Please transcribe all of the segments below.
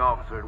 officer.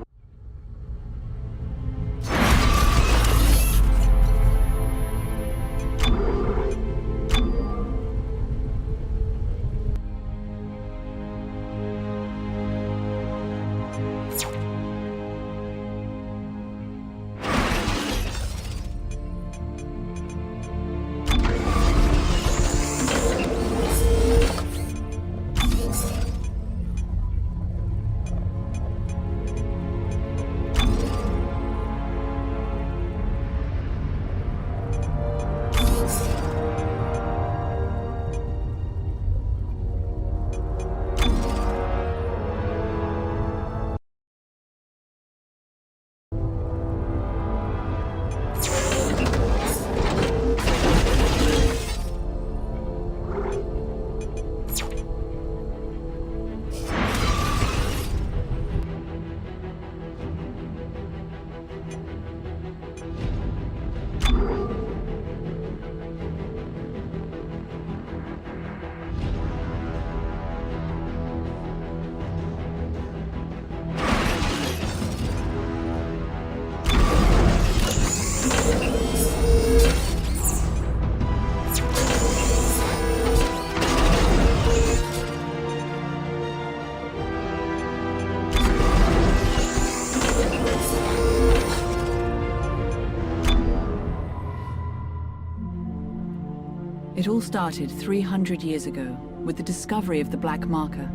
It all started 300 years ago with the discovery of the Black Marker,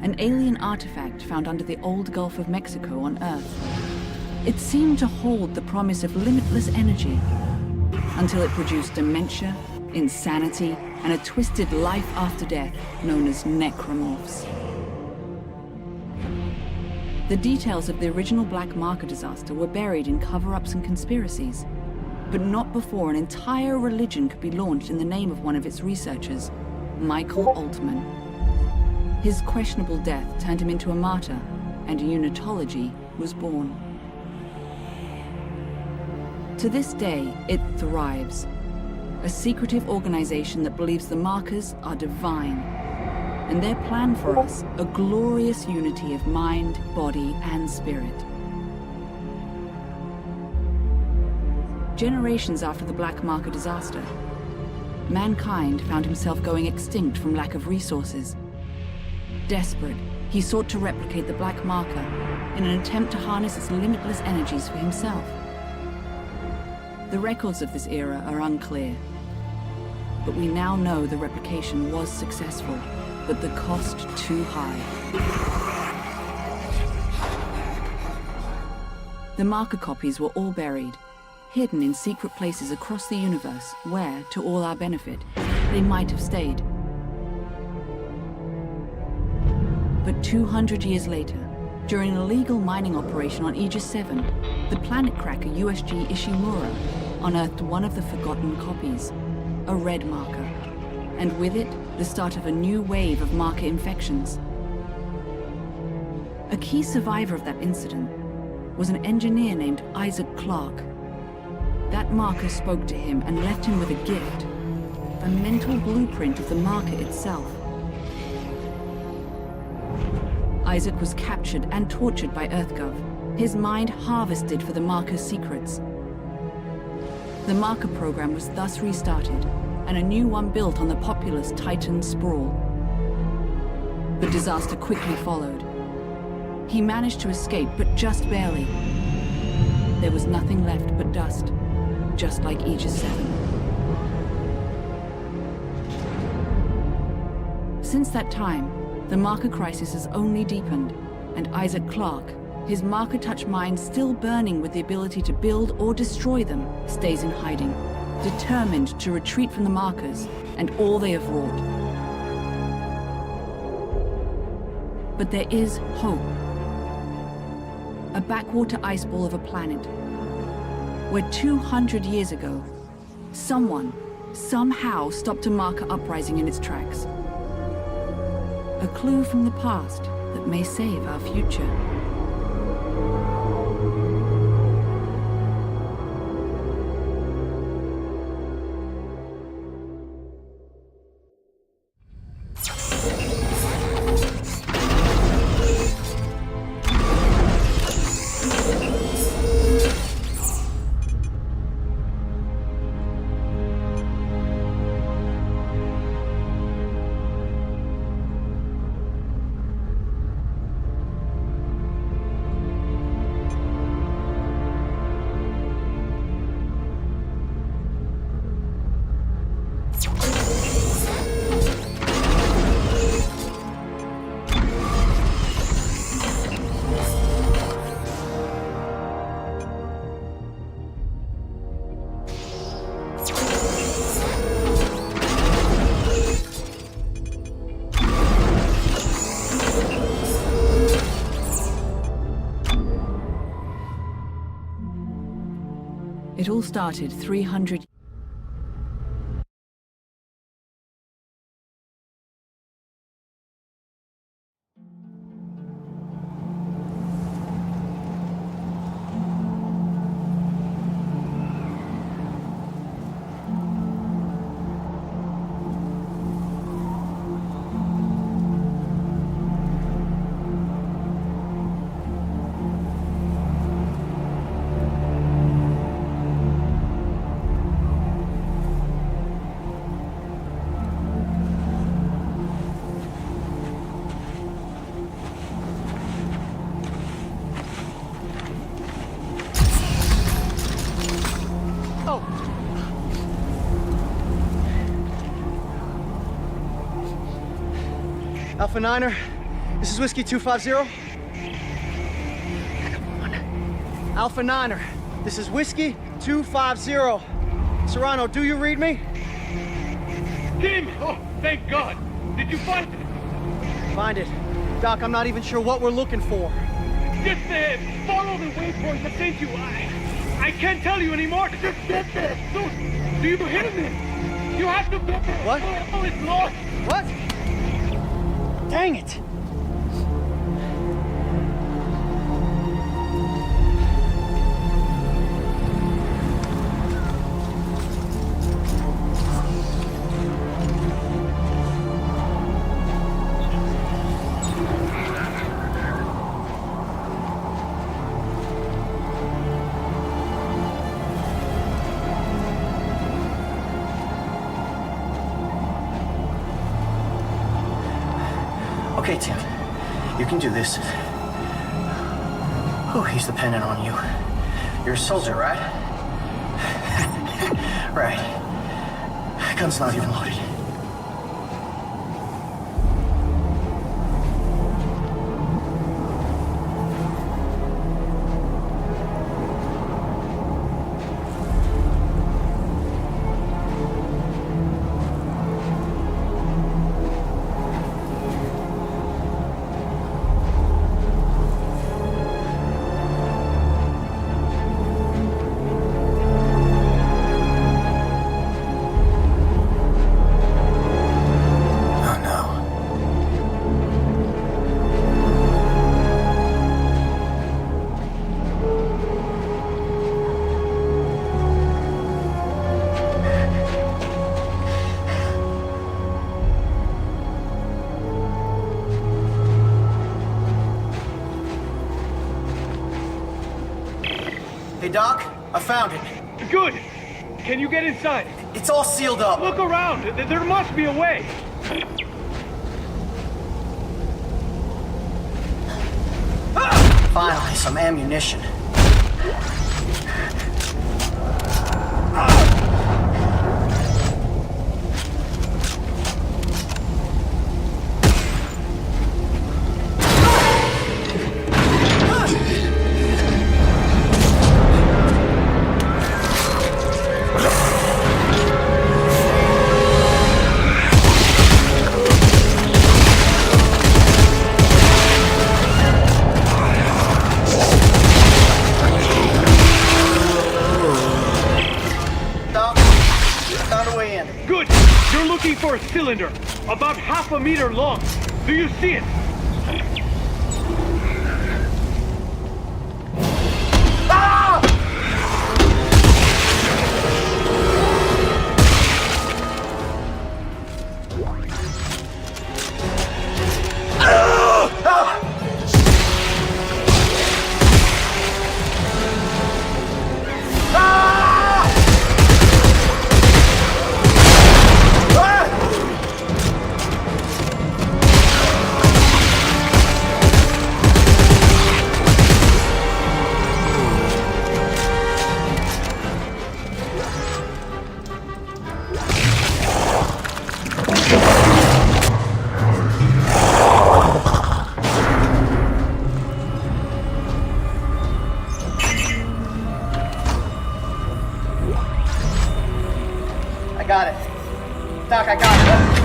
an alien artifact found under the old Gulf of Mexico on Earth. It seemed to hold the promise of limitless energy until it produced dementia, insanity, and a twisted life after death known as necromorphs. The details of the original Black Marker disaster were buried in cover-ups and conspiracies, but not before an entire religion could be launched in the name of one of its researchers, Michael Altman. His questionable death turned him into a martyr, and Unitology was born. To this day, it thrives, a secretive organization that believes the markers are divine, and their plan for us, a glorious unity of mind, body, and spirit. Generations after the Black Marker disaster, mankind found himself going extinct from lack of resources. Desperate, he sought to replicate the Black Marker in an attempt to harness its limitless energies for himself. The records of this era are unclear, but we now know the replication was successful, but the cost too high. The marker copies were all buried, hidden in secret places across the universe where, to all our benefit, they might have stayed. But 200 years later, during an illegal mining operation on Aegis 7, the planet cracker USG Ishimura unearthed one of the forgotten copies, a red marker, and with it, the start of a new wave of marker infections. A key survivor of that incident was an engineer named Isaac Clarke. That marker spoke to him and left him with a gift, a mental blueprint of the marker itself. Isaac was captured and tortured by EarthGov, his mind harvested for the marker's secrets. The marker program was thus restarted, and a new one built on the populous Titan sprawl. The disaster quickly followed. He managed to escape, but just barely. There was nothing left but dust, just like Aegis 7. Since that time, the marker crisis has only deepened, and Isaac Clarke, his marker-touch mind still burning with the ability to build or destroy them, stays in hiding, determined to retreat from the markers and all they have wrought. But there is hope. A backwater ice ball of a planet, where 200 years ago, someone, somehow stopped a marker uprising in its tracks. A clue from the past that may save our future. It all started 300 Alpha Niner, this is Whiskey 250. Come on. Alpha Niner, this is Whiskey 250. Serrano, do you read me? Tim! Oh, thank God! Did you find it? Find it. Doc, I'm not even sure what we're looking for. Just follow the waypoint that sent you. I can't tell you anymore. Just get there. So, do you hear me? You have to get there. What? Oh, it's lost. What? Dang it! Okay, Tim. You can do this. Oh, he's dependent on you. You're a soldier, right? Right. Gun's not even loaded. Hey, Doc, I found it. Good. Can you get inside? It's all sealed up. Look around. There must be a way. Finally, some ammunition. Doc, found a way in. Good. You're looking for a cylinder, about half a meter long. Do you see it? I got it. Doc, I got it.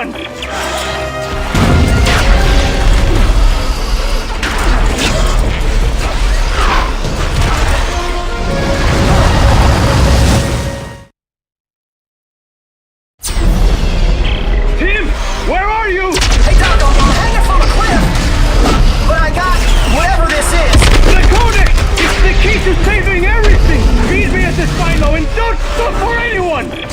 anyone! Tim, where are you? Hey, Doc, I'm hanging from a cliff! But I got whatever this is! The codex! It's the key to saving everything! Meet me at the silo and don't stop for anyone!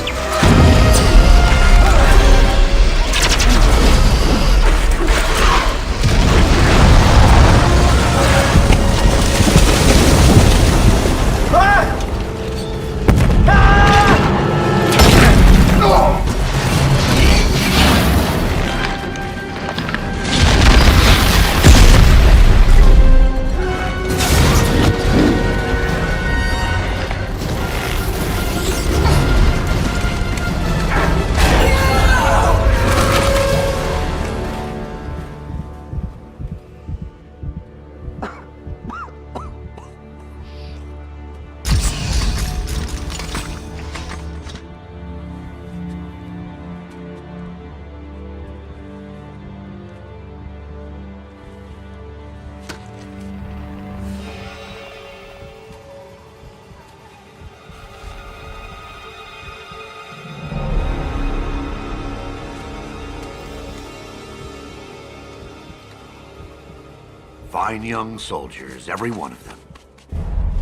Fine young soldiers, every one of them.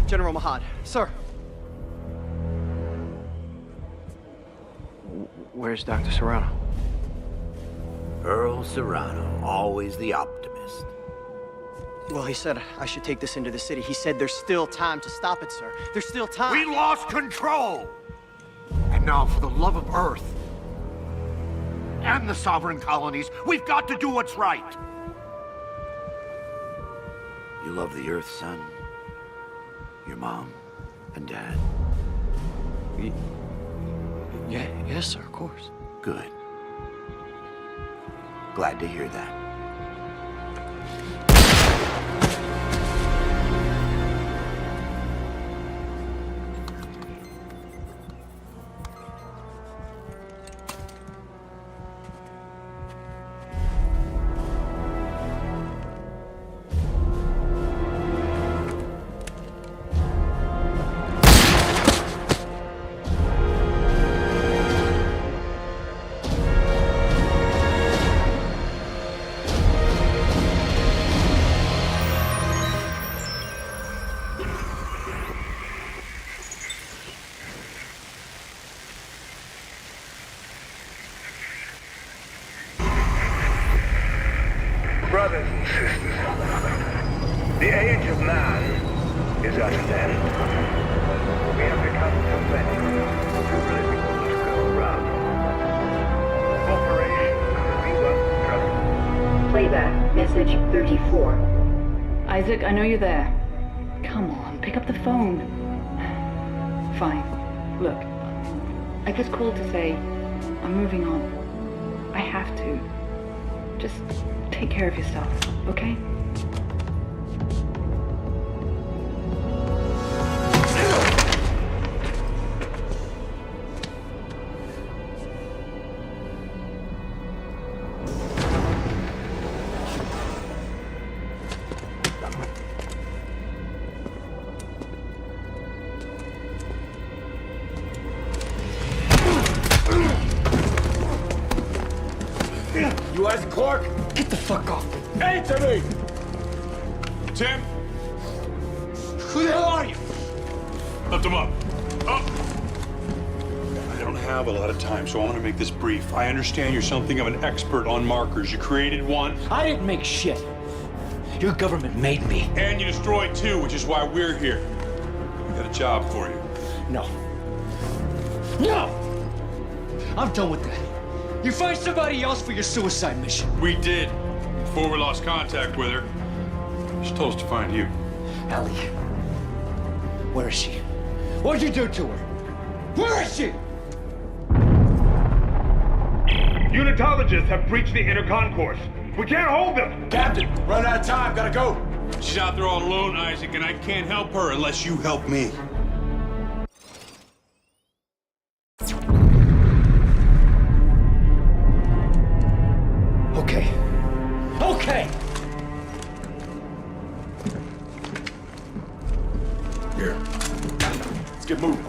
General Mahad, sir. Where's Dr. Serrano? Earl Serrano, always the optimist. Well, he said I should take this into the city. He said there's still time to stop it, sir. There's still time. We lost control! And now, for the love of Earth and the sovereign colonies, we've got to do what's right. You love the Earth, son? Your mom and dad? Yeah, yes, sir, of course. Good. Glad to hear that. Brothers and sisters, the age of man is at an end. We have become pathetic, too many people to go around. Corporations rework drugs. Playback, message 34. Isaac, I know you're there. Come on, pick up the phone. Fine. Look, I just called to say I'm moving on. I have to. Just take care of yourself, okay? You Isaac Clarke? Get the fuck off. Answer me! Tim? Who the hell are you? Lift him up. Up! I don't have a lot of time, so I want to make this brief. I understand you're something of an expert on markers. You created one. I didn't make shit. Your government made me. And you destroyed two, which is why we're here. We got a job for you. No. No! I'm done with that. You find somebody else for your suicide mission. We did. Before we lost contact with her, she told us to find you. Ellie. Where is she? What'd you do to her? Where is she? Unitologists have breached the inner concourse. We can't hold them! Captain, run out of time. Gotta go. She's out there all alone, Isaac, and I can't help her unless you help me. Here. Let's get moving.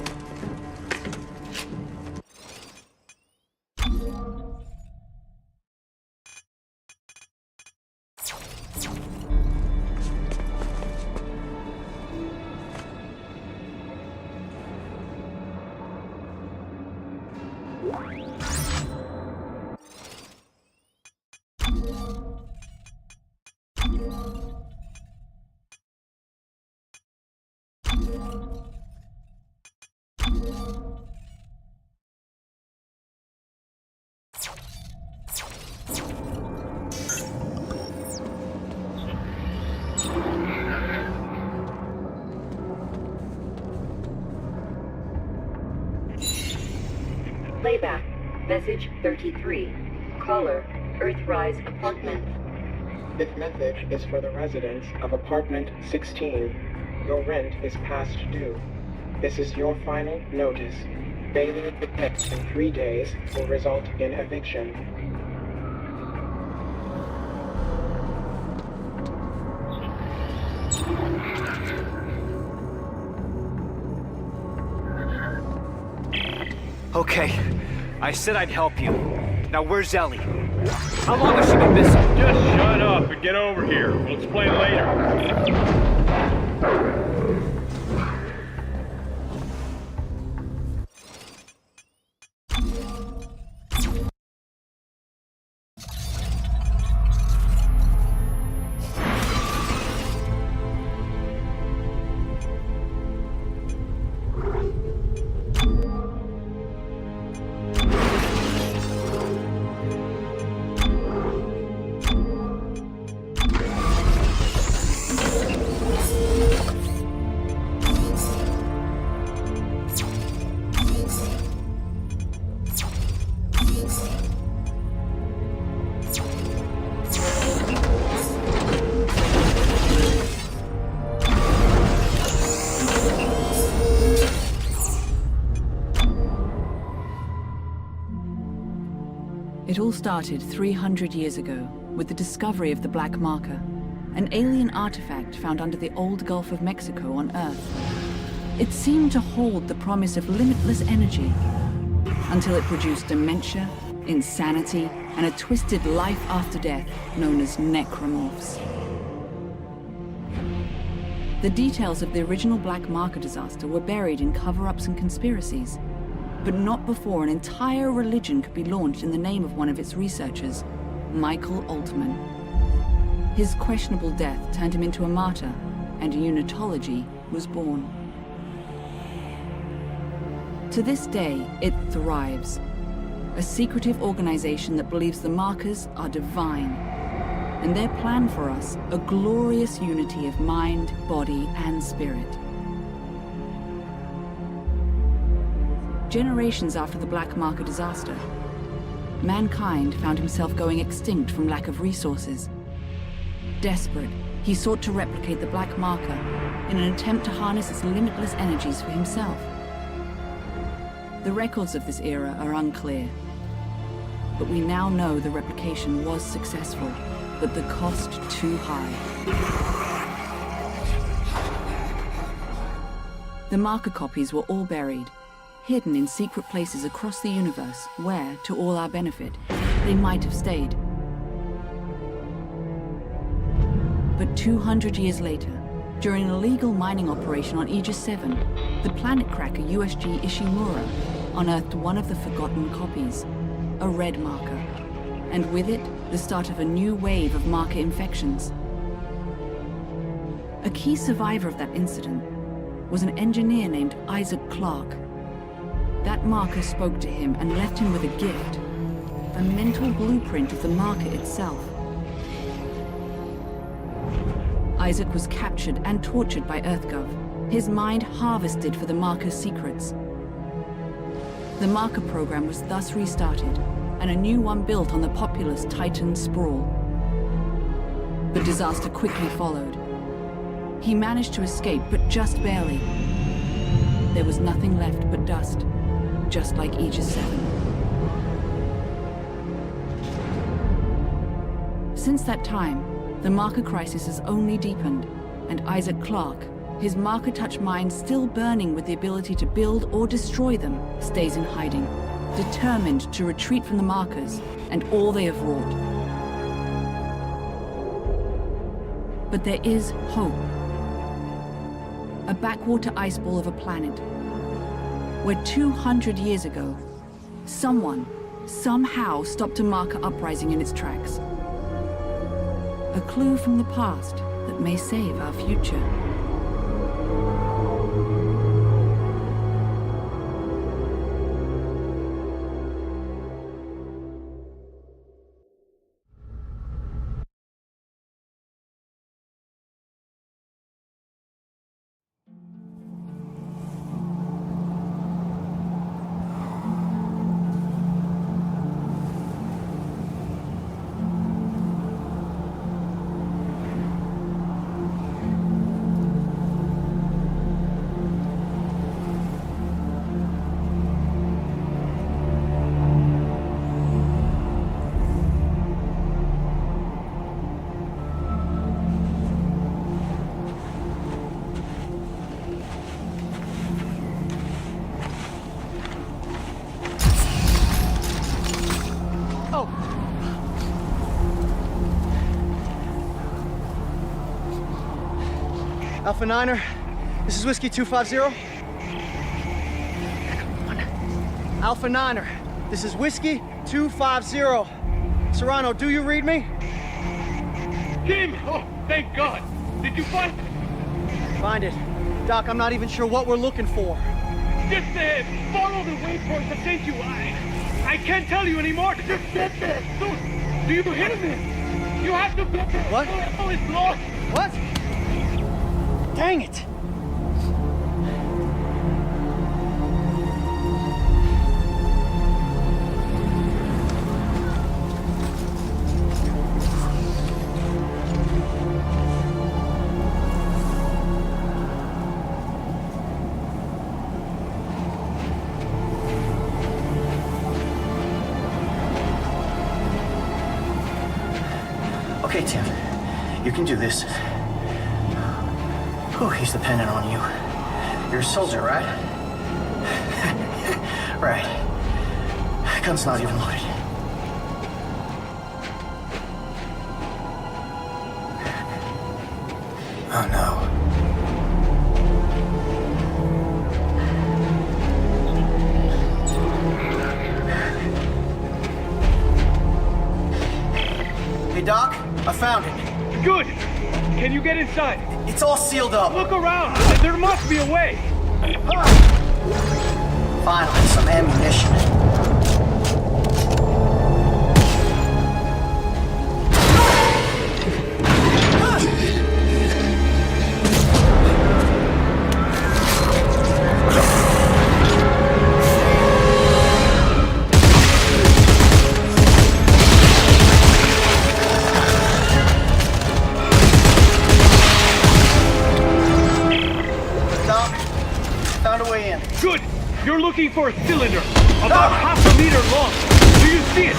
Playback. Message 33. Caller, Earthrise Apartment. This message is for the residents of Apartment 16. Your rent is past due. This is your final notice. Failing to pay in 3 days will result in eviction. Okay, I said I'd help you. Now where's Ellie? How long has she been missing? Just shut up and get over here. We'll explain later. It all started 300 years ago with the discovery of the Black Marker, an alien artifact found under the old Gulf of Mexico on Earth. It seemed to hold the promise of limitless energy until it produced dementia, insanity, and a twisted life after death known as necromorphs. The details of the original Black Marker disaster were buried in cover-ups and conspiracies, but not before an entire religion could be launched in the name of one of its researchers, Michael Altman. His questionable death turned him into a martyr, and unitology was born. To this day, it thrives, a secretive organization that believes the markers are divine, and their plan for us, a glorious unity of mind, body, and spirit. Generations after the Black Marker disaster, mankind found himself going extinct from lack of resources. Desperate, he sought to replicate the Black Marker in an attempt to harness its limitless energies for himself. The records of this era are unclear, but we now know the replication was successful, but the cost too high. The marker copies were all buried, hidden in secret places across the universe where, to all our benefit, they might have stayed. But 200 years later, during an illegal mining operation on Aegis 7, the planet cracker USG Ishimura unearthed one of the forgotten copies, a red marker, and with it, the start of a new wave of marker infections. A key survivor of that incident was an engineer named Isaac Clarke. That marker spoke to him and left him with a gift, a mental blueprint of the marker itself. Isaac was captured and tortured by EarthGov, his mind harvested for the marker's secrets. The marker program was thus restarted, and a new one built on the populous Titan sprawl. But disaster quickly followed. He managed to escape, but just barely. There was nothing left but dust, just like Aegis 7. Since that time, the marker crisis has only deepened, and Isaac Clarke, his marker-touch mind still burning with the ability to build or destroy them, stays in hiding, determined to retreat from the markers and all they have wrought. But there is hope. A backwater ice ball of a planet, where 200 years ago, someone, somehow stopped a marker uprising in its tracks. A clue from the past that may save our future. Alpha Niner, this is Whiskey 250. Alpha Niner, this is Whiskey 250. Serrano, do you read me? Kim! Oh, thank God! Did you find it? Find it. Doc, I'm not even sure what we're looking for. Just follow the waypoint that sent you. I can't tell you anymore. Just get there. Do you hear me? You have to get there. What? Oh, it's lost. What? Dang it! Okay, Tim. You can do this. Oh, he's dependent on you. You're a soldier, right? Right. Gun's not even loaded. Oh, no. Hey, Doc, I found it. Good. Can you get inside? It's all sealed up. Look around. There must be a way. Finally, some ammunition. Good! You're looking for a cylinder, about half a meter long. Do you see it?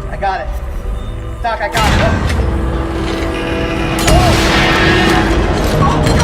I got it. Doc, I got it. Oh!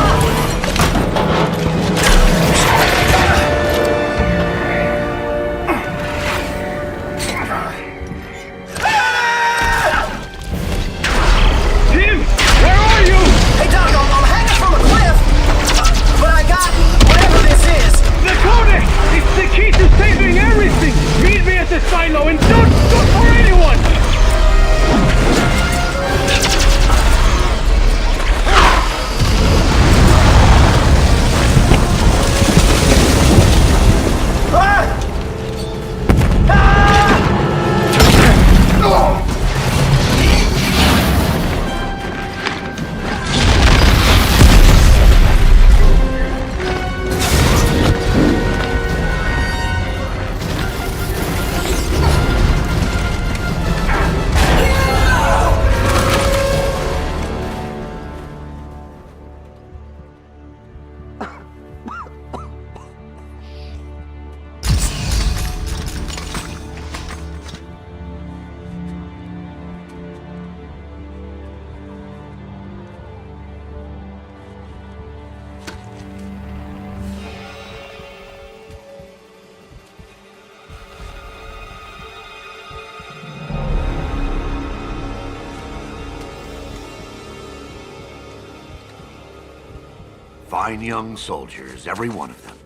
Fine young soldiers, every one of them.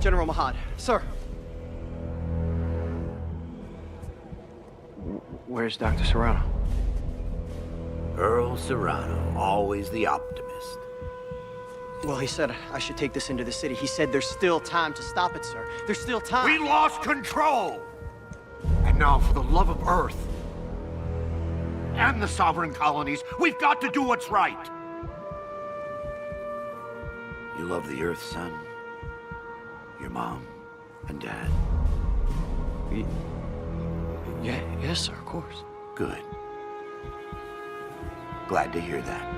General Mahad, sir. Where's Dr. Serrano? Earl Serrano, always the optimist. Well, he said I should take this into the city. He said there's still time to stop it, sir. There's still time. We lost control! And now, for the love of Earth and the sovereign colonies, we've got to do what's right. You love the Earth, son. Your mom and dad. Yes, sir, of course. Good. Glad to hear that.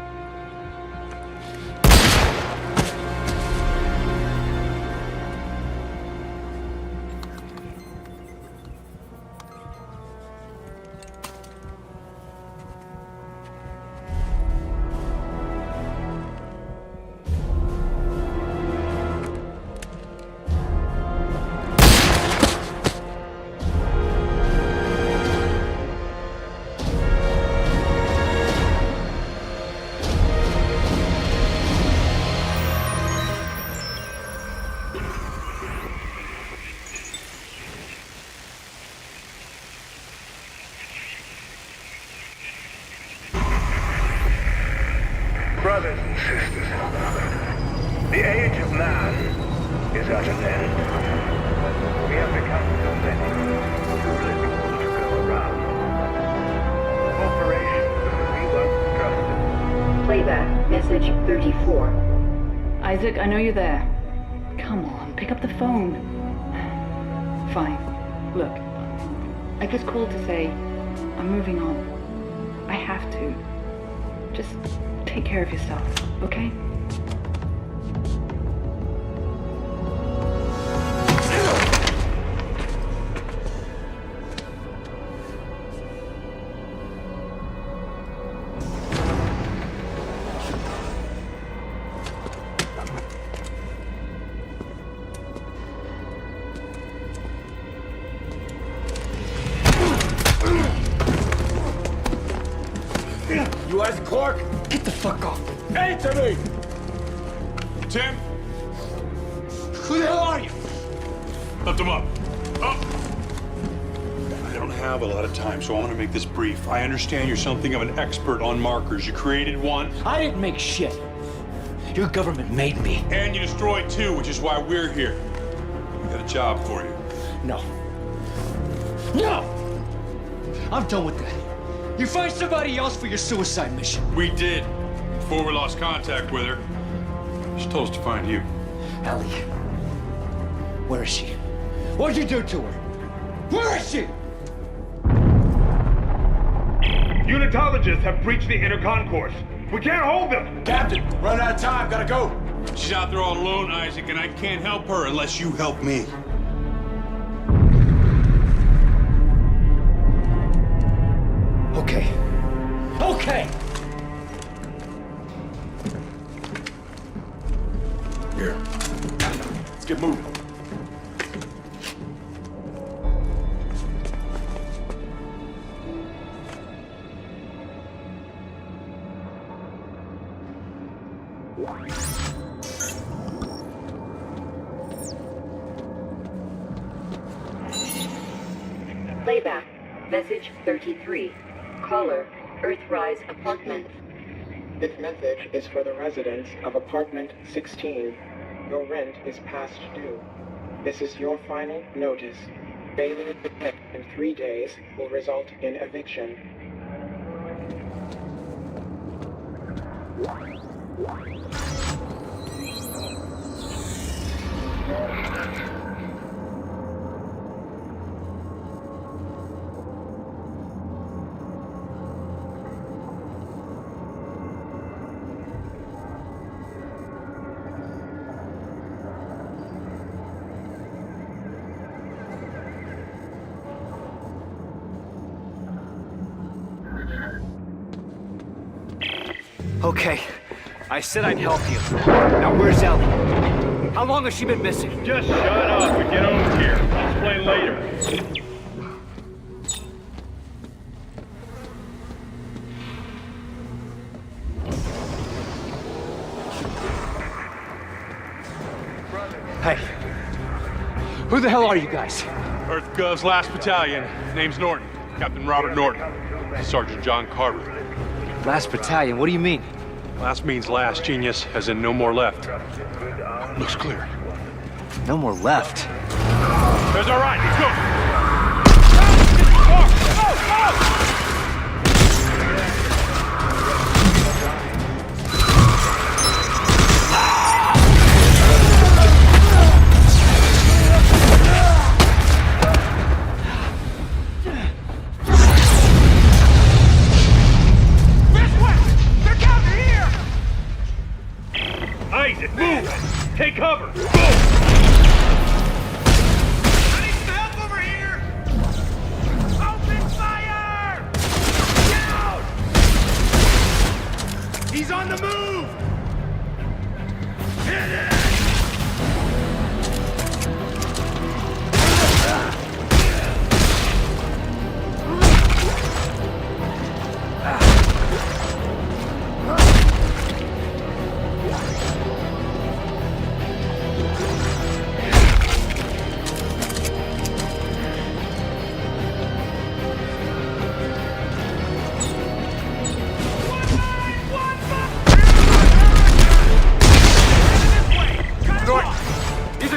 Brothers and sisters, the age of man is at an end. We have become so many, too little to go around. Corporations we once trusted. Playback, message 34. Isaac, I know you're there. Come on, pick up the phone. Fine. Look, I just called to say I'm moving on. I have to. Just take care of yourself, okay? You Isaac Clarke? Get the fuck off. Answer me! Tim? Who the hell are you? Lift him up. Up! I don't have a lot of time, so I want to make this brief. I understand you're something of an expert on markers. You created one. I didn't make shit. Your government made me. And you destroyed two, which is why we're here. We got a job for you. No. No! I'm done with that. You find somebody else for your suicide mission. We did. Before we lost contact with her. She told us to find you. Ellie. Where is she? What'd you do to her? Where is she? Unitologists have breached the inner concourse. We can't hold them! Captain, run out of time, gotta go. She's out there all alone, Isaac, and I can't help her unless you help me. Okay. Okay! Here. Let's get moving. Playback, message 33. Caller, Earthrise Apartment. This message is for the residents of apartment 16. Your rent is past due. This is your final notice. Failing to pay in 3 days will result in eviction. Okay, I said I'd help you. Now where's Ellie? How long has she been missing? Just shut up and get over here. I'll explain later. Hey. Who the hell are you guys? EarthGov's last battalion. Name's Norton. Captain Robert Norton. Sergeant John Carver. Last battalion? What do you mean? Last means last, genius, as in no more left. Looks clear. No more left. There's our right. Let's go. Isaac, move! Take cover! Move! I need some help over here! Open fire! Down! He's on the move! Hit it!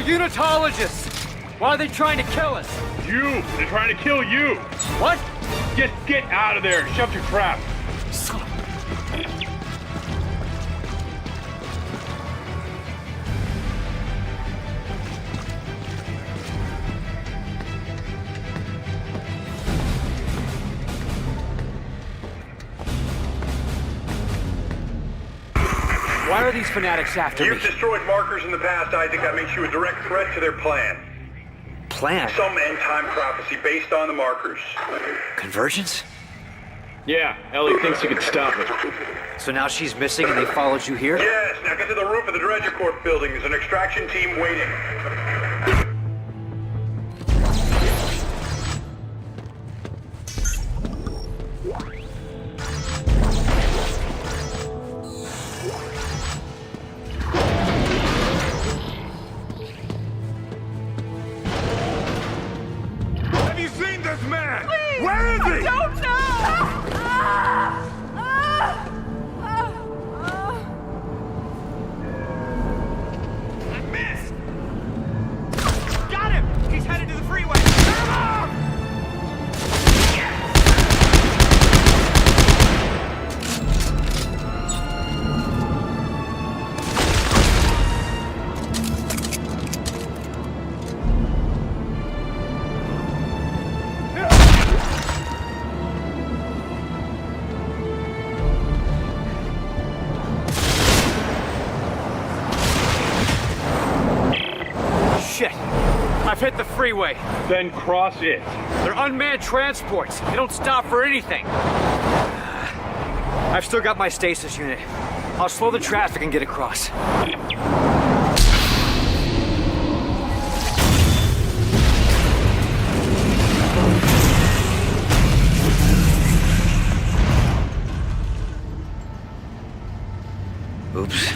Unitologists! Why are they trying to kill us? You! They're trying to kill you! What? Get out of there! Shove your trap! Son of Why are these fanatics after me? You've destroyed markers in the past, Isaac. That makes you a direct threat to their plan. Plan? Some end-time prophecy based on the markers. Convergence? Yeah, Ellie thinks you could stop it. So now she's missing and they followed you here? Yes, now get to the roof of the Dredger Corp building. There's an extraction team waiting. Where is he? Don't know! I missed! Got him! He's headed to the freeway! Turn him off! Shit! I've hit the freeway. Then cross it. They're unmanned transports. They don't stop for anything. I've still got my stasis unit. I'll slow the traffic and get across. Oops.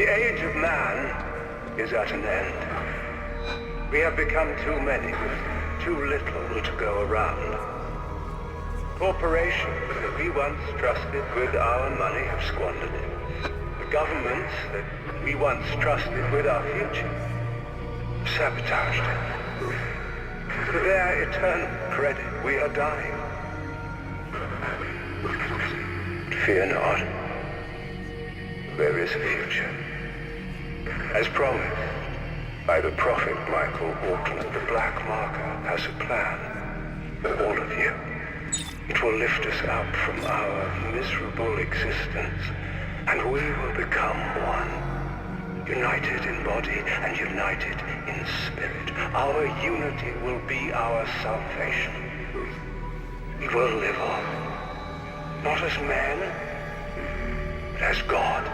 The age of man is at an end. We have become too many with too little to go around. Corporations that we once trusted with our money have squandered it. The governments that we once trusted with our future have sabotaged it. For their eternal credit, we are dying. Fear not. There is a future. As promised by the prophet Michael Walton, the Black Marker has a plan for all of you. It will lift us up from our miserable existence, and we will become one. United in body and united in spirit. Our unity will be our salvation. We will live on, not as men, but as God.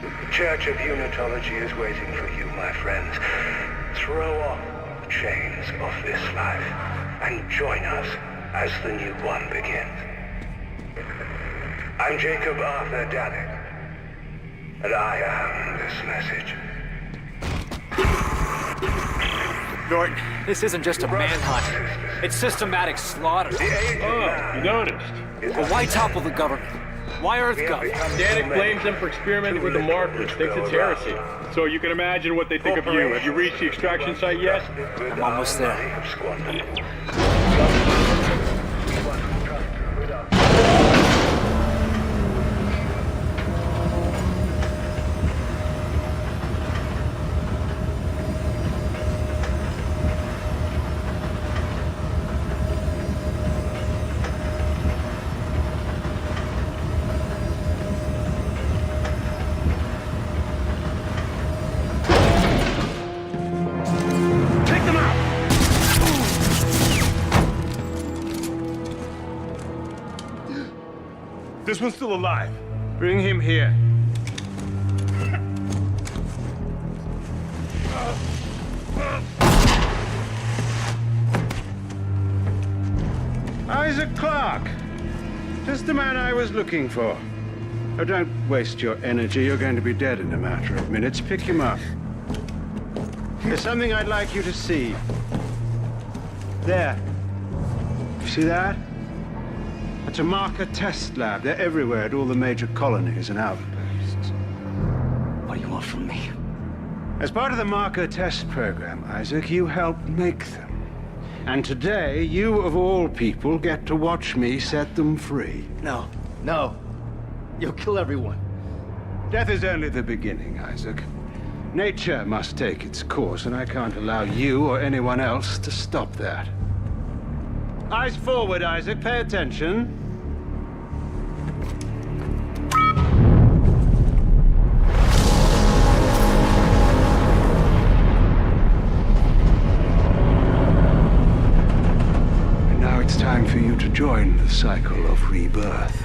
The Church of Unitology is waiting for you, my friends. Throw off the chains of this life and join us as the new one begins. I'm Jacob Arthur Danik, and I am this message. Norton, this isn't just a manhunt. It's systematic slaughter. You noticed. But why topple the government? Why EarthGov? Danik blames them for experimenting with the markers, thinks it's heresy. So you can imagine what they think of you. Have you reached the extraction site yet? I'm almost there. This one's still alive. Bring him here. Isaac Clarke. Just the man I was looking for. Oh, don't waste your energy. You're going to be dead in a matter of minutes. Pick him up. There's something I'd like you to see. There. You see that? That's a marker test lab. They're everywhere at all the major colonies and outposts. What do you want from me? As part of the marker test program, Isaac, you helped make them. And today, you of all people get to watch me set them free. No. You'll kill everyone. Death is only the beginning, Isaac. Nature must take its course, and I can't allow you or anyone else to stop that. Eyes forward, Isaac. Pay attention. And now it's time for you to join the cycle of rebirth.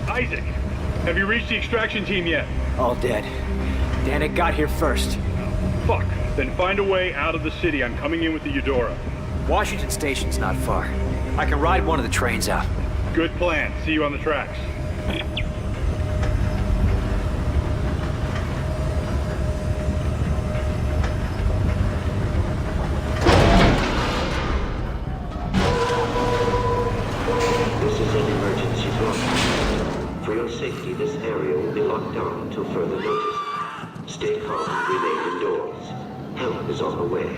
Isaac, have you reached the extraction team yet? All dead. Danik got here first. Fuck. Then find a way out of the city. I'm coming in with the Eudora. Washington Station's not far. I can ride one of the trains out. Good plan. See you on the tracks. This is an emergency broadcast. For your safety, this area will be locked down until further notice. Stay calm and remain indoors. Help is on the way.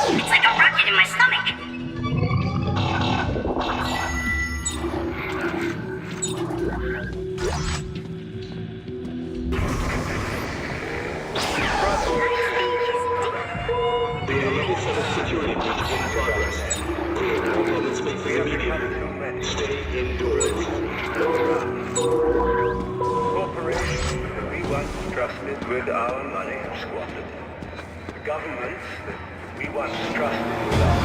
It's like a rocket in my stomach. Security breach in progress. Clear all limits may be immediately. Stay indoors. Corporations that we once trusted with our money have squandered. The governments that we once trusted with our...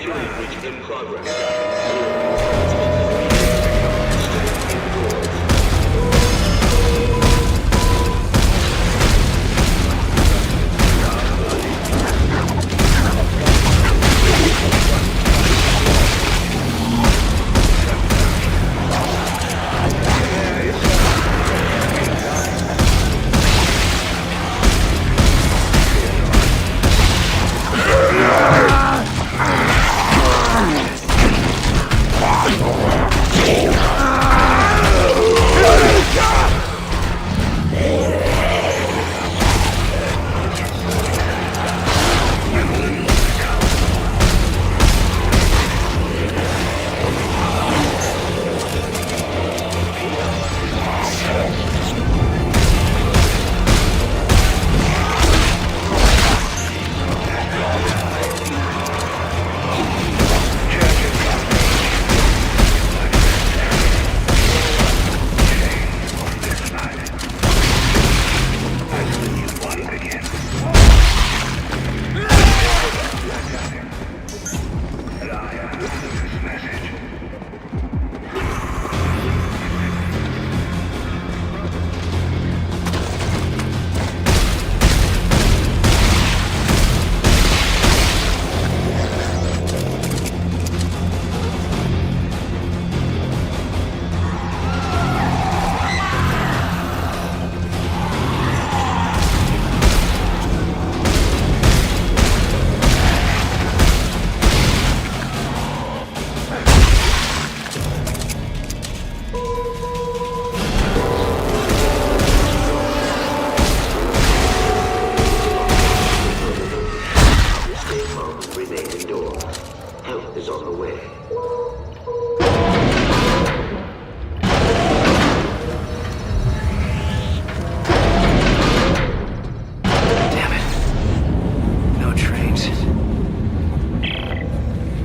Security breach in progress.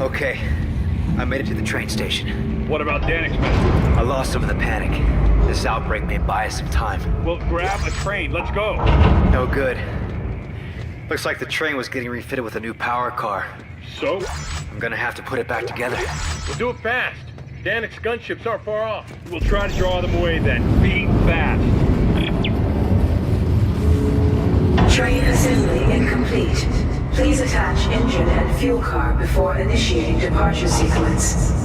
Okay, I made it to the train station. What about Danix, man? I lost some of the panic. This outbreak may buy us some time. Well, grab a train. Let's go. No good. Looks like the train was getting refitted with a new power car. So? I'm gonna have to put it back together. We'll do it fast. Danix gunships aren't far off. We'll try to draw them away then. Be fast. Train assembly incomplete. Please attach engine and fuel car before initiating departure sequence.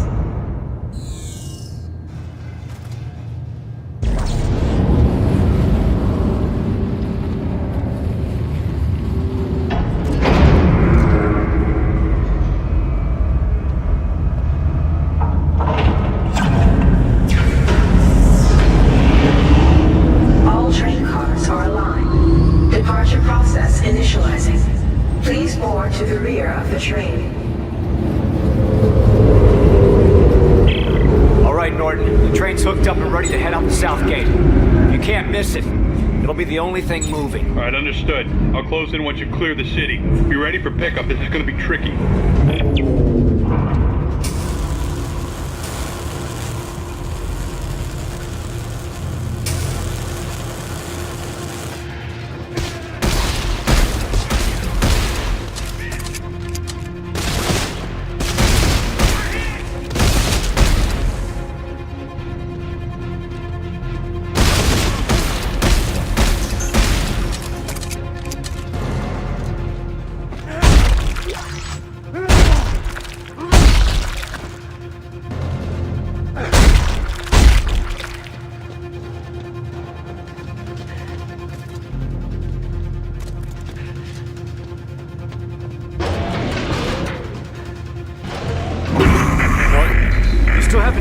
All train cars are aligned. Departure process initializing. Please board to the rear of the train. All right, Norton. The train's hooked up and ready to head out the south gate. You can't miss it. It'll be the only thing moving. All right, understood. I'll close in once you clear the city. Be ready for pickup. This is going to be tricky.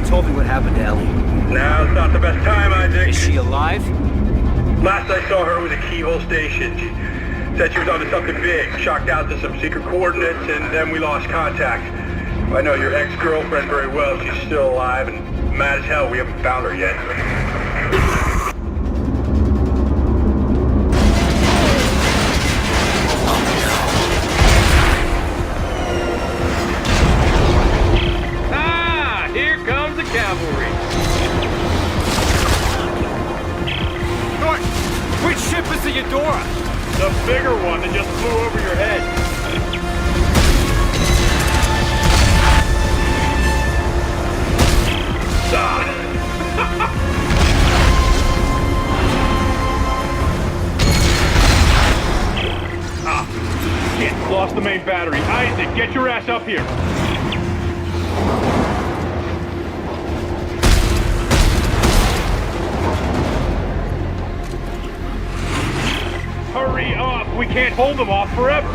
Told me what happened to Ellie. Now's not the best time, Isaac. Is she alive? Last I saw her was at Keyhole Station. She said she was onto something big, shocked out to some secret coordinates, and then we lost contact. I know your ex-girlfriend very well. She's still alive, and mad as hell we haven't found her yet. Cavalry. Norton, which ship is the Eudora? The bigger one that just flew over your head. battery. Isaac, get your ass up here. Hurry up! We can't hold them off forever.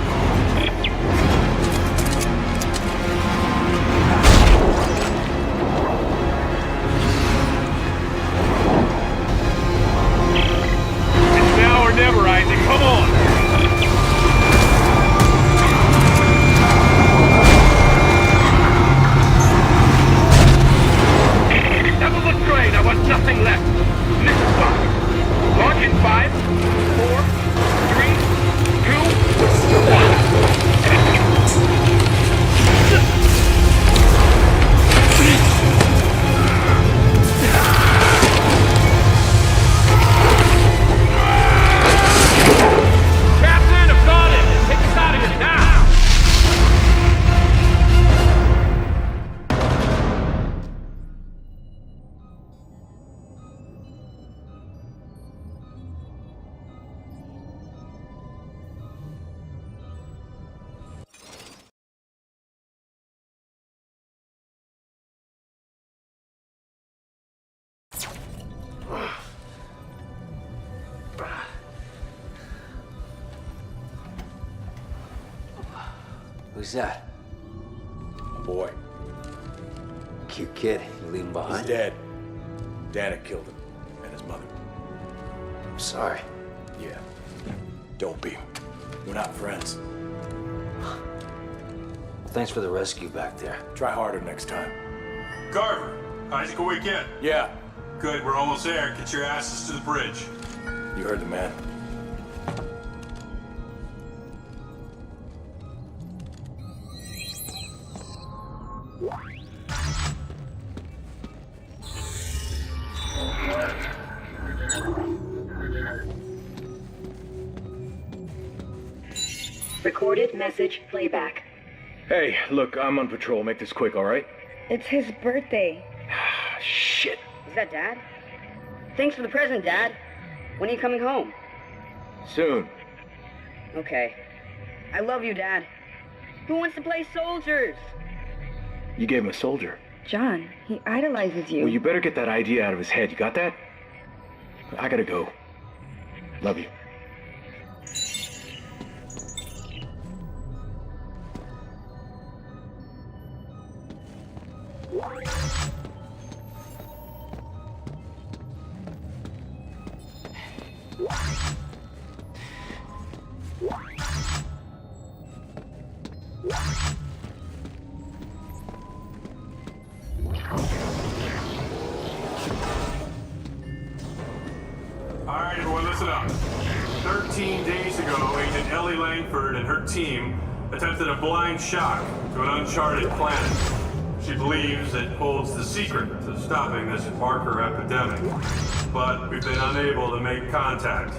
It's now or never, Isaac. Come on! That will look great. I want nothing left. This is fine. Launch in 5, 4, 3, 2, 1. Captain, I've got it! Take us out of here now! Who's that? A boy. Cute kid. You leave him behind? He's dead. Danik killed him. And his mother. I'm sorry. Yeah. Don't be. We're not friends. Thanks for the rescue back there. Try harder next time. Carver, Isaac awake yet? Yeah. Good, we're almost there. Get your asses to the bridge. You heard the man. Recorded message playback. Hey, look, I'm on patrol. Make this quick, all right? It's his birthday. Shit. Is that Dad? Thanks for the present, Dad. When are you coming home? Soon. Okay. I love you, Dad. Who wants to play soldiers? You gave him a soldier. John, he idolizes you. Well, you better get that idea out of his head. You got that? I gotta go. Love you. All right, everyone, listen up. 13 days ago, Agent Ellie Langford and her team attempted a blind shock to an uncharted planet. She believes it holds the secret to stopping this marker epidemic, but we've been unable to make contact.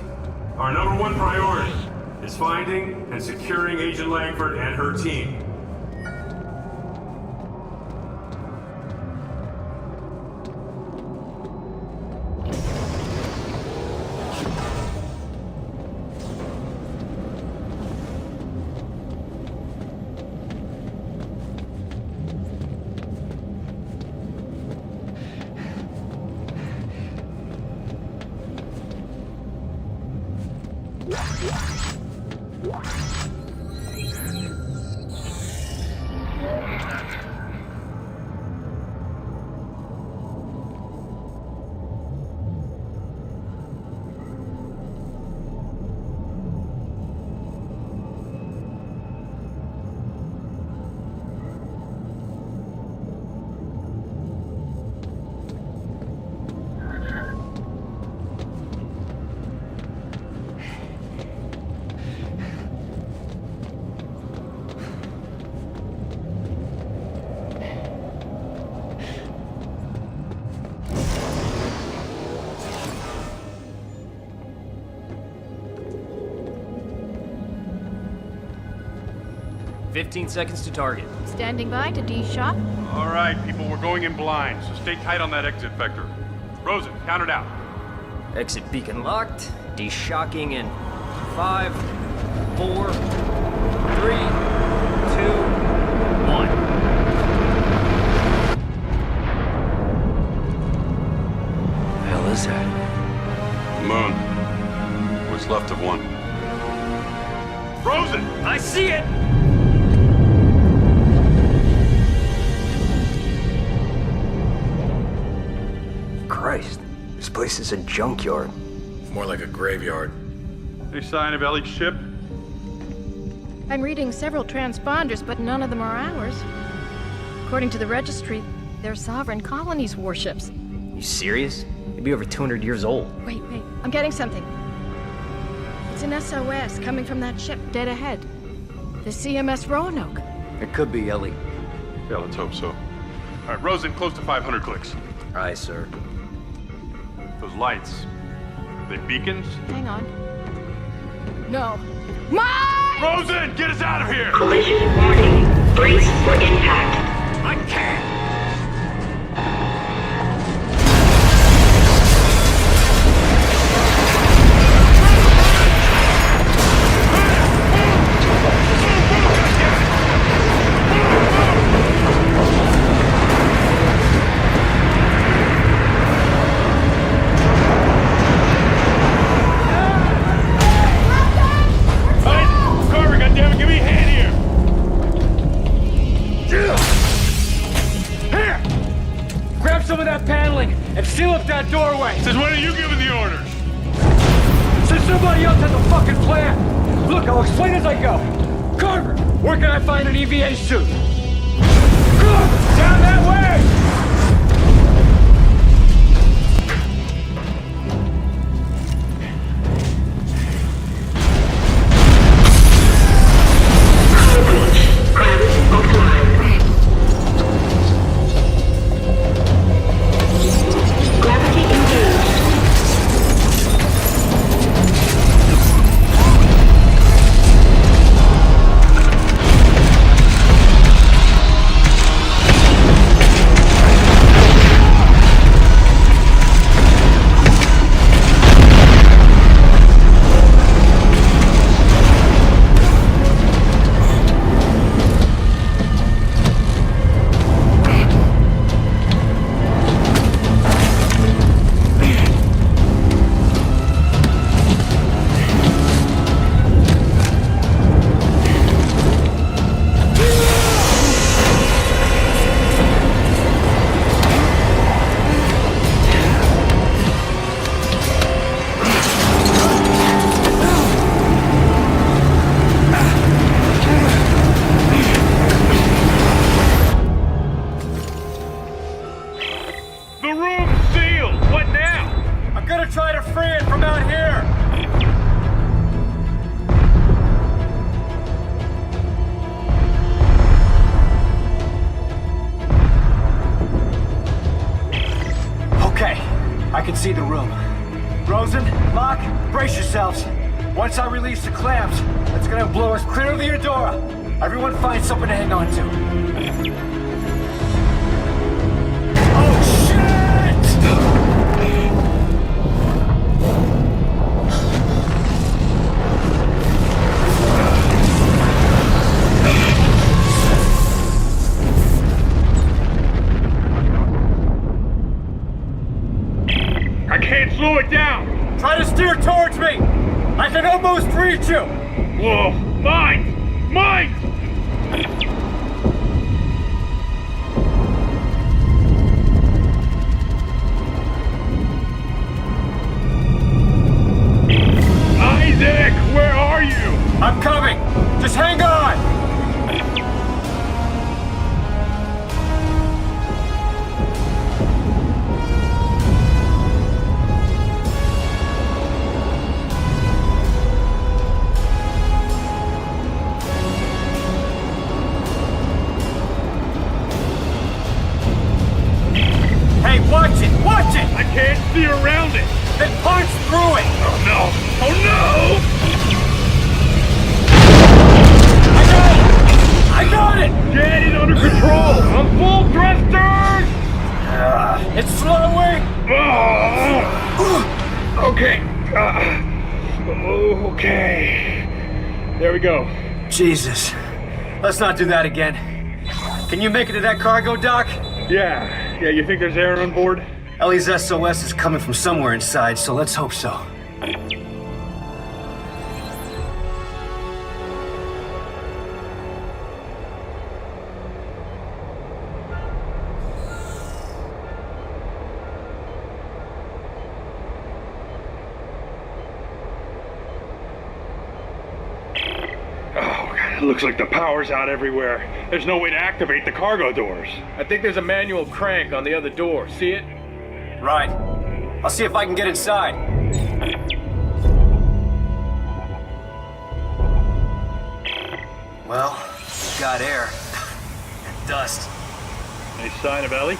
Our number one priority is finding and securing Agent Langford and her team. "15 seconds to target." Standing by to D-shock. All right, people, we're going in blind, so stay tight on that exit vector. Rosen, count it out. Exit beacon locked. D-shocking in 5, 4, 3, place is a junkyard. More like a graveyard. Any sign of Ellie's ship? I'm reading several transponders, but none of them are ours. According to the registry, they're sovereign colonies' warships. You serious? They'd be over 200 years old. Wait, I'm getting something. It's an SOS coming from that ship dead ahead. The CMS Roanoke. It could be Ellie. Yeah, let's hope so. All right, Rosen, close to 500 clicks. Aye, sir. Those lights, are they beacons? Hang on. No. Mike! Rosen, get us out of here! Collision warning. Brace for impact. I can't! And seal up that doorway! Since when are you giving the orders? Since somebody else has a fucking plan! Look, I'll explain as I go. Carver, where can I find an EVA suit? Carver, down that way! See the room. Rosen, Locke, brace yourselves. Once I release the clamps, it's gonna blow us clear of the Eudora. Everyone find something to hang on to. Oh, shit! I can't slow it down! Try to steer towards me! I can almost reach you! Whoa! Mine! Mine! Isaac! Where are you? I'm coming! Just hang on! Watch it! Watch it! I can't see around it! Then punch through it! Oh no! Oh no! I got it! Get it under control! I'm full thrusters! It's slowing! Okay. Okay. There we go. Jesus. Let's not do that again. Can you make it to that cargo dock? Yeah, you think there's air on board? Ellie's SOS is coming from somewhere inside, so let's hope so. Looks like the power's out everywhere. There's no way to activate the cargo doors. I think there's a manual crank on the other door. See it? Right. I'll see if I can get inside. Well, we've got air. And dust. Any sign of Ellie?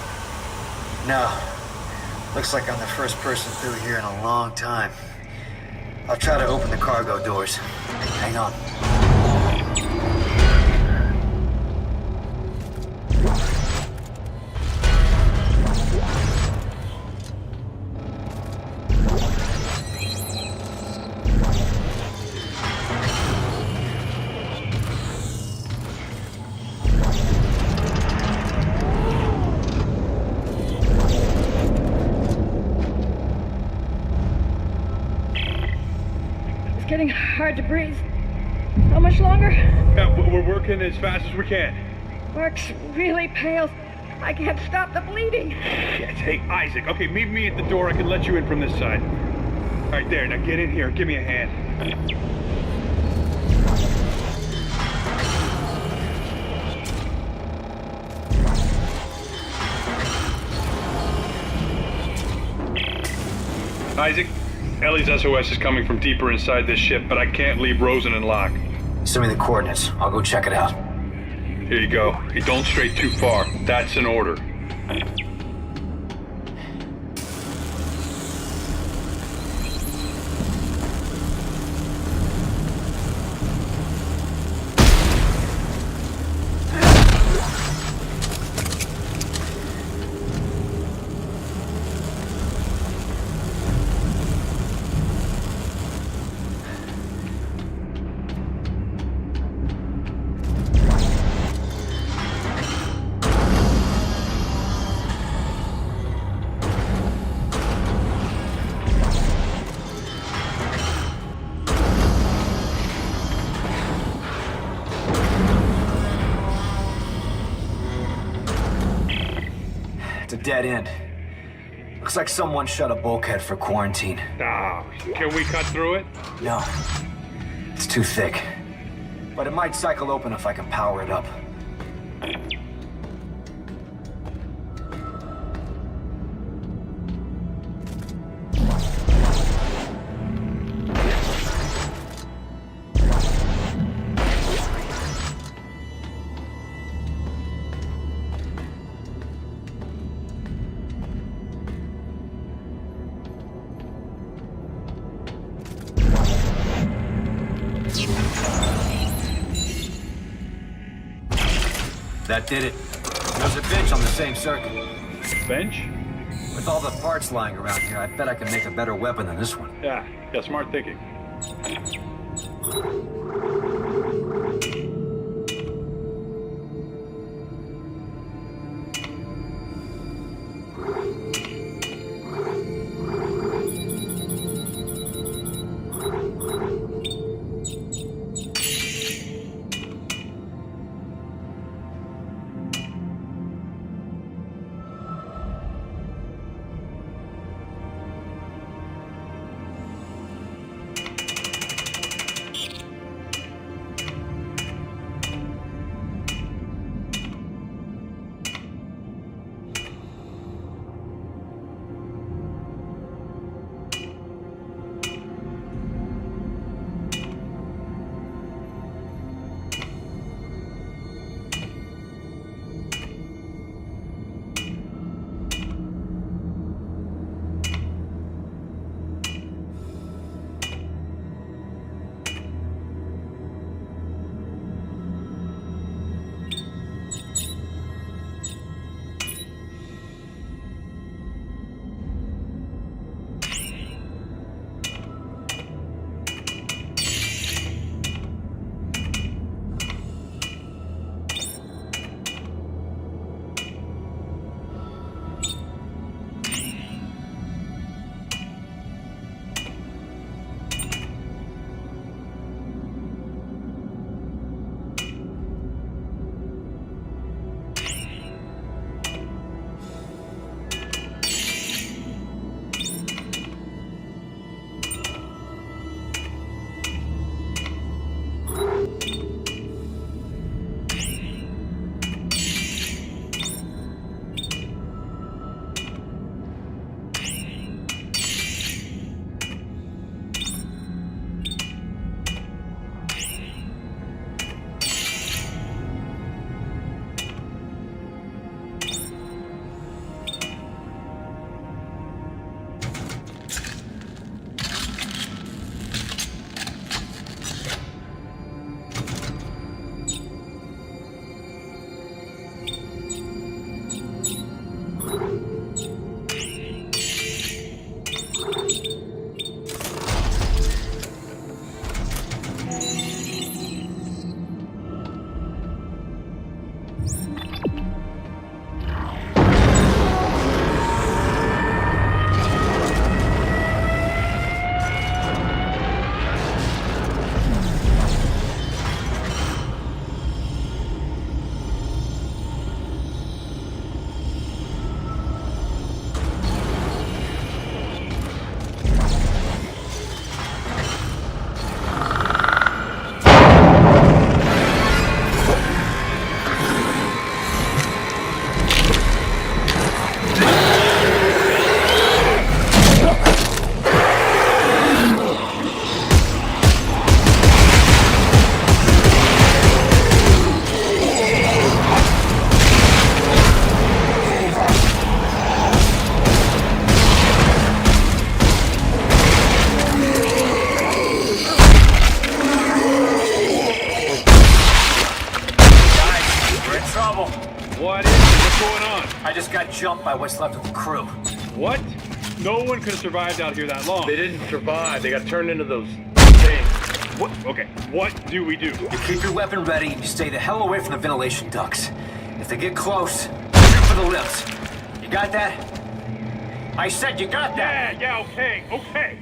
No. Looks like I'm the first person through here in a long time. I'll try to open the cargo doors. Hang on. It's getting hard to breathe. How much longer? Yeah, we're working as fast as we can. Mark's really pale. I can't stop the bleeding. Yes, hey, Isaac. Okay, meet me at the door. I can let you in from this side. All right, there. Now get in here. Give me a hand. Isaac, Ellie's SOS is coming from deeper inside this ship, but I can't leave Rosen and Locke. Send me the coordinates. I'll go check it out. Here you go. Hey, don't stray too far. That's an order. It's a dead end. Looks like someone shut a bulkhead for quarantine. Ah, can we cut through it? No. It's too thick. But it might cycle open if I can power it up. That did it. There's a bench on the same circuit. Bench? With all the parts lying around here, I bet I can make a better weapon than this one. Yeah, smart thinking. What is it? What's going on? I just got jumped by what's left of the crew. What? No one could have survived out here that long. They didn't survive. They got turned into those things. What? Okay, what do we do? You keep your weapon ready and you stay the hell away from the ventilation ducts. If they get close, shoot for the lips. You got that? I said you got that! Yeah, okay, okay.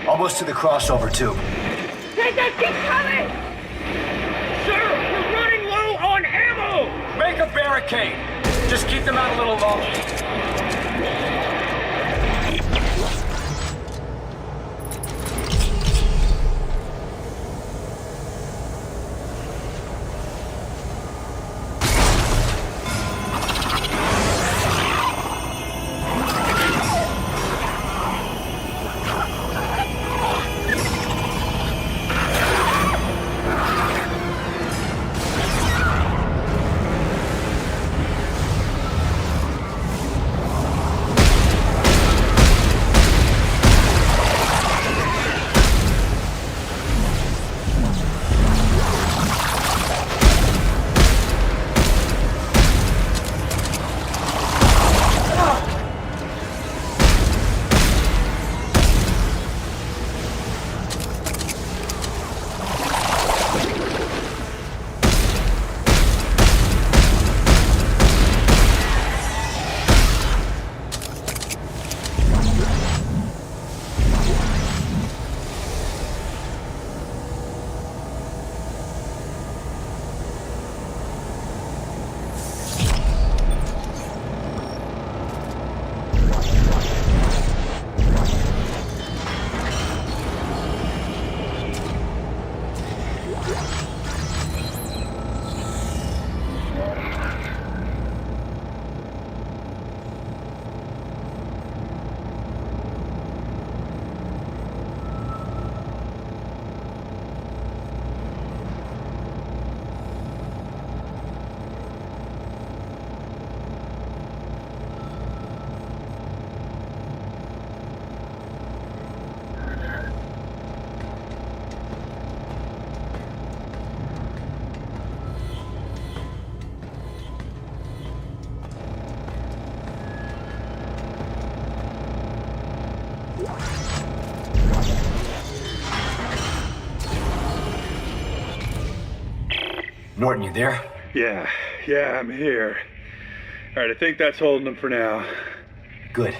Almost to the crossover tube. They just keep coming! Sir, we're running low on ammo! Make a barricade! Just keep them out a little longer. Norton, you there? Yeah, I'm here. All right, I think that's holding them for now. Good.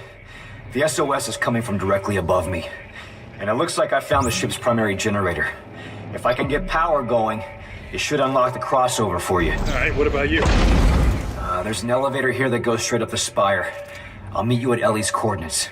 The SOS is coming from directly above me. And it looks like I found the ship's primary generator. If I can get power going, it should unlock the crossover for you. All right, what about you? There's an elevator here that goes straight up the spire. I'll meet you at Ellie's coordinates.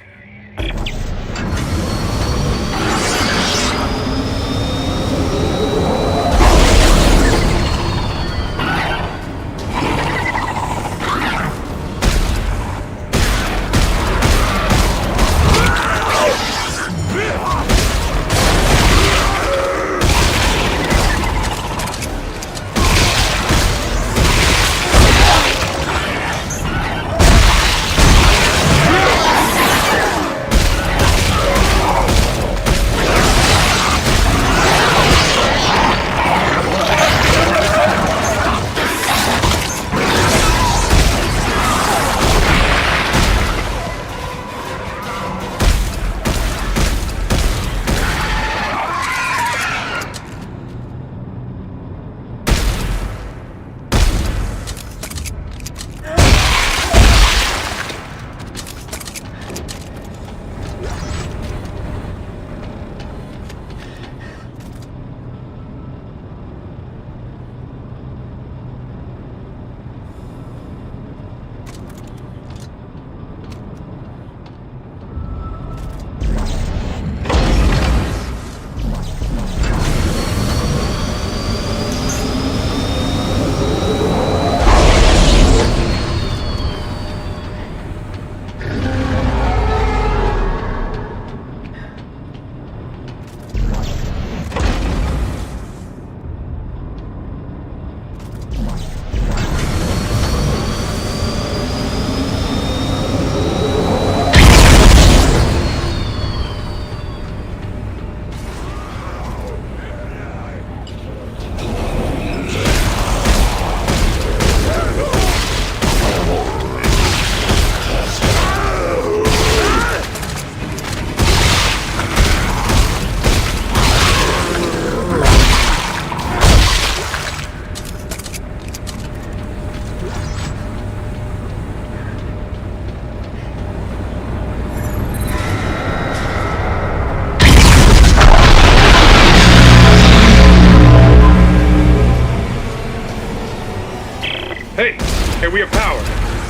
Hey, we have power.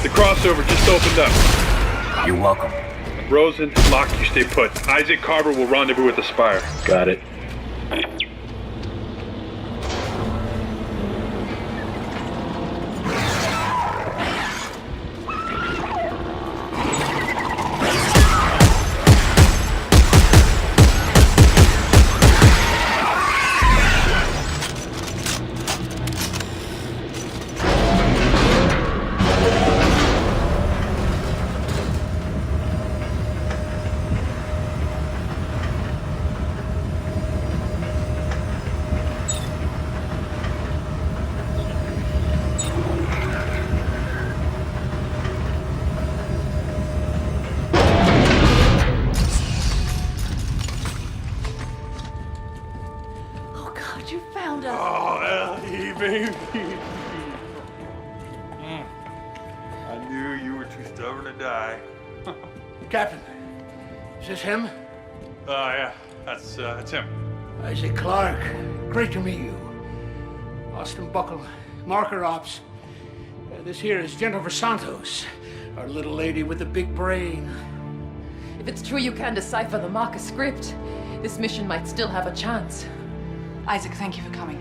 The crossover just opened up. You're welcome. Rosen, Locke, you stay put. Isaac Carver will rendezvous at the spire. Got it. Captain, is this him? Yeah, that's him. Isaac Clarke, great to meet you. Austin Buckle, Marker Ops. This here is Jennifer Santos, our little lady with the big brain. If it's true you can decipher the Marker script, this mission might still have a chance. Isaac, thank you for coming.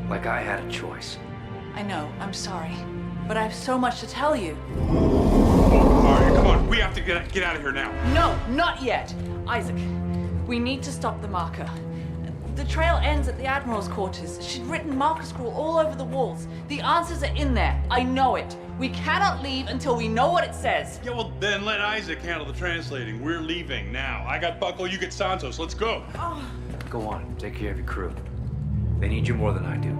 Like I had a choice. I know, I'm sorry. But I have so much to tell you. All right, come on. We have to get out of here now. No, not yet. Isaac, we need to stop the Marker. The trail ends at the Admiral's quarters. She'd written Marker scroll all over the walls. The answers are in there. I know it. We cannot leave until we know what it says. Yeah, well, then let Isaac handle the translating. We're leaving now. I got Buckle, you get Santos. Let's go. Oh. Go on, take care of your crew. They need you more than I do.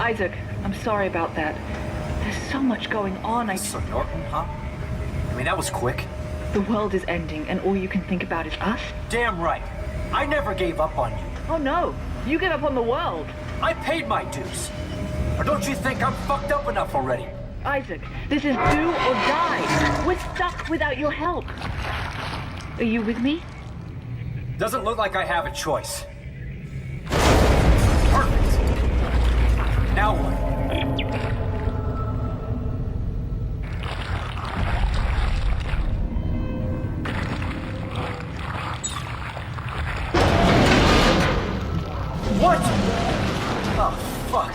Isaac, I'm sorry about that. There's so much going on. So Norton, huh? I mean, that was quick. The world is ending, and all you can think about is us? Damn right. I never gave up on you. Oh no, you gave up on the world. I paid my dues. Or don't you think I'm fucked up enough already? Isaac, this is do or die. We're stuck without your help. Are you with me? Doesn't look like I have a choice. Perfect. Now what? What? Oh, fuck.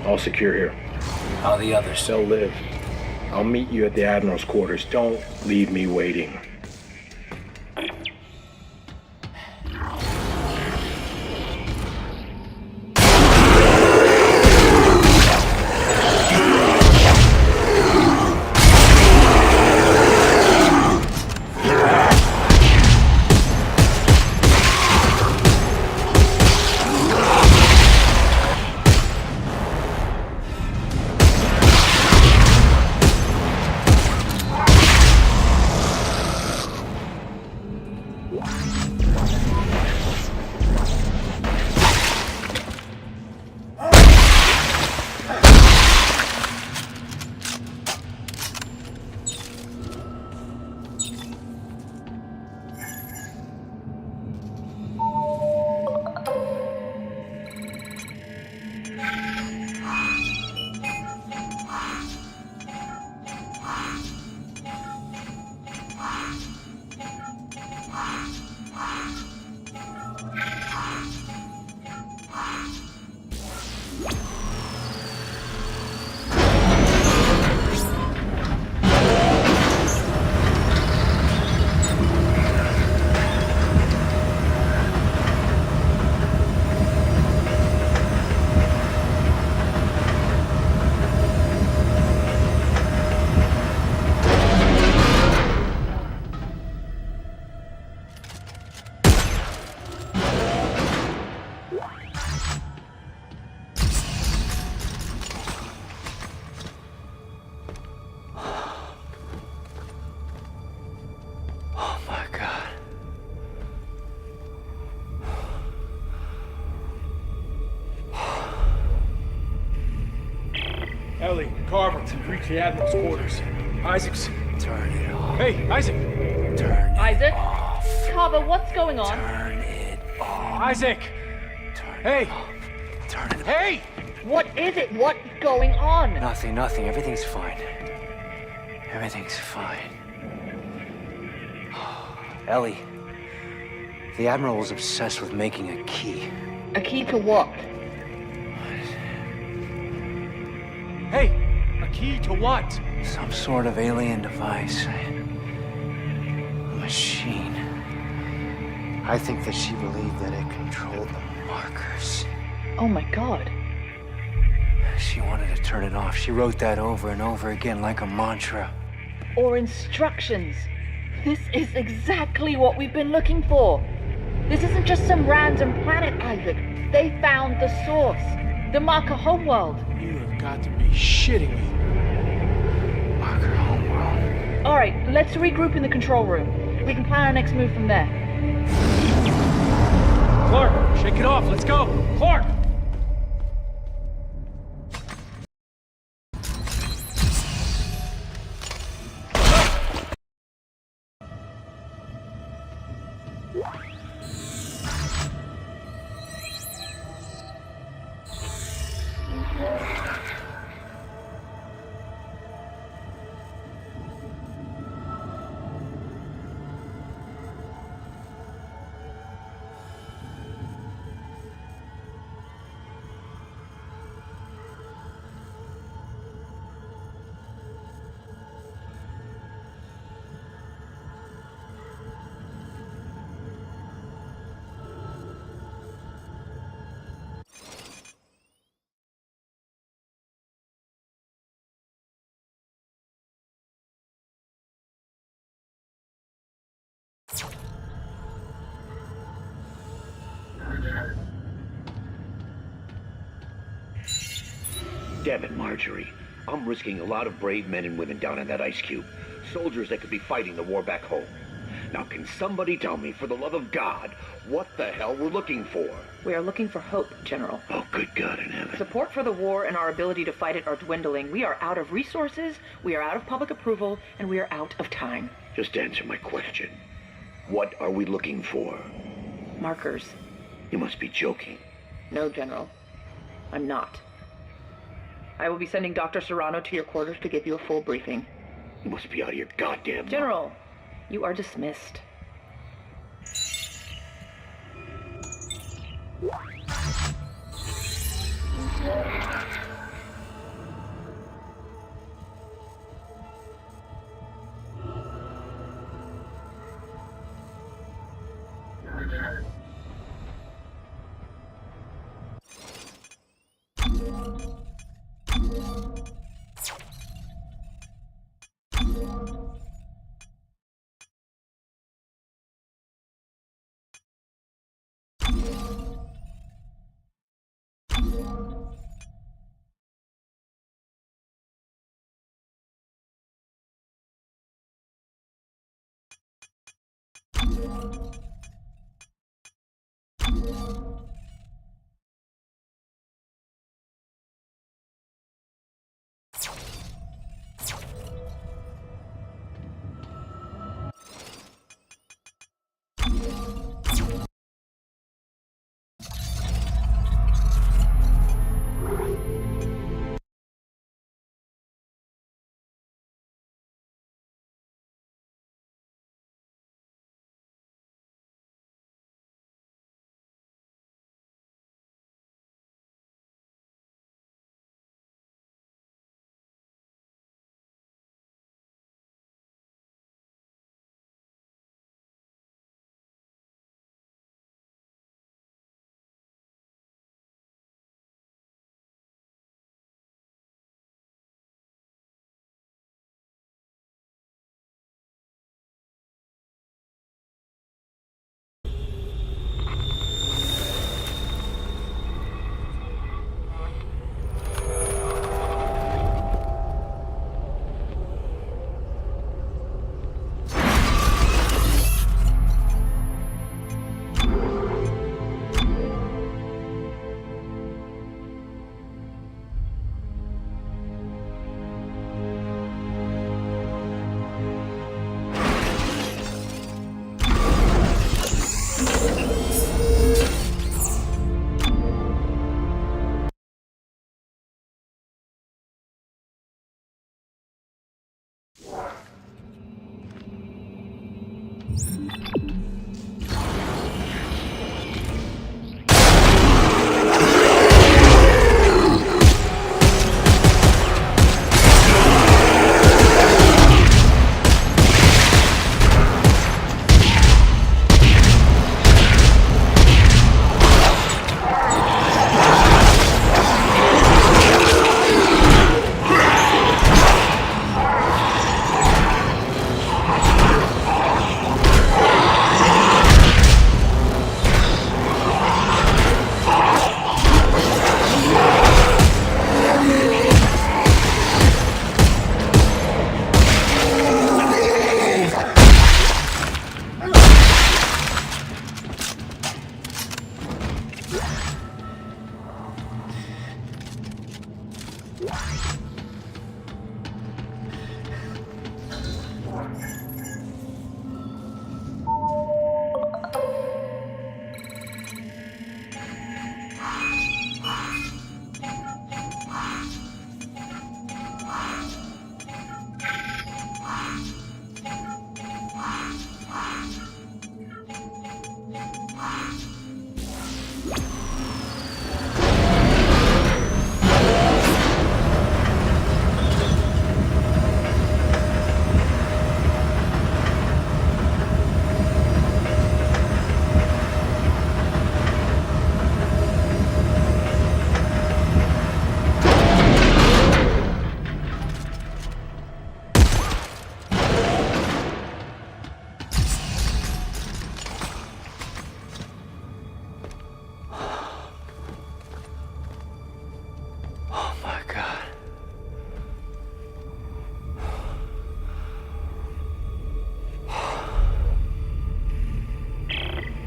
All secure here. How are the others? They'll live. I'll meet you at the Admiral's quarters. Don't leave me waiting. Ellie, Carver, we've reached the Admiral's quarters. Isaac's... Turn it off. Hey, Isaac! Turn Isaac? it off. Carver, what's going on? Turn it off. Isaac! Hey! Turn it off. Hey! What is it? What's going on? Nothing. Everything's fine. Everything's fine. Ellie, the Admiral was obsessed with making a key. A key to what? Hey! A key to what? Some sort of alien device. A machine. I think that she believed that it controlled the markers. Oh my god. She wanted to turn it off. She wrote that over and over again like a mantra. Or instructions. This is exactly what we've been looking for. This isn't just some random planet, Isaac. They found the source. The Marker homeworld. You have got to be shitting me. Marker homeworld. Alright, let's regroup in the control room. We can plan our next move from there. Clark, shake it off. Let's go. Clark! Damn it, Marjorie. I'm risking a lot of brave men and women down in that ice cube. Soldiers that could be fighting the war back home. Now, can somebody tell me, for the love of God, what the hell we're looking for? We are looking for hope, General. Oh, good God in heaven. Support for the war and our ability to fight it are dwindling. We are out of resources, we are out of public approval, and we are out of time. Just answer my question. What are we looking for? Markers. You must be joking. No, General. I'm not. I will be sending Dr. Serrano to your quarters to give you a full briefing. You must be out of your goddamn... General, you are dismissed.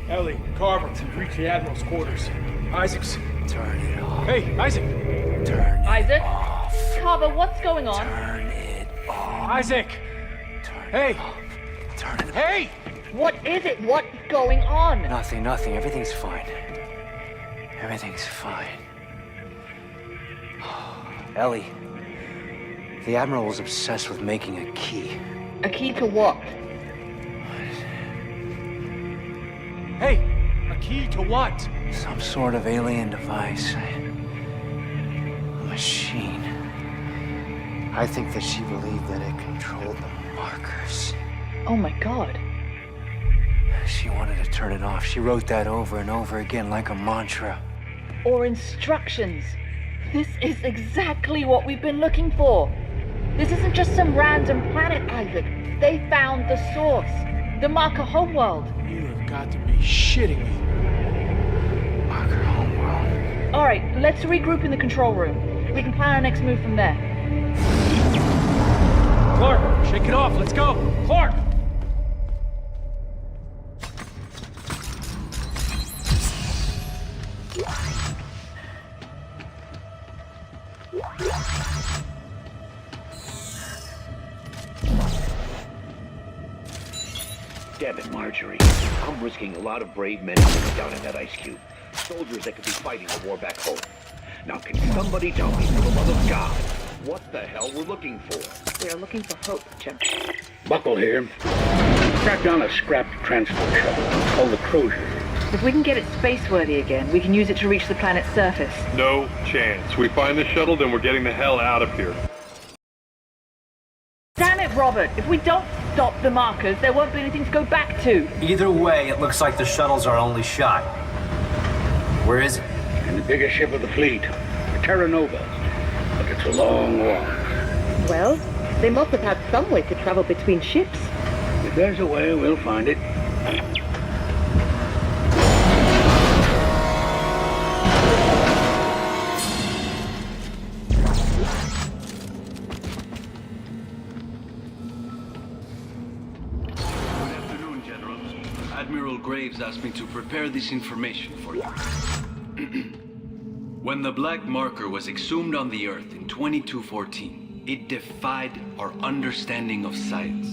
Ellie, Carver, we've reached the Admiral's quarters. Isaac's. Turn it off. Hey, Isaac! Turn it Isaac? off. Carver, what's going on? Turn it off. Isaac! Hey! Turn it off. Hey! What is it? What's going on? Nothing. Everything's fine. Everything's fine. Ellie, the Admiral was obsessed with making a key. A key to what? Hey! A key to what? Some sort of alien device. A machine. I think that she believed that it controlled the markers. Oh my god. She wanted to turn it off. She wrote that over and over again like a mantra. Or instructions. This is exactly what we've been looking for. This isn't just some random planet, Isaac. They found the source. The Marker homeworld. You have got to be shitting me. Marker homeworld. Alright, let's regroup in the control room. We can plan our next move from there. Clark, shake it off. Let's go. Clark! Damn it, Marjorie. I'm risking a lot of brave men and women down in that ice cube. Soldiers that could be fighting the war back home. Now, can somebody tell me, for the love of God, what the hell we're looking for? We are looking for hope, Jim. Buckle here. Track down a scrapped transport shuttle called the Crozier. If we can get it spaceworthy again, we can use it to reach the planet's surface. No chance. We find the shuttle, then we're getting the hell out of here. Damn it, Robert! If we don't stop the markers, there won't be anything to go back to. Either way, it looks like the shuttle's our only shot. Where is it? In the biggest ship of the fleet, the Terra Nova. But it's a long walk. Well, they must have had some way to travel between ships. If there's a way, we'll find it. Admiral Graves asked me to prepare this information for you. When the Black Marker was exhumed on the Earth in 2214, it defied our understanding of science.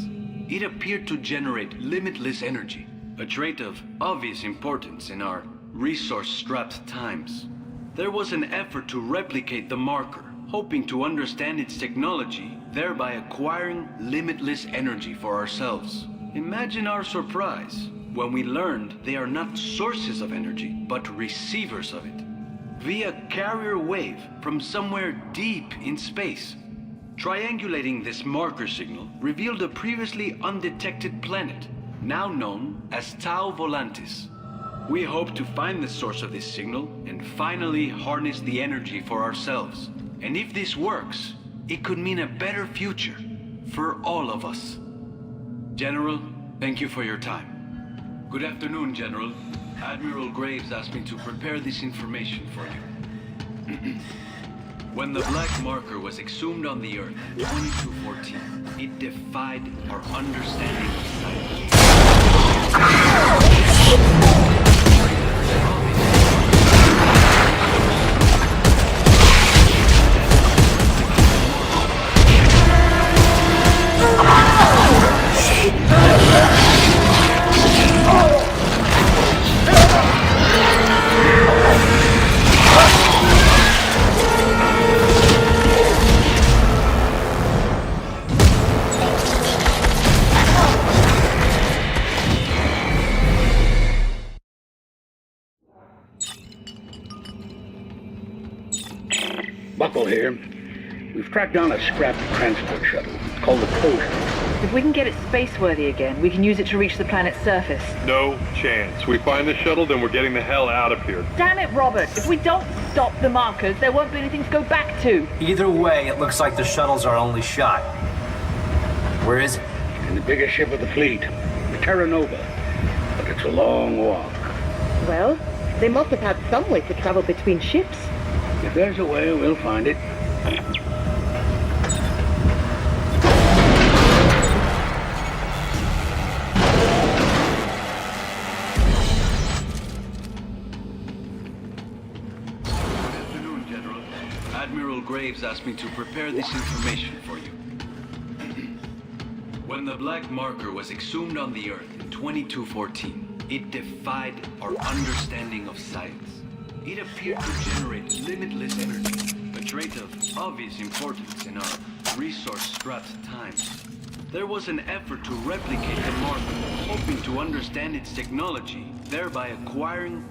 It appeared to generate limitless energy, a trait of obvious importance in our resource-strapped times. There was an effort to replicate the Marker, hoping to understand its technology, thereby acquiring limitless energy for ourselves. Imagine our surprise when we learned they are not sources of energy, but receivers of it. Via carrier wave from somewhere deep in space. Triangulating this marker signal revealed a previously undetected planet, now known as Tau Volantis. We hope to find the source of this signal and finally harness the energy for ourselves. And if this works, it could mean a better future for all of us. General, thank you for your time. Good afternoon, General. Admiral Graves asked me to prepare this information for you. When the black marker was exhumed on the Earth in 2214, it defied our understanding of science. Buckle here. We've tracked down a scrapped transport shuttle. It's called the Crozier. If we can get it space-worthy again, we can use it to reach the planet's surface. No chance. We find the shuttle, then we're getting the hell out of here. Damn it, Robert! If we don't stop the markers, there won't be anything to go back to. Either way, it looks like the shuttle's our only shot. Where is it? In the biggest ship of the fleet, the Terra Nova. But it's a long walk. Well, they must have had some way to travel between ships. If there's a way, we'll find it. Admiral Graves asked me to prepare this information for you. When the black marker was exhumed on the Earth in 2214, it defied our understanding of science. It appeared to generate limitless energy, a trait of obvious importance in our resource-strapped times. There was an effort to replicate the marker, hoping to understand its technology, thereby acquiring...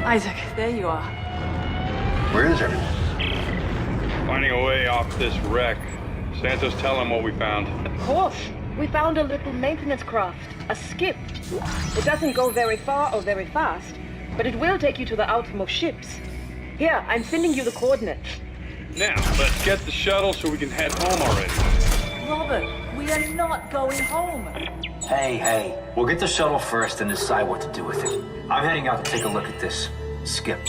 Isaac, there you are. Where is everyone? Finding a way off this wreck. Santos, tell him what we found. Of course. We found a little maintenance craft, a skip. It doesn't go very far or very fast, but it will take you to the outermost ships. Here, I'm sending you the coordinates. Now, let's get the shuttle so we can head home already. Robert, we are not going home. Hey, we'll get the shuttle first and decide what to do with it. I'm heading out to take a look at this. Skip.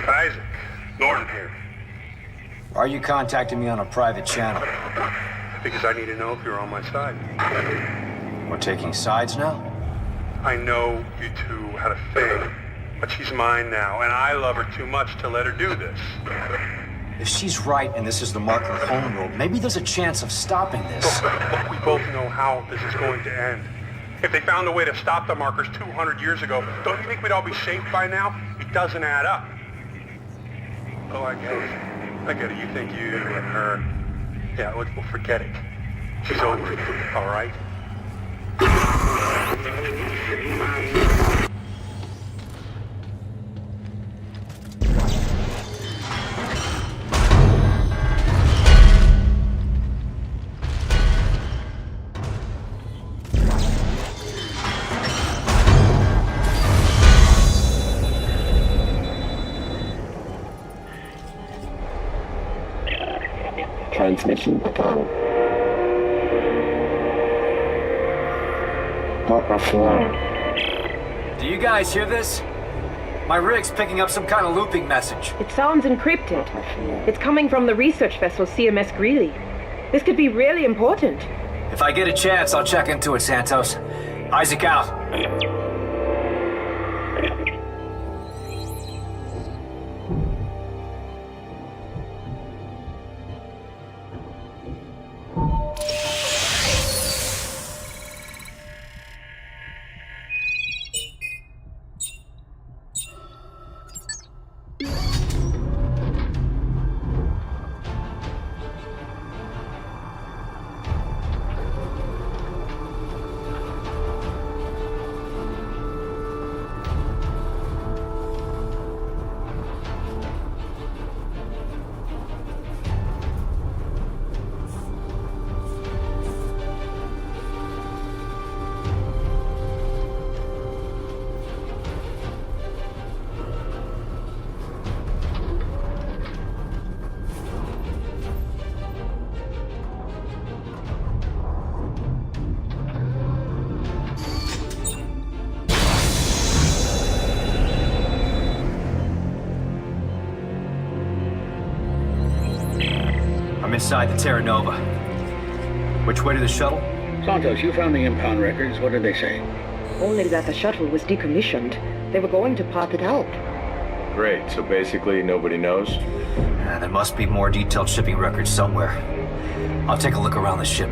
Isaac, Norton here. Why are you contacting me on a private channel? Because I need to know if you're on my side. We're taking sides now? I know you two had a thing, but she's mine now, and I love her too much to let her do this. If she's right and this is the Marker homeworld, maybe there's a chance of stopping this. Look, we both know how this is going to end. If they found a way to stop the Markers 200 years ago, don't you think we'd all be safe by now? It doesn't add up. Oh, I get it. I get it. You think you and her... Yeah, well, forget it. She's over it, all right? Transmission begun. Marker 4. Do you guys hear this? My rig's picking up some kind of looping message. It sounds encrypted. It's coming from the research vessel CMS Greeley. This could be really important. If I get a chance, I'll check into it, Santos. Isaac out. I'm inside the Terra Nova. Which way to the shuttle? Santos, you found the impound records. What did they say? Only that the shuttle was decommissioned. They were going to part it out. Great, so basically nobody knows? There must be more detailed shipping records somewhere. I'll take a look around the ship.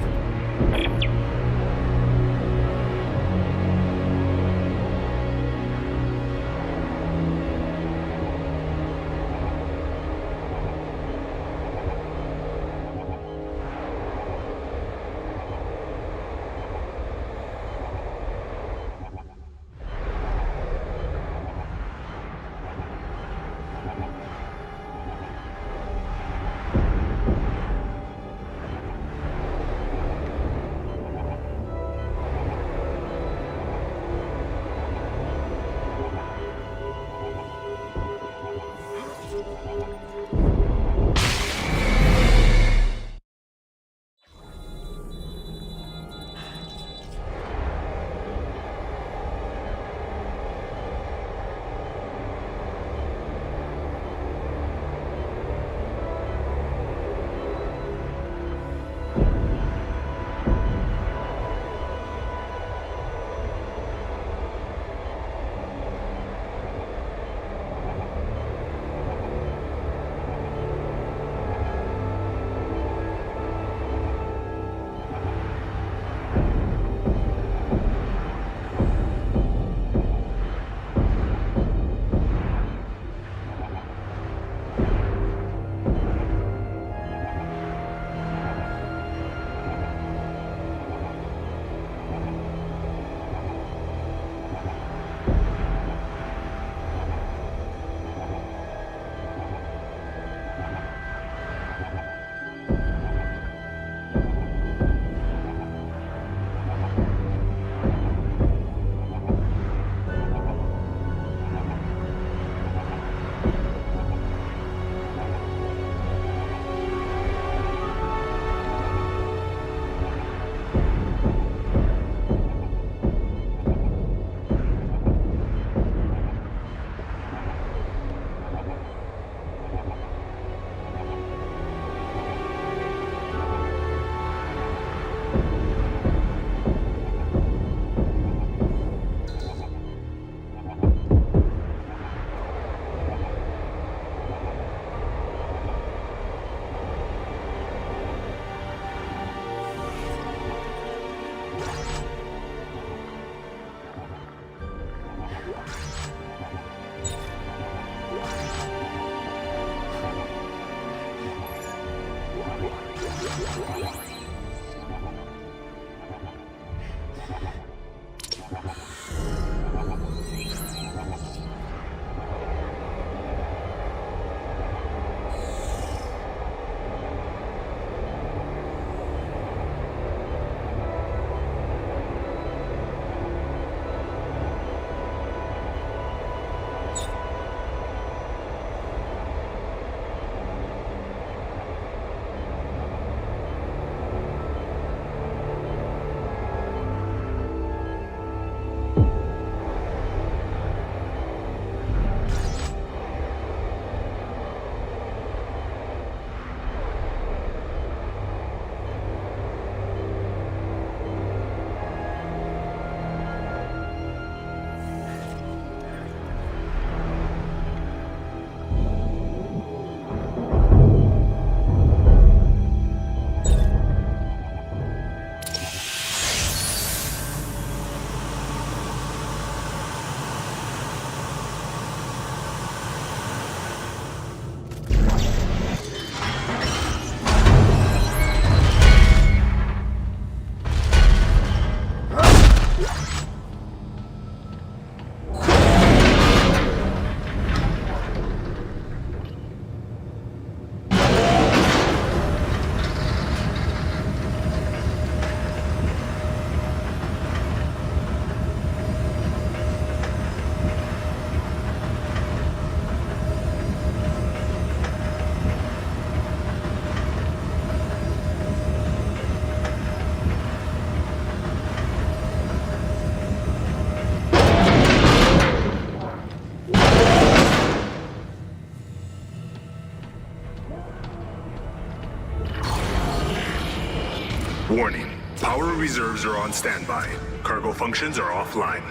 Warning. Power reserves are on standby. Cargo functions are offline.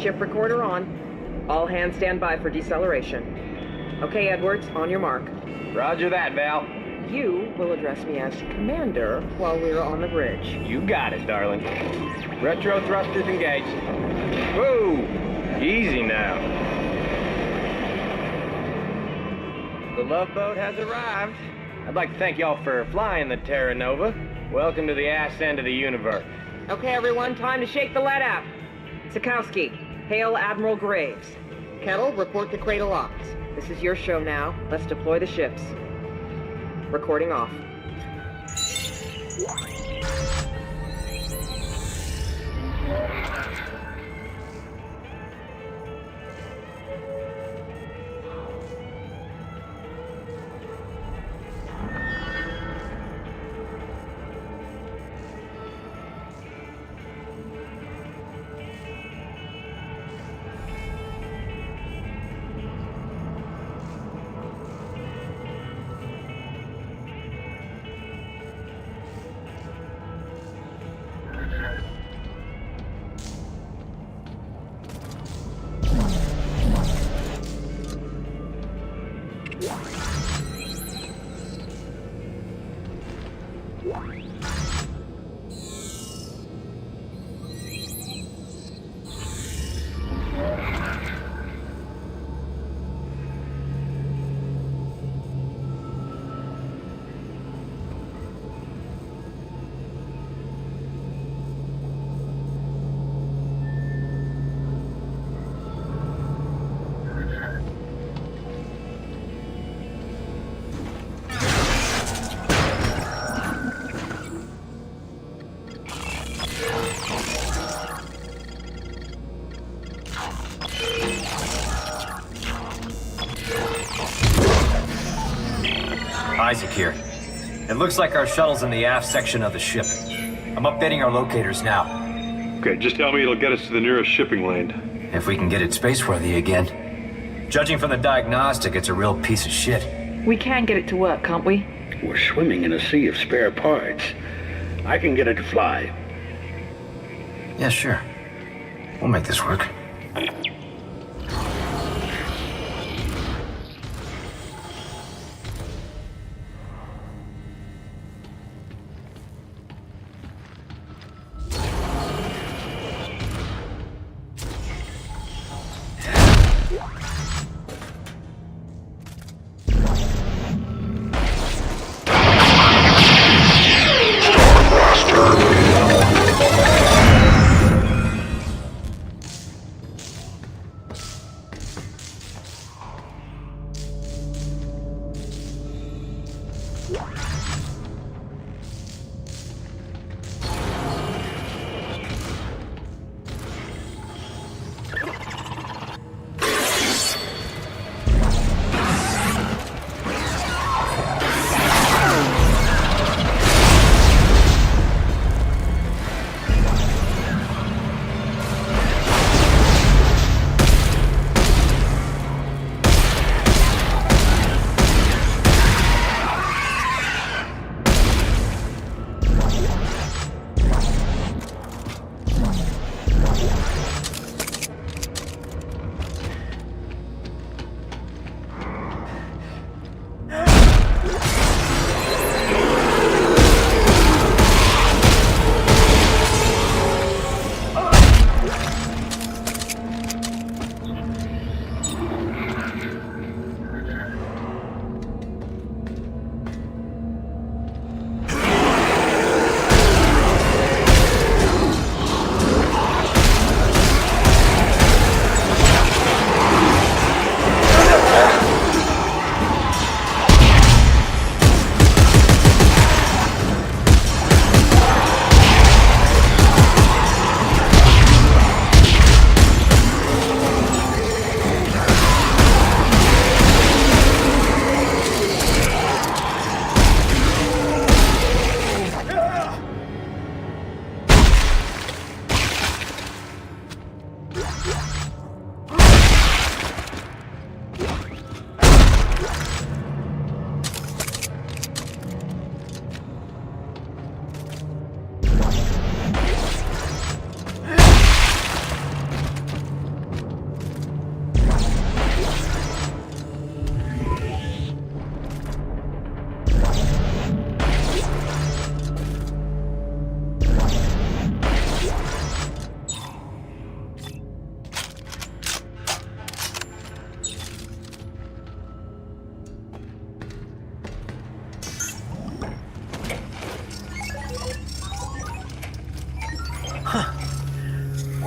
Ship recorder on. All hands stand by for deceleration. Okay, Edwards, on your mark. Roger that, Val. You will address me as Commander while we're on the bridge. You got it, darling. Retro thrusters engaged. Whoa! Easy now. The Love Boat has arrived. I'd like to thank y'all for flying the Terra Nova. Welcome to the ass end of the universe. Okay, everyone, time to shake the lead out. Sikowski, hail Admiral Graves. Kettle, report to Cradle Ops. This is your show now. Let's deploy the ships. Recording off. Isaac here. It looks like our shuttle's in the aft section of the ship. I'm updating our locators now. Okay, just tell me it'll get us to the nearest shipping lane. If we can get it space-worthy again. Judging from the diagnostic, it's a real piece of shit. We can get it to work, can't we? We're swimming in a sea of spare parts. I can get it to fly. Yeah, sure. We'll make this work.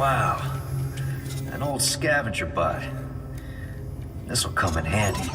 Wow. An old scavenger bot. This'll come in handy.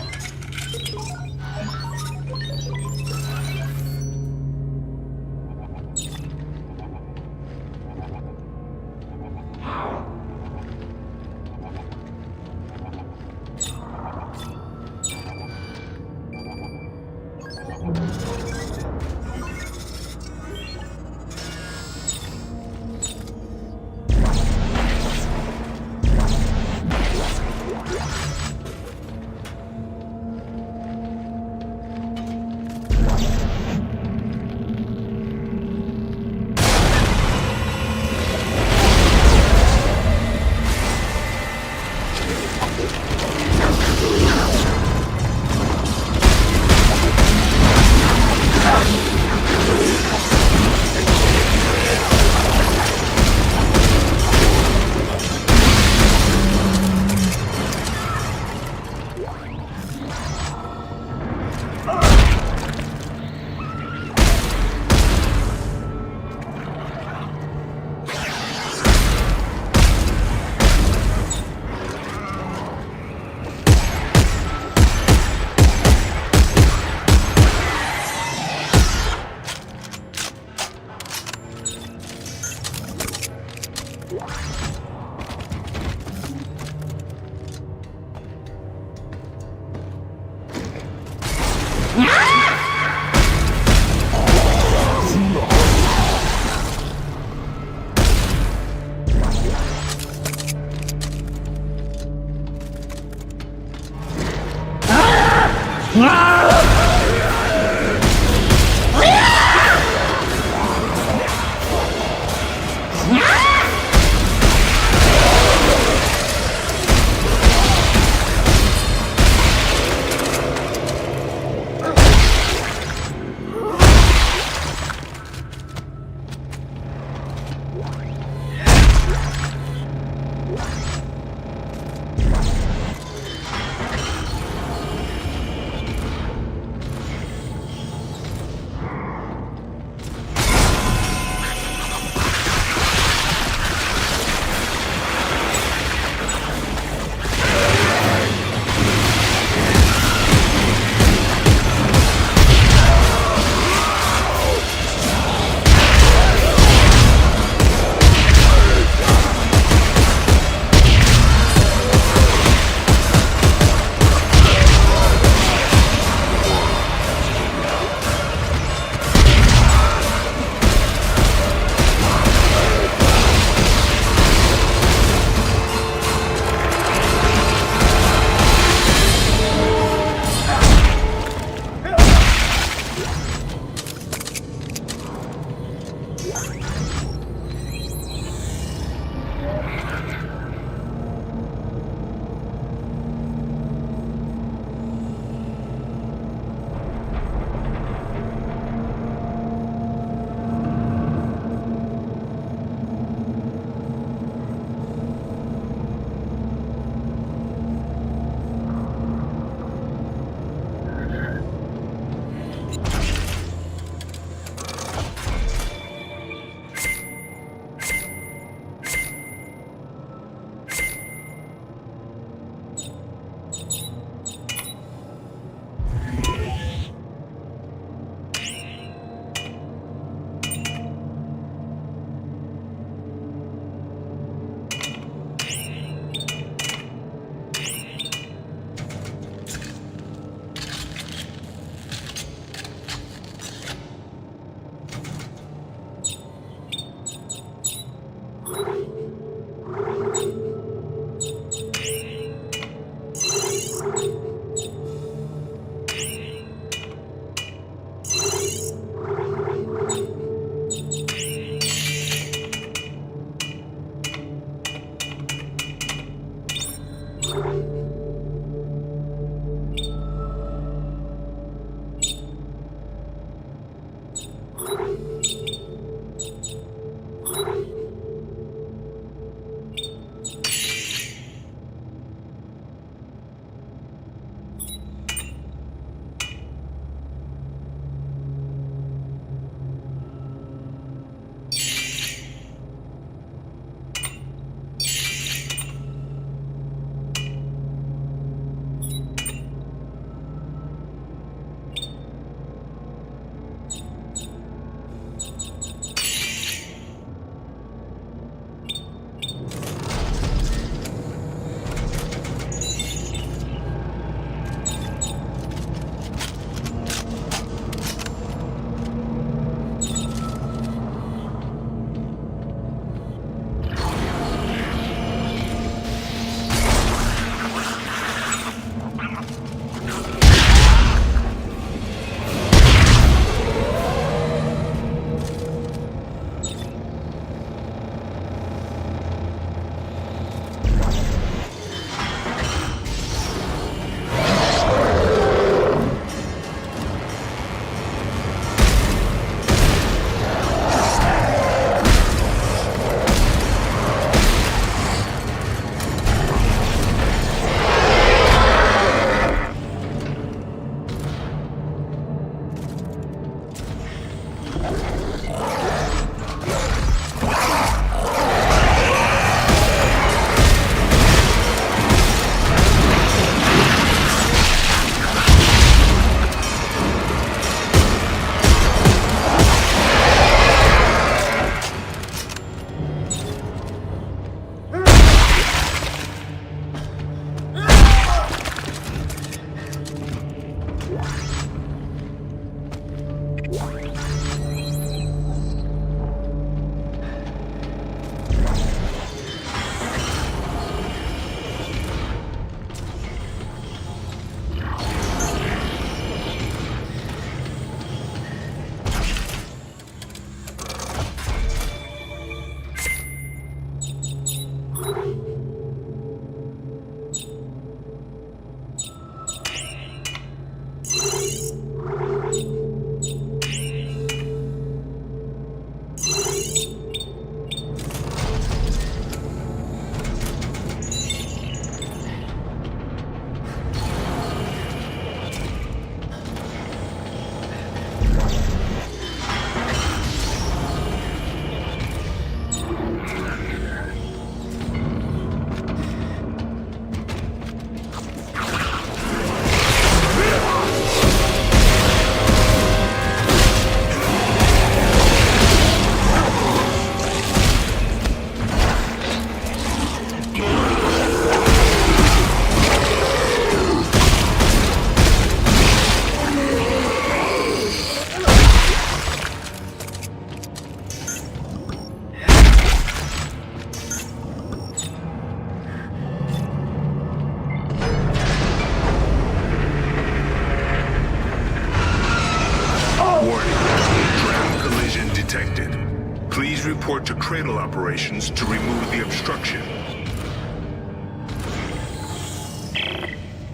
Please report to Cradle Operations to remove the obstruction.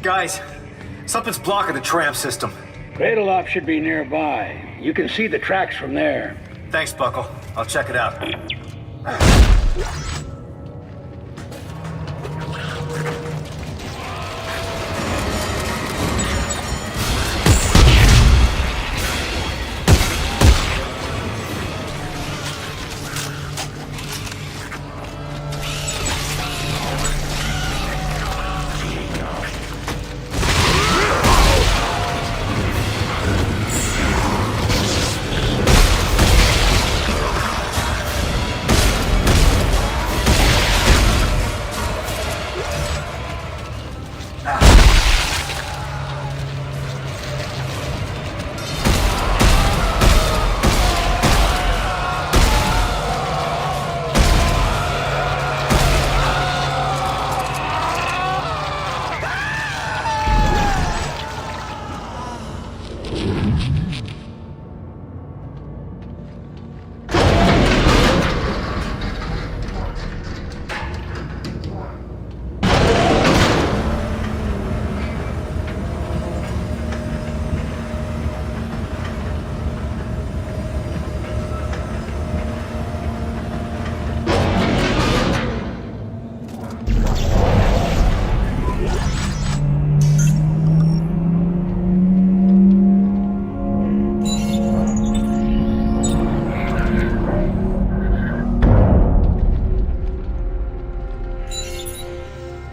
Guys, something's blocking the tram system. Cradle Op should be nearby. You can see the tracks from there. Thanks, Buckle. I'll check it out.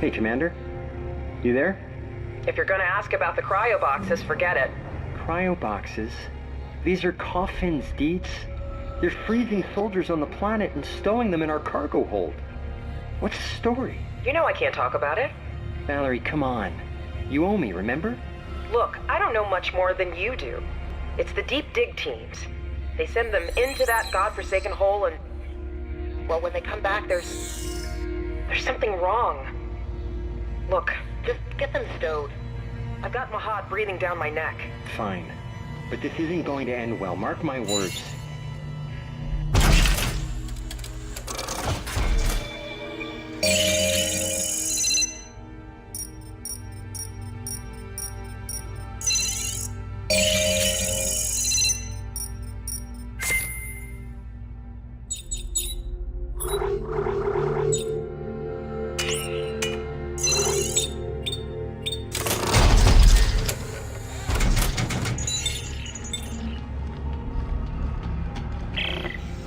Hey, Commander? You there? If you're gonna ask about the cryo boxes, forget it. Cryo boxes? These are coffins, Deets. They're freezing soldiers on the planet and stowing them in our cargo hold. What's the story? You know I can't talk about it. Valerie, come on. You owe me, remember? Look, I don't know much more than you do. It's the deep dig teams. They send them into that godforsaken hole and... well, when they come back, there's something wrong. Look, just get them stowed. I've got Mahad breathing down my neck. Fine. But this isn't going to end well, mark my words.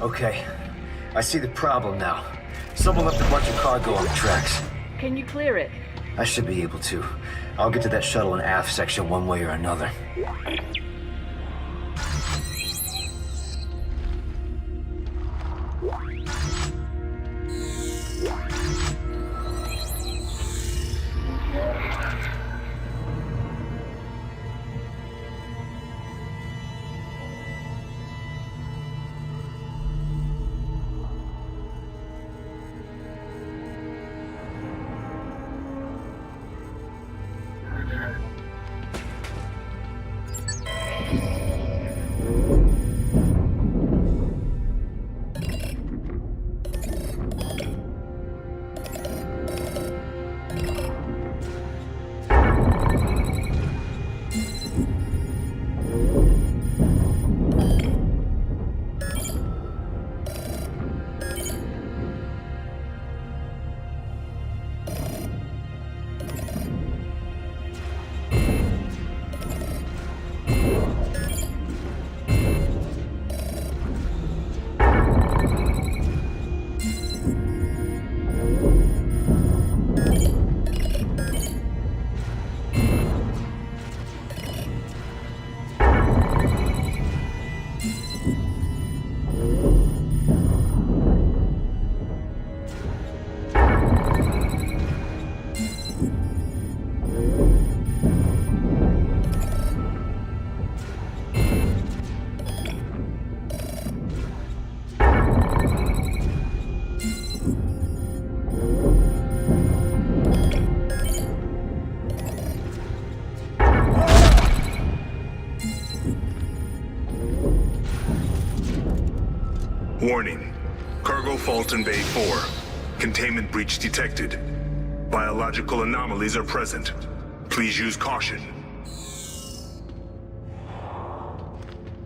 Okay, I see the problem now. Someone left a bunch of cargo on the tracks. Can you clear it? I should be able to. I'll get to that shuttle in aft section one way or another. Cargo fault in Bay 4. Containment breach detected. Biological anomalies are present. Please use caution.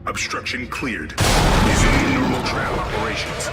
Obstruction cleared. Resuming normal trail operations.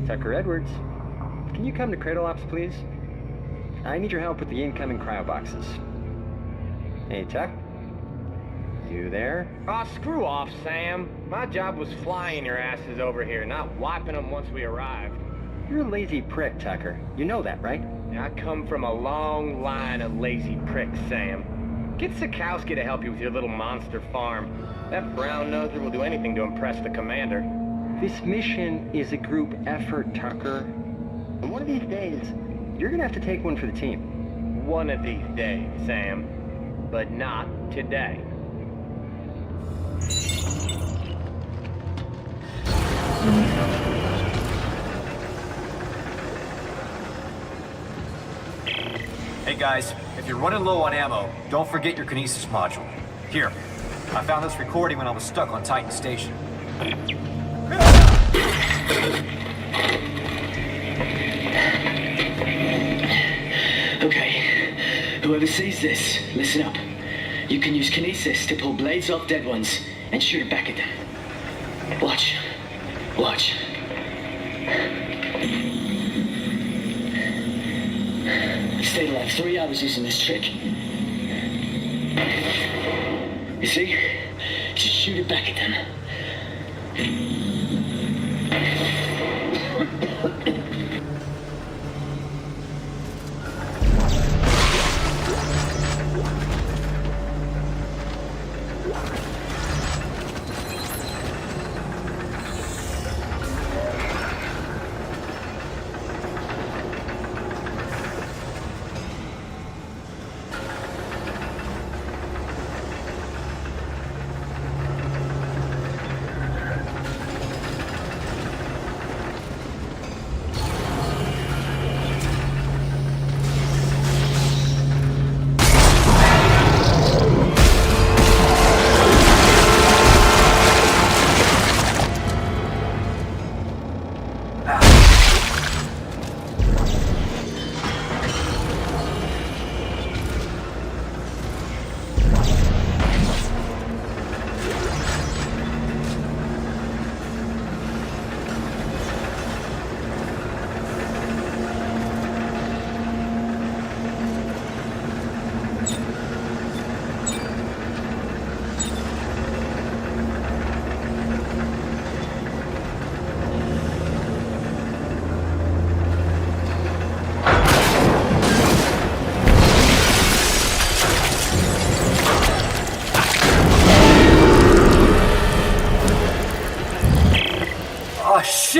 Tucker Edwards, can you come to Cradle Ops, please? I need your help with the incoming cryo boxes. Hey, Tuck? You there? Aw, screw off, Sam. My job was flying your asses over here, not wiping them once we arrived. You're a lazy prick, Tucker. You know that, right? I come from a long line of lazy pricks, Sam. Get Sikowski to help you with your little monster farm. That brown-noser will do anything to impress the commander. This mission is a group effort, Tucker. And one of these days, you're gonna have to take one for the team. One of these days, Sam. But not today. Hey guys, if you're running low on ammo, don't forget your kinesis module. Here, I found this recording when I was stuck on Titan Station. Okay, whoever sees this, listen up. You can use kinesis to pull blades off dead ones and shoot it back at them. Watch. Watch. I've stayed alive 3 hours using this trick. You see? Just shoot it back at them.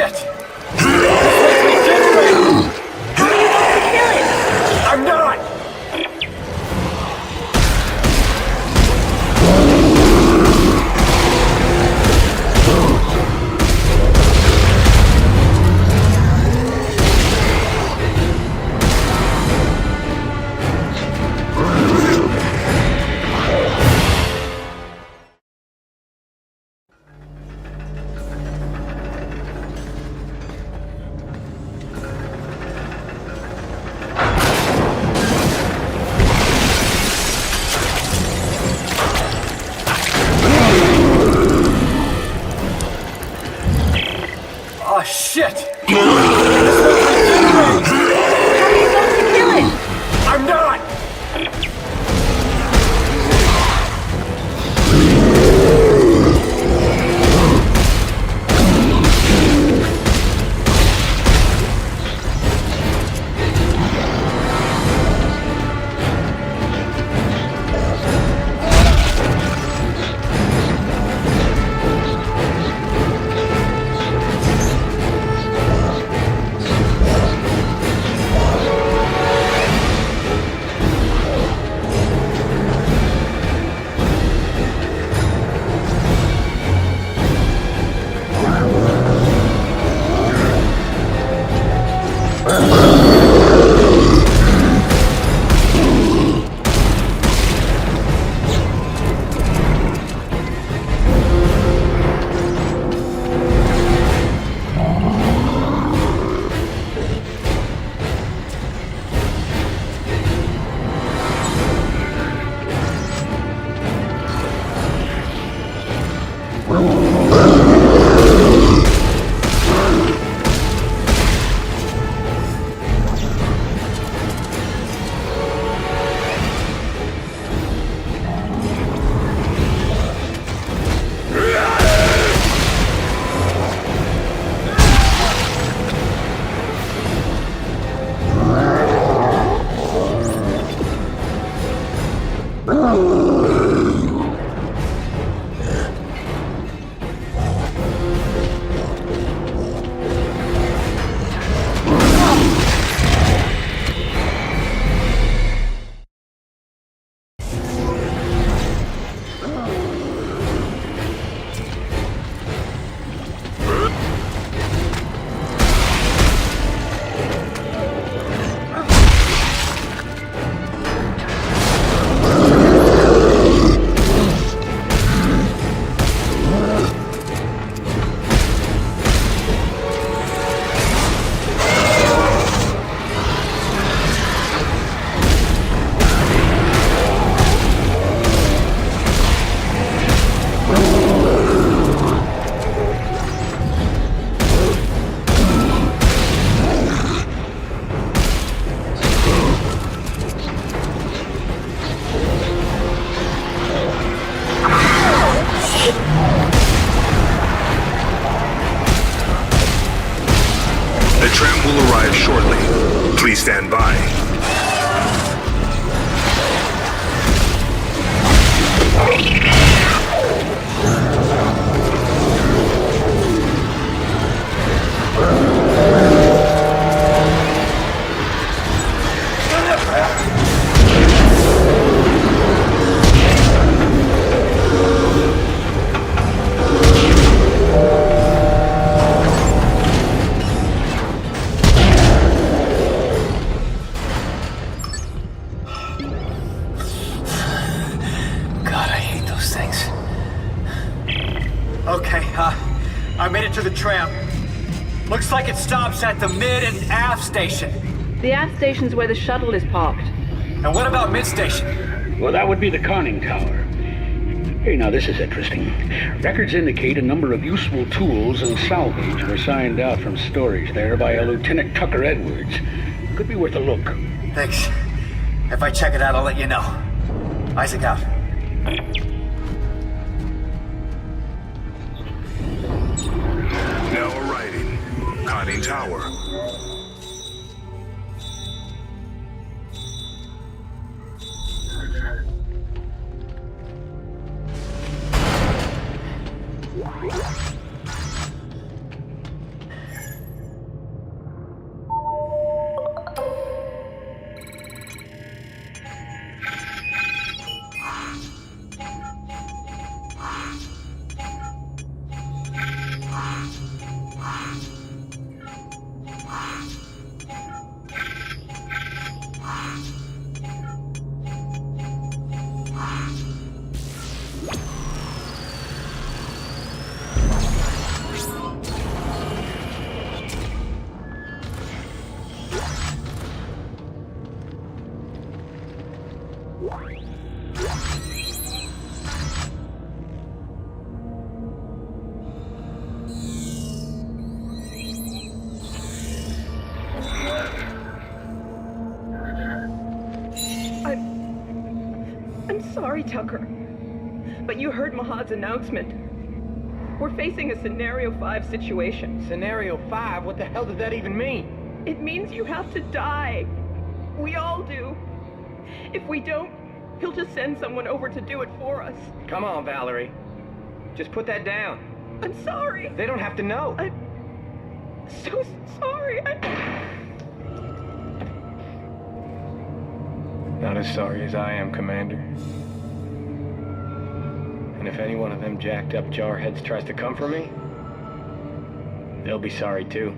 shit! Regenerating! I'm not! Oh, shit! How are you supposed to kill it? I'm not! Please stand by. I made it to the tram. Looks like it stops at the mid and aft station. The aft station's where the shuttle is parked. And what about mid station? Well, that would be the conning tower. Hey, now this is interesting. Records indicate a number of useful tools and salvage were signed out from storage there by a Lieutenant Tucker Edwards. Could be worth a look. Thanks. If I check it out, I'll let you know. Isaac out. Now arriving. Conning tower. sorry, Tucker. But you heard Mahad's announcement. We're facing a Scenario 5 situation. Scenario 5? What the hell does that even mean? It means you have to die. We all do. If we don't, he'll just send someone over to do it for us. Come on, Valerie. Just put that down. I'm sorry. They don't have to know. I'm so sorry. Not as sorry as I am, Commander. And if any one of them jacked up jarheads tries to come for me, they'll be sorry too.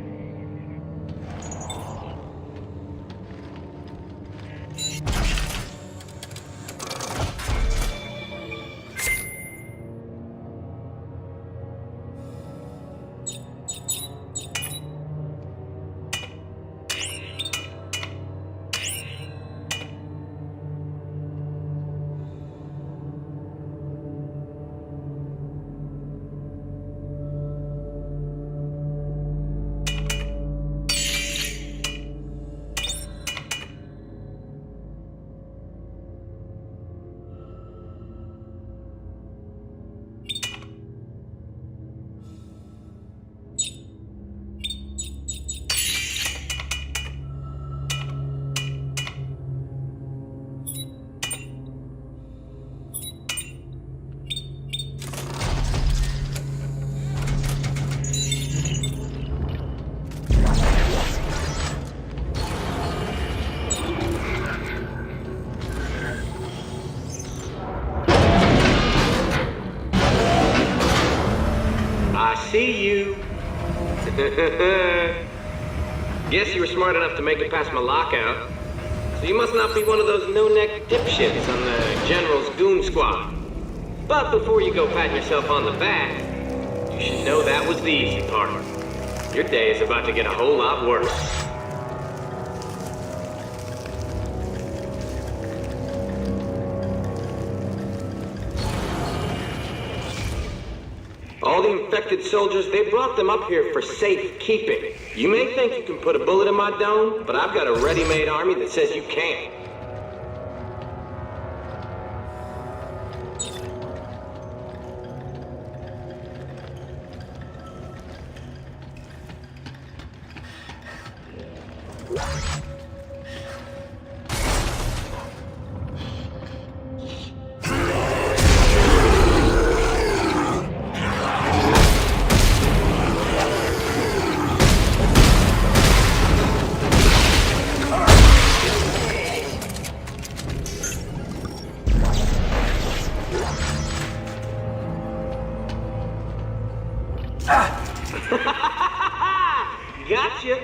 See you. Guess you were smart enough to make it past my lockout. So you must not be one of those no-neck dipshits on the General's goon squad. But before you go patting yourself on the back, you should know that was the easy part. Your day is about to get a whole lot worse. All the infected soldiers, they brought them up here for safekeeping. You may think you can put a bullet in my dome, but I've got a ready-made army that says you can't. Gotcha!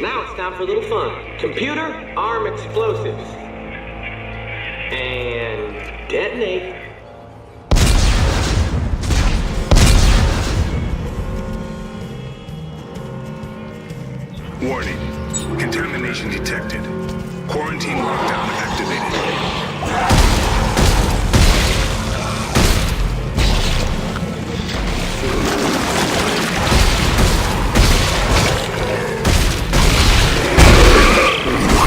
Now it's time for a little fun. Computer, arm explosives. And detonate. Warning. Contamination detected. Quarantine lockdown activated.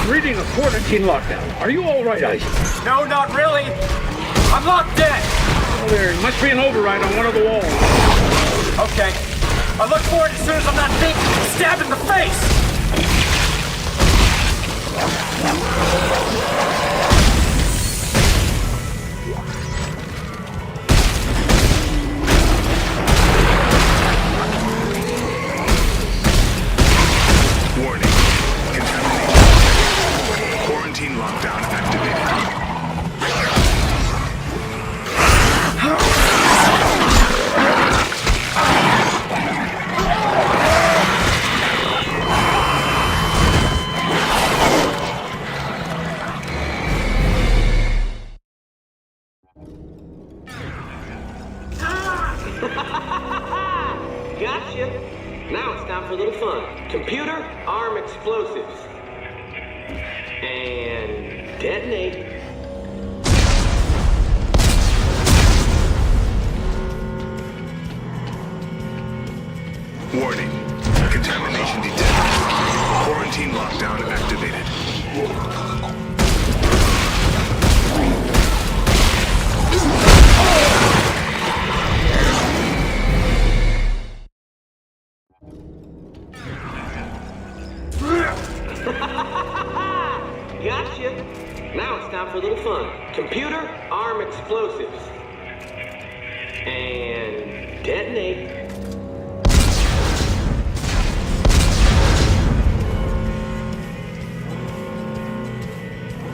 Reading a quarantine lockdown. Are you all right, Isaac? No, not really. I'm locked in. Well, there must be an override on one of the walls. Okay. I look for it as soon as I'm not being stabbed in the face. Warning. Contamination. Quarantine lockdown activated. Gotcha! Now it's time for a little fun. Computer, arm explosives. And detonate. Warning. Contamination detected. Quarantine lockdown activated. And detonate.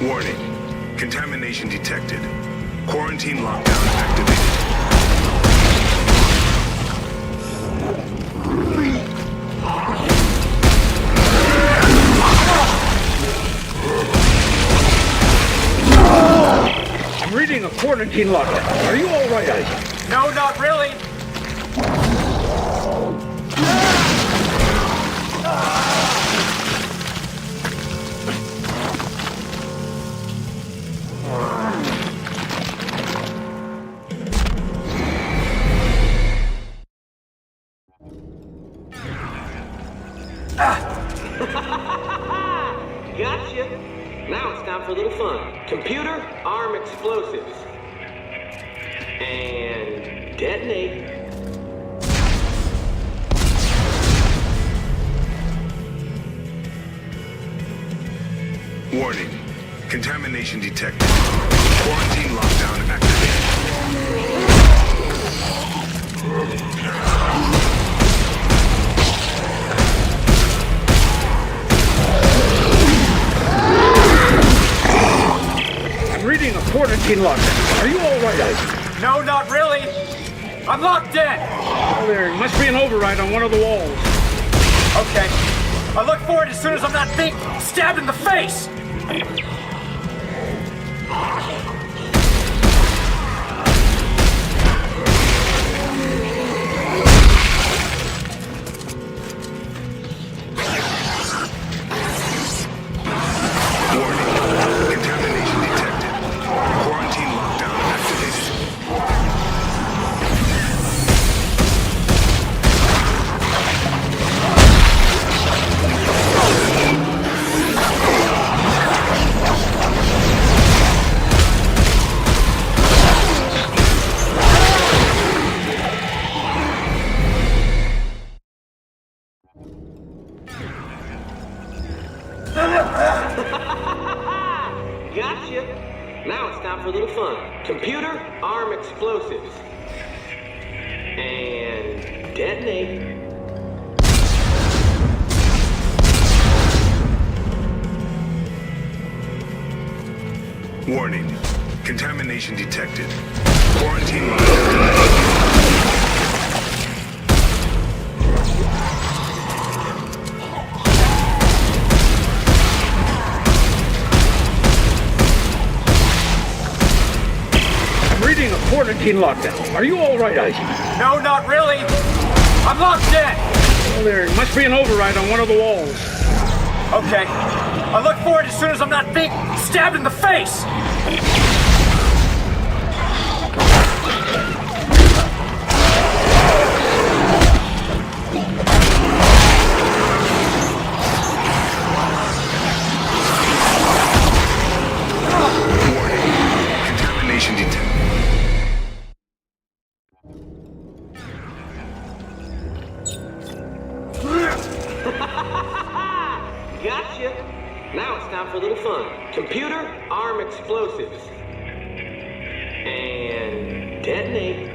Warning. Contamination detected. Quarantine lockdown activated. I'm reading a quarantine lockdown. Are you all right, Isaac? No, not really. Gotcha. Now it's time for a little fun. Computer, arm explosives. And detonate. Warning. Contamination detected. Quarantine lockdown activated. I'm reading a quarantine lockdown. Are you all right, Isaac? No, not really. I'm locked in. Oh, there must be an override on one of the walls. Okay. I look for it as soon as I'm not being stabbed in the face. Gotcha. Now it's time for a little fun. Computer, arm explosives. And detonate. Warning. Contamination detected. Quarantine lockdown. Reading a quarantine lockdown. Are you all right, Isaac? No, not really. I'm locked in. Well, there must be an override on one of the walls. Okay. I look for it as soon as I'm not being stabbed in the face. Contamination detected. Gotcha. Now it's time for a little fun. Computer, arm explosives. And detonate.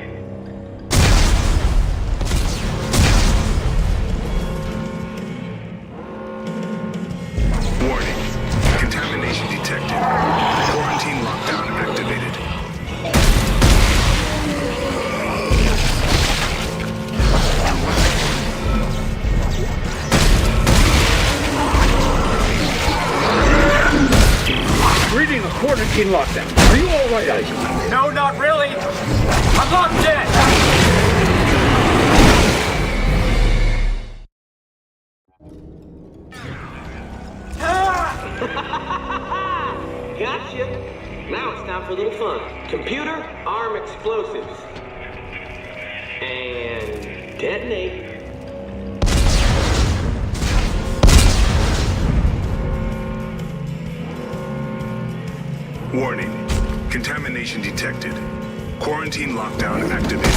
Warning. Contamination detected. Quarantine lockdown activated. Reading a quarantine lockdown. Are you all right, Isaac? No, not really. I'm locked in. Gotcha. Now it's time for a little fun. Computer, arm explosives. And detonate. Warning. Contamination detected. Quarantine lockdown activated.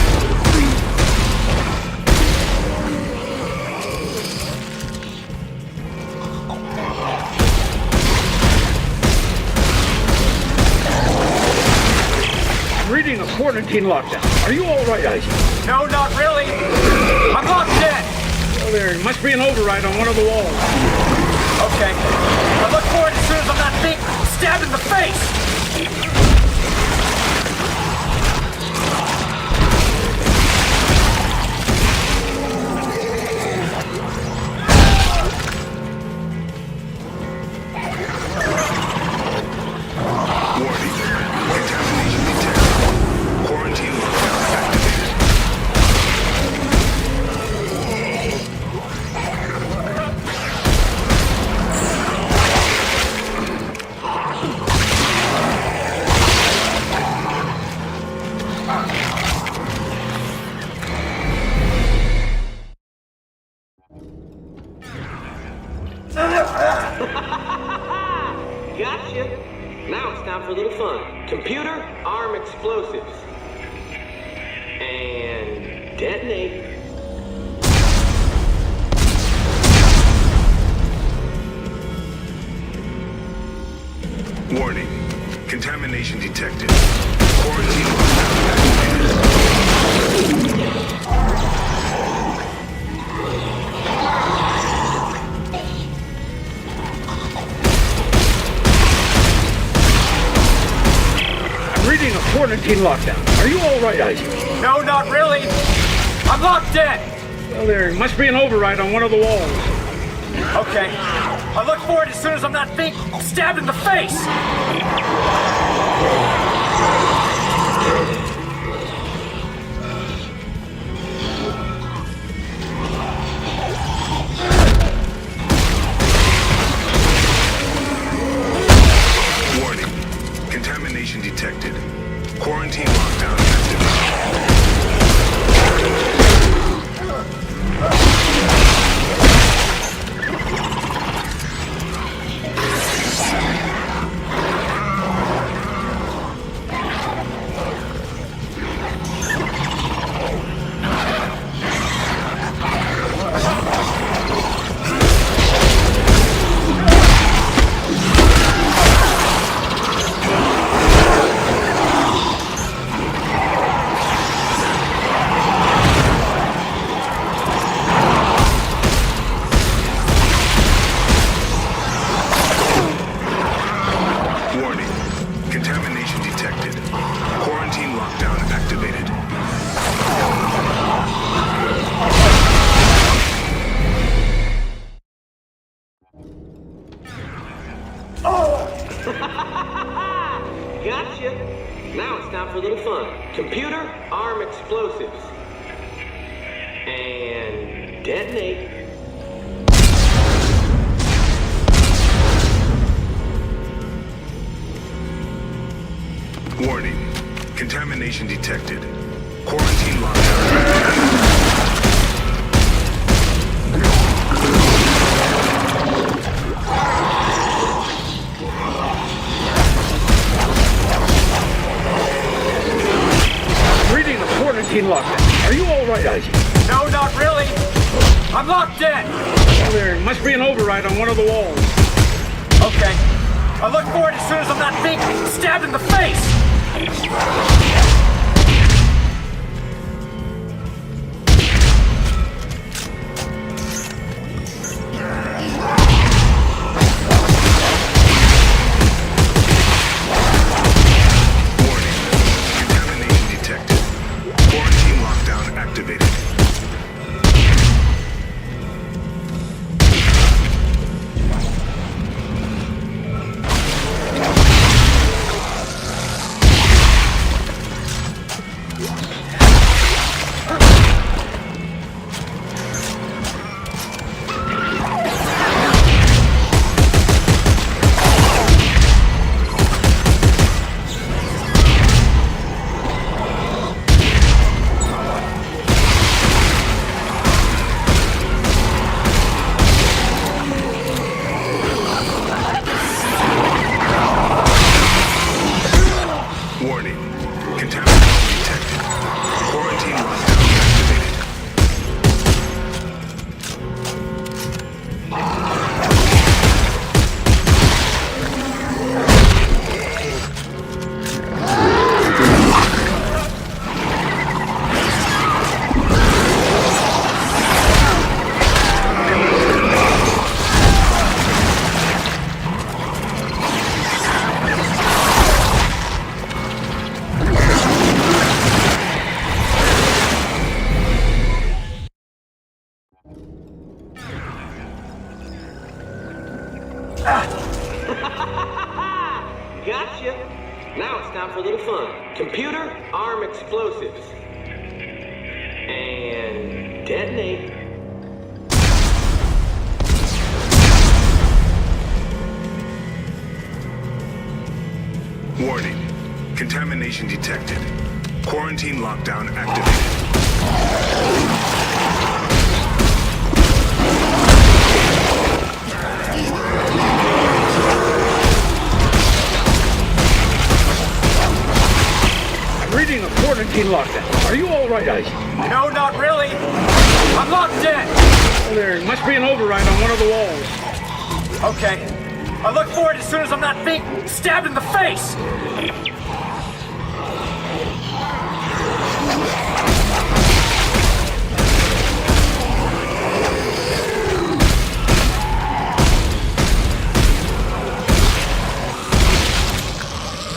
reading a quarantine lockdown. Are you all right, Isaac? No, not really. I'm locked in. Well, there must be an override on one of the walls. Okay. I look for it as soon as I'm not being stabbed in the face. Gotcha. Now it's time for a little fun. Computer, arm explosives. And detonate. Warning. Contamination detected. Quarantine lockdown activated. Reading a quarantine lockdown. Are you all right, Isaac? No, not really. I'm locked in. Well, there must be an override on one of the walls. Okay. I look for it as soon as I'm not being stabbed in the face. Warning. Contamination detected. Quarantine lockdown activated. Gotcha. Now it's time for a little fun. Computer, arm explosives. And detonate. Warning. Contamination detected. Quarantine lockdown. Reading the quarantine lockdown. Are you all right, Isaac? No, not really. I'm locked in. Well, there must be an override on one of the walls. Okay. I look for it as soon as I'm not being stabbed in the face. Contamination detected. Quarantine lockdown activated. explosives. And detonate. Warning. Contamination detected. Quarantine lockdown activated. Reading a quarantine lockdown. Are you all right, Isaac? No, not really. I'm locked in. Well, there must be an override on one of the walls. Okay. I look for it as soon as I'm not being stabbed in the face.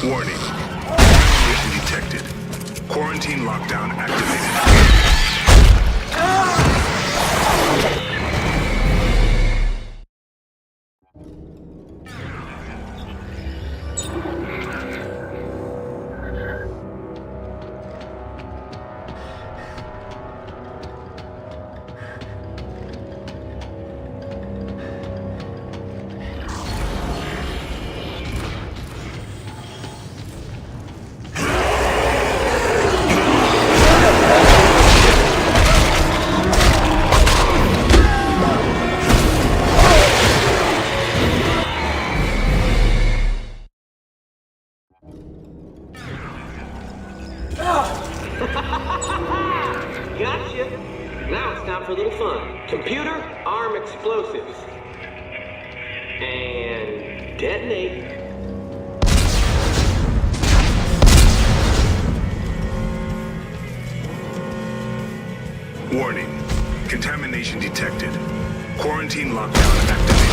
Warning. Contamination detected. Quarantine lockdown activated. Gotcha. Now it's time for a little fun. Computer, arm explosives. And detonate. Warning. Contamination detected. Quarantine lockdown activated.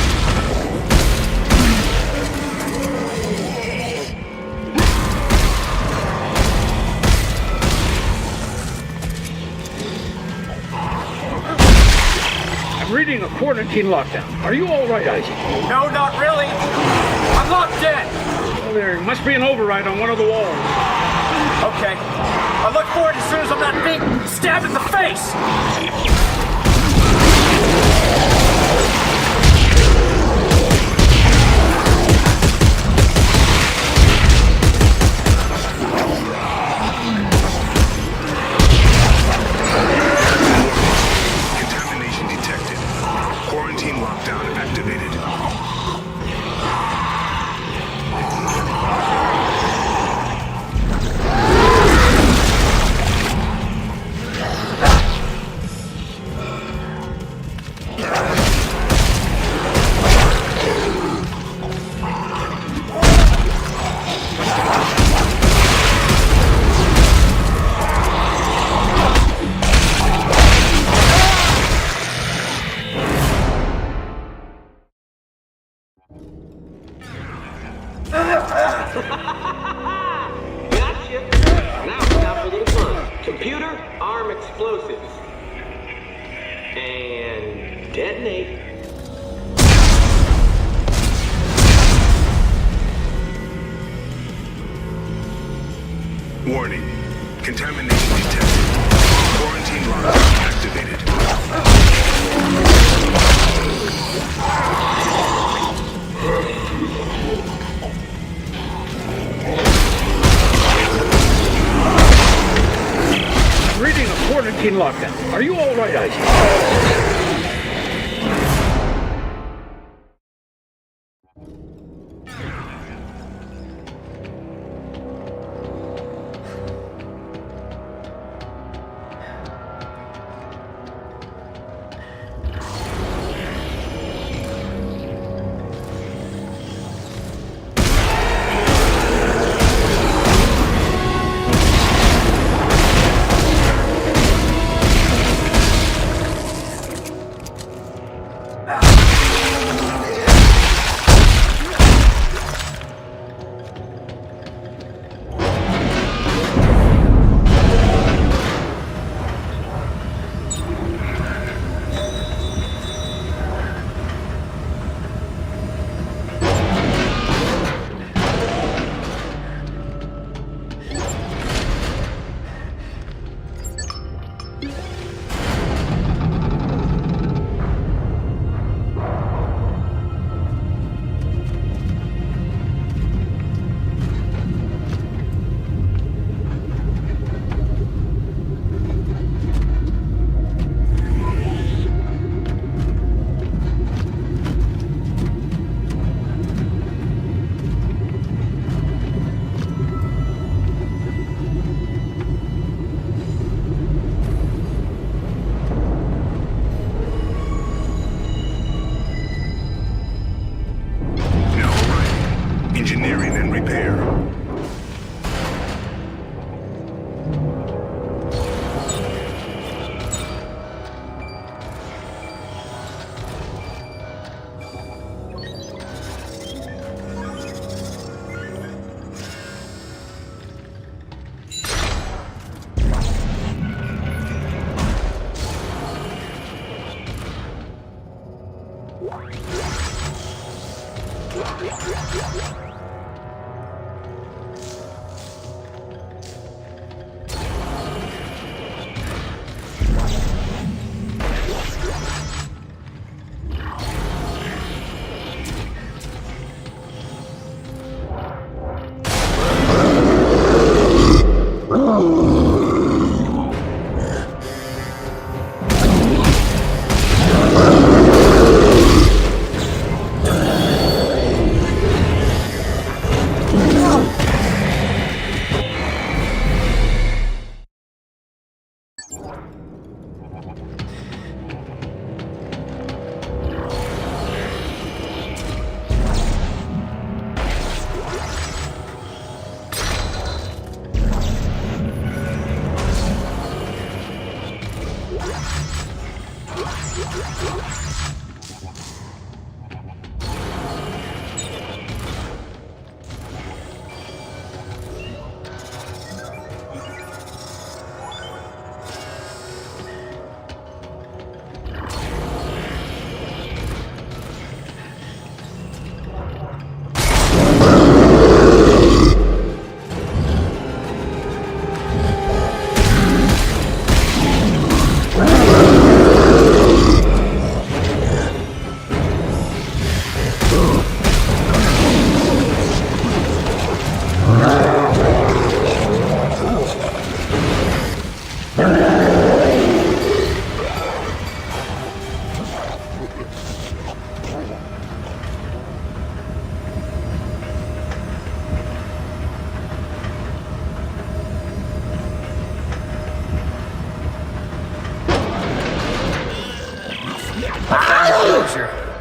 I'm reading a quarantine lockdown. Are you all right, Isaac? No, not really. I'm locked in. Well, there must be an override on one of the walls. Okay. I look for it as soon as I'm not being stabbed in the face. Contamination detected. Quarantine lockdown activated. Gotcha. Now it's time for a little fun. Computer, arm explosives. And detonate. Warning. Contamination detected. Quarantine lockdown activated. Reading a quarantine lockdown. Are you all right, Isaac?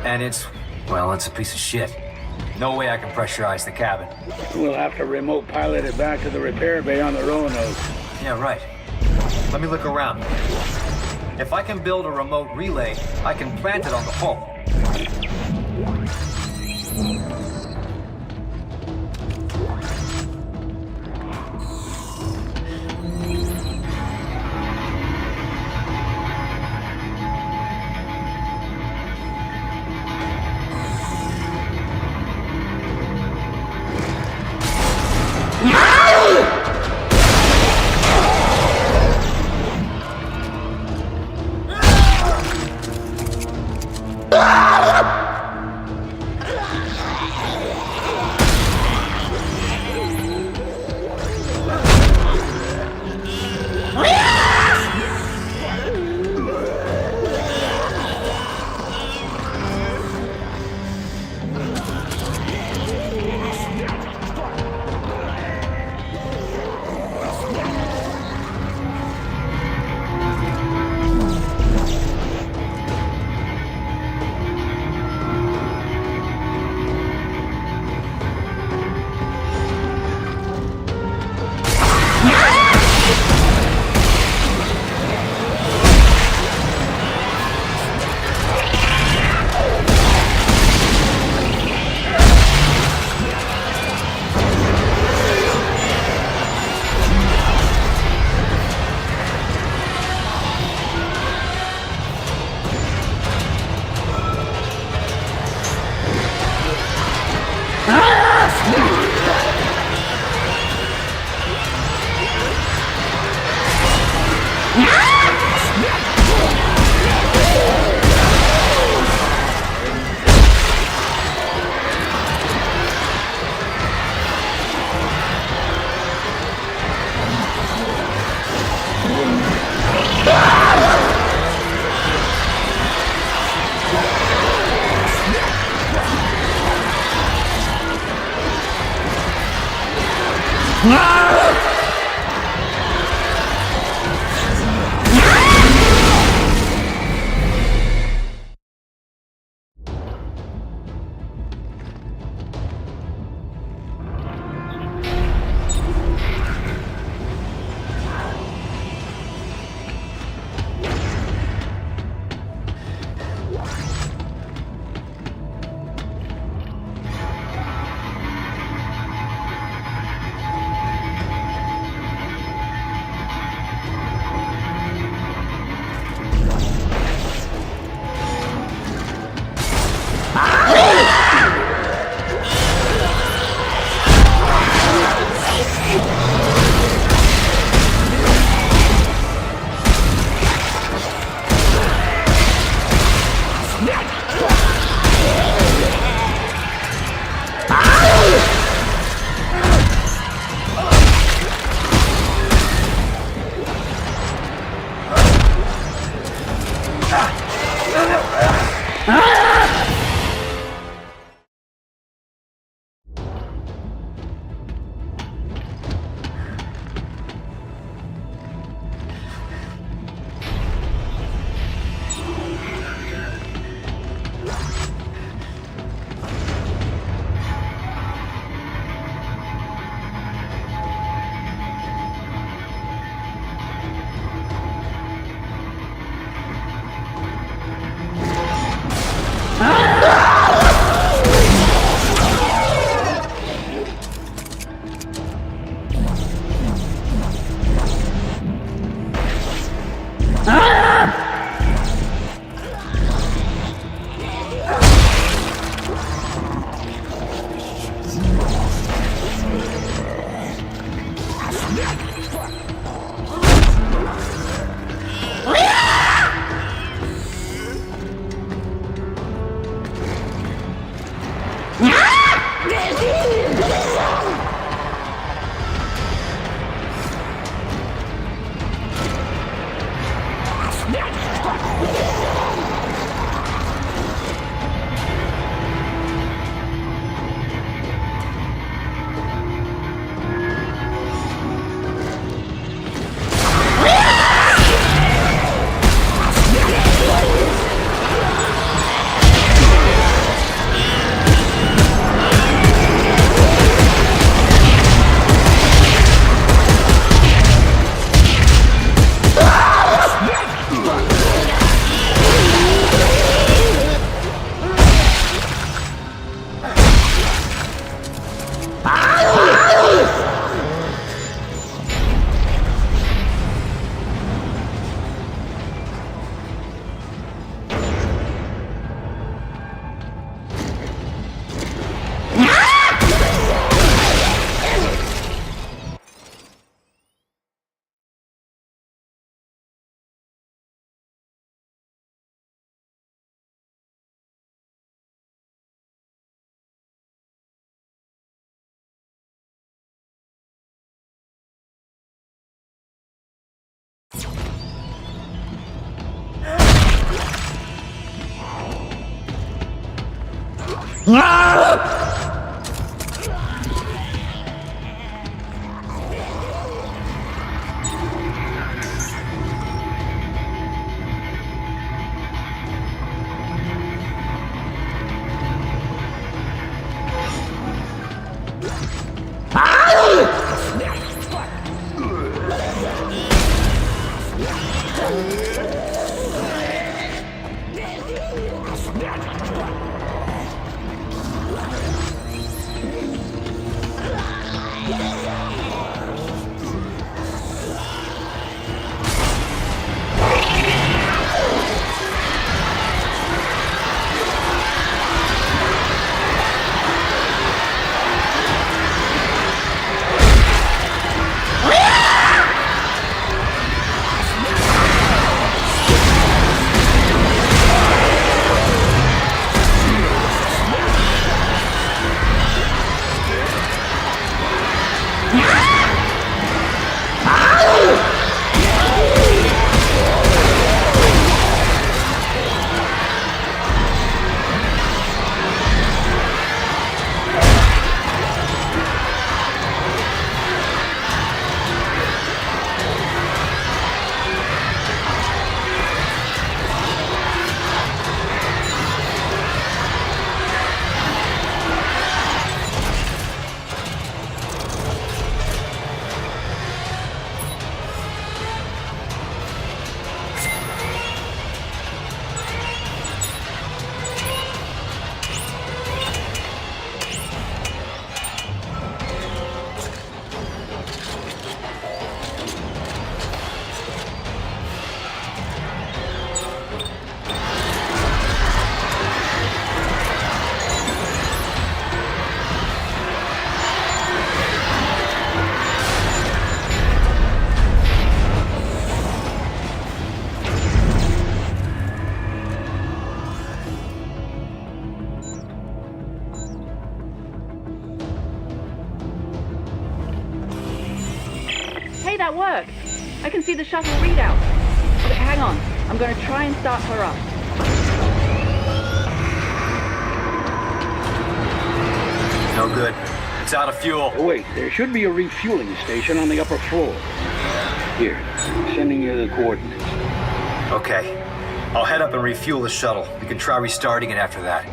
And it's a piece of shit. No way I can pressurize the cabin. We'll have to remote pilot it back to the repair bay on the Roanoke. Yeah, right. Let me look around. If I can build a remote relay, I can plant it on the hull. That worked. I can see the shuttle readout. Okay, hang on. I'm going to try and start her up. No good. It's out of fuel. Oh, wait, there should be a refueling station on the upper floor. Here, I'm sending you the coordinates. Okay. I'll head up and refuel the shuttle. We can try restarting it after that.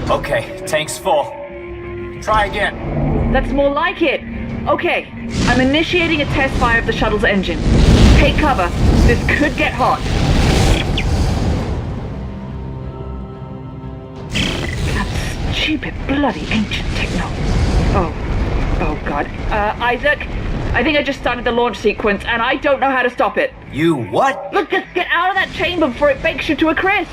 Okay, tank's full. Try again. That's more like it. Okay, I'm initiating a test fire of the shuttle's engine. Take cover. This could get hot. That stupid, bloody ancient techno. Oh God. Isaac, I think I just started the launch sequence, and I don't know how to stop it. You what? Look, just get out of that chamber before it bakes you to a crisp.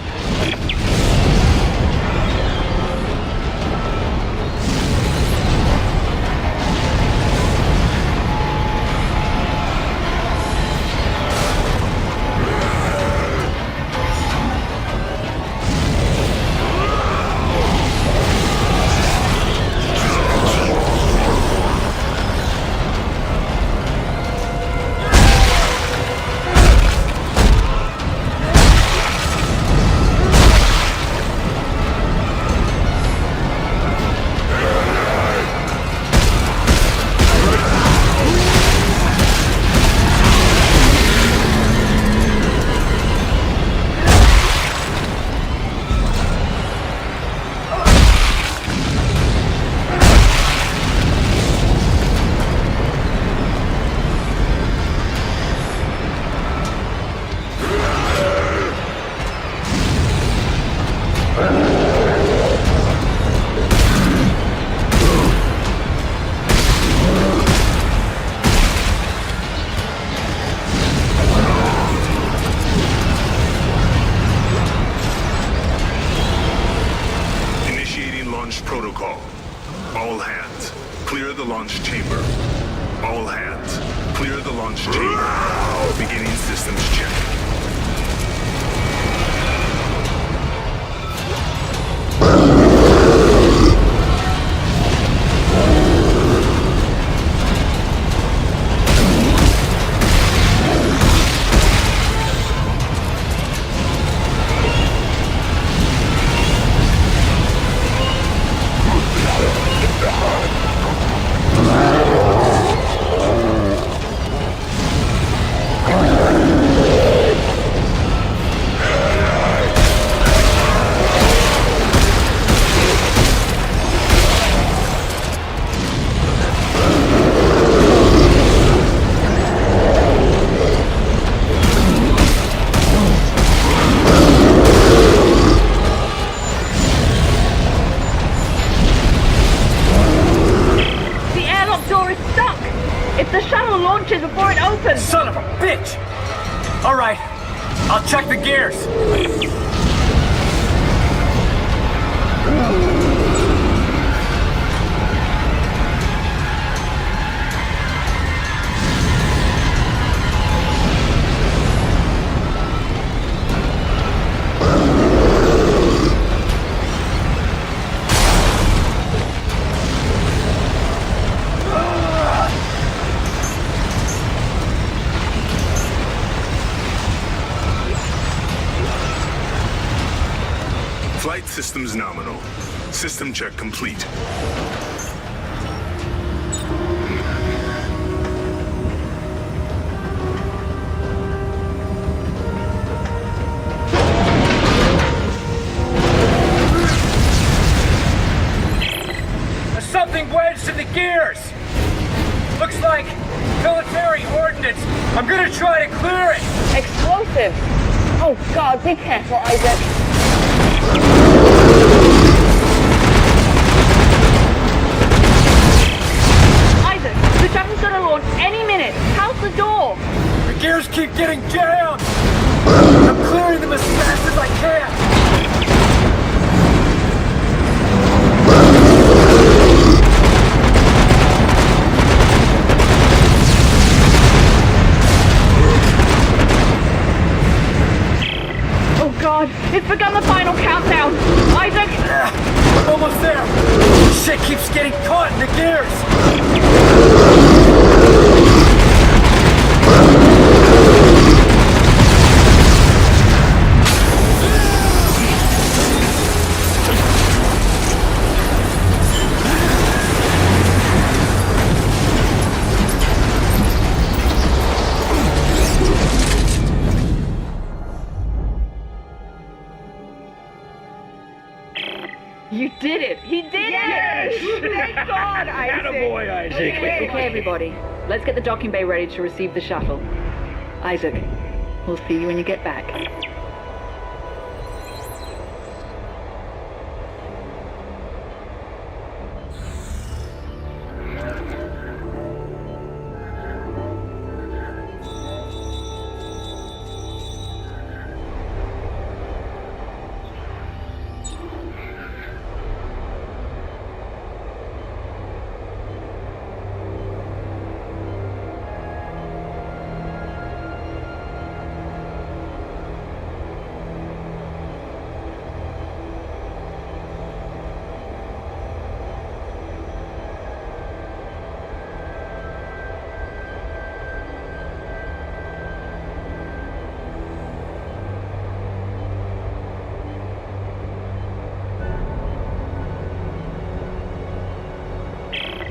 systems check. Son of a bitch! All right, I'll check the gears. Flight systems nominal. System check complete. There's something wedged in the gears. Looks like military ordnance. I'm gonna try to clear it. Explosive! Oh God, be careful, Isaac. Isaac, the shuttle's gonna launch any minute. How's the door? The gears keep getting jammed. I'm clearing them as fast as I can. Oh God, it's begun the final countdown. Isaac! I'm almost there. Shit keeps getting caught in the gears. You did it! He did it! Thank God, Isaac! Attaboy, Isaac. Okay, everybody. Let's get the docking bay ready to receive the shuttle. Isaac, we'll see you when you get back.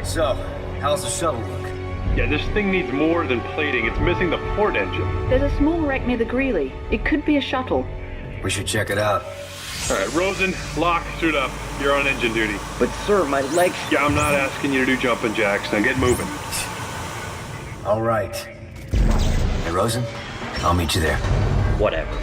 So, how's the shuttle look? Yeah, this thing needs more than plating. It's missing the port engine. There's a small wreck near the Greeley. It could be a shuttle. We should check it out. All right, Rosen, lock, suit up. You're on engine duty. But sir, my legs... Yeah, I'm not asking you to do jumping jacks. Now get moving. All right. Hey, Rosen, I'll meet you there. Whatever.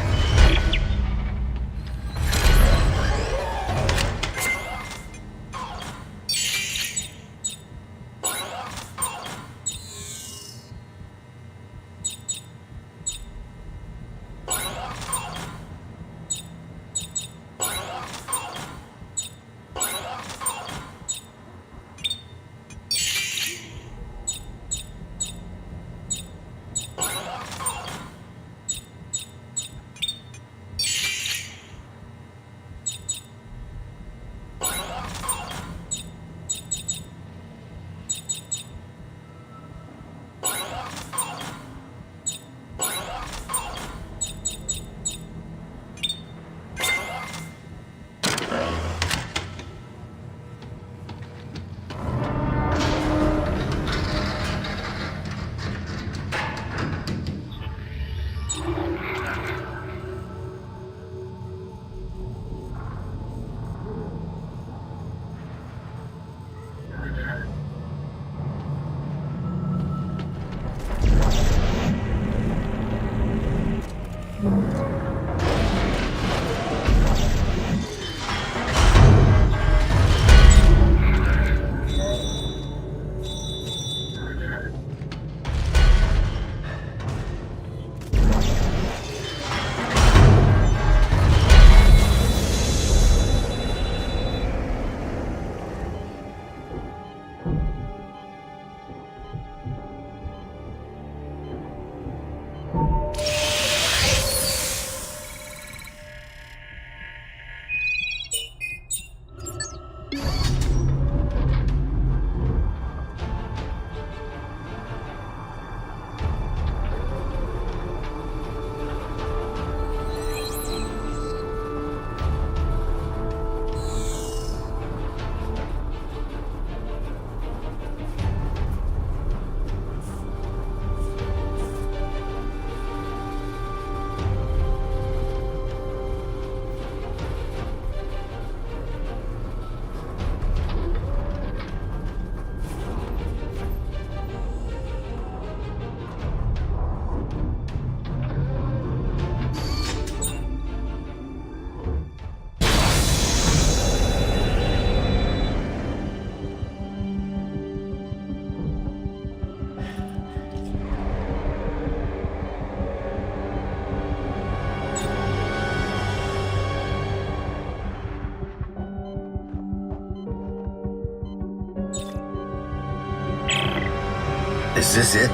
Is this it?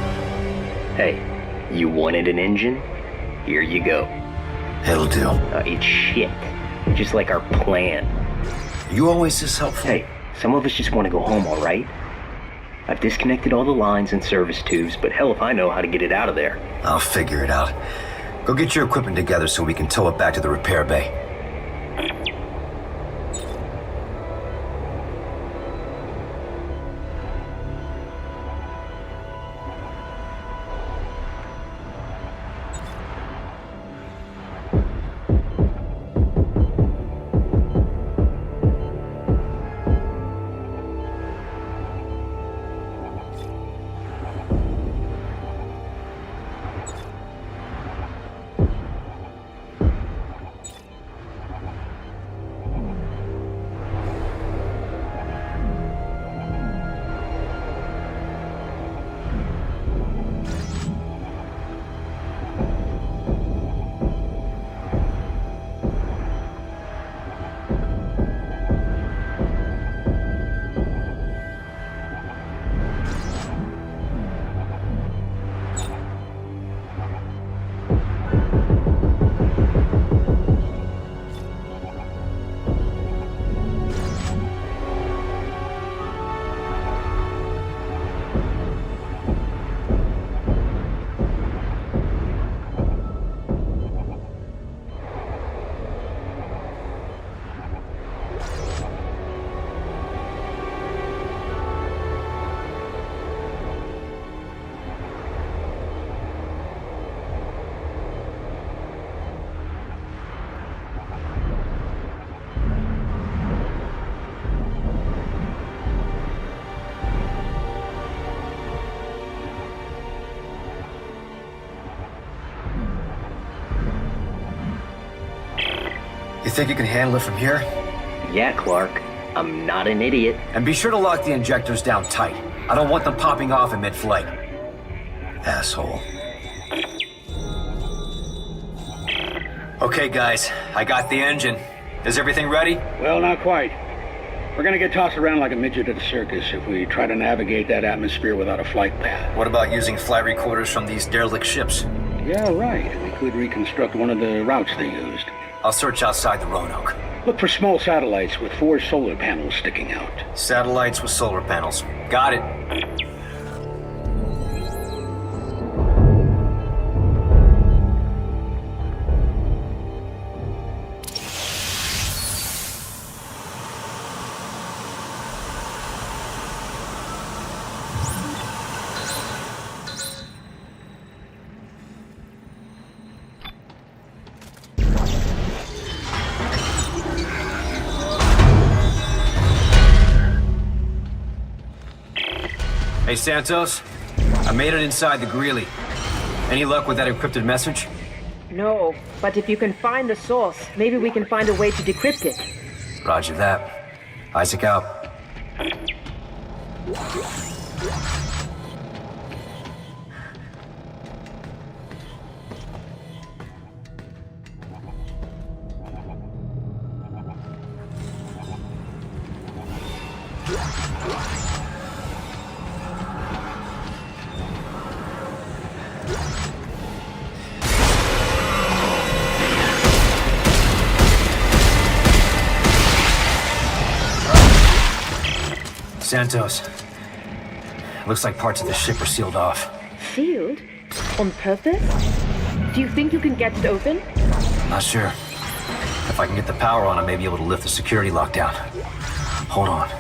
Hey, you wanted an engine? Here you go. It'll do. It's shit. Just like our plan. You always this helpful? Hey, some of us just want to go home, all right? I've disconnected all the lines and service tubes, but hell if I know how to get it out of there. I'll figure it out. Go get your equipment together so we can tow it back to the repair bay. You think you can handle it from here? Yeah, Clark. I'm not an idiot. And be sure to lock the injectors down tight. I don't want them popping off in mid-flight. Asshole. Okay, guys. I got the engine. Is everything ready? Well, not quite. We're gonna get tossed around like a midget at a circus if we try to navigate that atmosphere without a flight path. What about using flight recorders from these derelict ships? Yeah, right. We could reconstruct one of the routes they used. I'll search outside the Roanoke. Look for small satellites with 4 solar panels sticking out. Satellites with solar panels. Got it. Hey, Santos. I made it inside the Greeley. Any luck with that encrypted message? No, but if you can find the source, maybe we can find a way to decrypt it. Roger that. Isaac out. Santos. Looks like parts of the ship are sealed off. Sealed? On purpose? Do you think you can get it open? Not sure. If I can get the power on, I may be able to lift the security lockdown. Hold on.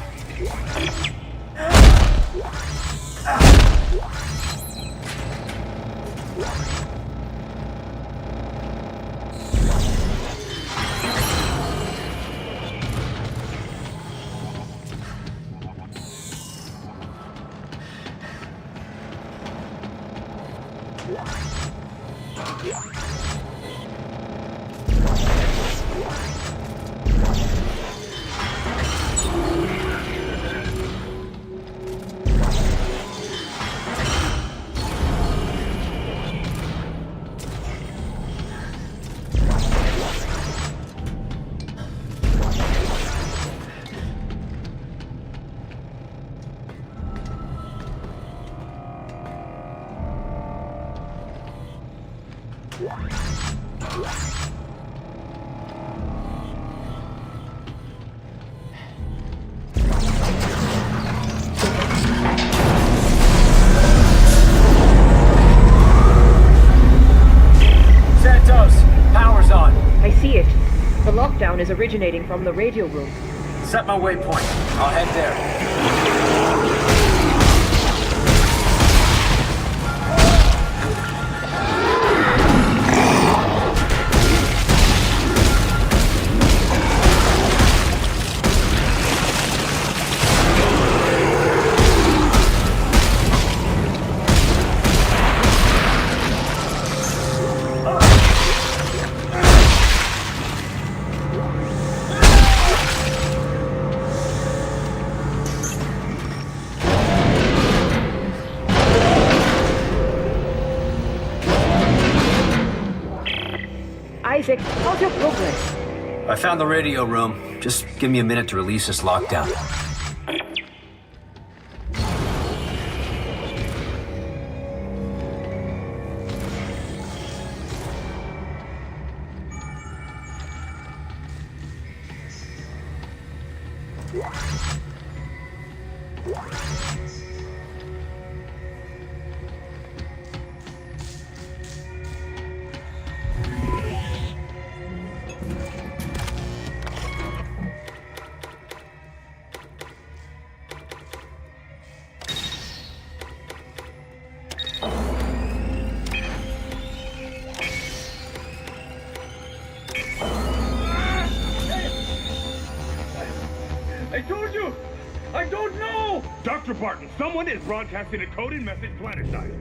Lockdown is originating from the radio room. Set my waypoint. I'll head there. Isaac, how's your progress? I found the radio room. Just give me a minute to release this lockdown. Dr. Barton, someone is broadcasting a coded message planetside.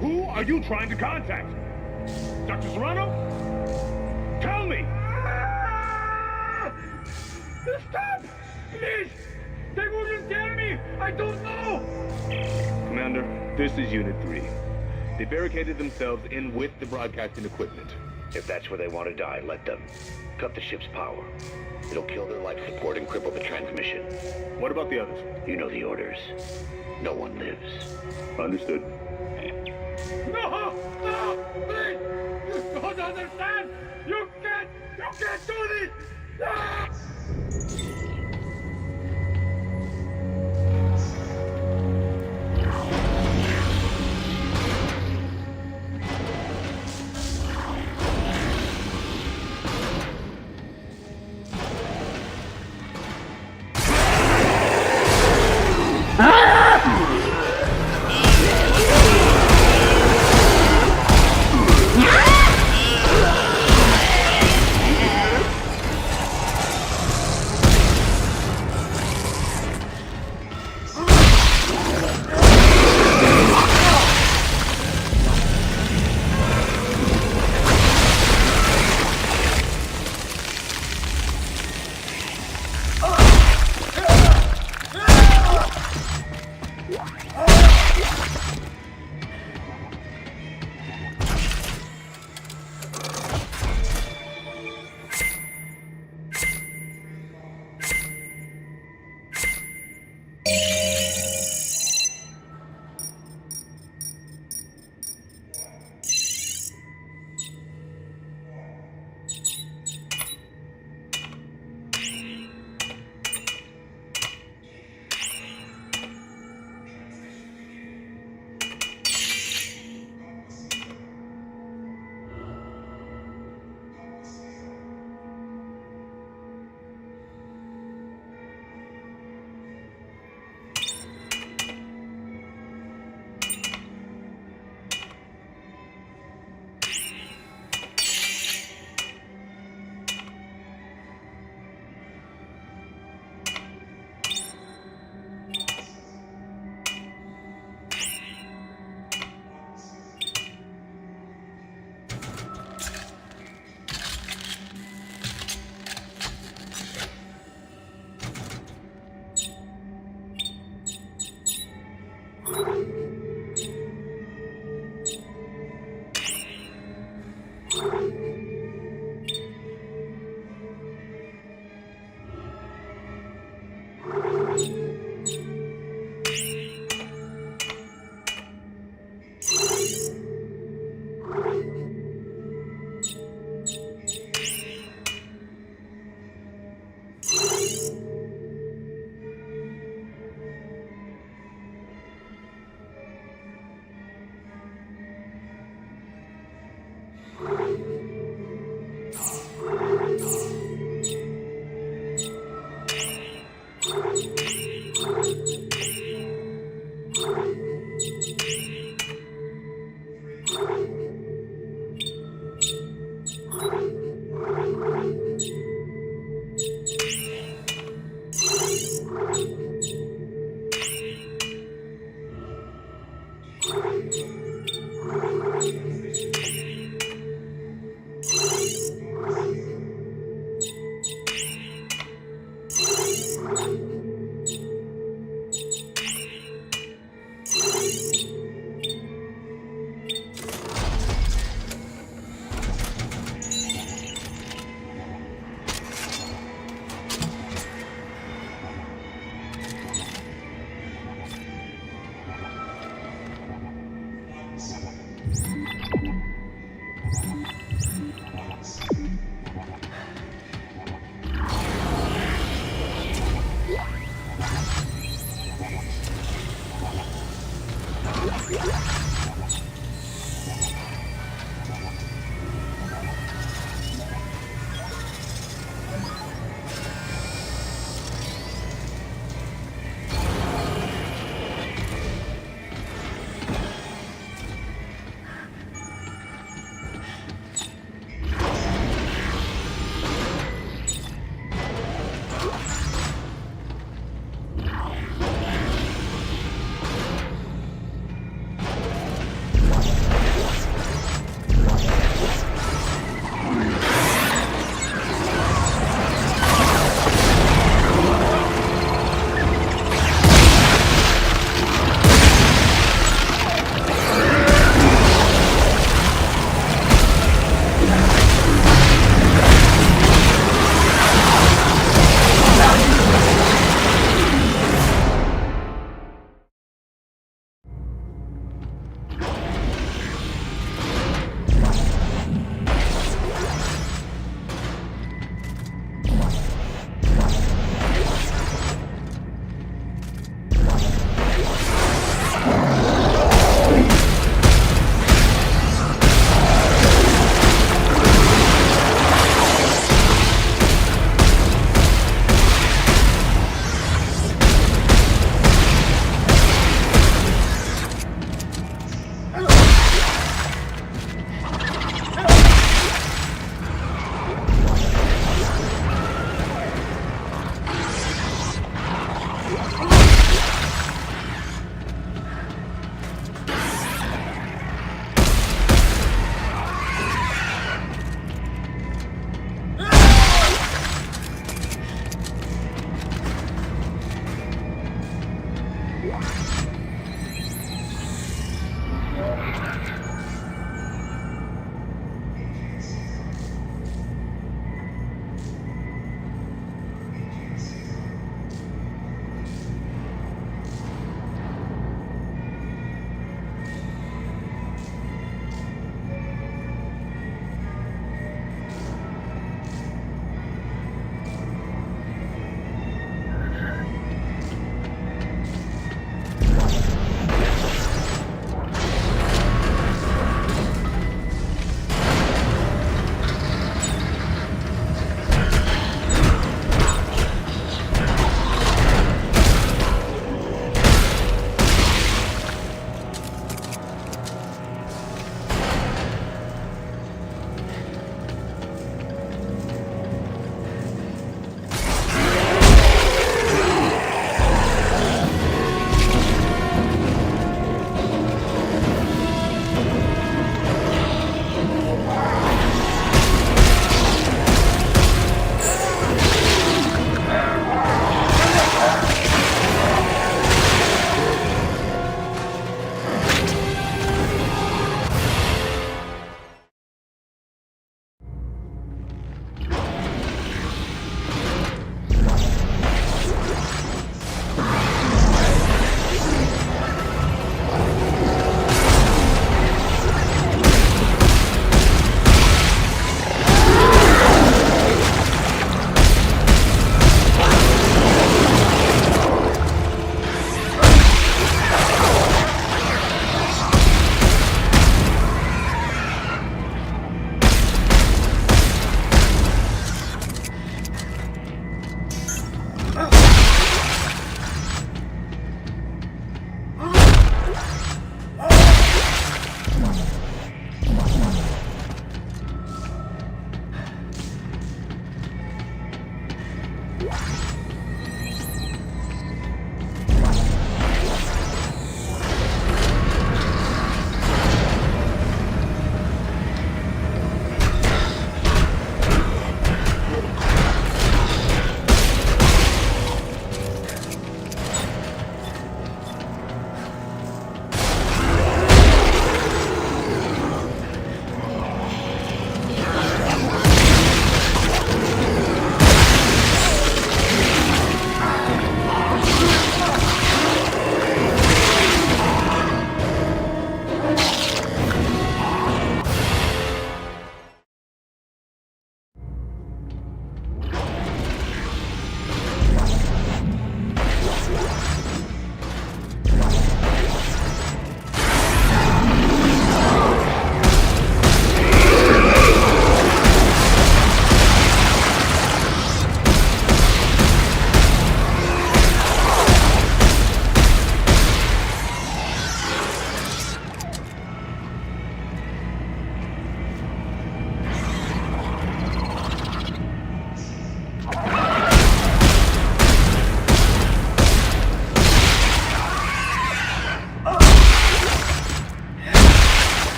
Who are you trying to contact? Dr. Serrano? Tell me! Stop! Please! They wouldn't tell me! I don't know! Commander, this is Unit 3. They barricaded themselves in with the broadcasting equipment. If that's where they want to die, let them. Cut the ship's power. It'll kill their life support and cripple the transmission. What about the others? You know the orders. No one lives. Understood. No! No! Please! You don't understand! You can't do this! Ah!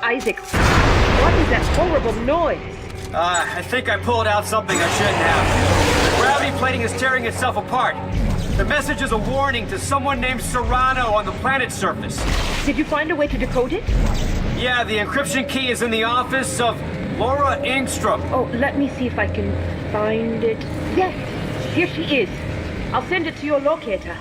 Isaac, what is that horrible noise? I think I pulled out something I shouldn't have. The gravity plating is tearing itself apart. The message is a warning to someone named Serrano on the planet's surface. Did you find a way to decode it? Yeah, the encryption key is in the office of Laura Engstrom. Oh, let me see if I can find it. Yes, here she is. I'll send it to your locator.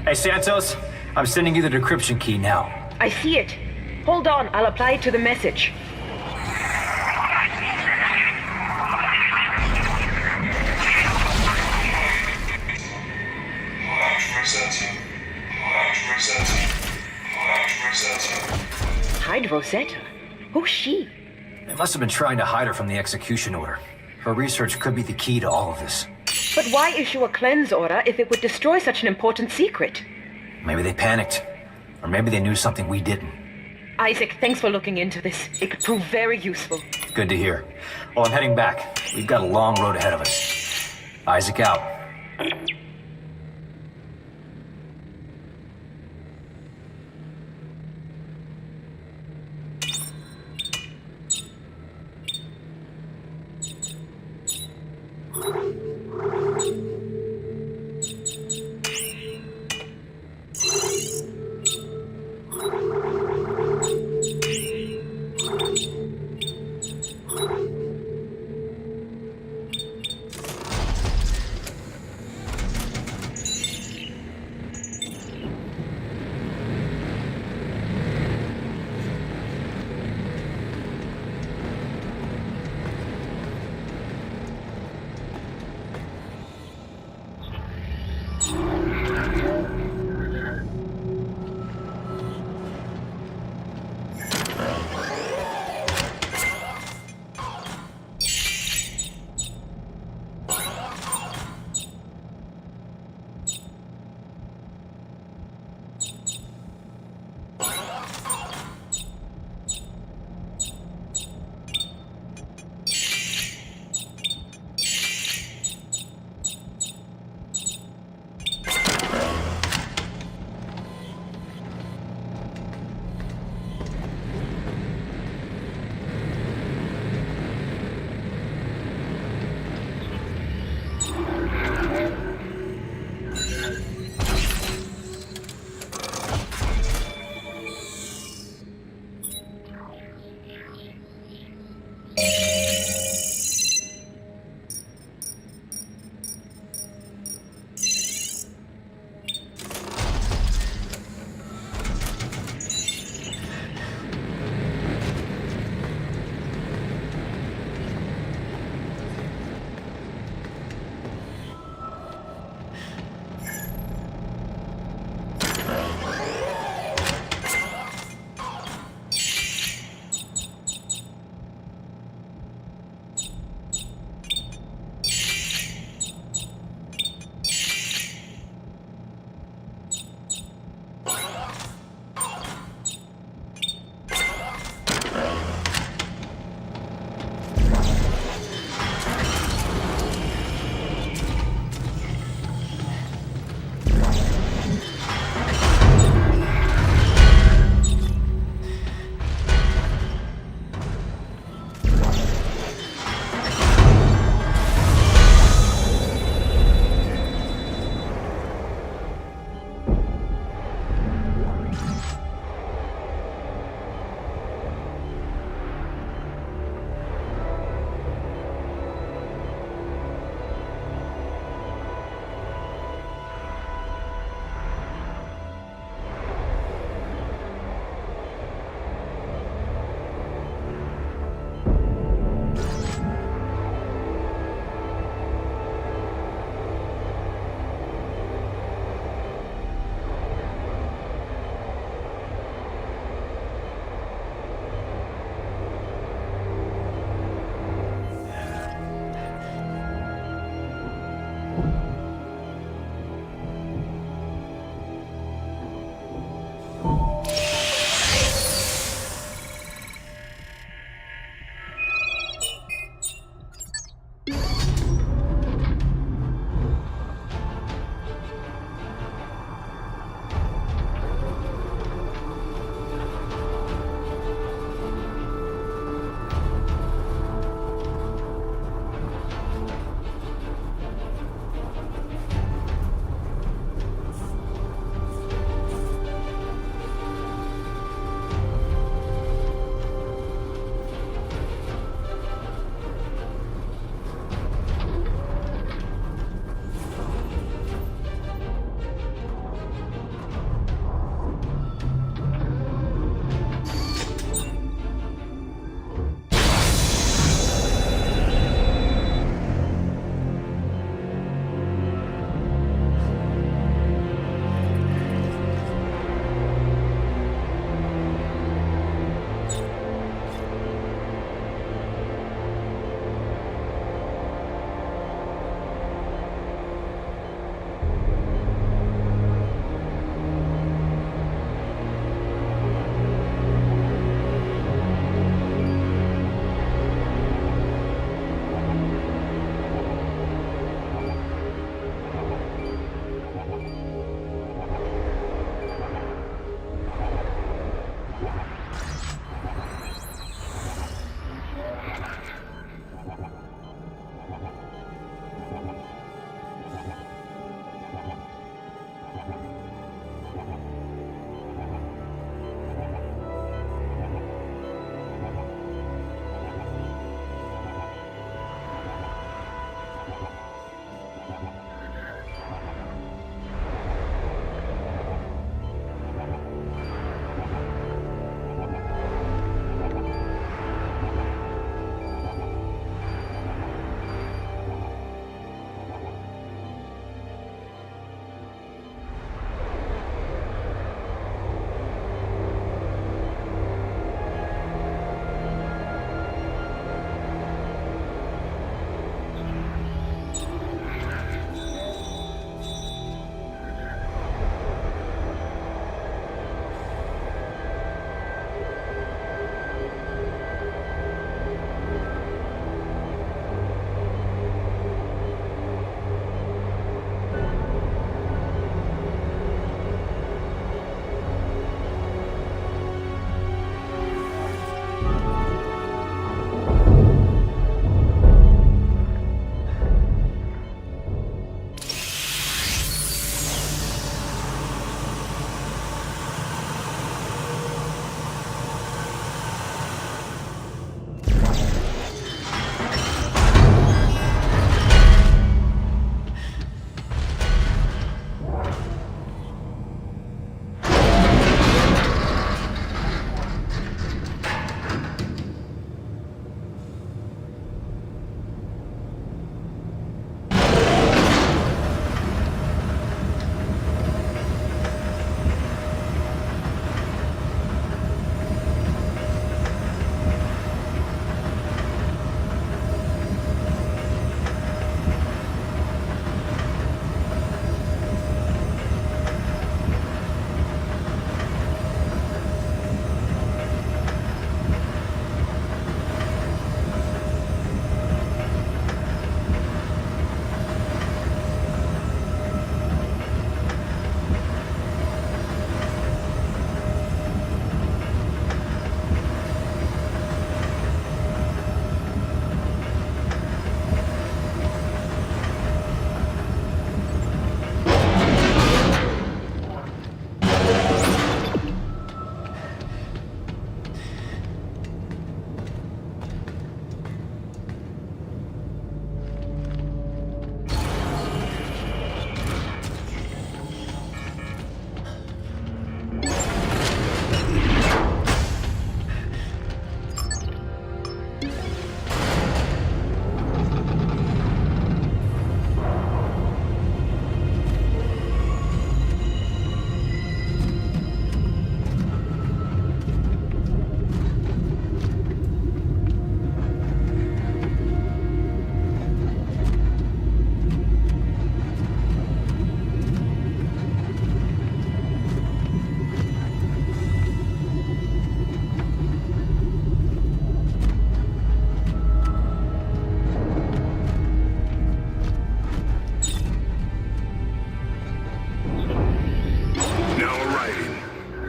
Hey, Santos, I'm sending you the decryption key now. I see it. Hold on, I'll apply it to the message. Hide Rosetta? Who's she? They must have been trying to hide her from the execution order. Her research could be the key to all of this. But why issue a cleanse order if it would destroy such an important secret? Maybe they panicked. Or maybe they knew something we didn't. Isaac, thanks for looking into this. It could prove very useful. Good to hear. Well, I'm heading back. We've got a long road ahead of us. Isaac out.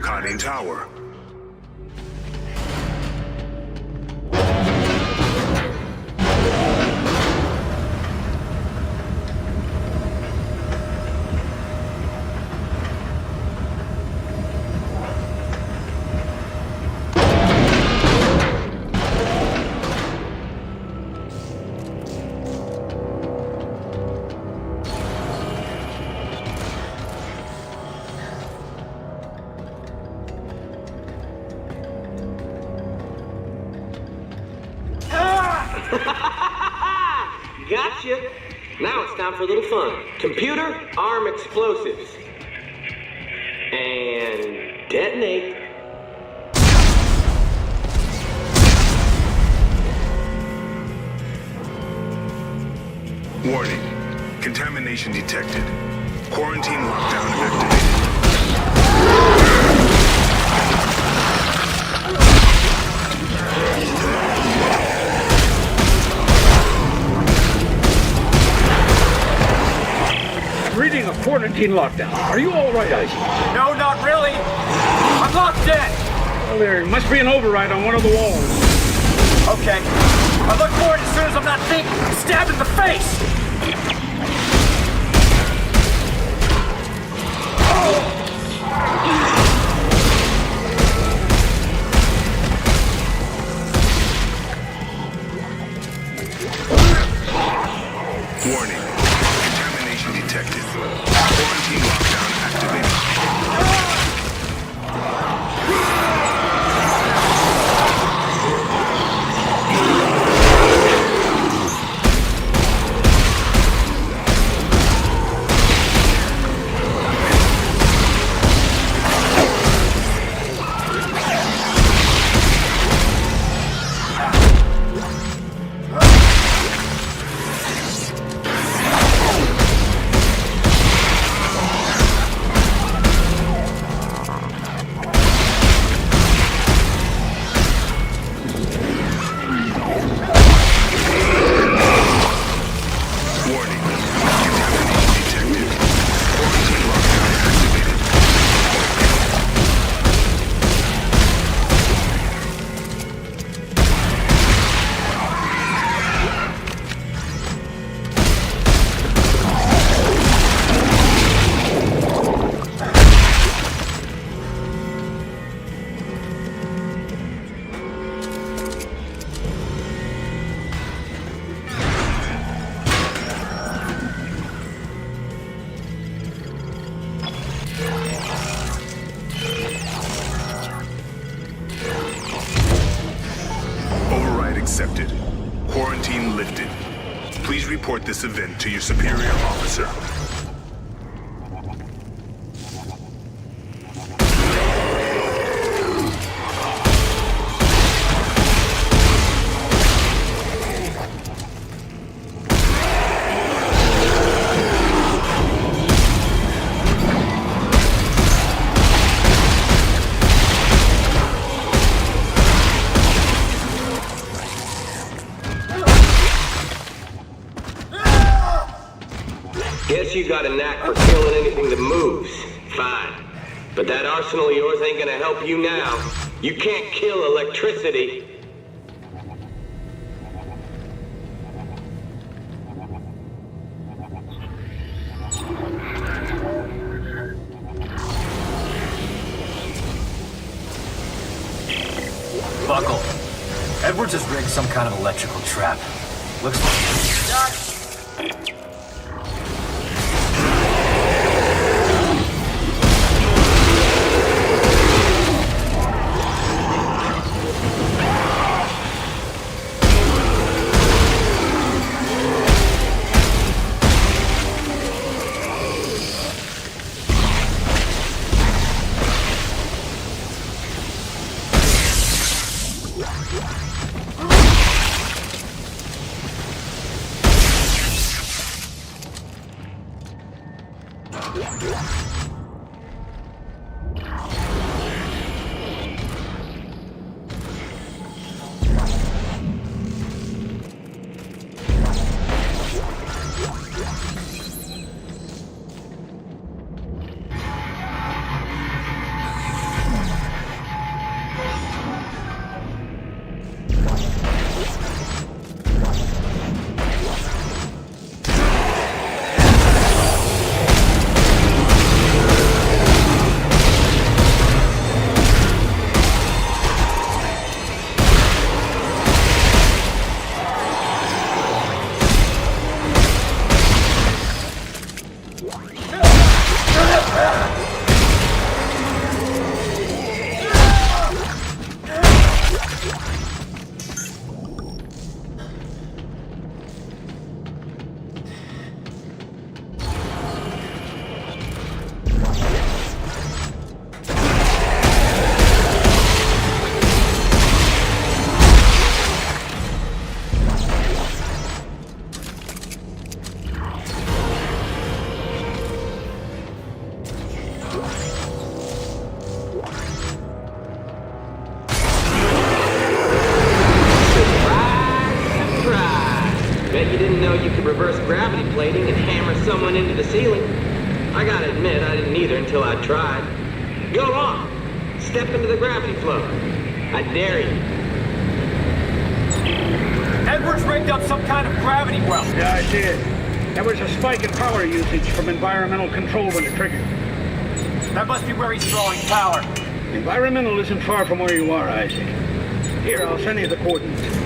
conning tower. Gotcha! Now it's time for a little fun. Computer, arm explosives. And detonate. Warning. Contamination detected. Quarantine lockdown activated. Reading a quarantine lockdown. Are you all right, Isaac? No, not really. I'm locked in. Well, there must be an override on one of the walls. Okay. I look for it as soon as I'm not thinking. Stabbed in the face. Warning. Contamination detected. Quarantine lockdown activated. Accepted. Quarantine lifted. Please report this event to your superior officer. Guess you got a knack for killing anything that moves. Fine. But that arsenal of yours ain't gonna help you now. You can't kill electricity. Buckle. Edwards has rigged some kind of electrical trap. Looks like... you didn't know you could reverse gravity plating and hammer someone into the ceiling. I gotta admit, I didn't either until I tried. Go on. Step into the gravity flow. I dare you. Edwards rigged up some kind of gravity well. Yeah, I did. There was a spike in power usage from environmental control when it triggered. That must be where he's drawing power. Environmental isn't far from where you are, Isaac. Here, I'll send you the coordinates.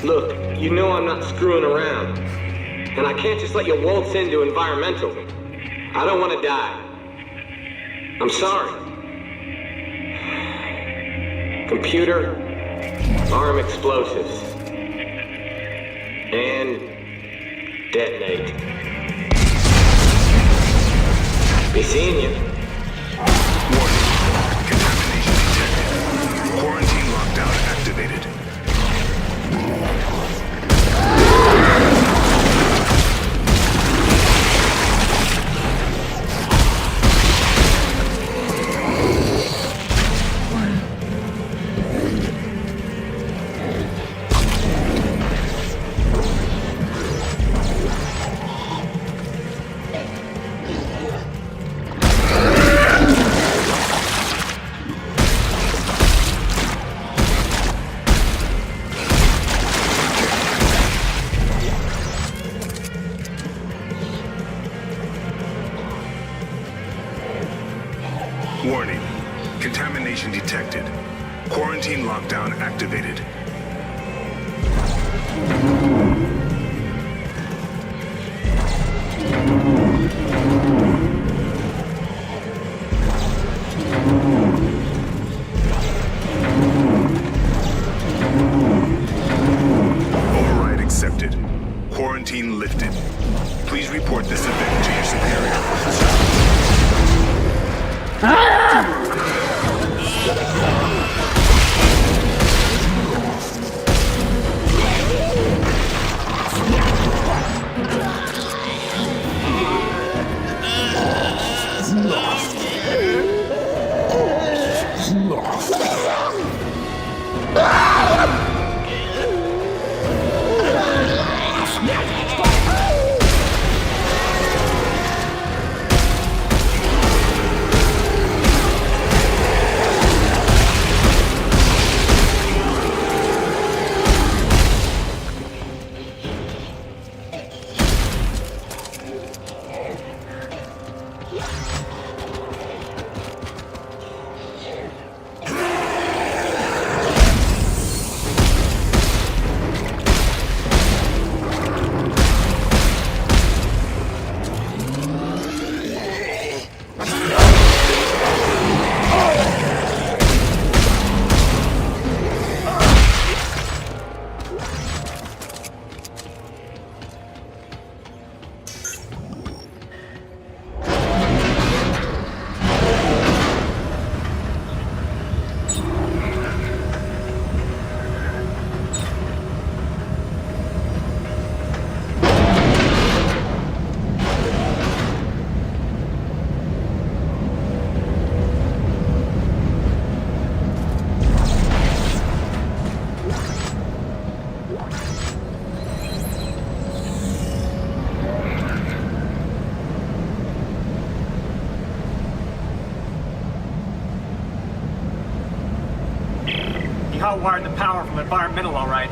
Look, you know I'm not screwing around. And I can't just let you waltz into environmental. I don't want to die. I'm sorry. Computer, arm explosives. And detonate. Be seeing you. Warning. Contamination detected. Quarantine lockdown activated. Warning. Contamination detected. Quarantine lockdown activated. Override accepted. Quarantine lifted. Please report this event to your superior officer. Hotwired the power from environmental, all right.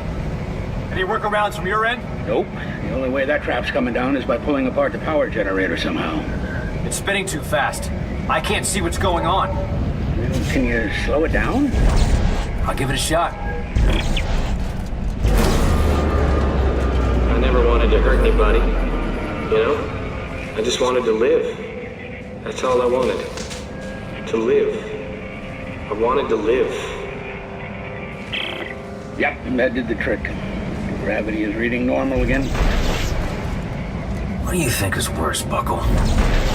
Any workarounds from your end? Nope. The only way that trap's coming down is by pulling apart the power generator somehow. It's spinning too fast. I can't see what's going on. Can you slow it down? I'll give it a shot. I never wanted to hurt anybody. You know? I just wanted to live. That's all I wanted. To live. I wanted to live. Yep, that did the trick. Gravity is reading normal again. What do you think is worse, Buckle?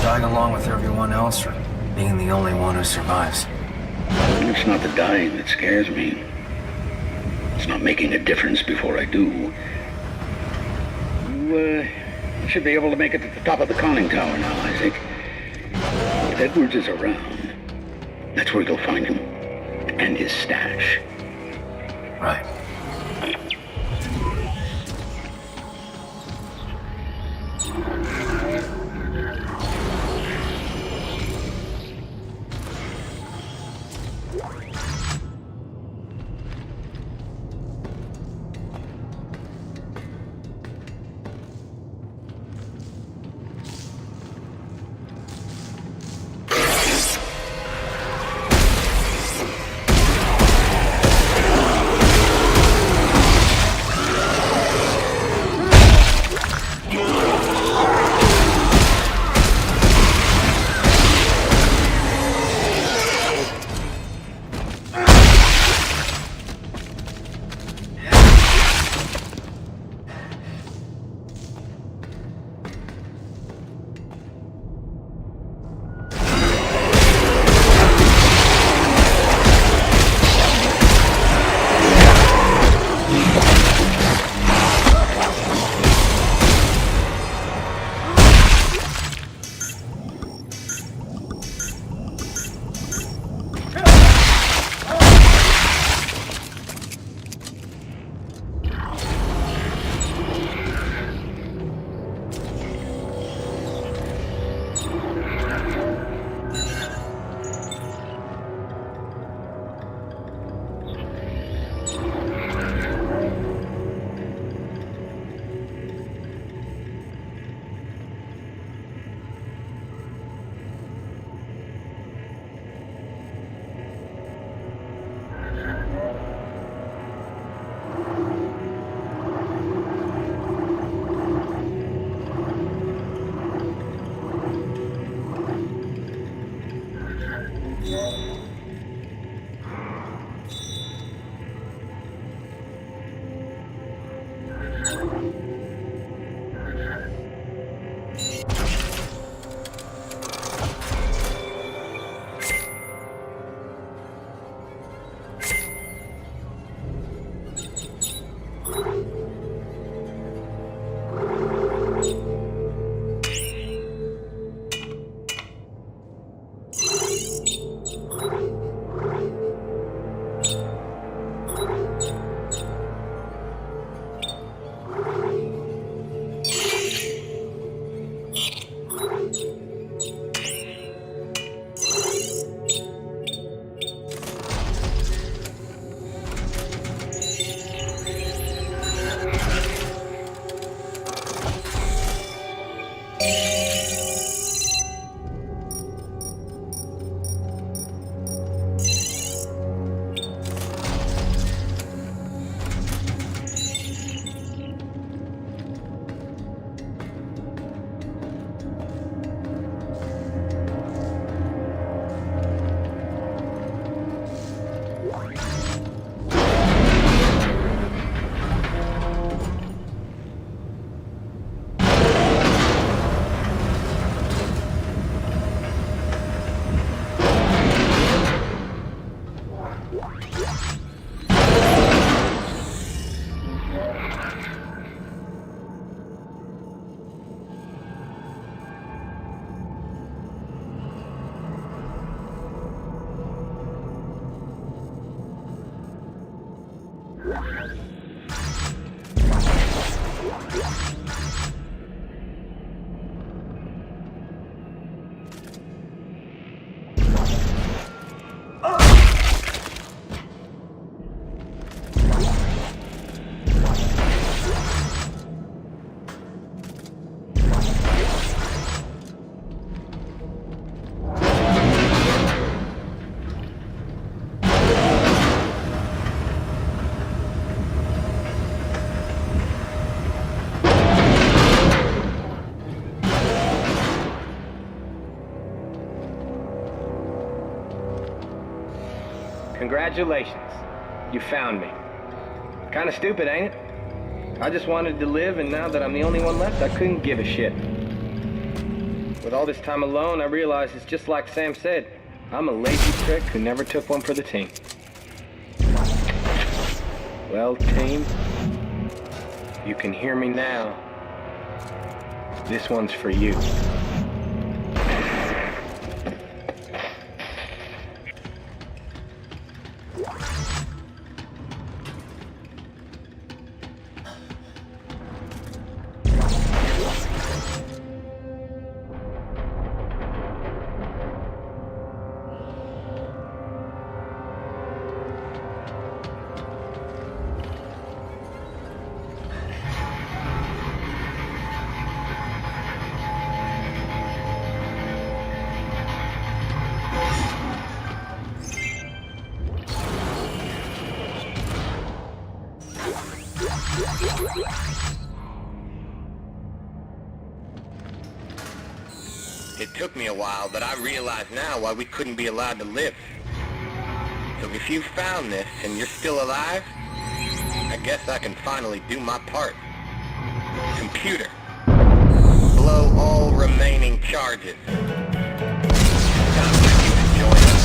Dying along with everyone else, or being the only one who survives? It's not the dying that scares me. It's not making a difference before I do. You should be able to make it to the top of the conning tower now, Isaac. If Edwards is around, that's where you'll find him. And his stash. Right. Congratulations. You found me. Kinda stupid, ain't it? I just wanted to live, and now that I'm the only one left, I couldn't give a shit. With all this time alone, I realized it's just like Sam said. I'm a lazy prick who never took one for the team. Well, team, you can hear me now. This one's for you. It took me a while, but I realize now why we couldn't be allowed to live. So if you found this and you're still alive, I guess I can finally do my part. Computer, blow all remaining charges. Time for you to join us.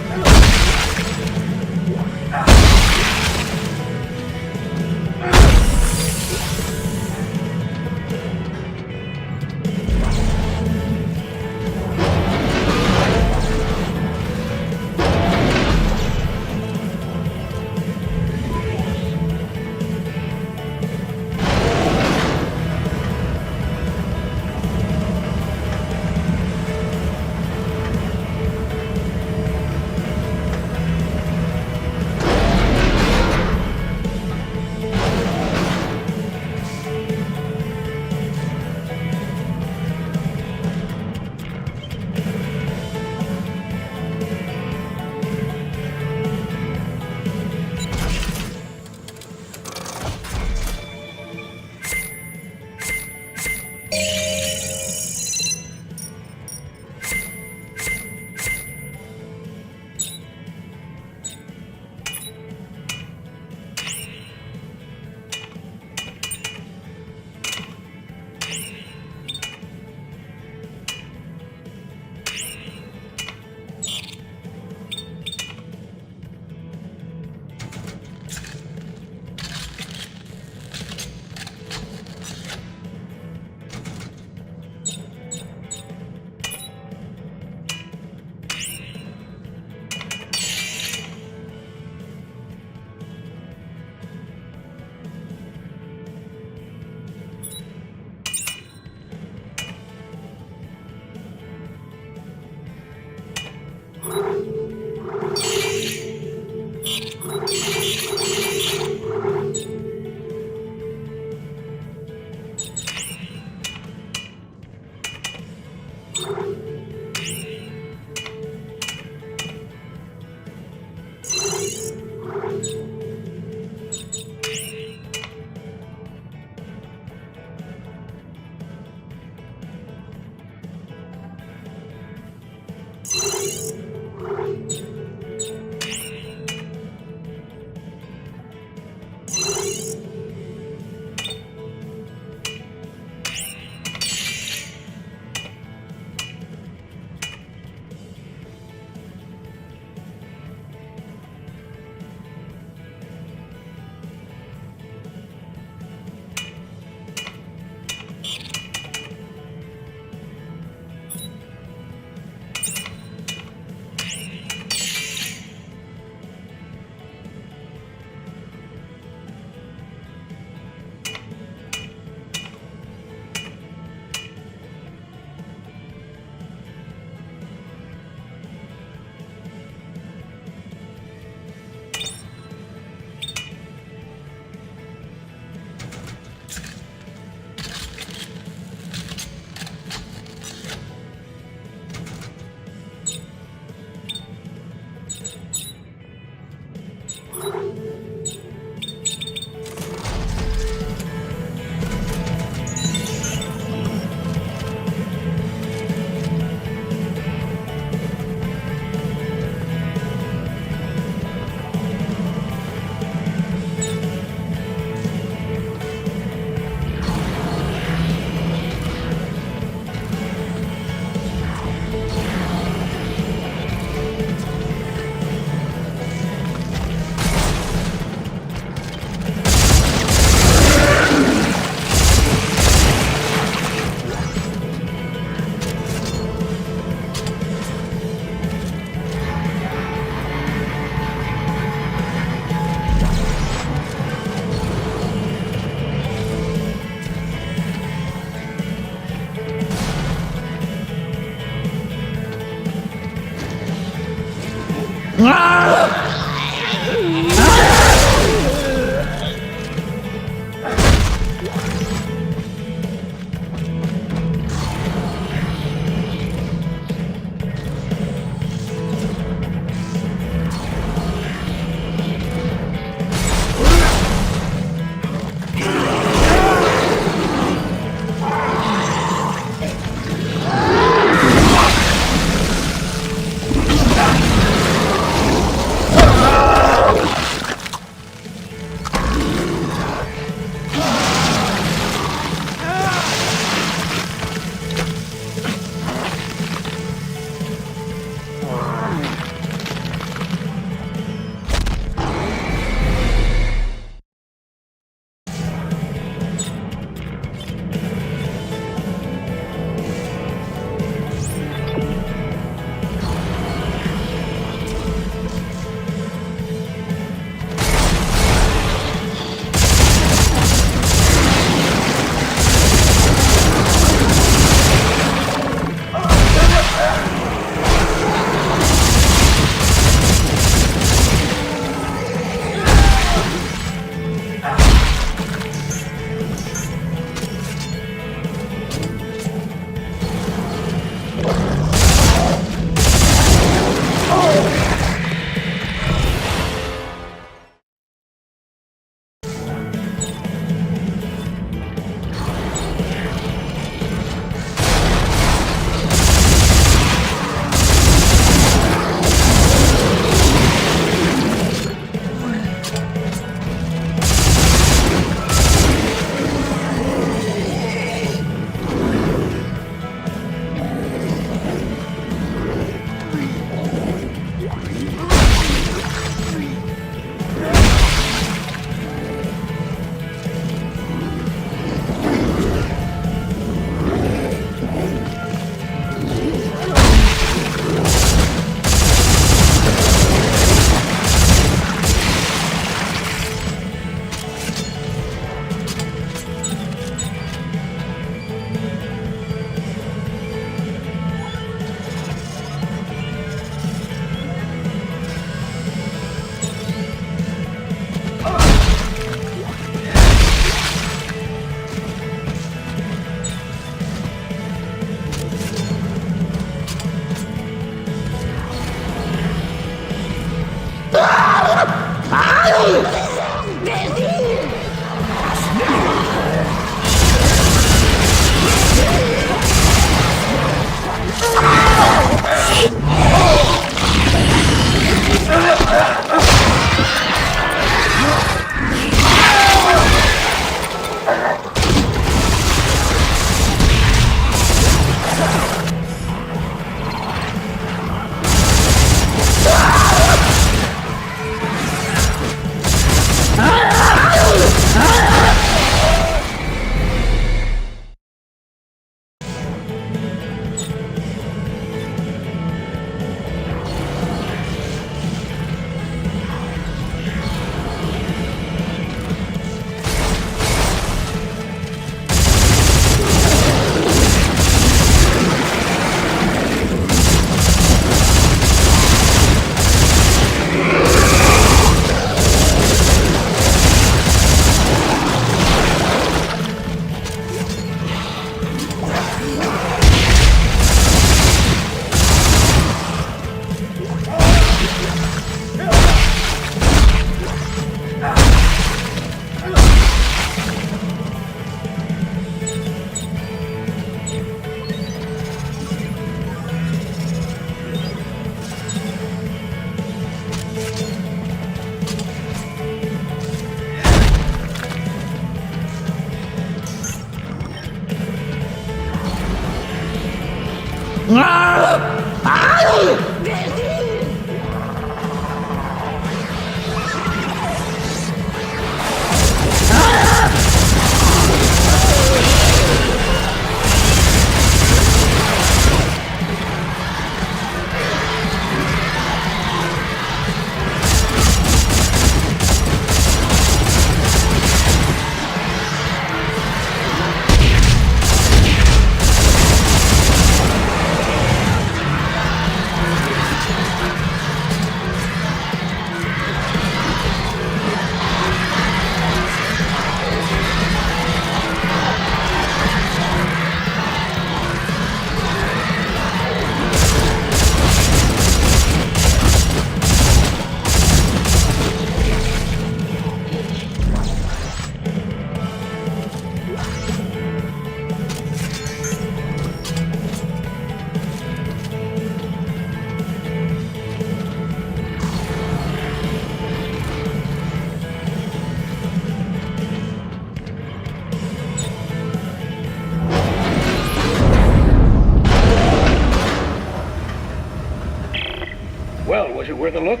Well, was it worth a look?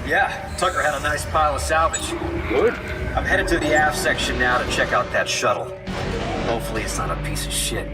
Yeah, Tucker had a nice pile of salvage. Good. I'm headed to the aft section now to check out that shuttle. Hopefully it's not a piece of shit.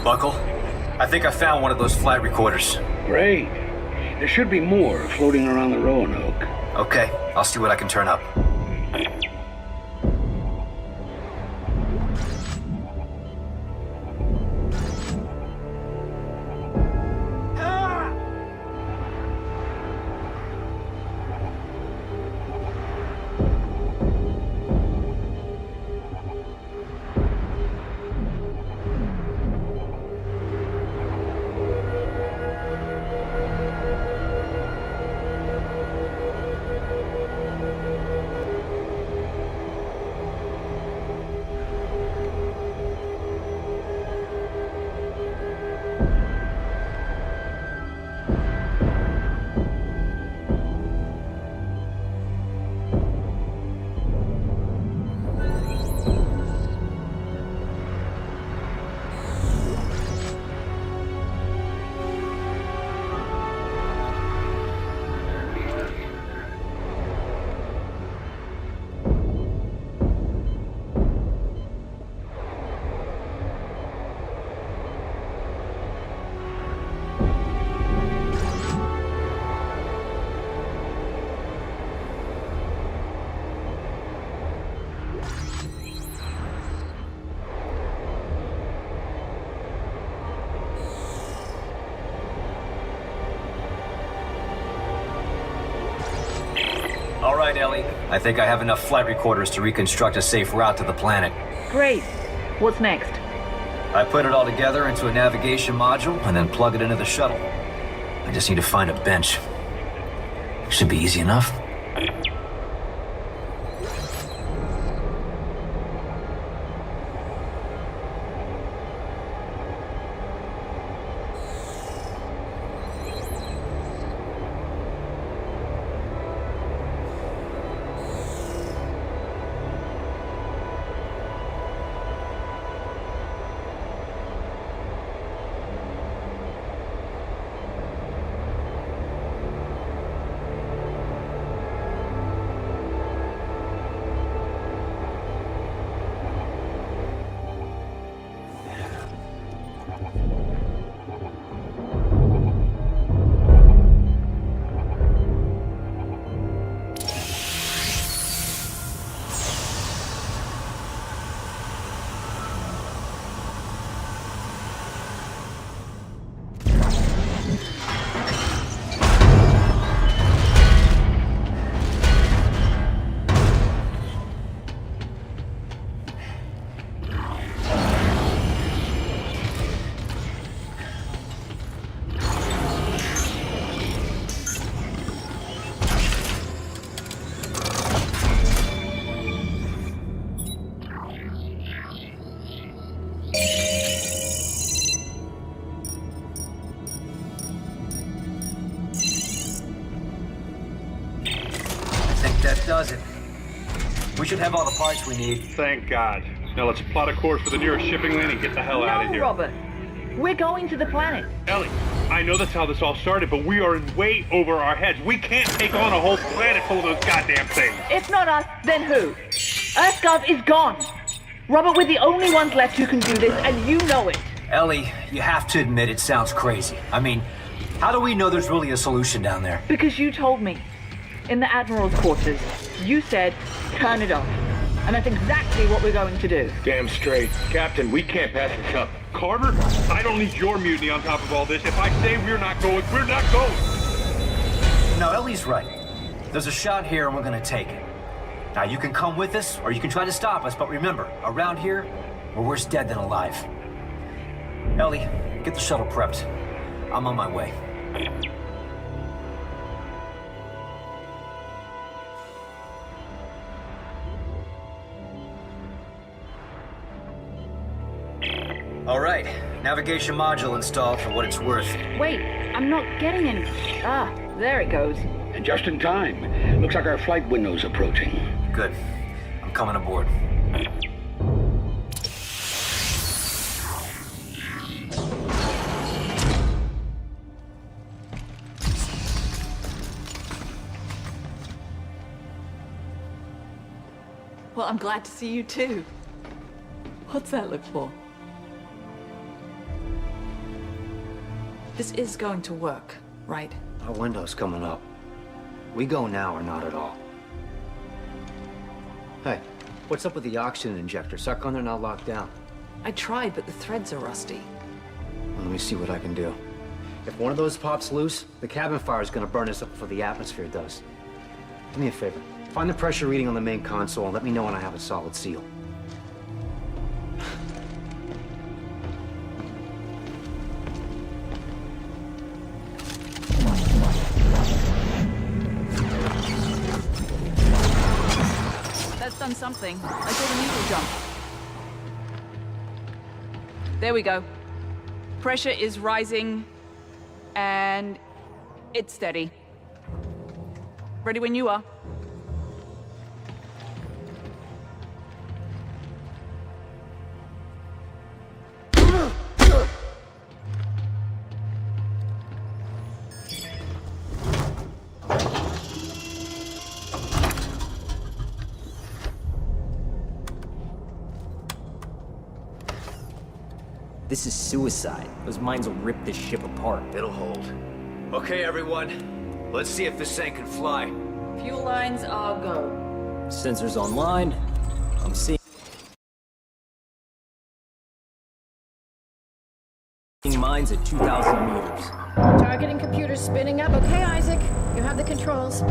Buckle, I think I found one of those flight recorders. Great. There should be more floating around the Roanoke. Okay, I'll see what I can turn up. All right, Ellie. I think I have enough flight recorders to reconstruct a safe route to the planet. Great. What's next? I put it all together into a navigation module and then plug it into the shuttle. I just need to find a bench. Should be easy enough. That does it. We should have all the parts we need. Thank God. Now let's plot a course for the nearest shipping lane and get the hell out of here. Robert. We're going to the planet. Ellie, I know that's how this all started, but we are way over our heads. We can't take on a whole planet full of those goddamn things. If not us, then who? EarthGov is gone. Robert, we're the only ones left who can do this, and you know it. Ellie, you have to admit it sounds crazy. I mean, how do we know there's really a solution down there? Because you told me. In the Admiral's quarters, you said, turn it off. And that's exactly what we're going to do. Damn straight. Captain, we can't pass this up. Carter, I don't need your mutiny on top of all this. If I say we're not going, we're not going. No, Ellie's right. There's a shot here and we're gonna take it. Now, you can come with us, or you can try to stop us, but remember, around here, we're worse dead than alive. Ellie, get the shuttle prepped. I'm on my way. All right, navigation module installed for what it's worth. Wait, I'm not getting any. Ah, there it goes. And just in time. Looks like our flight window's approaching. Good. I'm coming aboard. Well, I'm glad to see you too. What's that look for? This is going to work, right? Our window's coming up. We go now or not at all. Hey, what's up with the oxygen injectors? How come they're not locked down? I tried, but the threads are rusty. Well, let me see what I can do. If one of those pops loose, the cabin fire is gonna burn us up before the atmosphere does. Do me a favor. Find the pressure reading on the main console and let me know when I have a solid seal. That's done something. I saw the needle jump. There we go. Pressure is rising, and it's steady. Ready when you are. This is suicide. Those mines will rip this ship apart. It'll hold. Okay, everyone. Let's see if this thing can fly. Fuel lines are go. Sensors online. I'm seeing mines at 2,000 meters. Targeting computers spinning up. Okay, Isaac. You have the controls.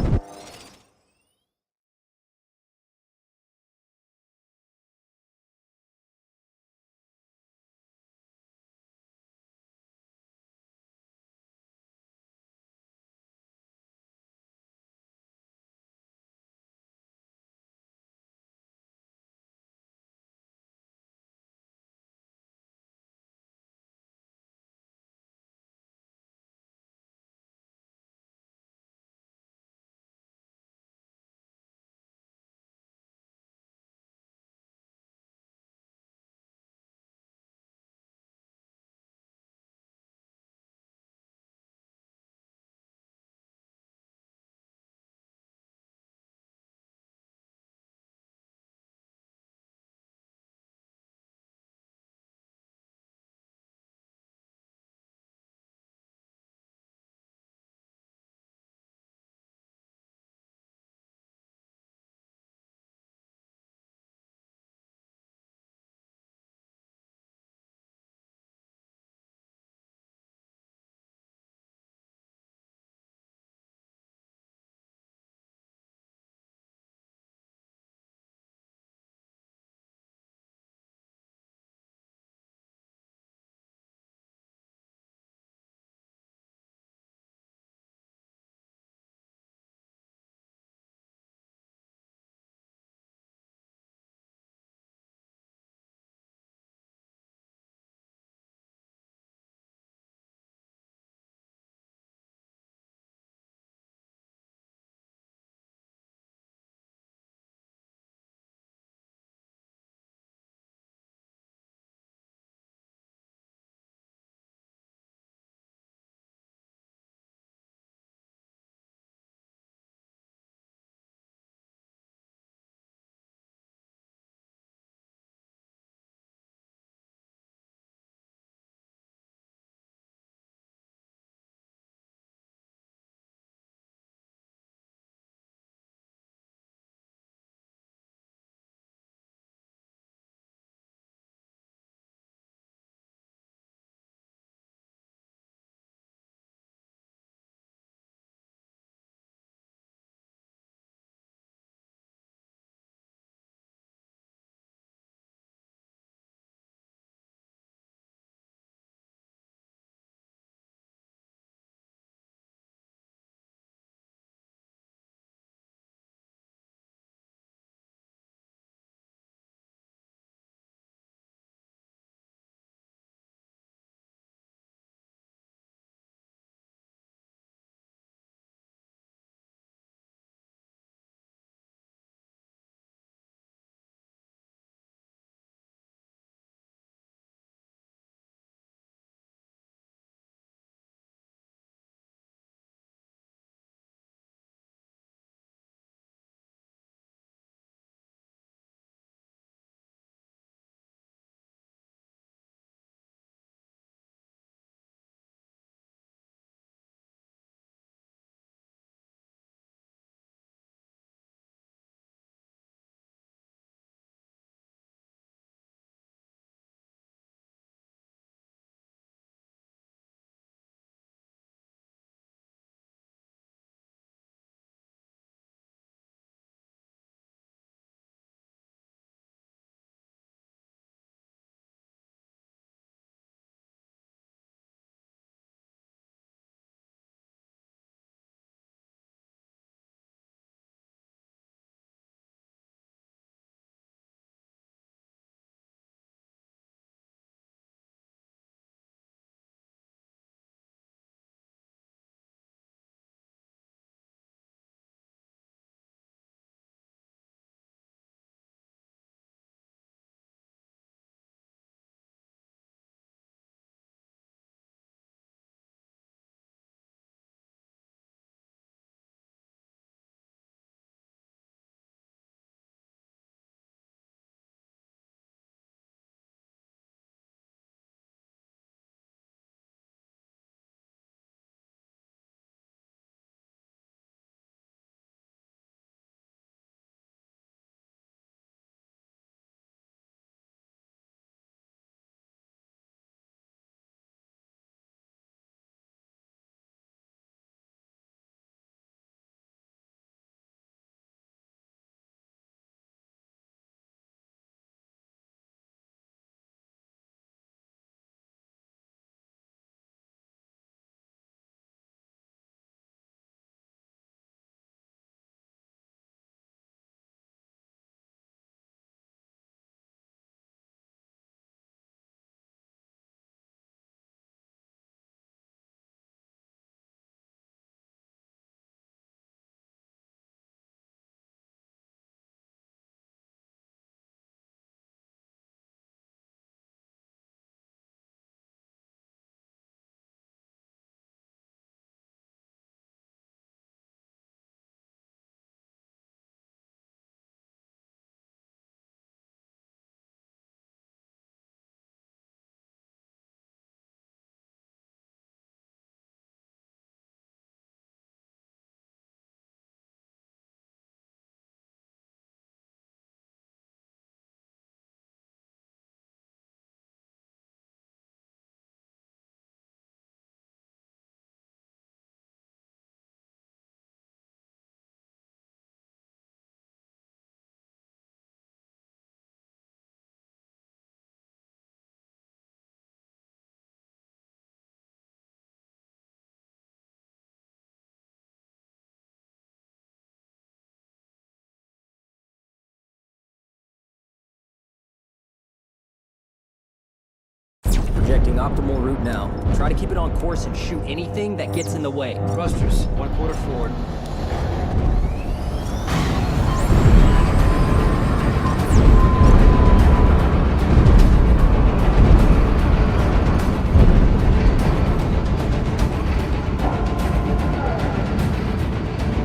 projecting optimal route now. Try to keep it on course and shoot anything that gets in the way. Thrusters, 1/4 forward.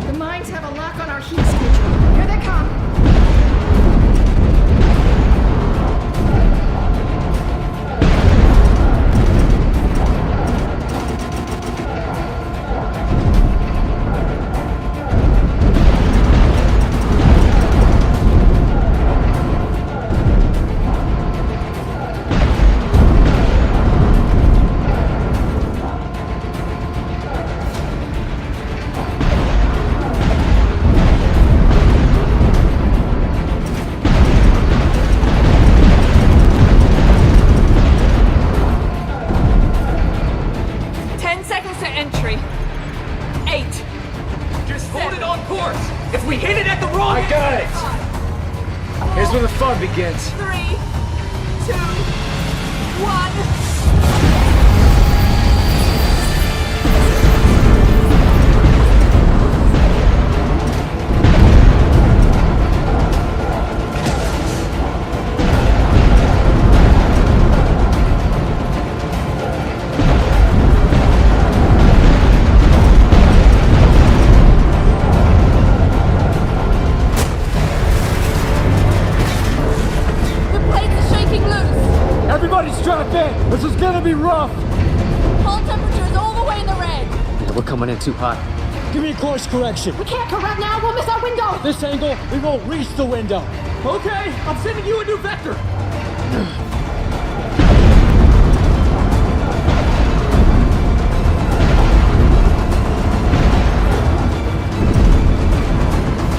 The mines have a lock on our heat signature. Here they come. Here's where the fun begins. 3, 2, 1. This is gonna be rough! Hull temperature is all the way in the red. Yeah, we're coming in too hot. Give me a course correction. We can't correct now, we'll miss our window! This angle, we won't reach the window. Okay, I'm sending you a new vector.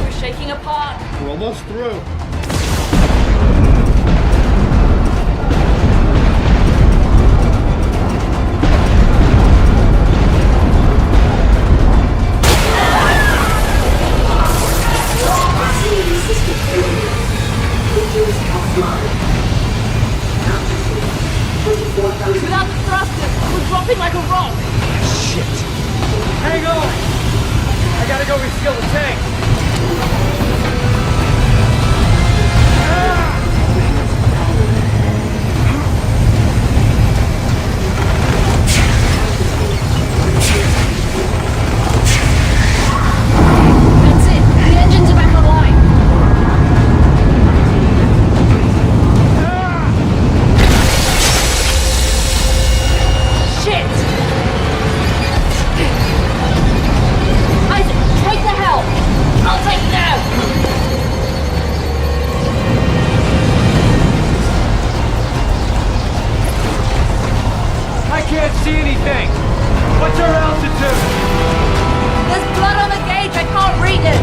We're shaking apart. We're almost through. Without the thrusters, we're dropping like a rock. Shit. Hang on! I gotta go refuel the tank. That's it. The engines are back online. Shit! Isaac, take the helm! I'll take now! I can't see anything. What's our altitude? There's blood on the gauge, I can't read it!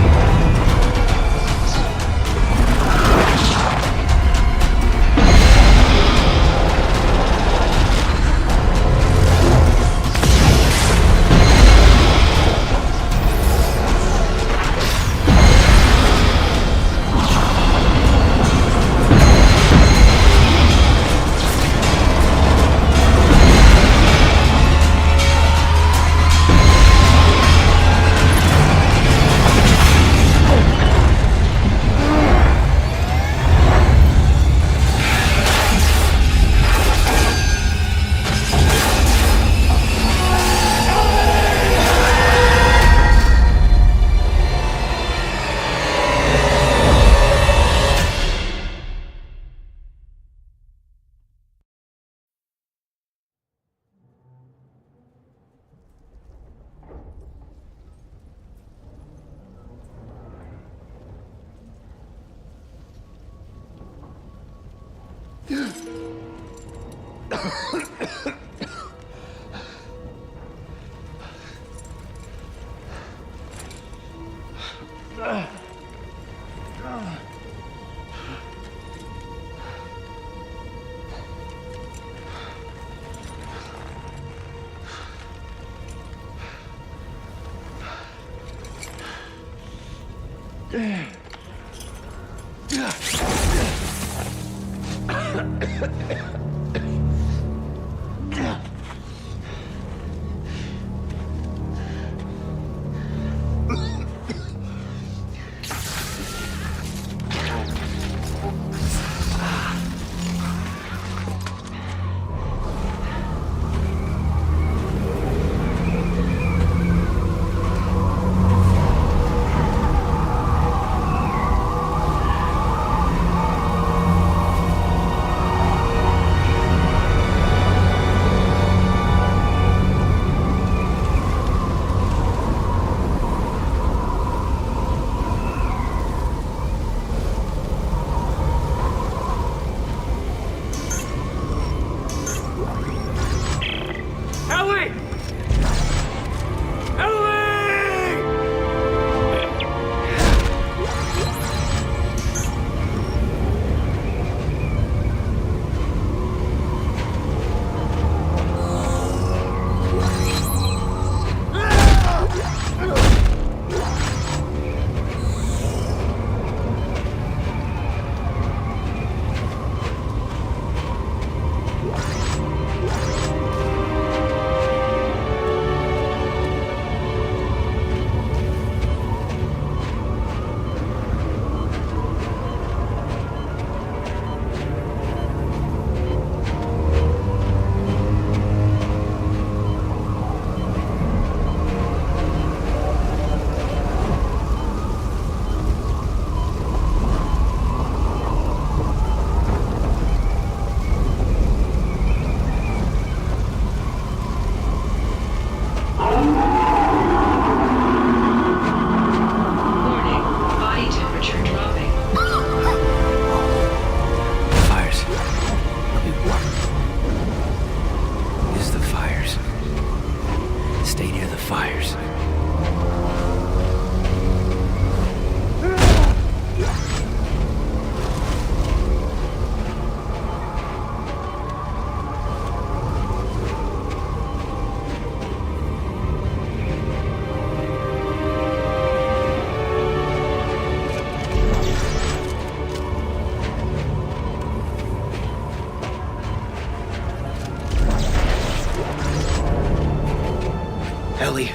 Ellie,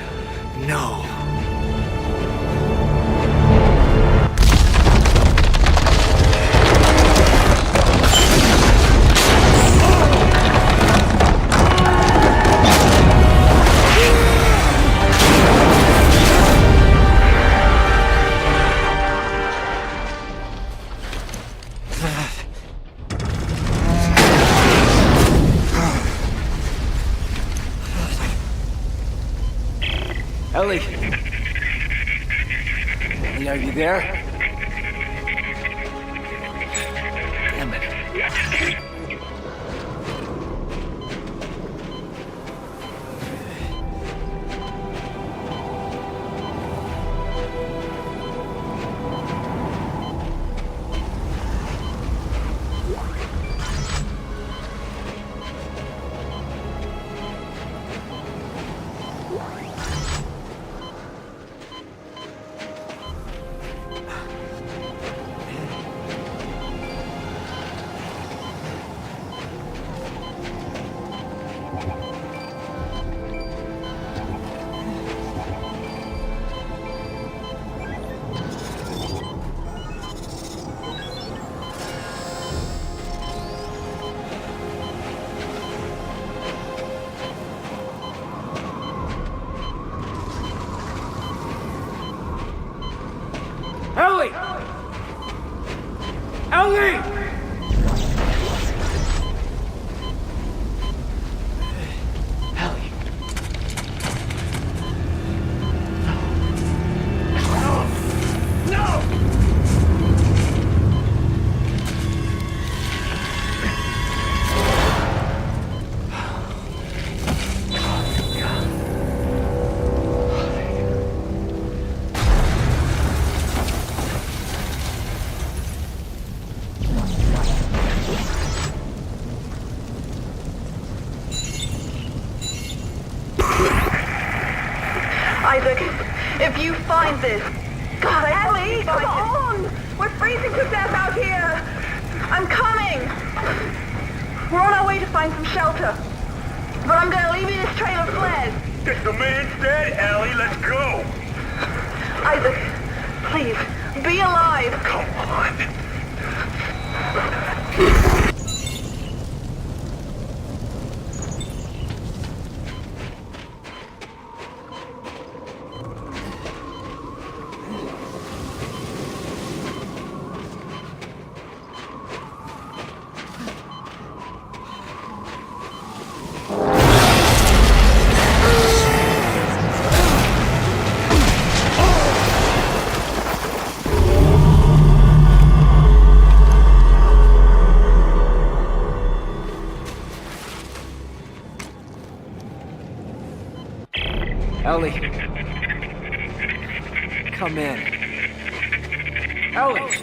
no. Ellie! Ellie, are you there? Damn it. Ellie! Ellie! Isaac, if you find this... God, Ellie, come on! We're freezing to death out here! I'm coming! We're on our way to find some shelter. But I'm gonna leave you this trail of flares. If the man's dead, Ellie, let's go! Isaac, please, be alive! Come on! Ellie. Come in. Ellie!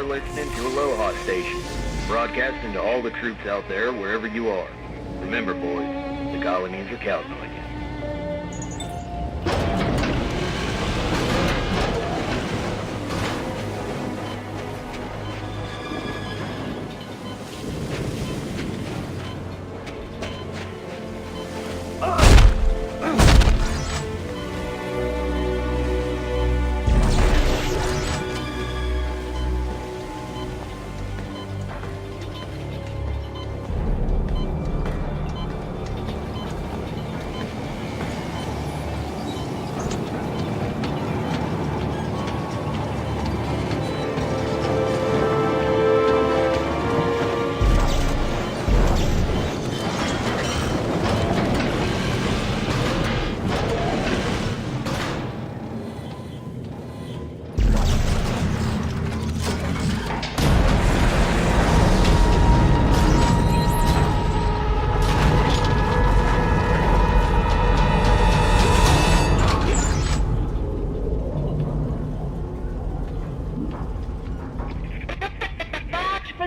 Listening to Aloha Station, broadcasting to all the troops out there wherever you are. Remember, boys, the colonies are counting on you.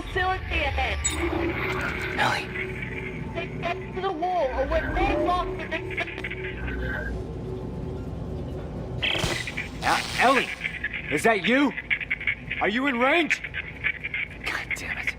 facility ahead. Ellie. Get to the wall, or we're dead lost in the... Ellie! Is that you? Are you in range? God damn it.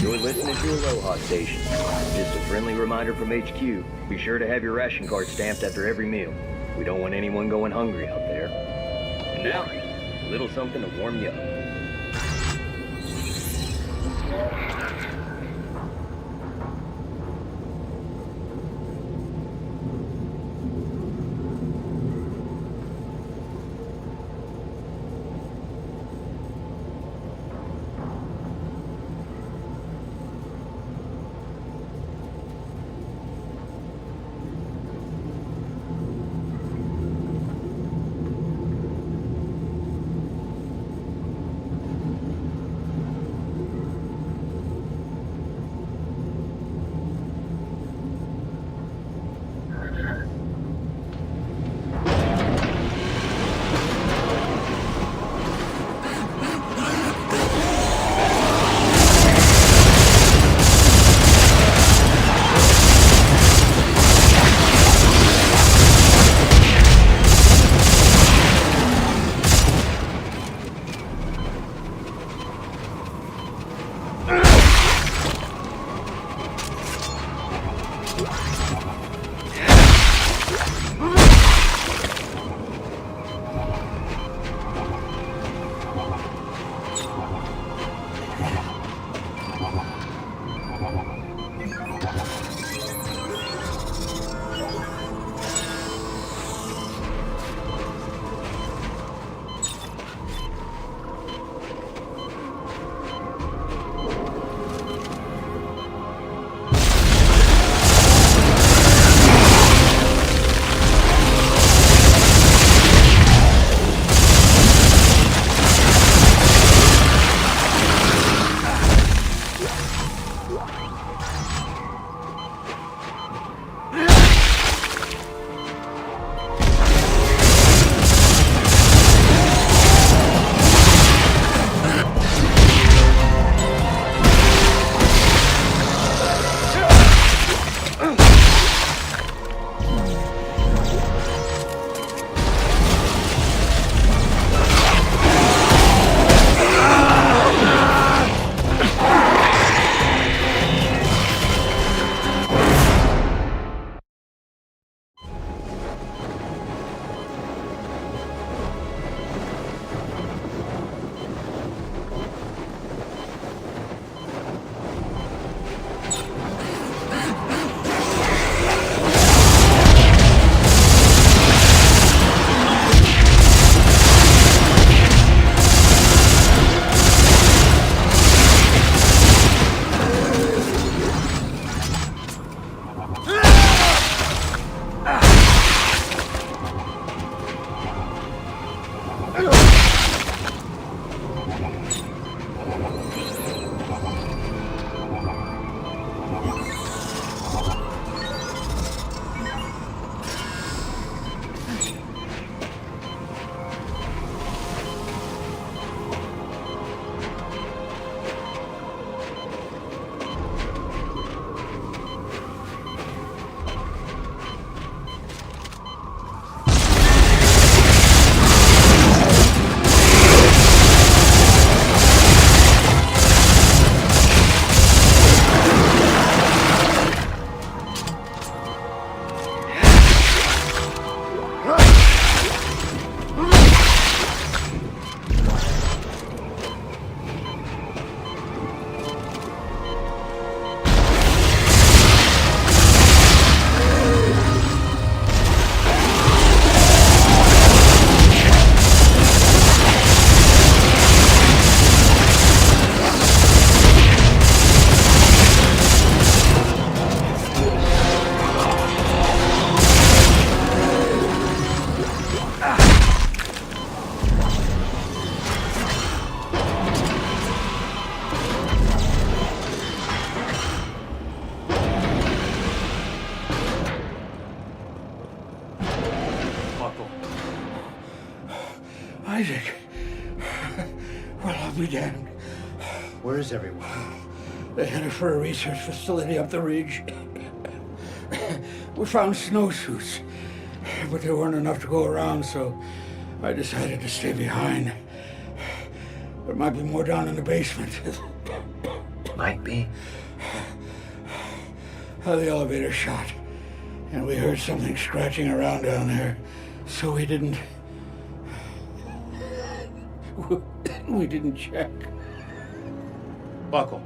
You're listening to Aloha Station. Just a friendly reminder from HQ. Be sure to have your ration card stamped after every meal. We don't want anyone going hungry out there. And now, a little something to warm you up. Isaac. Well, I'll be damned. Where is everyone? They headed for a research facility up the ridge. We found snowsuits, but there weren't enough to go around, so I decided to stay behind. There might be more down in the basement. might be? The elevator shot. And we heard something scratching around down there. So we didn't... we didn't check. Buckle.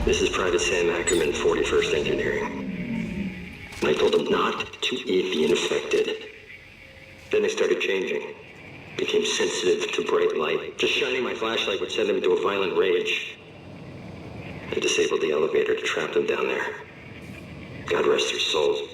This is Private Sam Ackerman, 41st Engineering. I told them not to eat the infected. Then they started changing. Became sensitive to bright light. Just shining my flashlight would send them into a violent rage. I disabled the elevator to trap them down there. God rest their souls.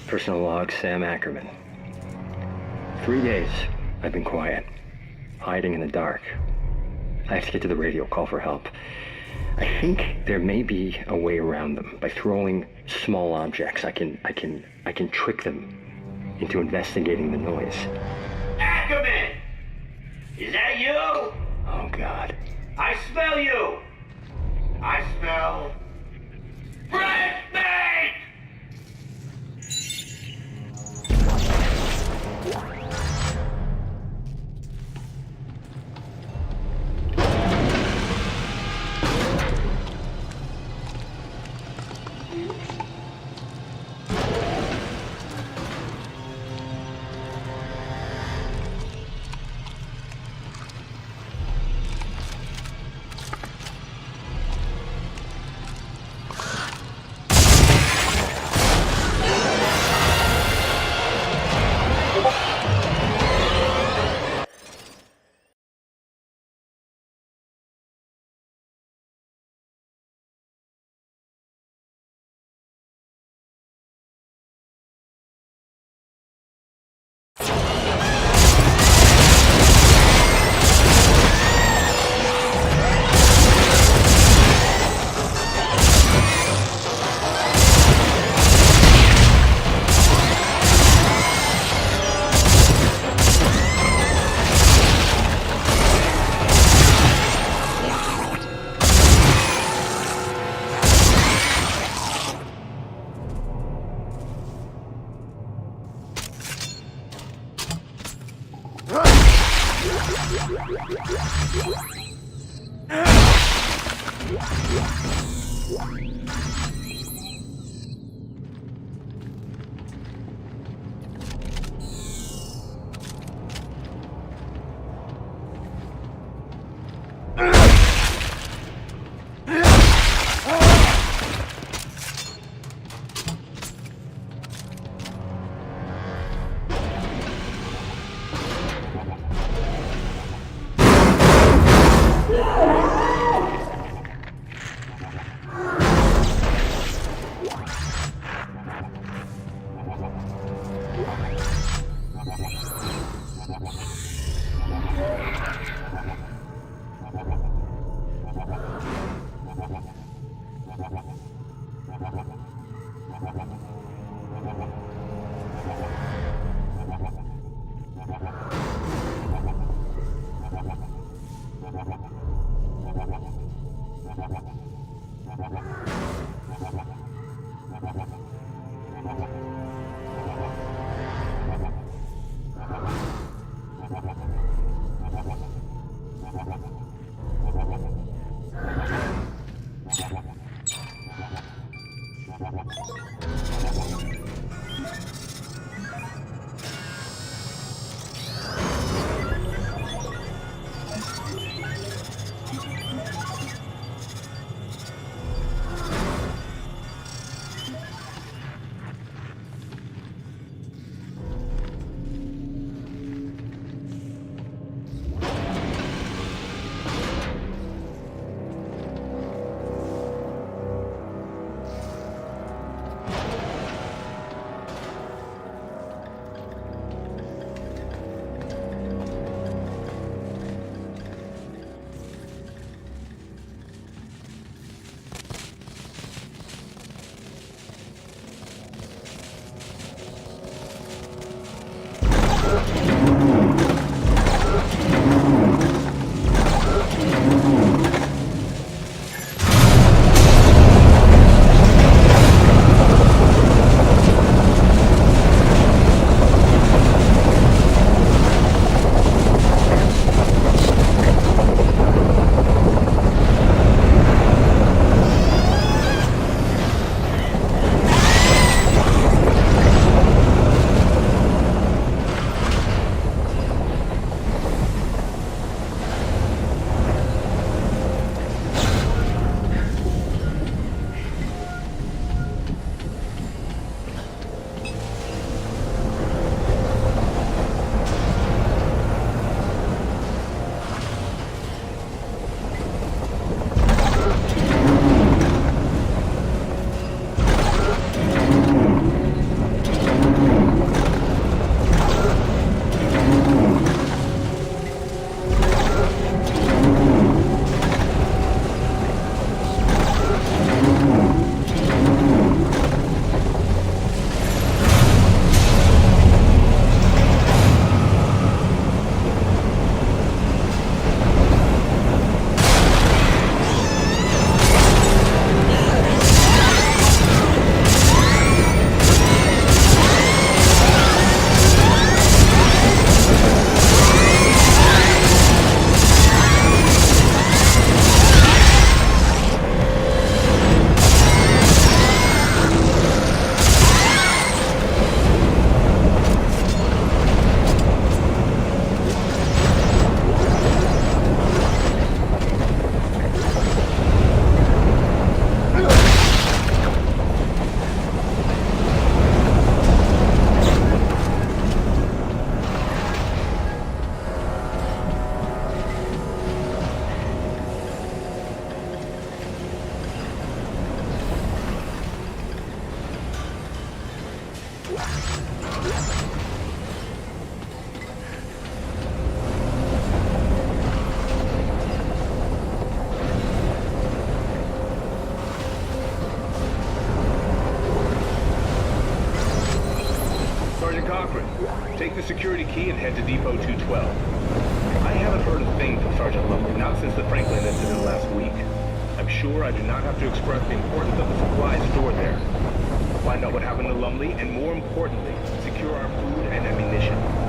Personal log, Sam Ackerman. 3 days, I've been quiet, hiding in the dark. I have to get to the radio, call for help. I think there may be a way around them. By throwing small objects, I can trick them into investigating the noise. Ackerman! Is that you? Oh, God. I smell you! I smell... bread meat! sure I do not have to express the importance of the supplies stored there. Find out what happened to Lumley, and more importantly, secure our food and ammunition.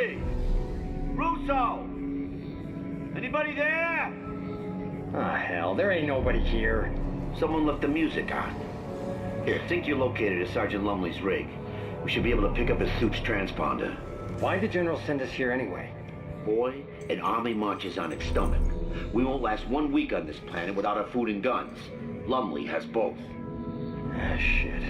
Lumley! Russo! Anybody there? Ah, hell, there ain't nobody here. Someone left the music on. Here, think you're located at Sergeant Lumley's rig. We should be able to pick up his suit's transponder. Why did the General send us here anyway? Boy, an army marches on its stomach. We won't last 1 week on this planet without our food and guns. Lumley has both. Ah, shit.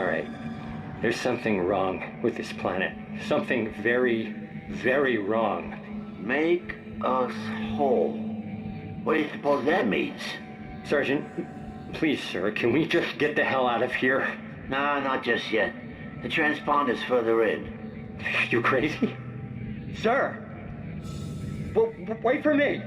All right. There's something wrong with this planet. Something very, very wrong. Make us whole. What do you suppose that means? Sergeant, please, sir, can we just get the hell out of here? Nah, not just yet. The transponder's further in. You crazy? Sir! Wait for me!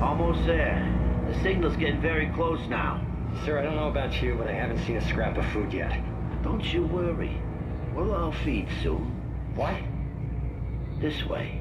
Almost there. The signal's getting very close now. Sir, I don't know about you, but I haven't seen a scrap of food yet. Don't you worry. We'll all feed soon. What? This way.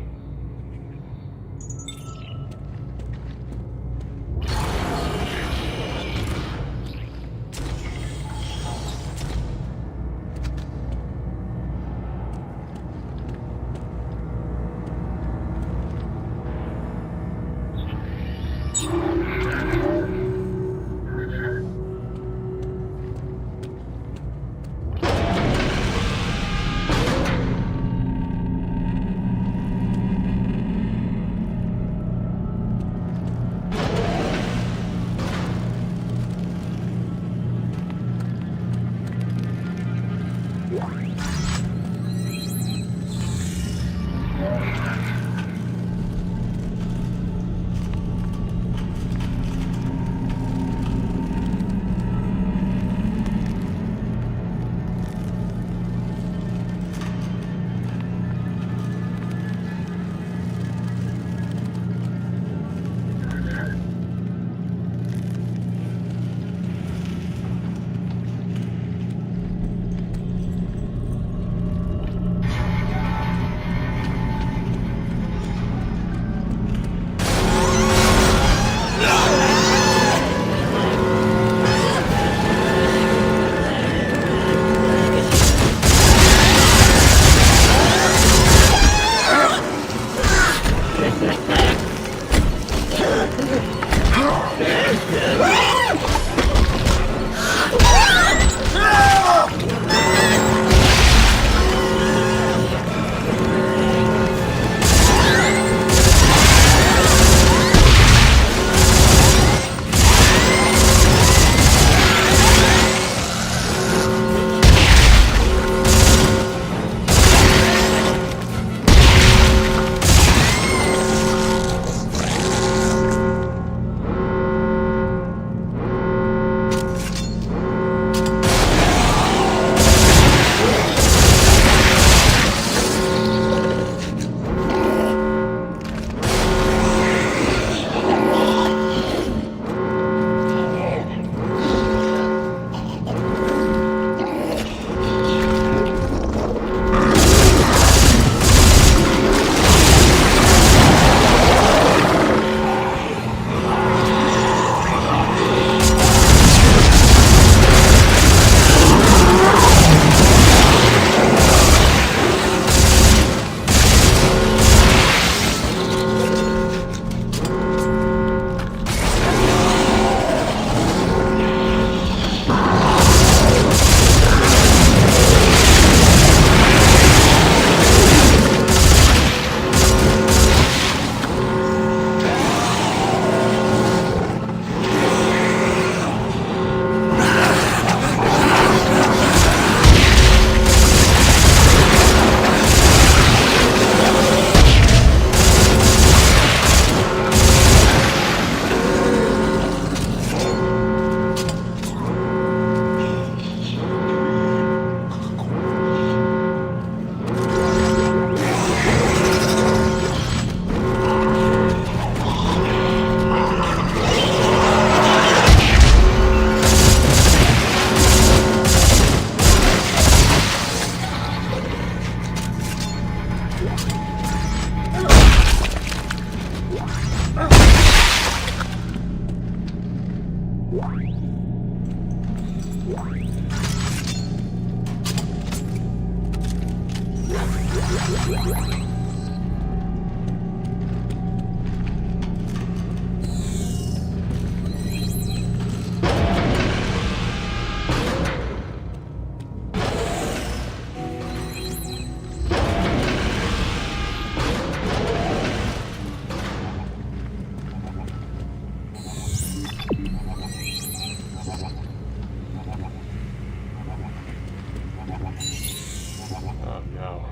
Oh no.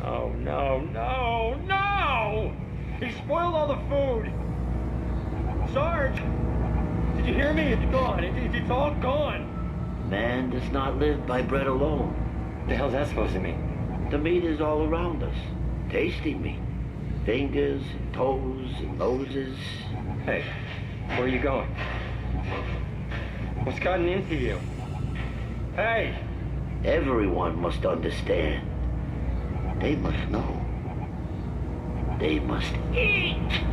Oh no, no, no! He spoiled all the food! Sarge! Did you hear me? It's gone. It's all gone. Man does not live by bread alone. What the hell's that supposed to mean? The meat is all around us. Tasty meat. Fingers and toes and noses. Hey, where are you going? What's gotten into you? Hey! Everyone must understand. They must know. They must eat!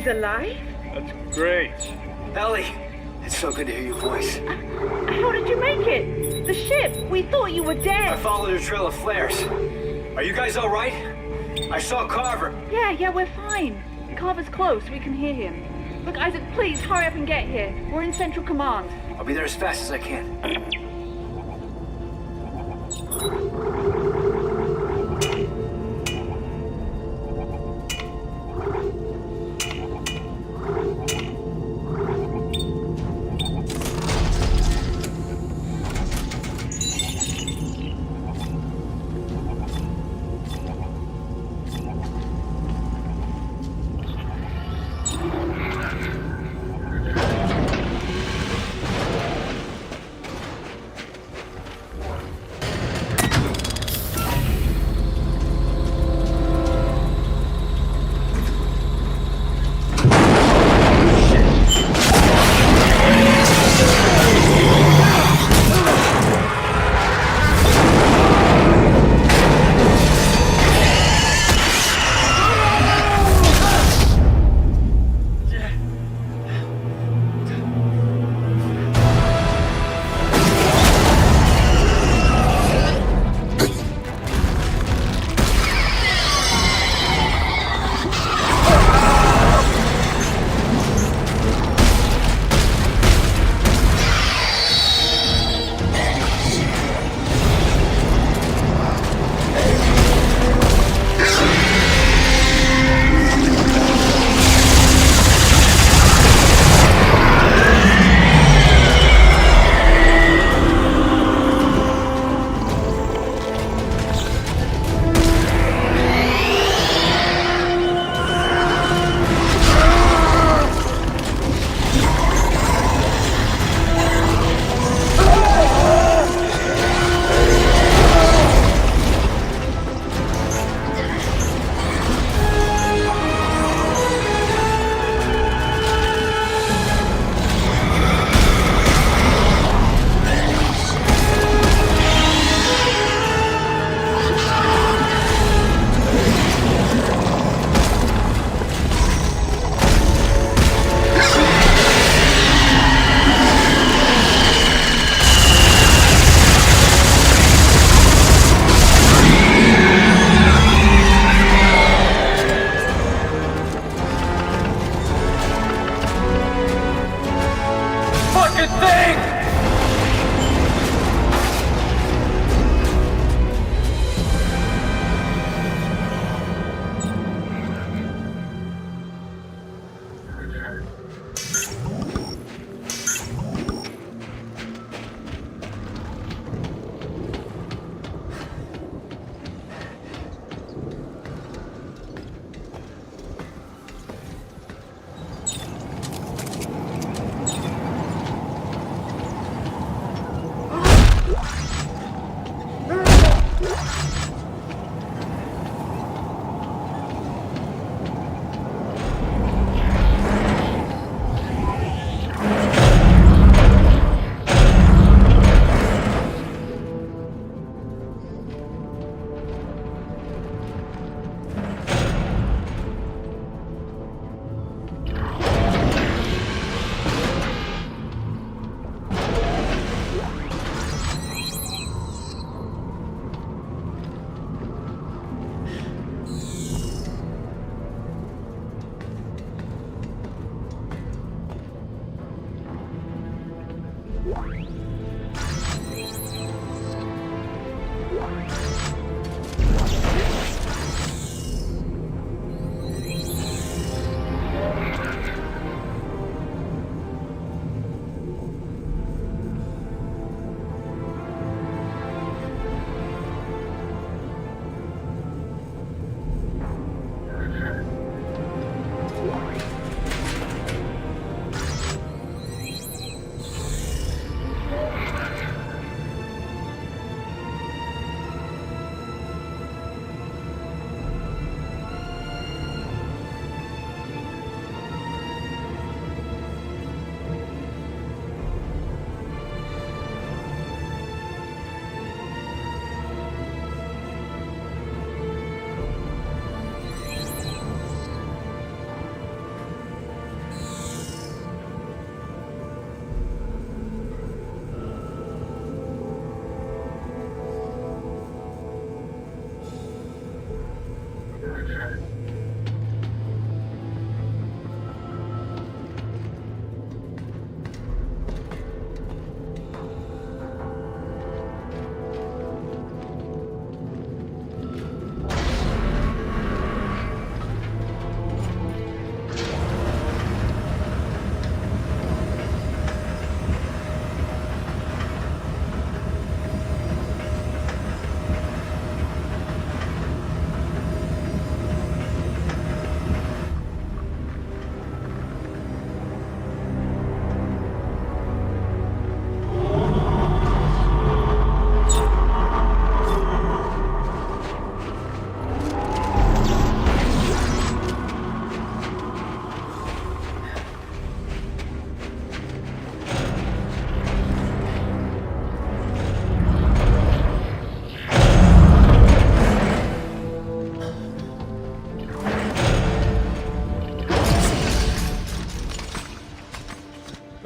He's alive? That's great. Ellie, it's so good to hear your voice. How did you make it? The ship! We thought you were dead! I followed a trail of flares. Are you guys all right? I saw Carver. Yeah, we're fine. Carver's close. We can hear him. Look, Isaac, please hurry up and get here. We're in Central Command. I'll be there as fast as I can.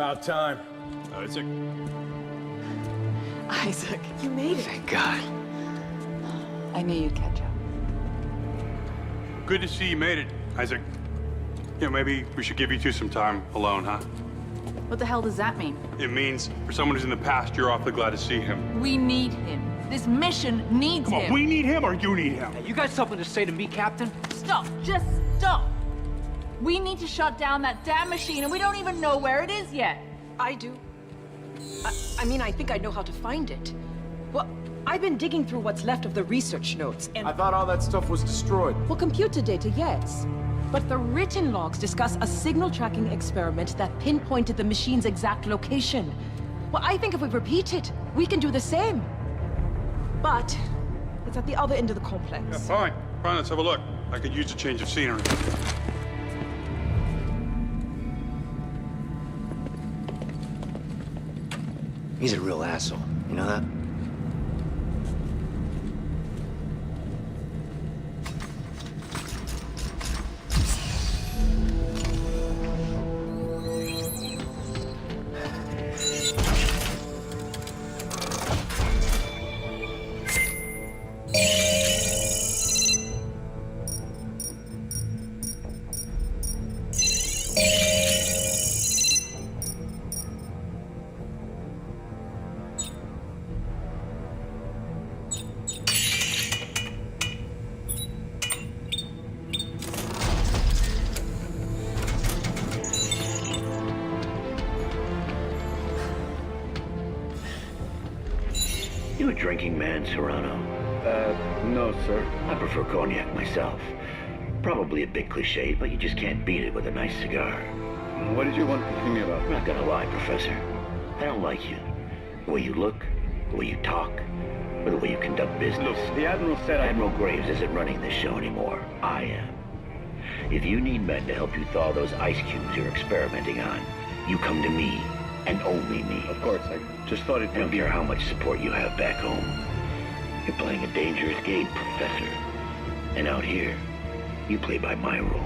About time. Isaac. Isaac, you made it. Thank God. I knew you'd catch up. Good to see you made it, Isaac. You know, maybe we should give you two some time alone, huh? What the hell does that mean? It means for someone who's in the past, you're awfully glad to see him. We need him. This mission needs Come on, him. we need him or you need him? Hey, you got something to say to me, Captain? Stop. Just stop. We need to shut down that damn machine, and we don't even know where it is yet. I do. I mean, I think I know how to find it. Well, I've been digging through what's left of the research notes, and... I thought all that stuff was destroyed. Well, computer data, yes. But the written logs discuss a signal tracking experiment that pinpointed the machine's exact location. Well, I think if we repeat it, we can do the same. But it's at the other end of the complex. Yeah, fine. Fine, let's have a look. I could use a change of scenery. He's a real asshole. You know that? You a drinking man, Serrano? No, sir. I prefer cognac myself. Probably a bit cliche, but you just can't beat it with a nice cigar. What did you want to see me about? I'm not gonna lie, Professor. I don't like you. The way you look, the way you talk, or the way you conduct business. Look, the Admiral said Admiral Graves isn't running this show anymore. I am. If you need men to help you thaw those ice cubes you're experimenting on, you come to me, and only me. Of course, I just thought it... I don't care how much support you have back home. You're playing a dangerous game, Professor. And out here, you play by my rules.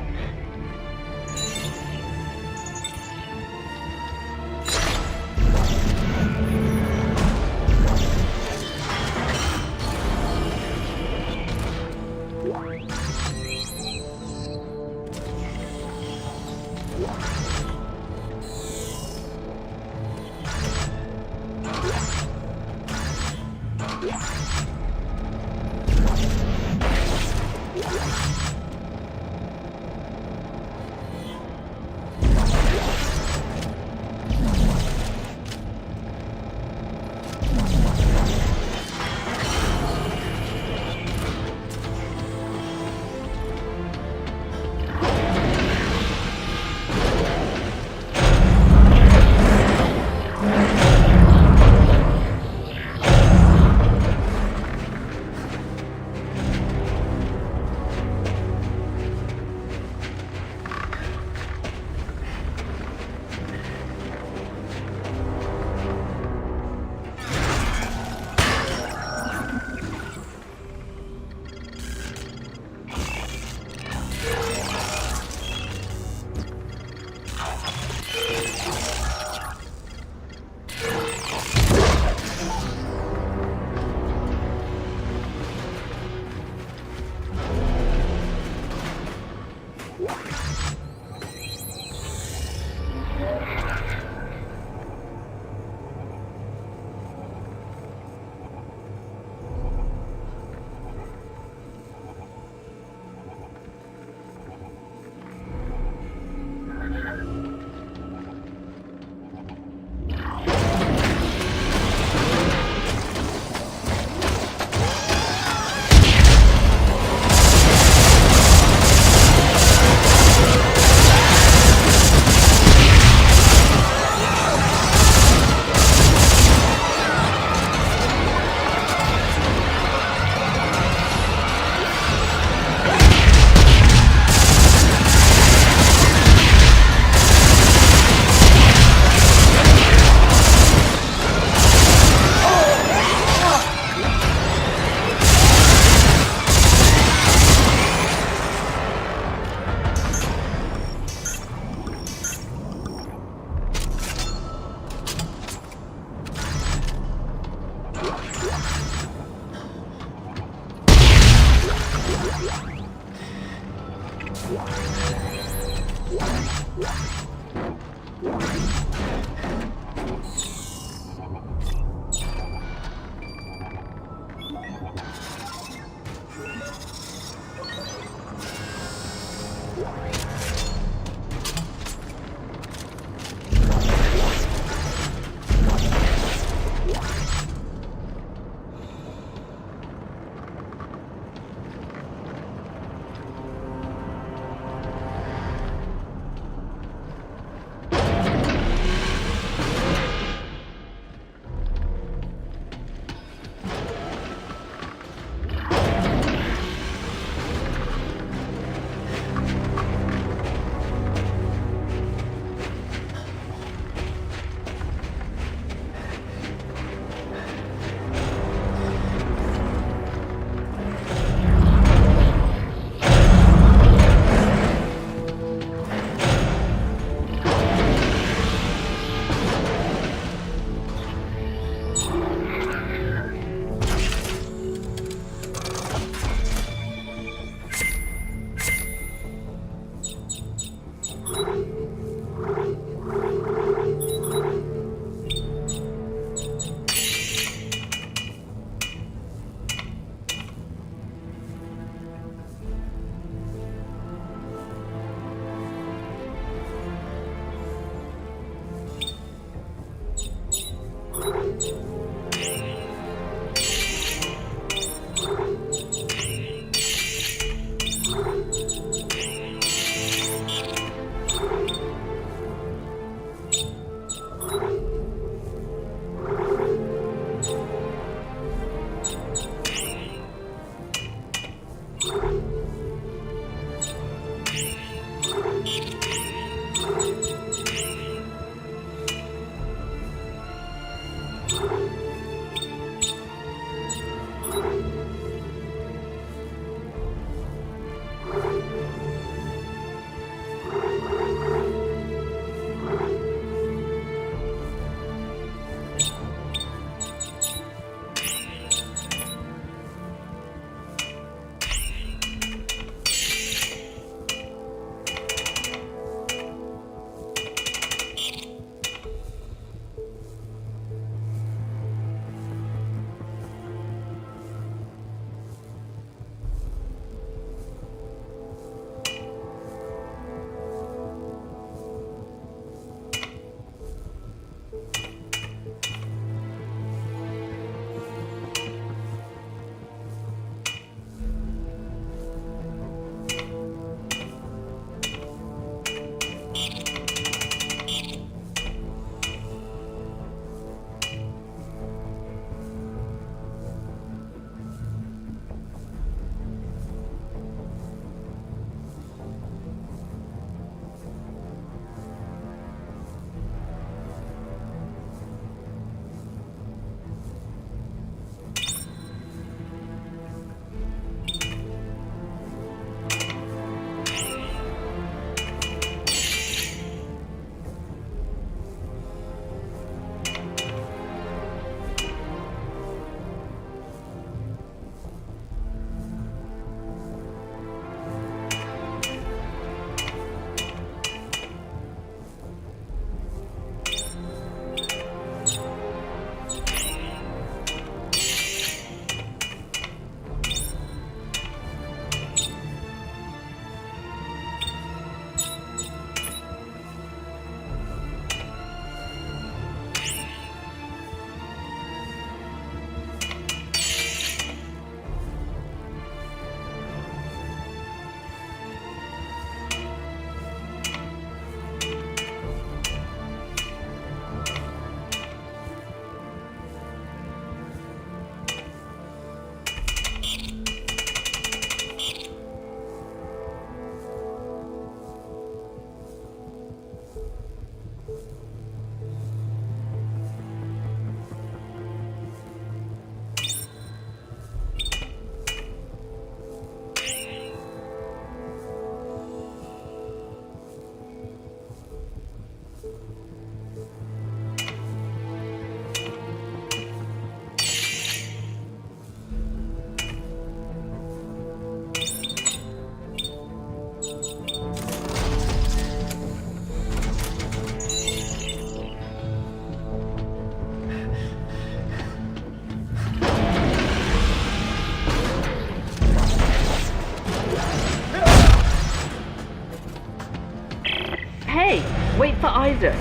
for Isaac.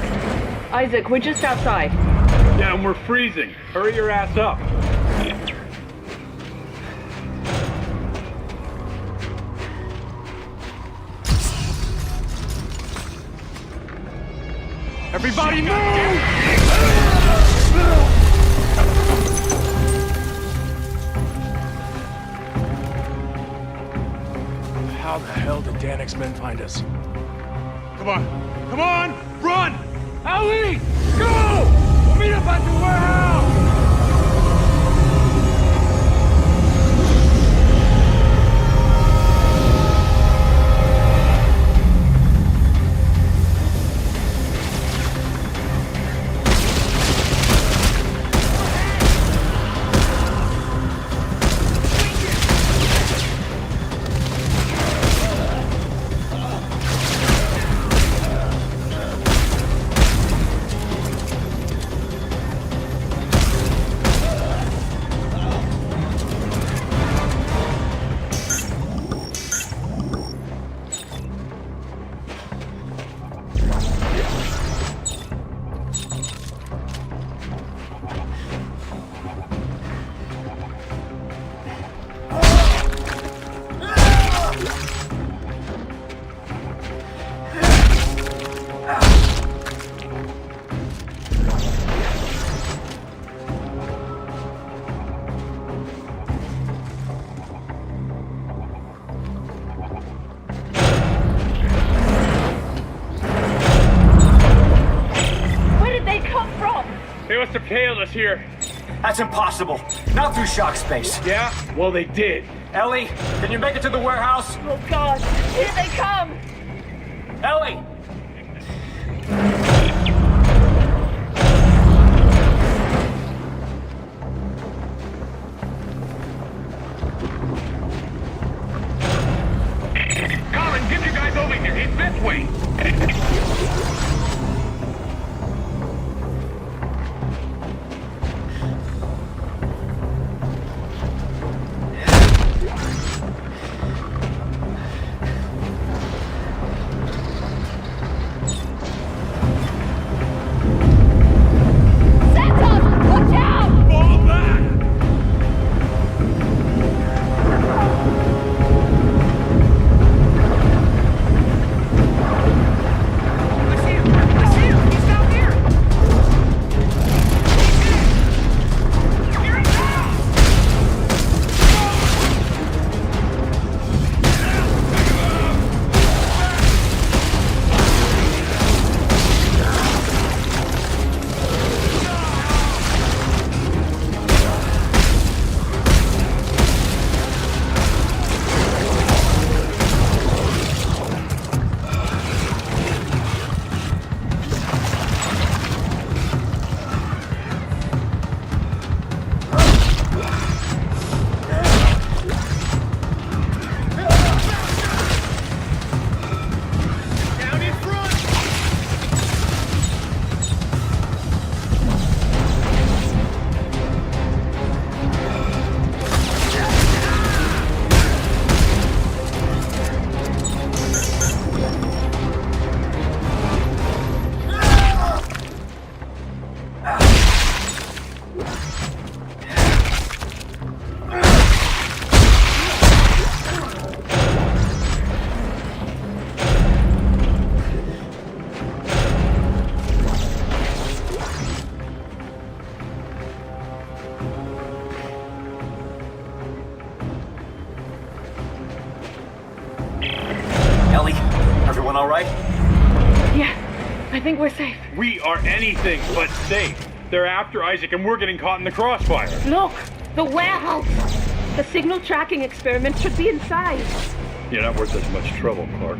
Isaac, we're just outside. Yeah, and we're freezing. Hurry your ass up. Everybody move! How the hell did Danik's men find us? Come on! Come on! Run! Ellie! Go! We'll meet up at the warehouse! Tailed us here. That's impossible. Not through shock space. Yeah? Well, they did. Ellie, can you make it to the warehouse? Oh, God. Here they come. Ellie! Colin, get you guys over here. It's this way. All right? Yeah, I think we're safe. We are anything but safe. They're after Isaac and we're getting caught in the crossfire. Look, the warehouse. The signal tracking experiment should be inside. You're not worth as much trouble, Clark.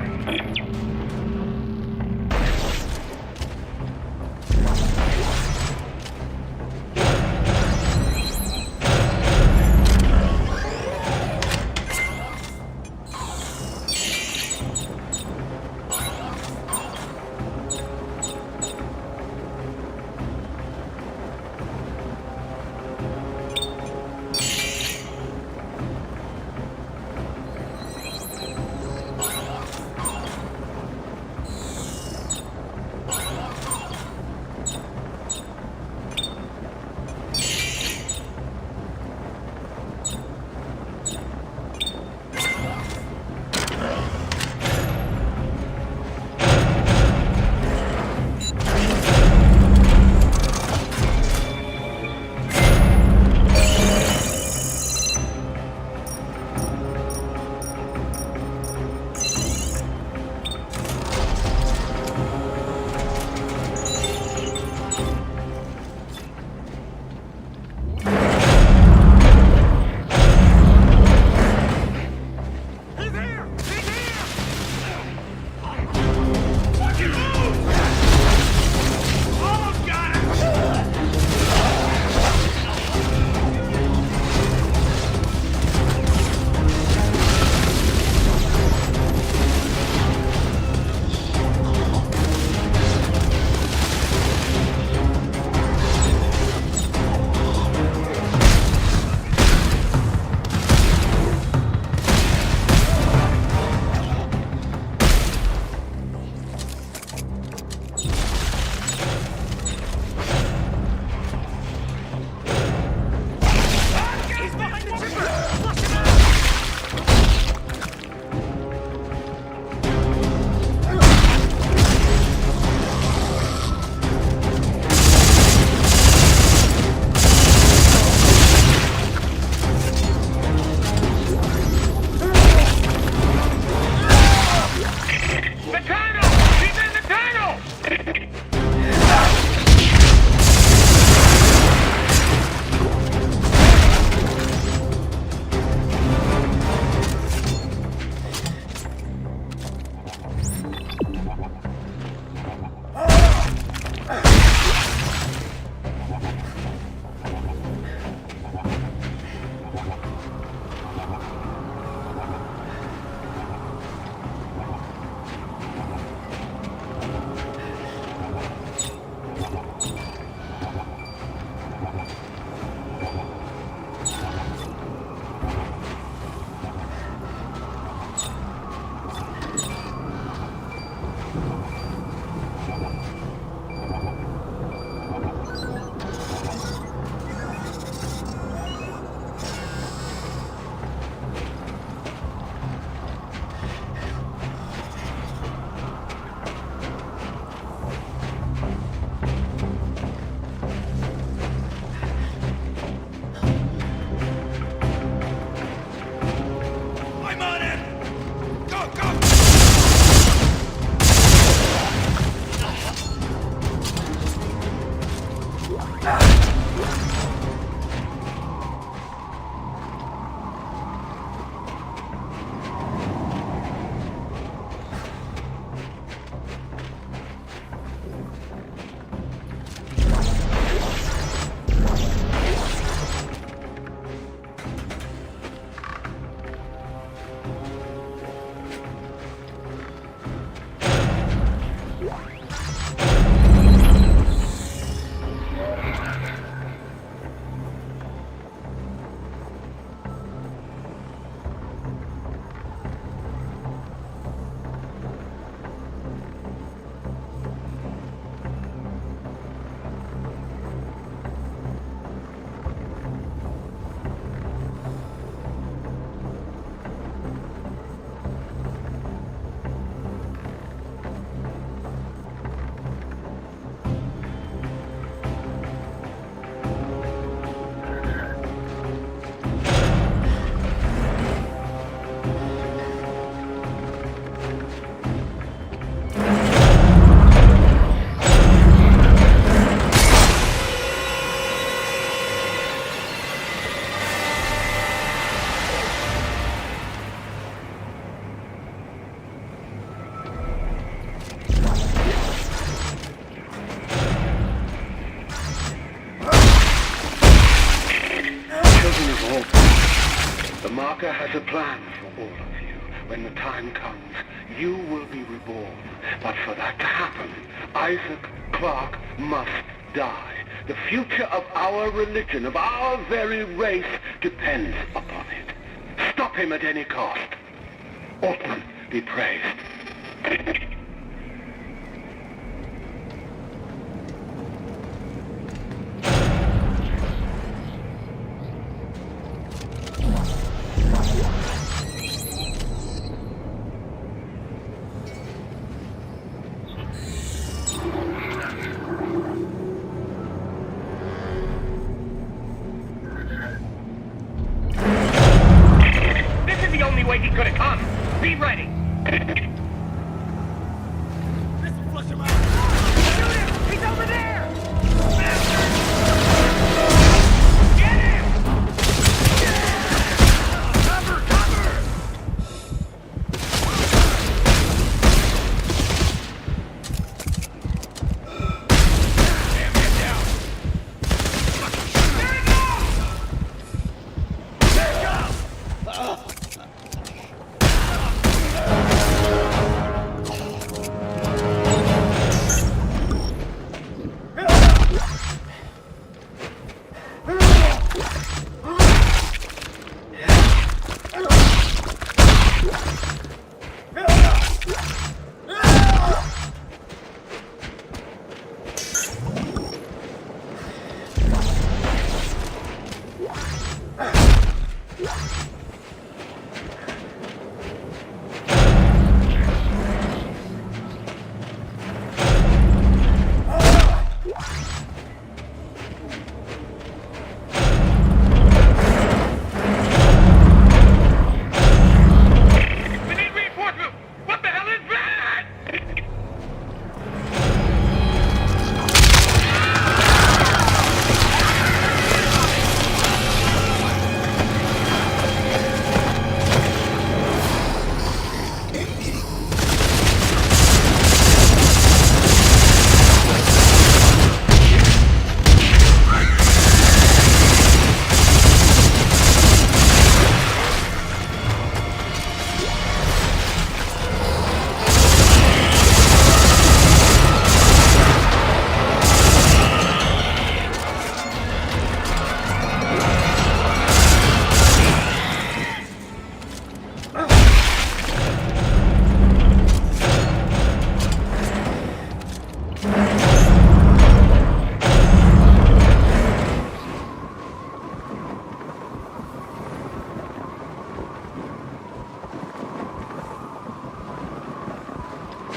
The marker has a plan for all of you. When the time comes, you will be reborn. But for that to happen, Isaac Clarke must die. The future of our religion, of our very race, depends upon it. Stop him at any cost. Altman be praised. This is the only way he could have come. Be ready. Flush him out. Shoot him! He's over there! Get him! Cover! Cover! Damn, get down! There he goes! There he goes!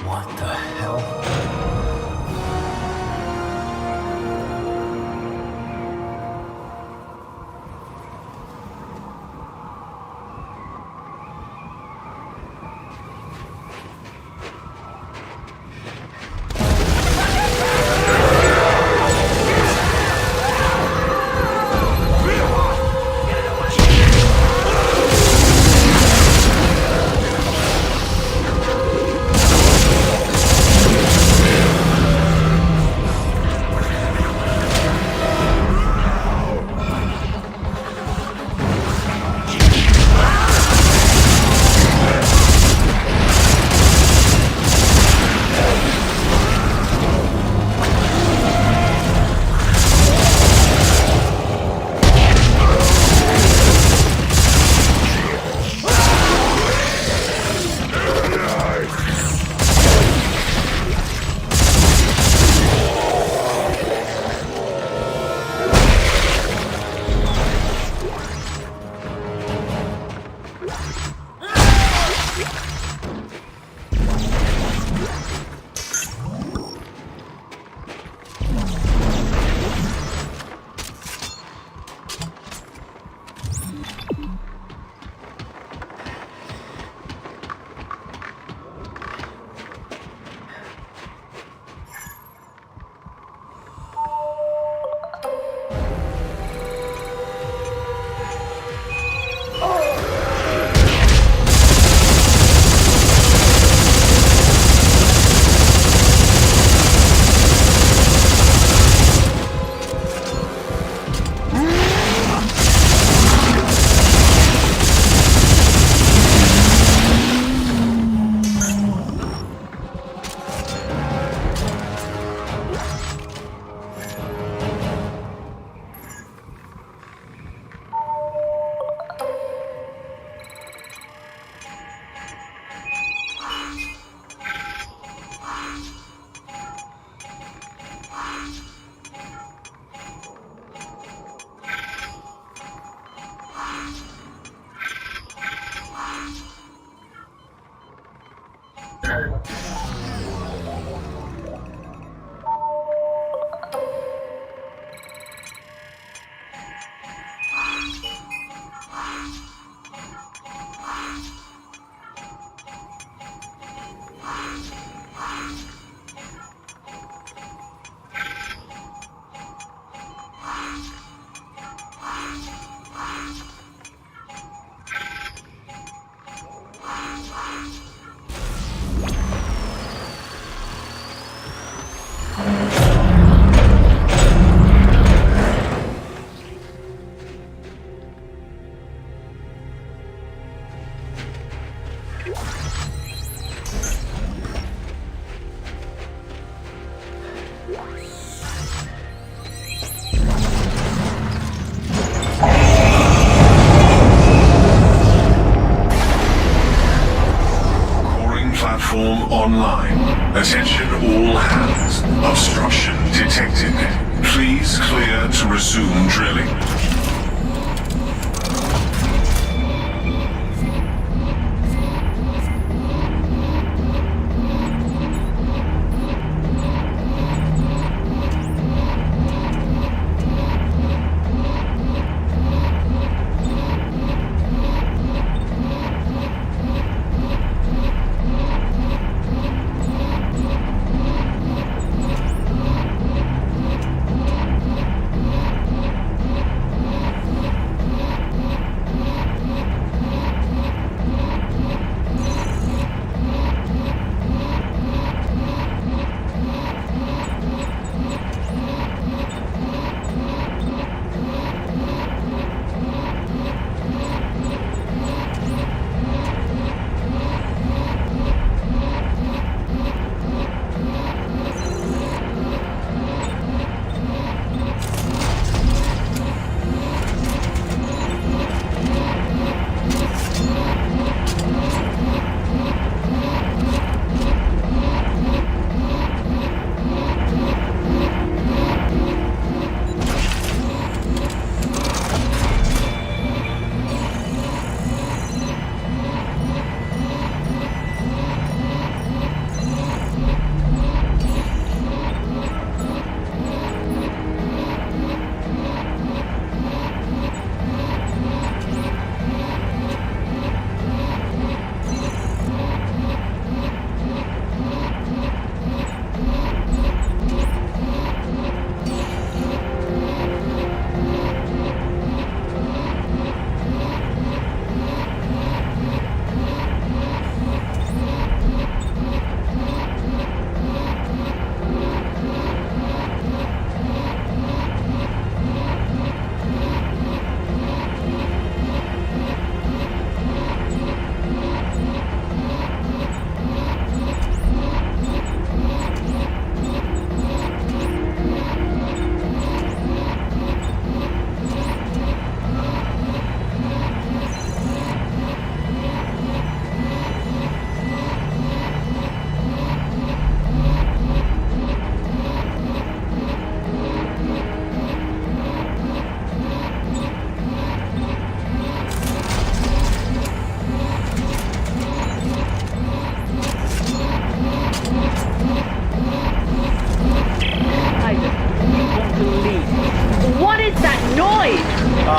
What the hell? Get Attention all hands. Obstruction detected. Please clear to resume drilling.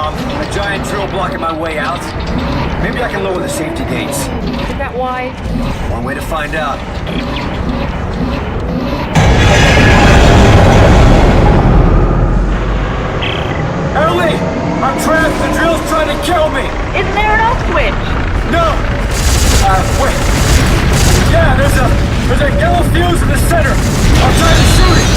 A giant drill blocking my way out. Maybe I can lower the safety gates. Is that why? One way to find out. Ellie! I'm trapped! The drill's trying to kill me! Isn't there an off switch? No! Wait. Yeah, there's a yellow fuse in the center. I'll try to shoot it.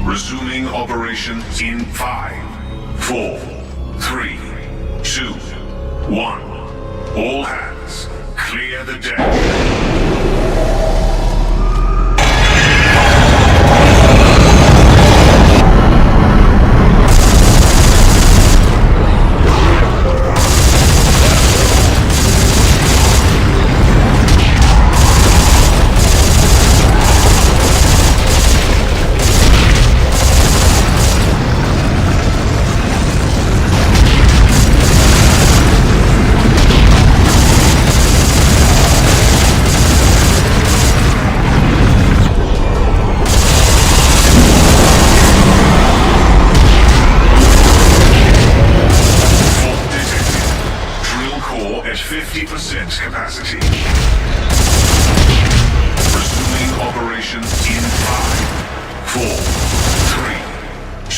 Resuming operation in 5, 4, 3, 2, 1. All hands, clear the deck.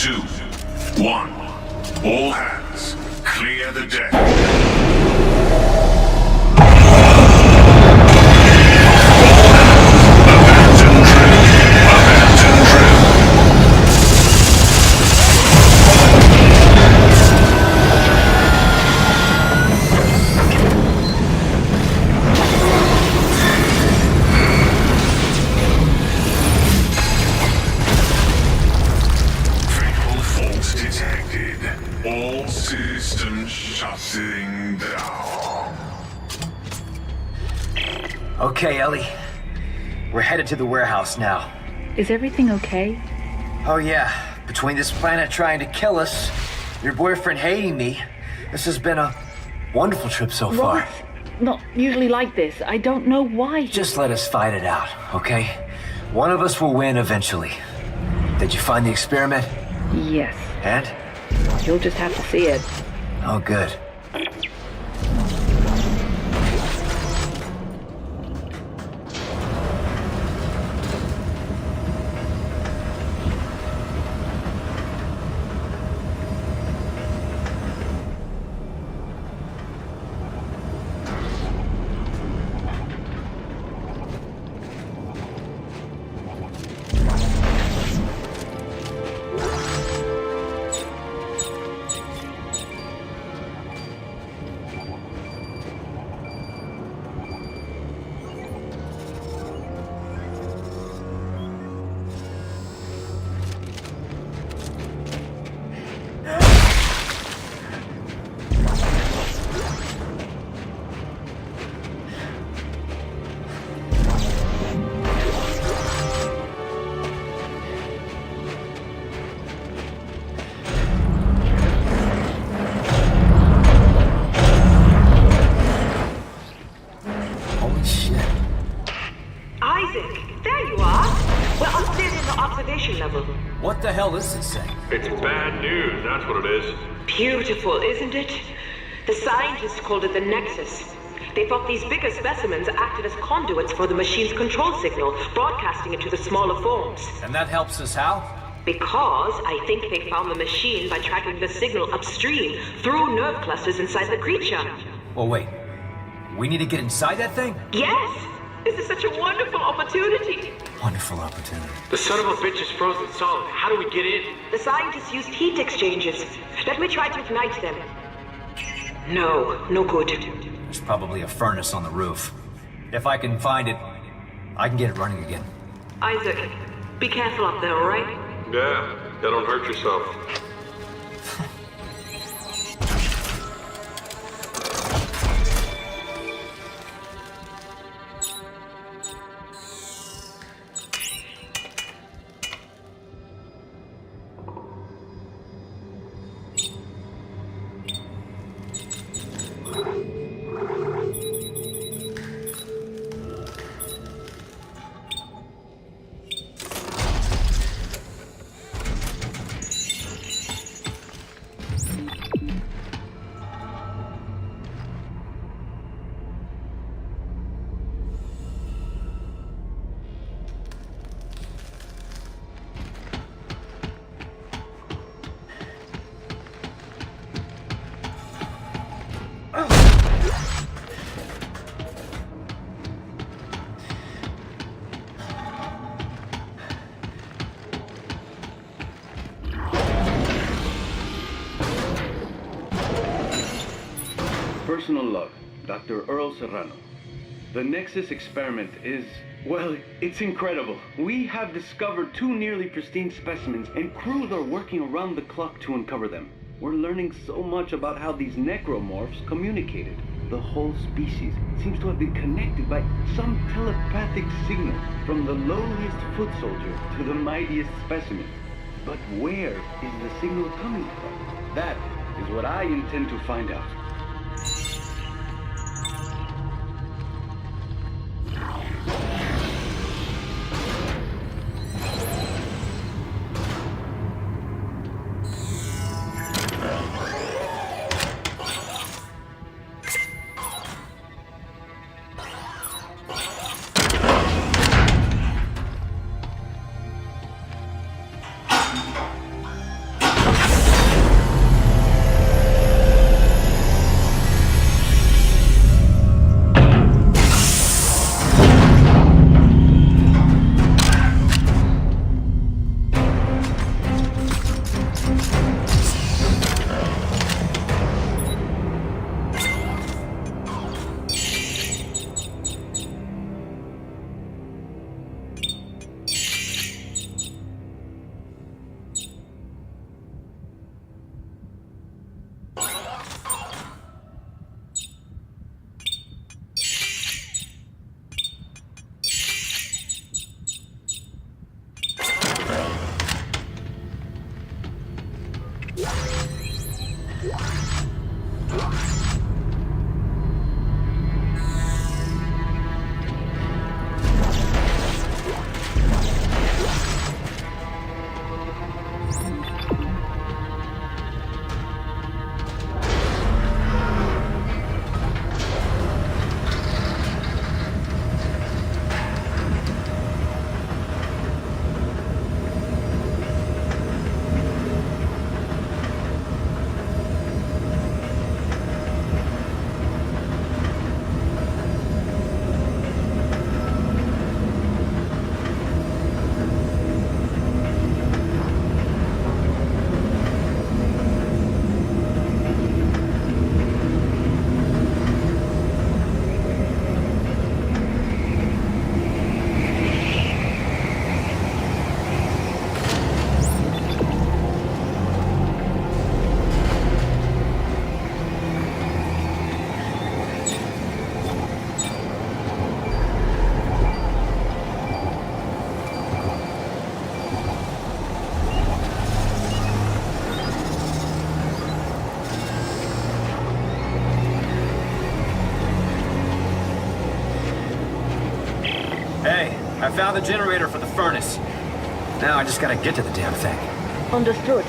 2, 1. All hands, clear the deck. All systems shutting down. Okay, Ellie. We're headed to the warehouse now. Is everything okay? Oh yeah. Between this planet trying to kill us, your boyfriend hating me, this has been a wonderful trip so far. Robert's not usually like this. I don't know why. Just let us fight it out, okay? One of us will win eventually. Did you find the experiment? Yes. And? You'll just have to see it. Oh, good. What the hell is this thing? It's bad news, that's what it is. Beautiful, isn't it? The scientists called it the Nexus. They thought these bigger specimens acted as conduits for the machine's control signal, broadcasting it to the smaller forms. And that helps us how? Because I think they found the machine by tracking the signal upstream through nerve clusters inside the creature. Well, wait. We need to get inside that thing? Yes! This is such a wonderful opportunity. Wonderful opportunity. The son of a bitch is frozen solid. How do we get in? The scientists used heat exchangers. Let me try to ignite them. No, no good. There's probably a furnace on the roof. If I can find it, I can get it running again. Isaac, be careful up there, all right? Yeah, don't hurt yourself. Personal log, Dr. Earl Serrano. The Nexus experiment is, well, it's incredible. We have discovered 2 nearly pristine specimens, and crews are working around the clock to uncover them. We're learning so much about how these necromorphs communicated. The whole species seems to have been connected by some telepathic signal, from the lowliest foot soldier to the mightiest specimen. But where is the signal coming from? That is what I intend to find out. I found the generator for the furnace. Now I just gotta get to the damn thing. Understood.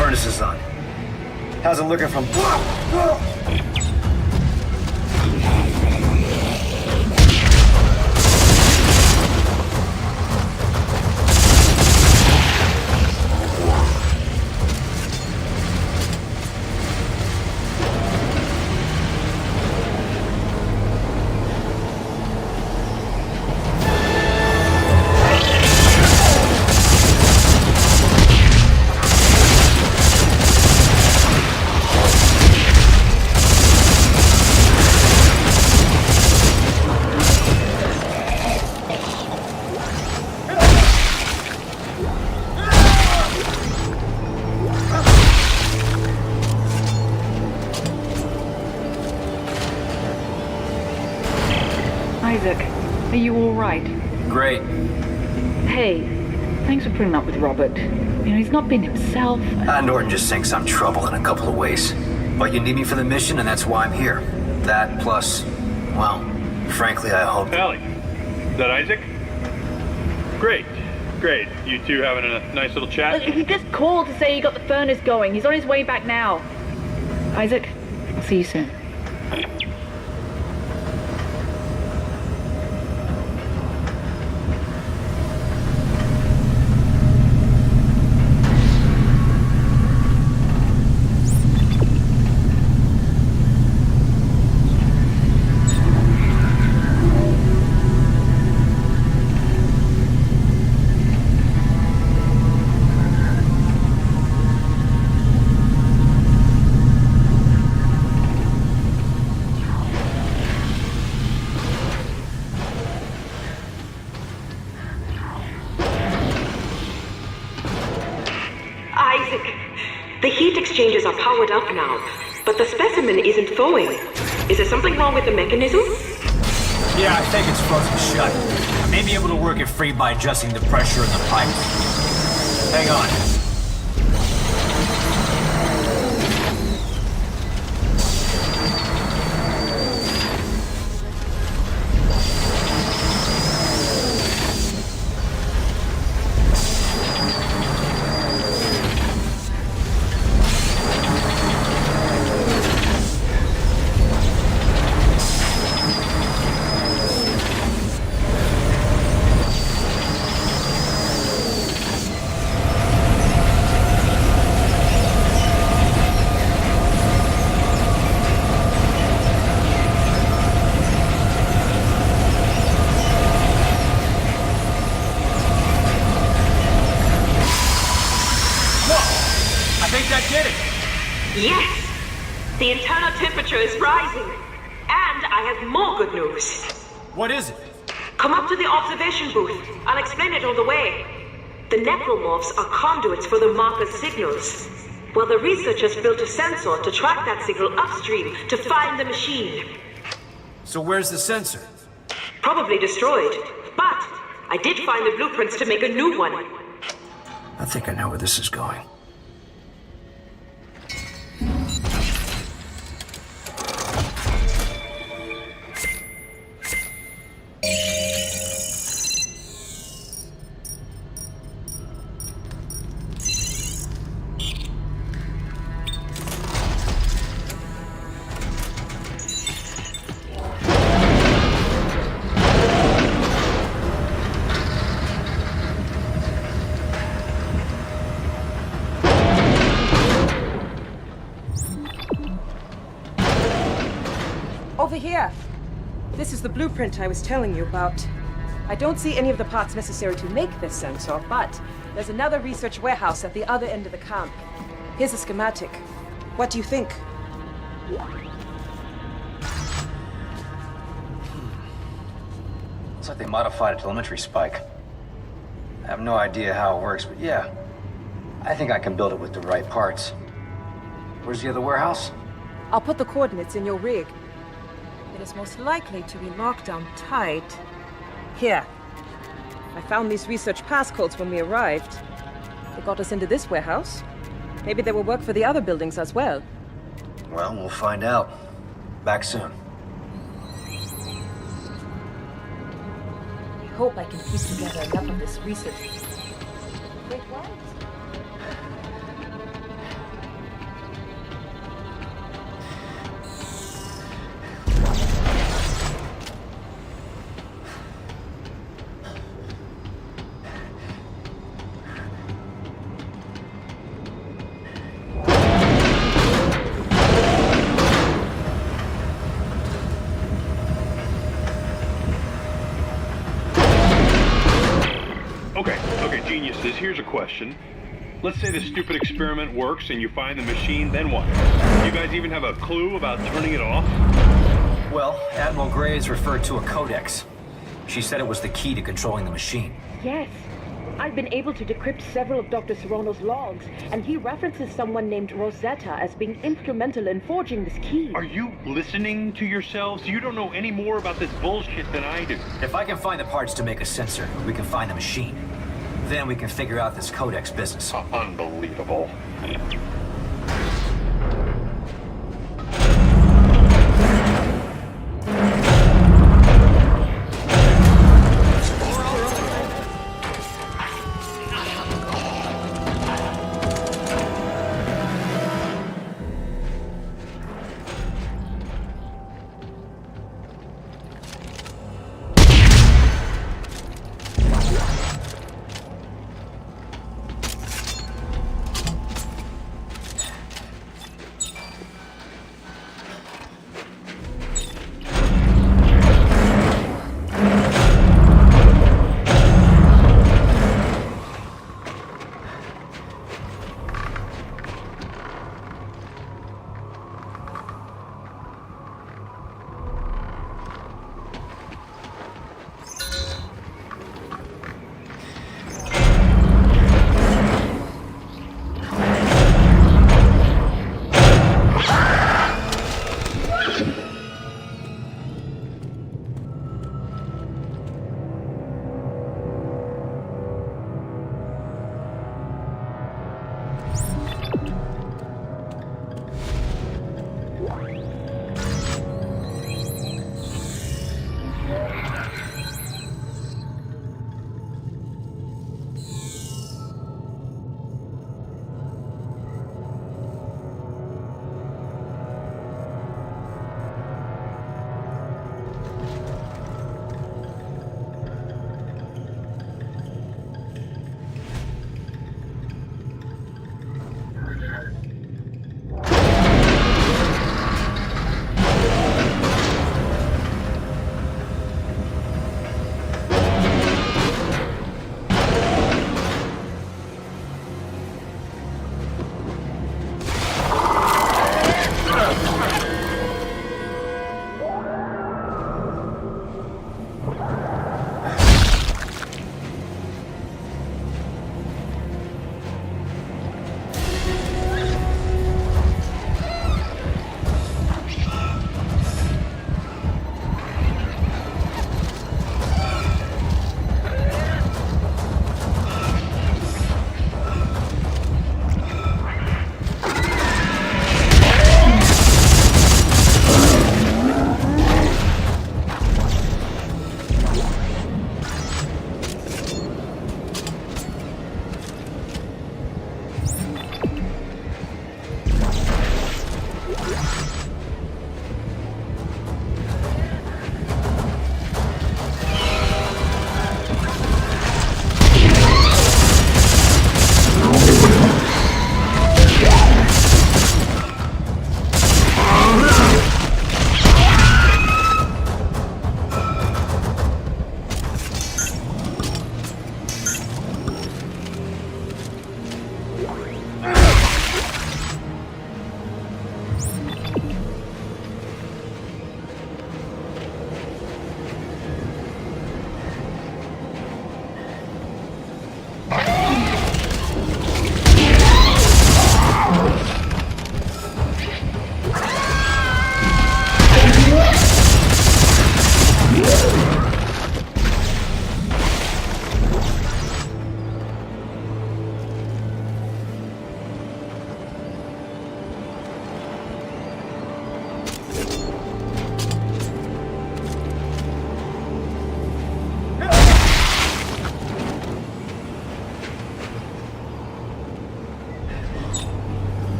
Furnace is on. How's it looking from... Isaac, are you all right? Great. Hey, thanks for putting up with Robert. You know, he's not been himself. Norton just thinks I'm trouble in a couple of ways. But you need me for the mission, and that's why I'm here. That plus, well, frankly, I hope... Allie, is that Isaac? Great. Great. You two having a nice little chat? He just called to say he got the furnace going. He's on his way back now. Isaac, I'll see you soon. Isaac, the heat exchangers are powered up now, but the specimen isn't thawing. Is there something wrong with the mechanism? Yeah, I think it's frozen shut. I may be able to work it free by adjusting the pressure in the pipe. Hang on. Yes! The internal temperature is rising. And I have more good news. What is it? Come up to the observation booth. I'll explain it on the way. The necromorphs are conduits for the marker's signals. Well, the researchers built a sensor to track that signal upstream to find the machine. So where's the sensor? Probably destroyed. But I did find the blueprints to make a new one. I think I know where this is going. Over here. This is the blueprint I was telling you about. I don't see any of the parts necessary to make this sensor, but there's another research warehouse at the other end of the camp. Here's a schematic. What do you think? Looks like they modified a telemetry spike. I have no idea how it works, but yeah. I think I can build it with the right parts. Where's the other warehouse? I'll put the coordinates in your rig. It is most likely to be locked down tight. Here. I found these research passcodes when we arrived. They got us into this warehouse. Maybe they will work for the other buildings as well. Well, we'll find out. Back soon. I hope I can piece together enough of this research. Wait, what? Okay, geniuses, here's a question. Let's say this stupid experiment works and you find the machine, then what? Do you guys even have a clue about turning it off? Well, Admiral Graves referred to a codex. She said it was the key to controlling the machine. Yes. I've been able to decrypt several of Dr. Serrano's logs, and he references someone named Rosetta as being instrumental in forging this key. Are you listening to yourselves? You don't know any more about this bullshit than I do. If I can find the parts to make a sensor, we can find the machine. Then we can figure out this codex business. Unbelievable.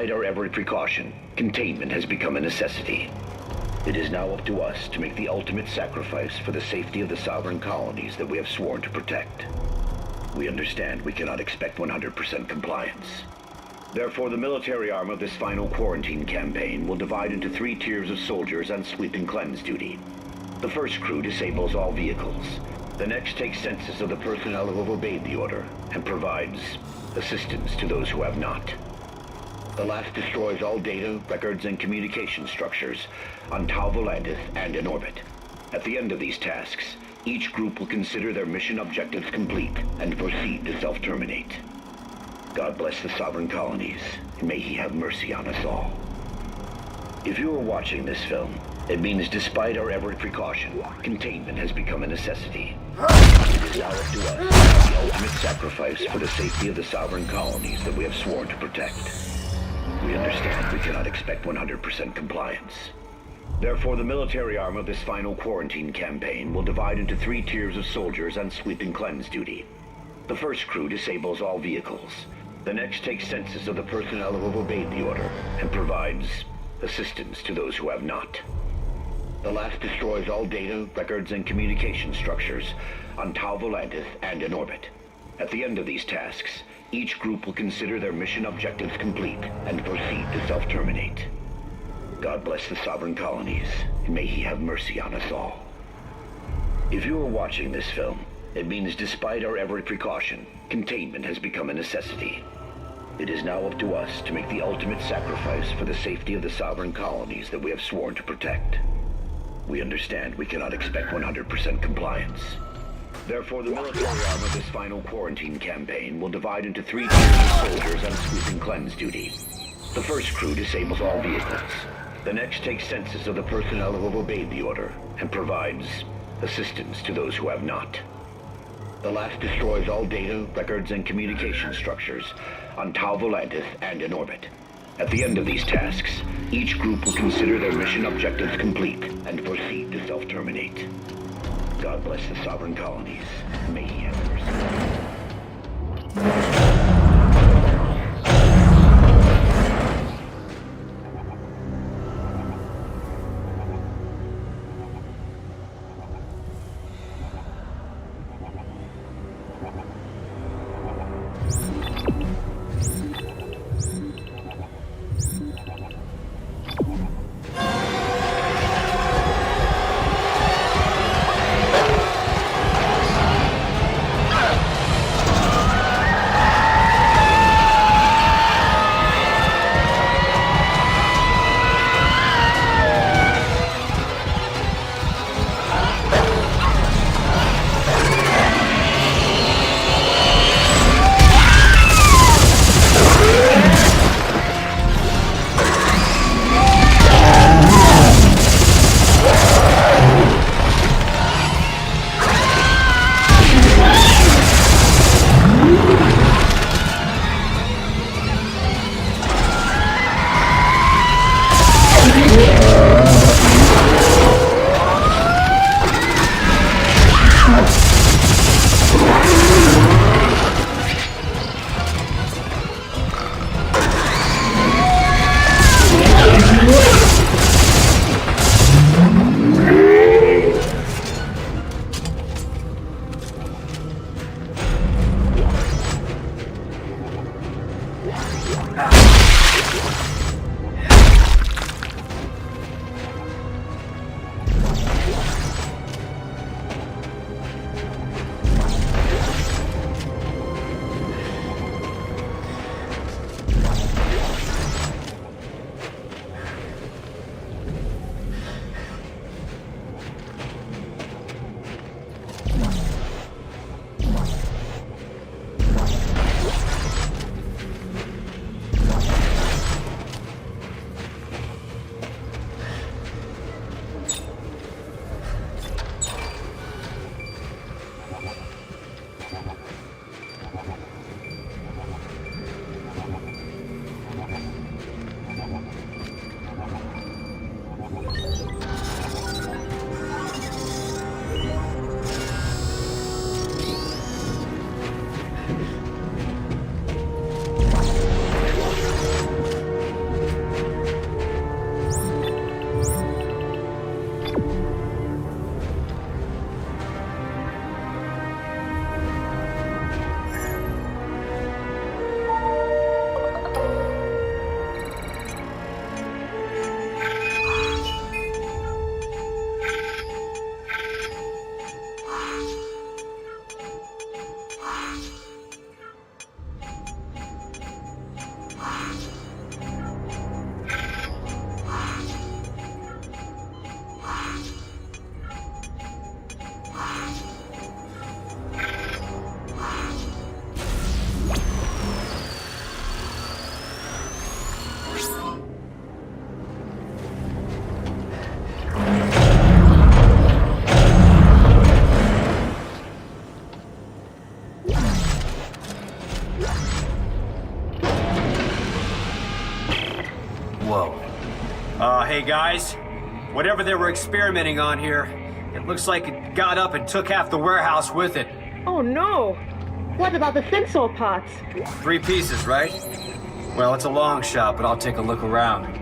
despite our every precaution, containment has become a necessity. It is now up to us to make the ultimate sacrifice for the safety of the sovereign colonies that we have sworn to protect. We understand we cannot expect 100% compliance. Therefore, the military arm of this final quarantine campaign will divide into 3 tiers of soldiers on sweep and cleanse duty. The first crew disables all vehicles. The next takes census of the personnel who have obeyed the order and provides assistance to those who have not. The last destroys all data, records, and communication structures on Tau Volantis and in orbit. At the end of these tasks, each group will consider their mission objectives complete and proceed to self-terminate. God bless the sovereign colonies, and may he have mercy on us all. If you are watching this film, it means despite our every precaution, containment has become a necessity. It is now up to us to make the ultimate sacrifice for the safety of the sovereign colonies that we have sworn to protect. We understand we cannot expect 100% compliance. Therefore, the military arm of this final quarantine campaign will divide into 3 tiers of soldiers on sweep and cleanse duty. The first crew disables all vehicles. The next takes census of the personnel who have obeyed the order and provides assistance to those who have not. The last destroys all data, records, and communication structures on Tau Volantis and in orbit. At the end of these tasks, each group will consider their mission objectives complete and proceed to self-terminate. God bless the sovereign colonies, and may he have mercy on us all. If you are watching this film, it means despite our every precaution, containment has become a necessity. It is now up to us to make the ultimate sacrifice for the safety of the sovereign colonies that we have sworn to protect. We understand we cannot expect 100% compliance. Therefore, the military arm of this final quarantine campaign will divide into 3 tiers of soldiers on sweep and cleanse duty. The first crew disables all vehicles. The next takes census of the personnel who have obeyed the order and provides assistance to those who have not. The last destroys all data, records, and communication structures on Tau Volantis and in orbit. At the end of these tasks, each group will consider their mission objectives complete and proceed to self-terminate. God bless the sovereign colonies. May he have mercy. Hey guys. Whatever they were experimenting on here, it looks like it got up and took half the warehouse with it. Oh no! What about the sensor parts? 3 pieces, right? Well, it's a long shot, but I'll take a look around.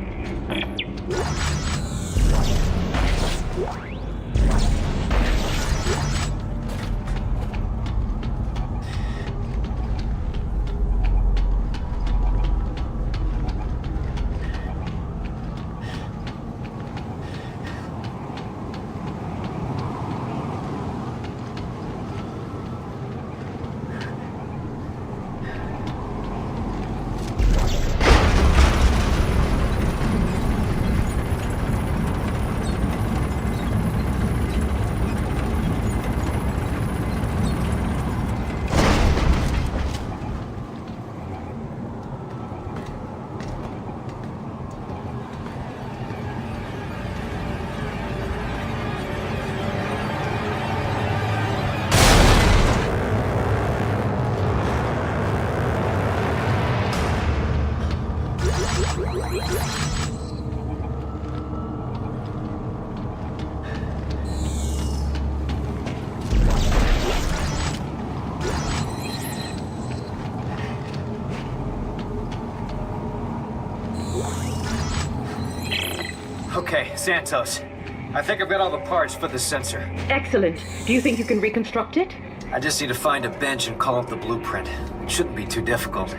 Okay, Santos. I think I've got all the parts for the sensor. Excellent. Do you think you can reconstruct it? I just need to find a bench and call up the blueprint. It shouldn't be too difficult.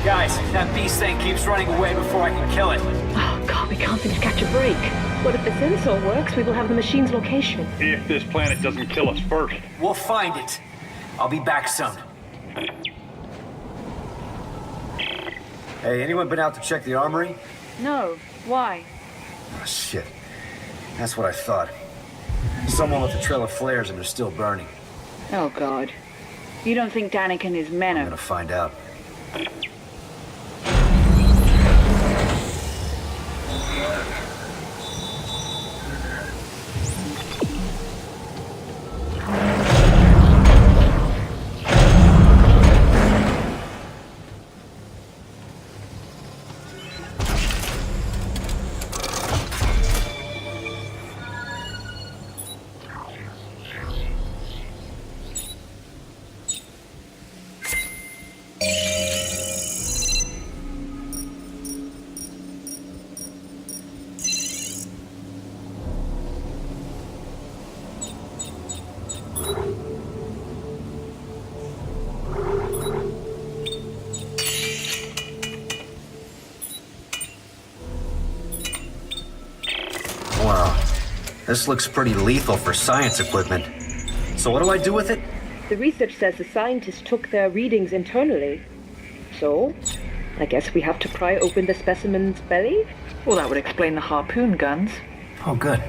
Guys, that beast thing keeps running away before I can kill it. Oh, God, we can't seem to catch a break. What if the sensor works? We will have the machine's location. If this planet doesn't kill us first. We'll find it. I'll be back soon. Hey, anyone been out to check the armory? No. Why? Oh, shit. That's what I thought. Someone left a trail of flares and they're still burning. Oh, God. You don't think Danik and his men I'm are... gonna find out. This looks pretty lethal for science equipment. So what do I do with it? The research says the scientists took their readings internally. So, I guess we have to pry open the specimen's belly? Well, that would explain the harpoon guns. Oh, good.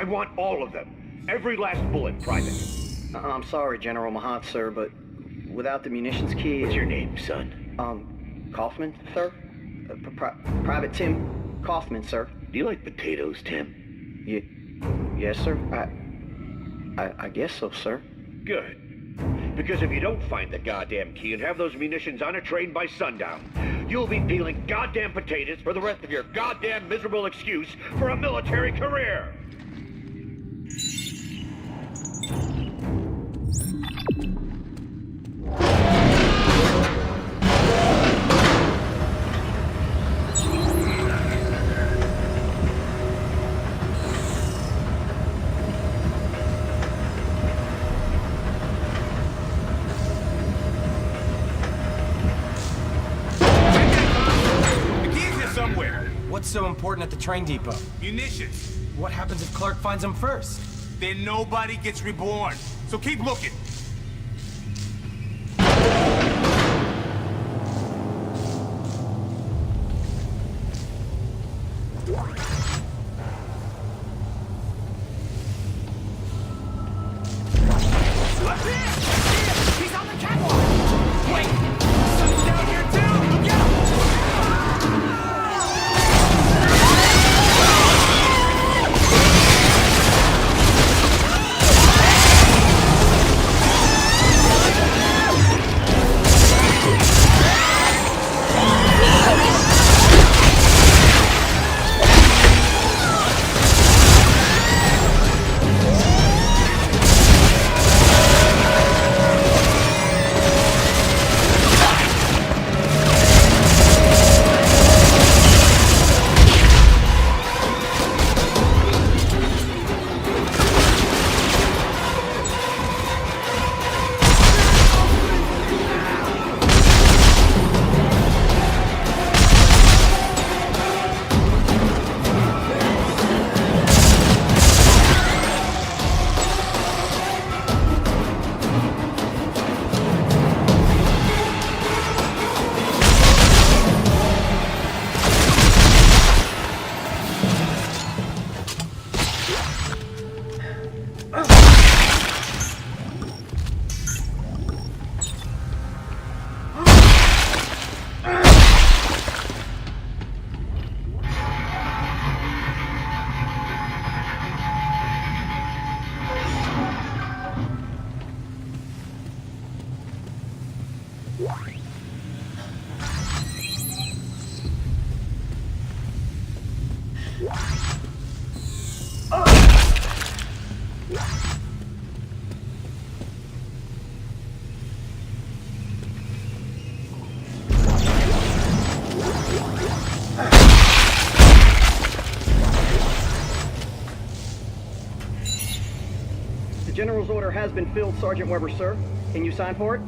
want all of them. Every last bullet, Private. I'm sorry, General Mahat, sir, but without the munitions key... What's your name, son? Kaufman, sir? Private Tim Kaufman, sir. Do you like potatoes, Tim? Yes, sir. I guess so, sir. Good. Because if you don't find the goddamn key and have those munitions on a train by sundown, you'll be peeling goddamn potatoes for the rest of your goddamn miserable excuse for a military career. What's so important at the train depot? Munitions. What happens if Clark finds them first? Then nobody gets reborn. So keep looking. He's on the catwalk! Wait! Someone's down here too! Look out! The General's order has been filled, Sergeant Weber, sir. Can you sign for it?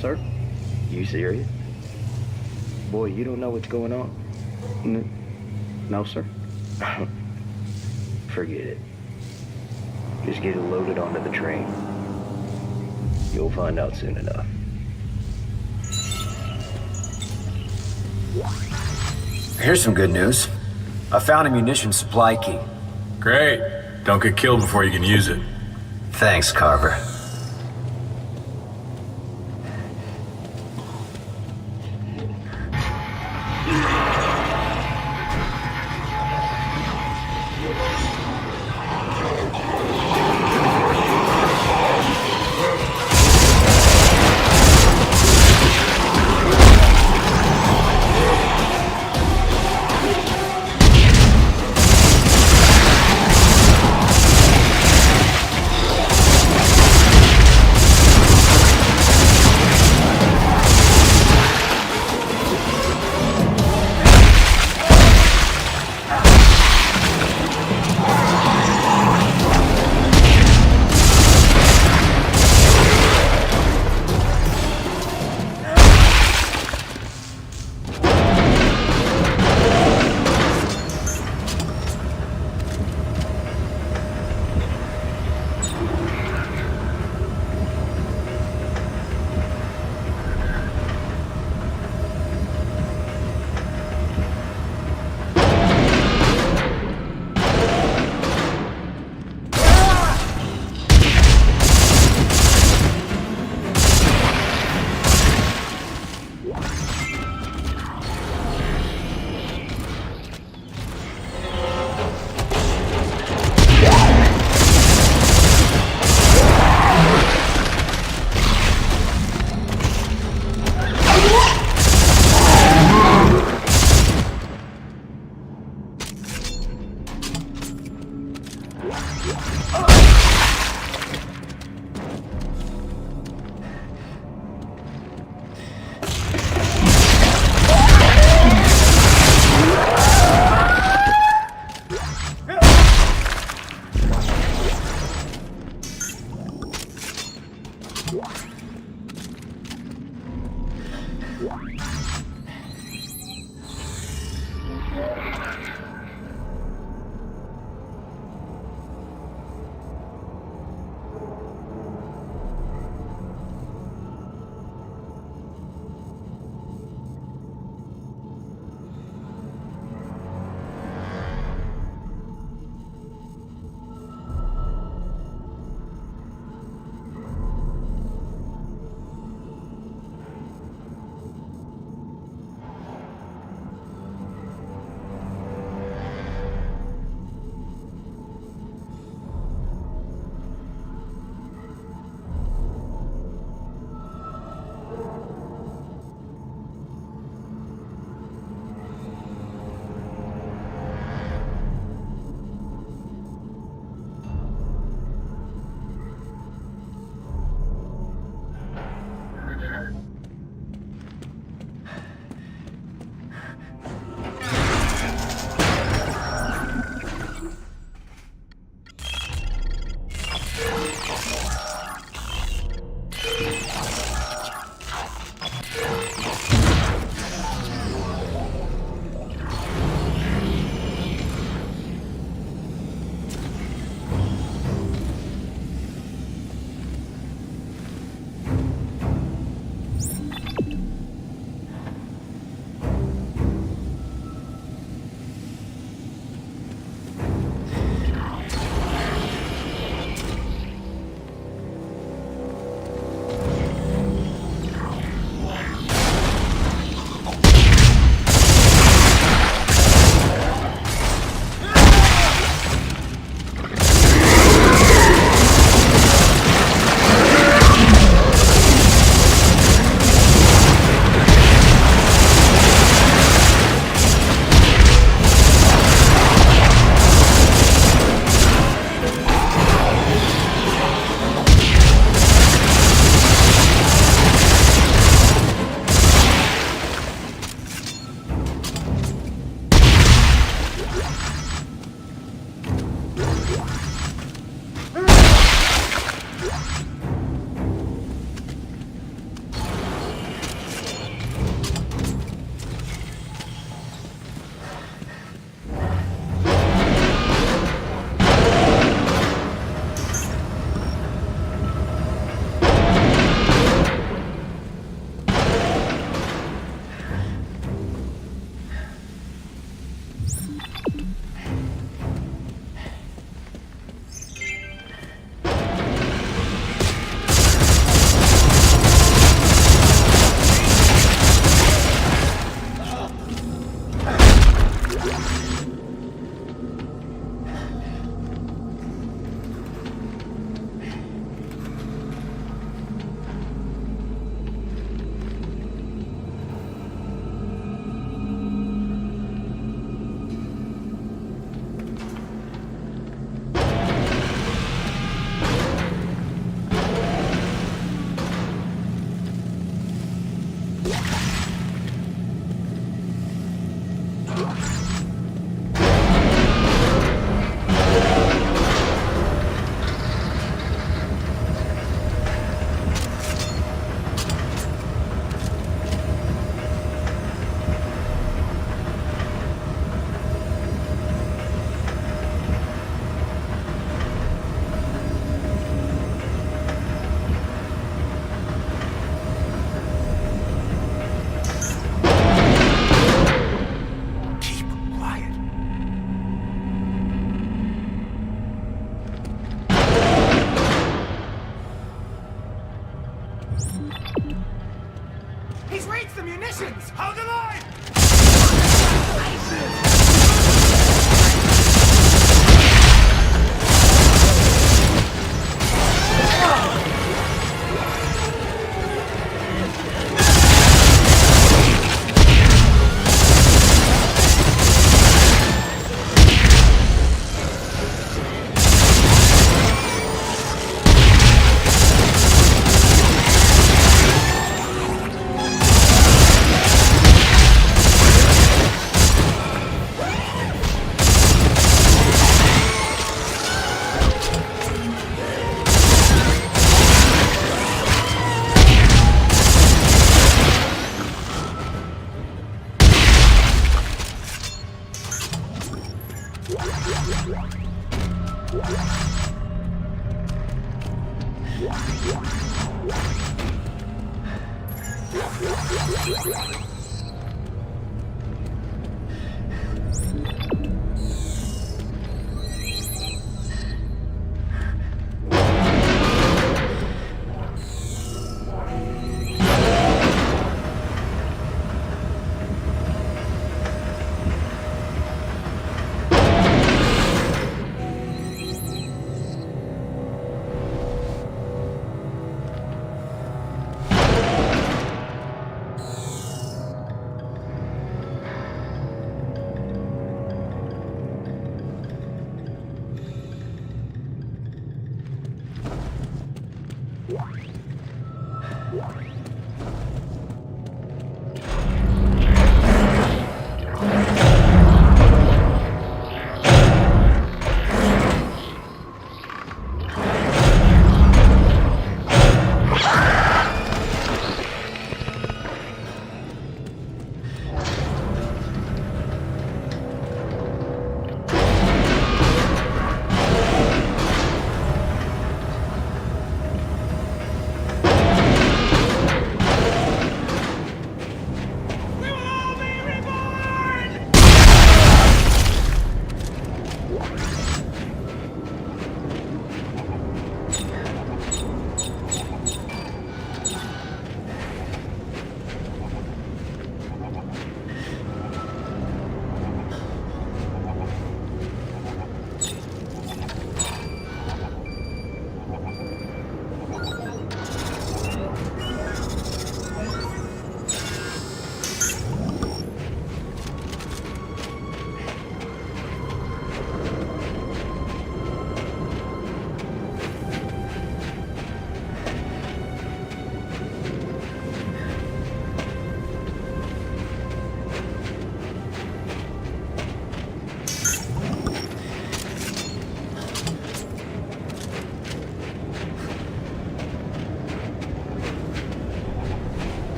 Sir? You serious? Boy, you don't know what's going on? No, sir. Forget it. Just get it loaded onto the train. You'll find out soon enough. Here's some good news. I found a munitions supply key. Great. Don't get killed before you can use it. Thanks, Carver.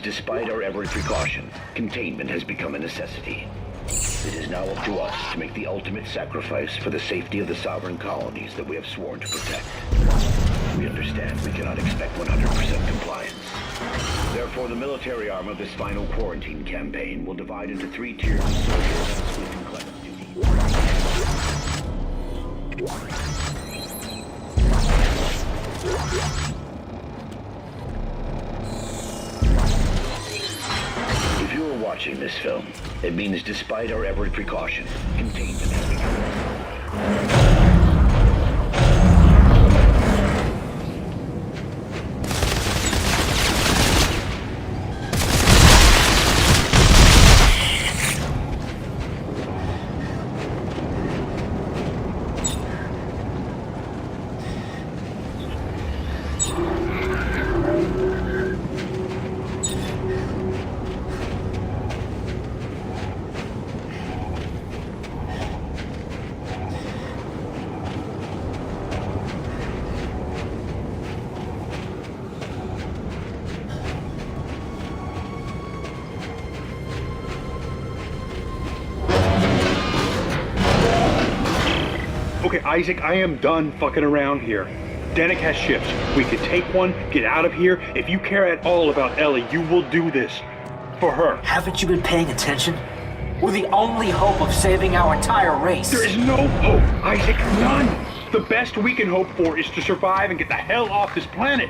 Despite our every precaution, containment has become a necessity. It is now up to us to make the ultimate sacrifice for the safety of the sovereign colonies that we have sworn to protect. We understand we cannot expect 100% compliance. Therefore, the military arm of this final quarantine campaign will divide into 3 tiers of soldiers on split and clever duty. If you are watching this film, it means despite our every precaution, containment has become Okay, Isaac, I am done fucking around here. Danik has ships. We could take one, get out of here. If you care at all about Ellie, you will do this. For her. Haven't you been paying attention? We're the only hope of saving our entire race. There is no hope, Isaac. None. The best we can hope for is to survive and get the hell off this planet.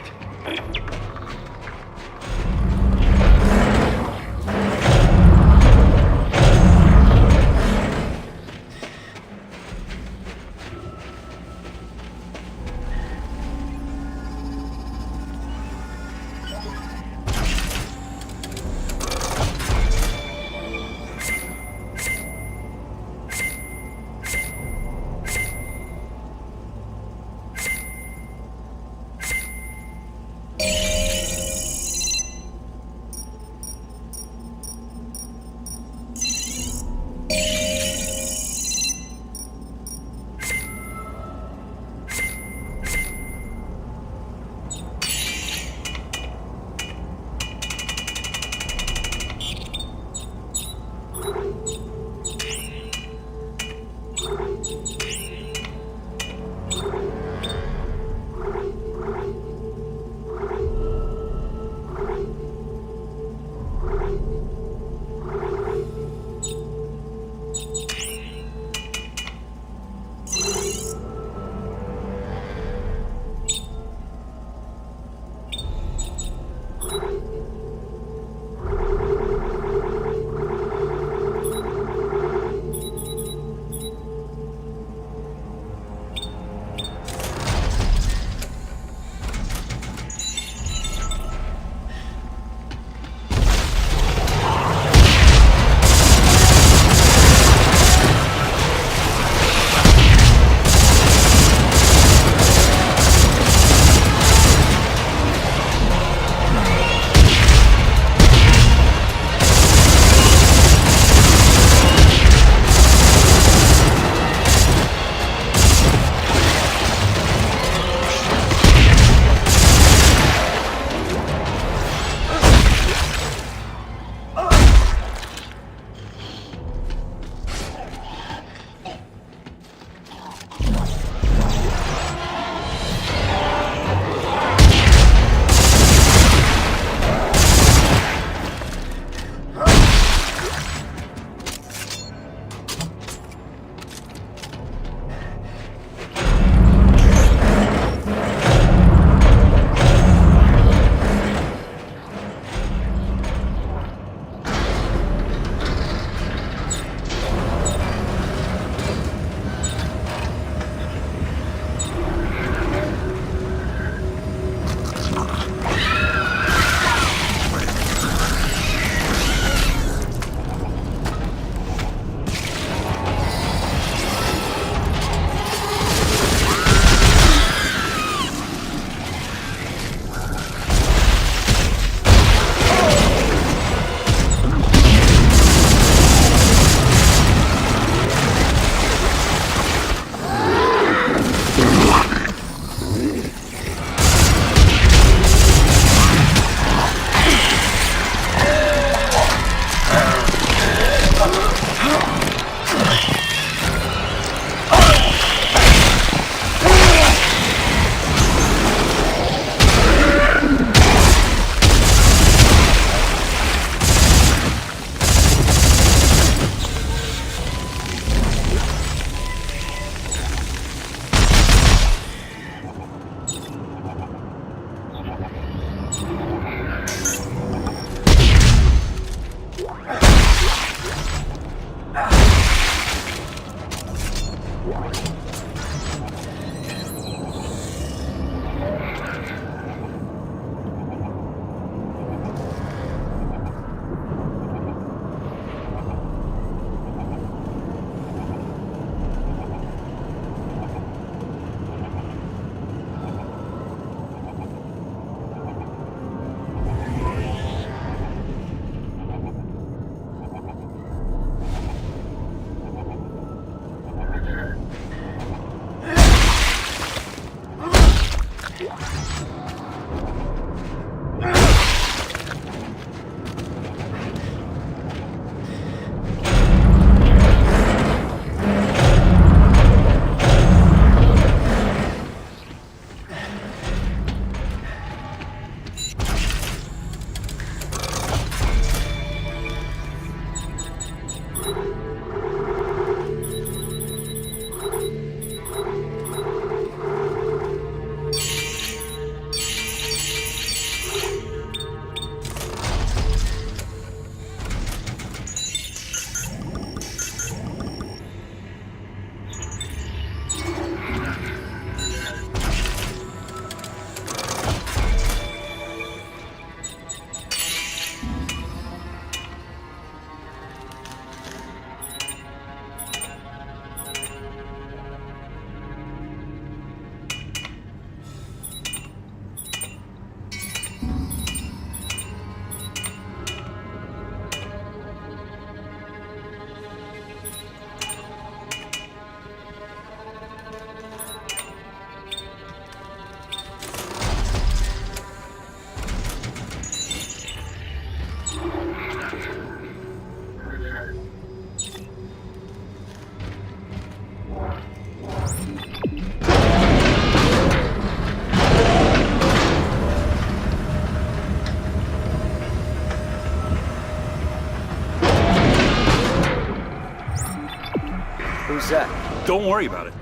What's that? Don't worry about it.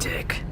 Dick.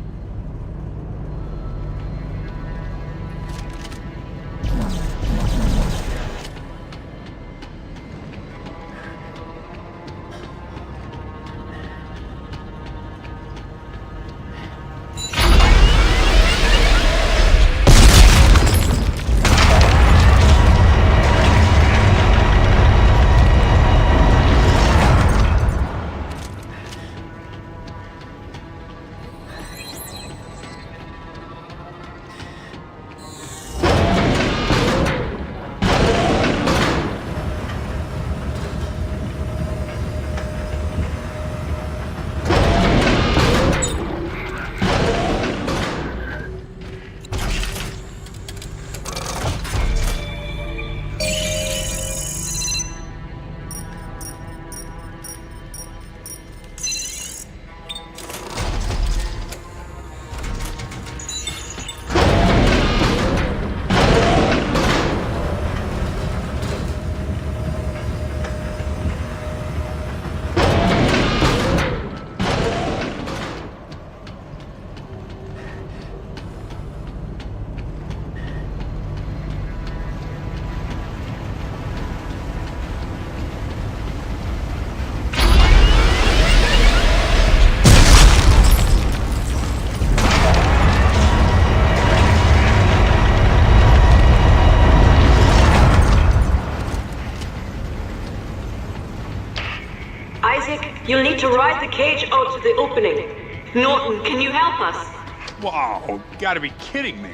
You'll need to ride the cage out to the opening. Norton, can you help us? Wow, you gotta be kidding me.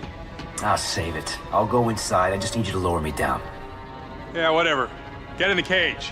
I'll save it. I'll go inside. I just need you to lower me down. Yeah, whatever. Get in the cage.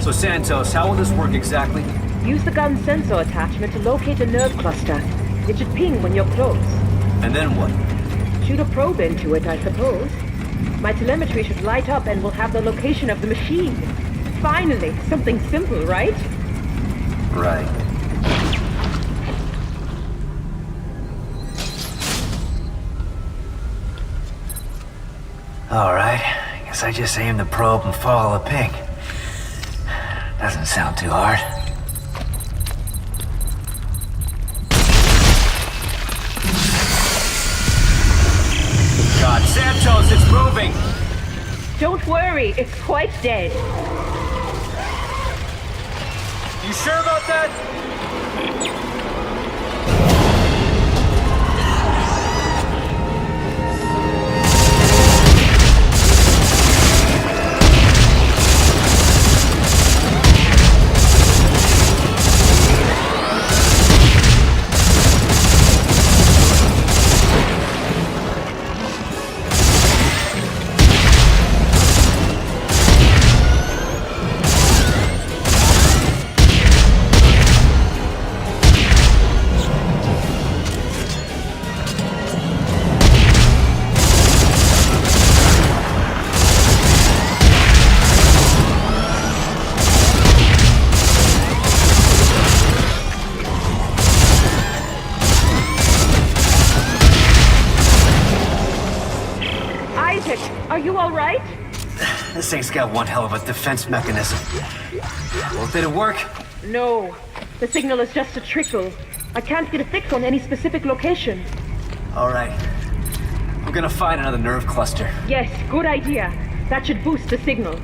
So Santos, how will this work exactly? Use the gun sensor attachment to locate a nerve cluster. It should ping when you're close. And then what? Shoot a probe into it, I suppose. My telemetry should light up and we'll have the location of the machine. Finally, something simple, right? Right. Alright, I guess I just aim the probe and follow the ping. Doesn't sound too hard. God, Santos, it's moving! Don't worry, it's quite dead. You sure about that? Are you all right? This thing's got one hell of a defense mechanism. Well, did it work? No. The signal is just a trickle. I can't get a fix on any specific location. All right. We're gonna find another nerve cluster. Yes, good idea. That should boost the signal.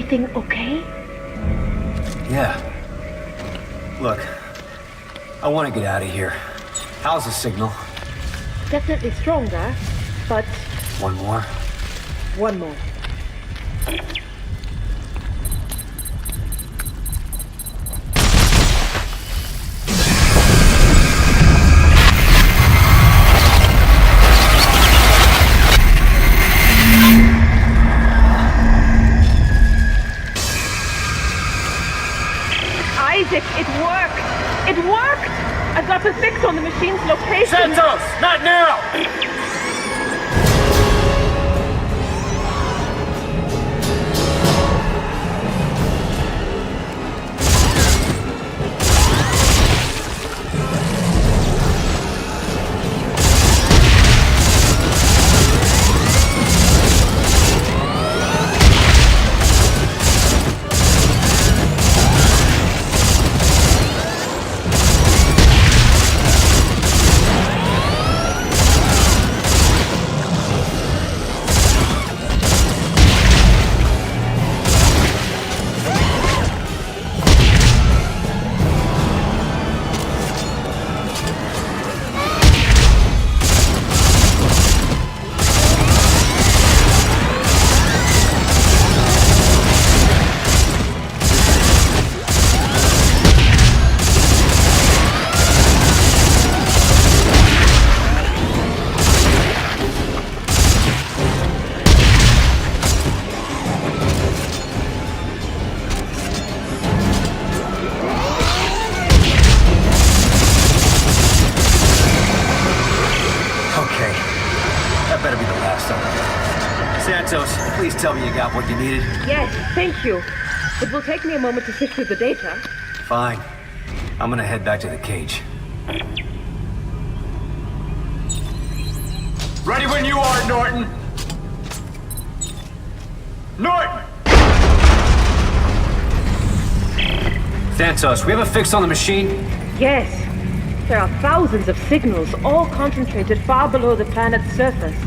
everything okay? Yeah. Look, I want to get out of here. How's the signal? Definitely stronger, but... One more? One more. Isaac, it worked! It worked! I've got the fix on the machine's location! Santos! Not now! Santos, please tell me you got what you needed. Yes, thank you. It will take me a moment to sift through the data. Fine. I'm gonna head back to the cage. Ready when you are, Norton! Norton! Santos, we have a fix on the machine? Yes. There are thousands of signals, all concentrated far below the planet's surface.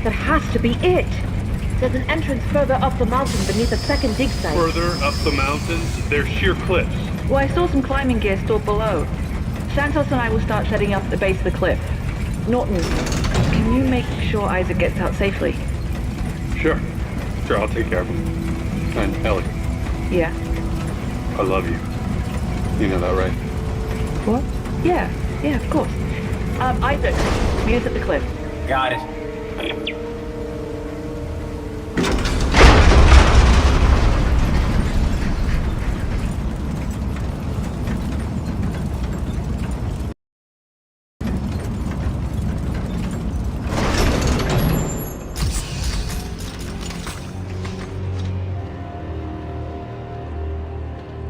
That has to be it. There's an entrance further up the mountain beneath a second dig site. Further up the mountains, there's sheer cliffs. Well, I saw some climbing gear stored below. Santos and I will start setting up at the base of the cliff. Norton, can you make sure Isaac gets out safely? Sure, I'll take care of him. And Ellie, Yeah. I love you. You know that, right? What? Yeah, of course. Isaac, meet us at the cliff. Got it.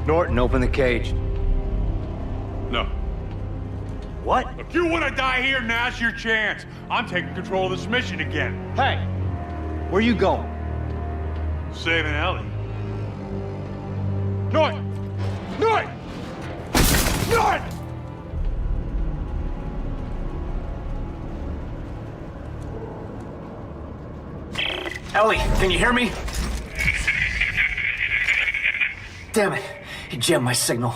Norton, open the cage. No. What? If you want to die here, now's your chance. I'm taking control of this mission again. Hey, where you going? Saving Ellie. Norton! Norton! Norton! Ellie, can you hear me? Damn it. He jammed my signal.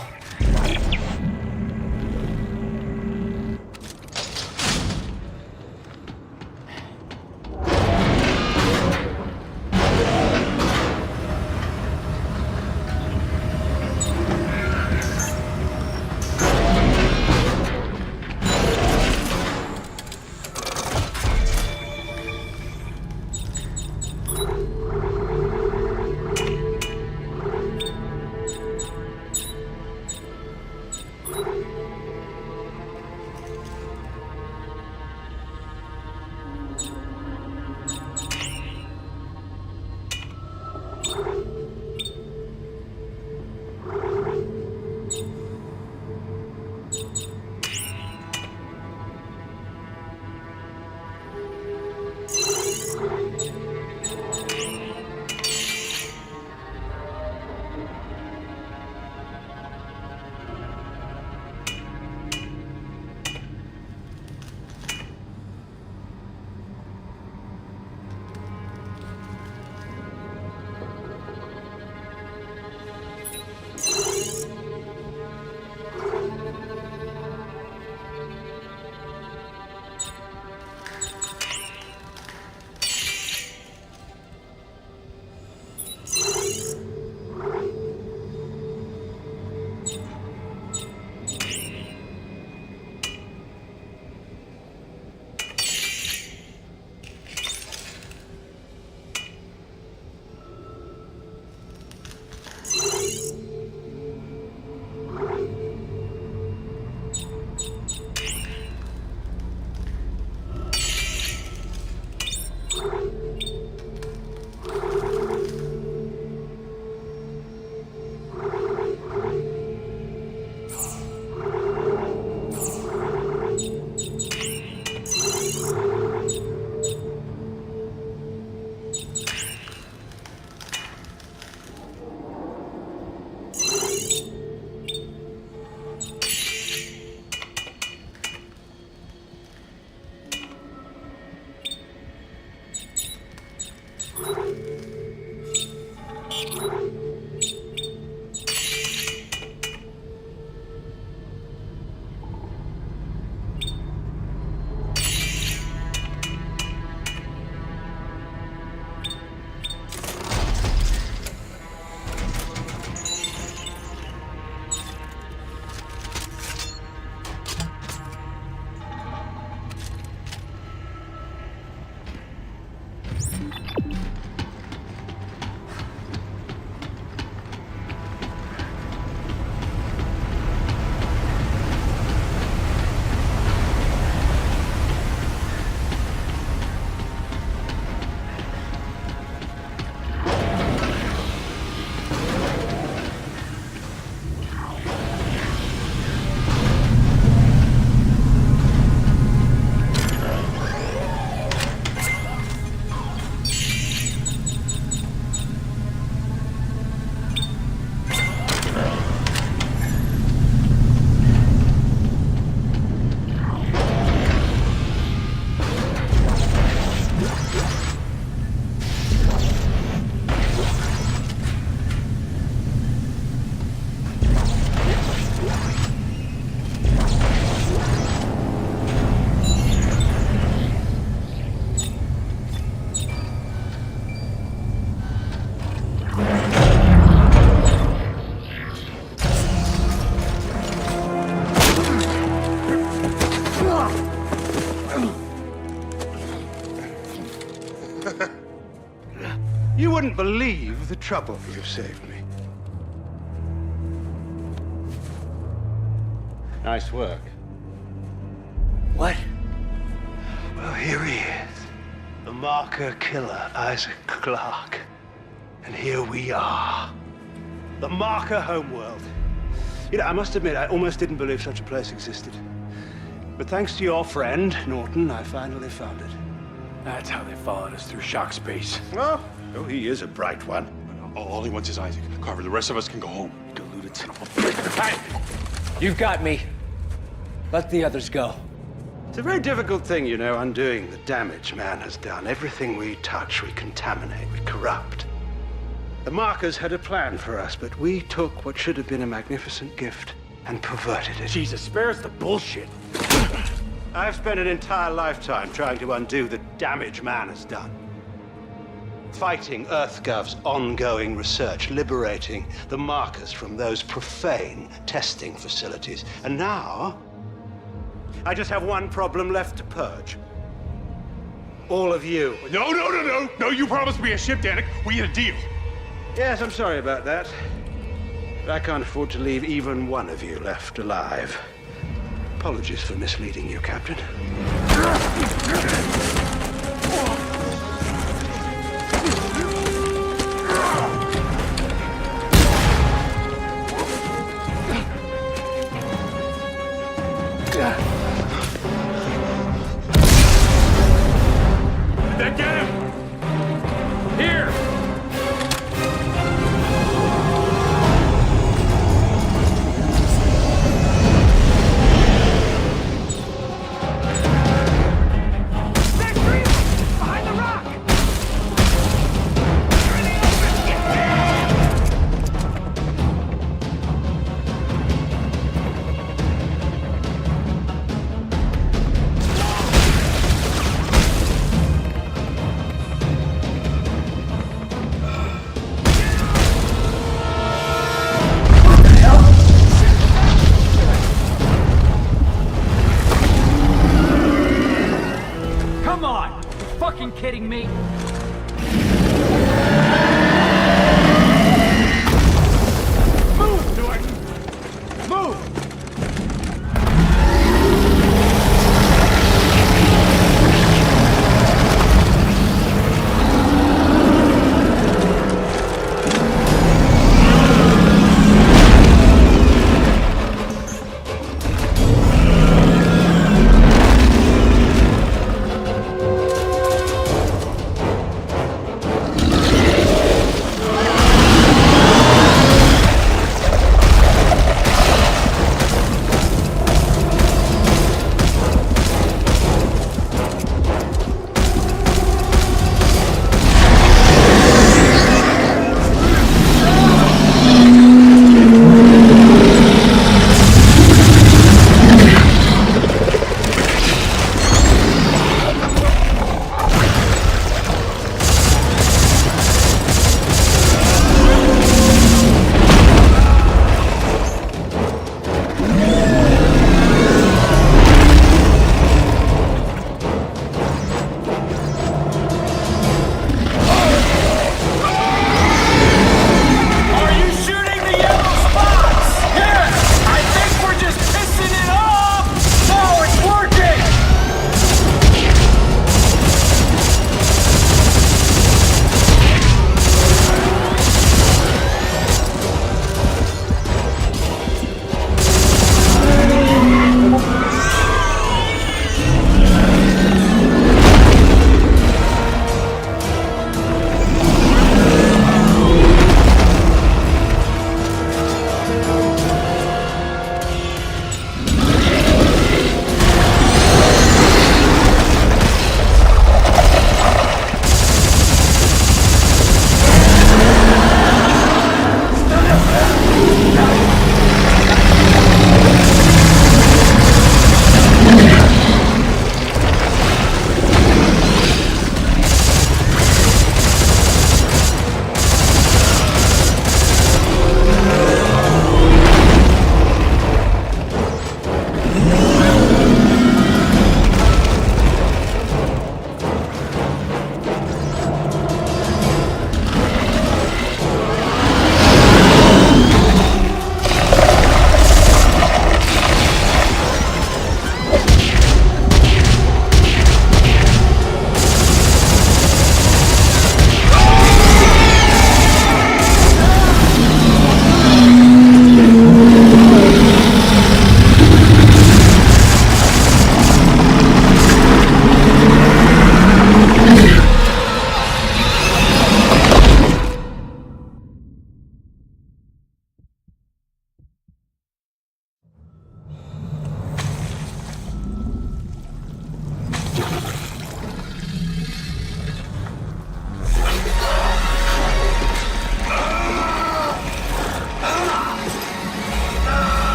wouldn't believe the trouble you've saved me. Nice work. What? Well, here he is. The marker killer, Isaac Clarke. And here we are. The marker homeworld. You know, I must admit, I almost didn't believe such a place existed. But thanks to your friend, Norton, I finally found it. That's how they followed us through shock space. Well, oh, he is a bright one. All he wants is Isaac. Carver, the rest of us can go home. Deluded son of a... Hey! You've got me. Let the others go. It's a very difficult thing, you know, undoing the damage man has done. Everything we touch, we contaminate, we corrupt. The markers had a plan for us, but we took what should have been a magnificent gift and perverted it. Jesus, spare us the bullshit. I've spent an entire lifetime trying to undo the damage man has done. Fighting EarthGov's ongoing research, liberating the markers from those profane testing facilities. And now, I just have one problem left to purge. All of you. No, you promised me a ship, Danik. We had a deal. Yes, I'm sorry about that. But I can't afford to leave even one of you left alive. Apologies for misleading you, Captain. Did that get him? Here!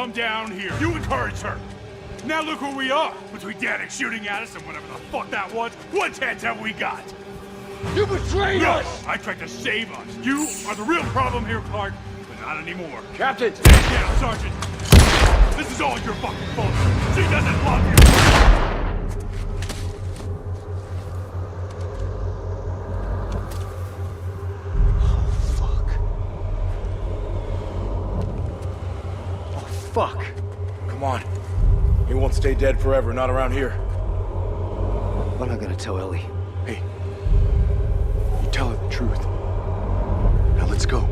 come down here. You encouraged her. Now look where we are. Between Danik shooting at us and whatever the fuck that was, what chance have we got? You betrayed us! I tried to save us. You are the real problem here, Clark, but not anymore. Captain! Stand down, Sergeant. This is all your fucking fault. She doesn't love you. Fuck. Come on. He won't stay dead forever, not around here. What am I gonna tell Ellie? Hey. You tell her the truth. Now let's go.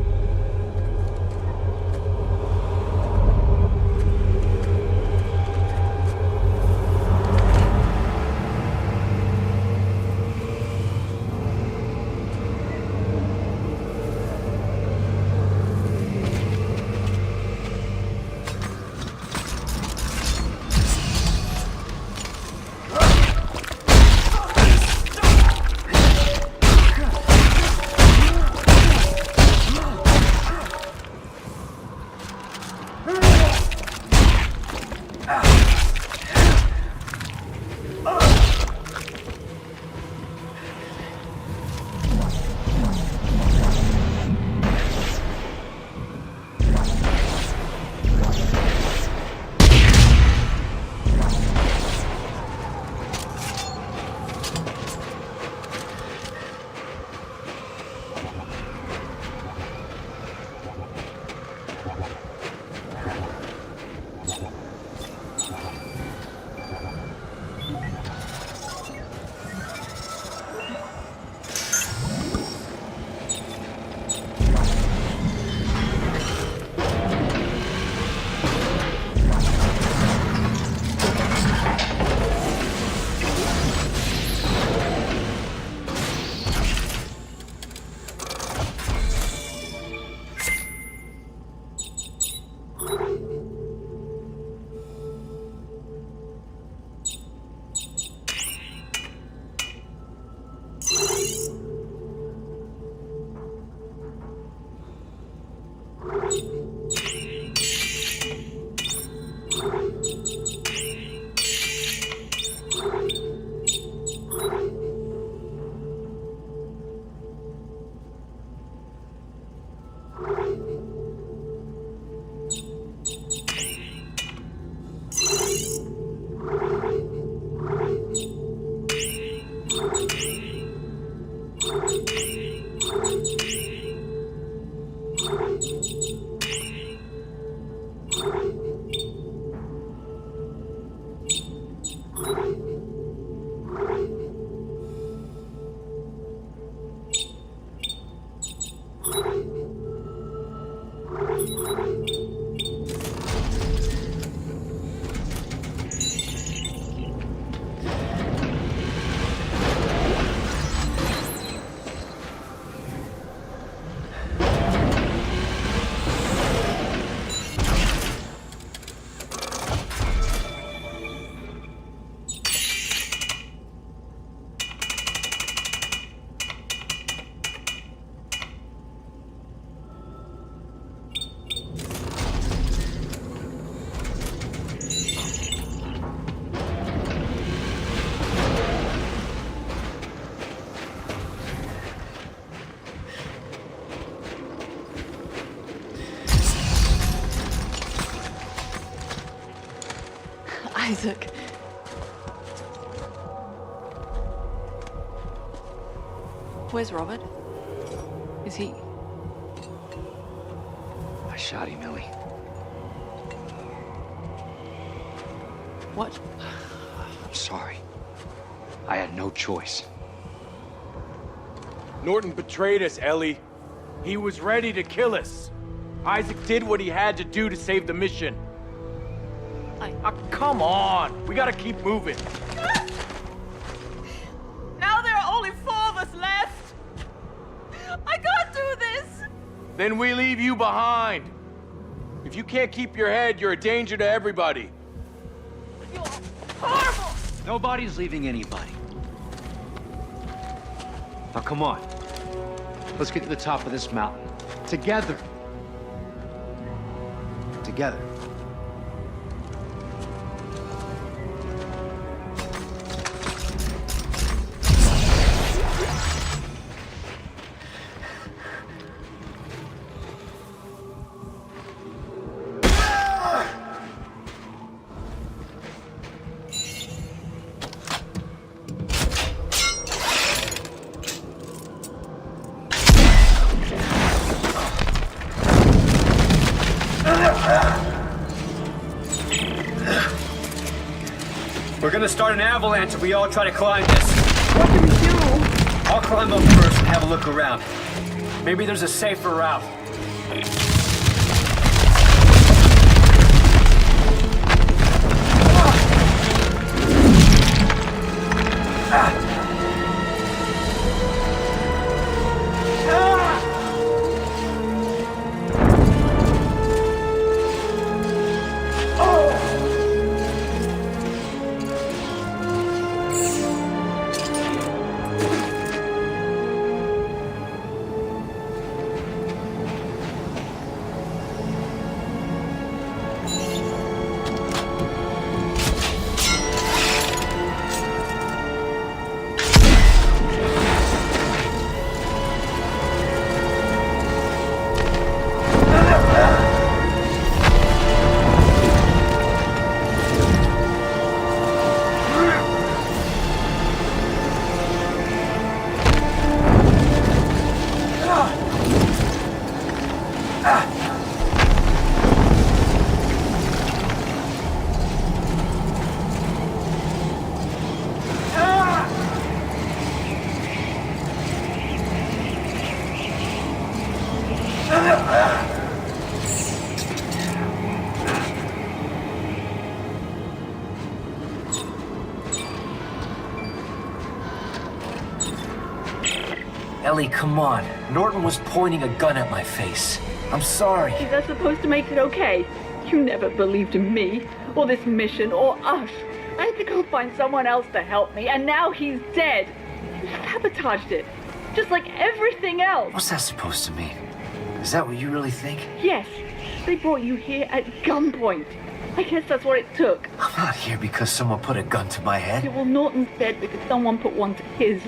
Isaac. Where's Robert? Is he... I shot him, Ellie. What? I'm sorry. I had no choice. Norton betrayed us, Ellie. He was ready to kill us. Isaac did what he had to do to save the mission. Come on! We gotta keep moving. Now there are only 4 of us left! I can't do this! Then we leave you behind. If you can't keep your head, you're a danger to everybody. You're horrible! Nobody's leaving anybody. Now come on. Let's get to the top of this mountain. Together. Together. gonna start an avalanche if we all try to climb this. What do we do? I'll climb up first and have a look around. Maybe there's a safer route. Ellie, come on. Norton was pointing a gun at my face. I'm sorry. Is that supposed to make it okay? You never believed in me, or this mission, or us. I had to go find someone else to help me, and now he's dead. You sabotaged it. Just like everything else. What's that supposed to mean? Is that what you really think? Yes. They brought you here at gunpoint. I guess that's what it took. I'm not here because someone put a gun to my head. Yeah, well, Norton's dead because someone put one to his.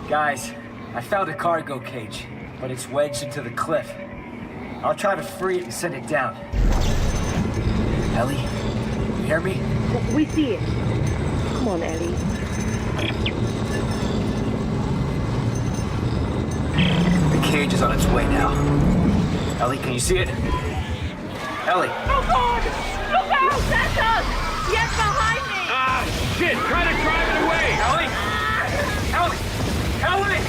Guys, I found a cargo cage, but it's wedged into the cliff. I'll try to free it and send it down. Ellie, you hear me? We see it. Come on, Ellie. The cage is on its way now. Ellie, can you see it? Ellie! Oh God! Look out! That's us! Yes, behind me! Ah, shit! Try to drive it away! Ellie! Ellie! Ellie! Ellie!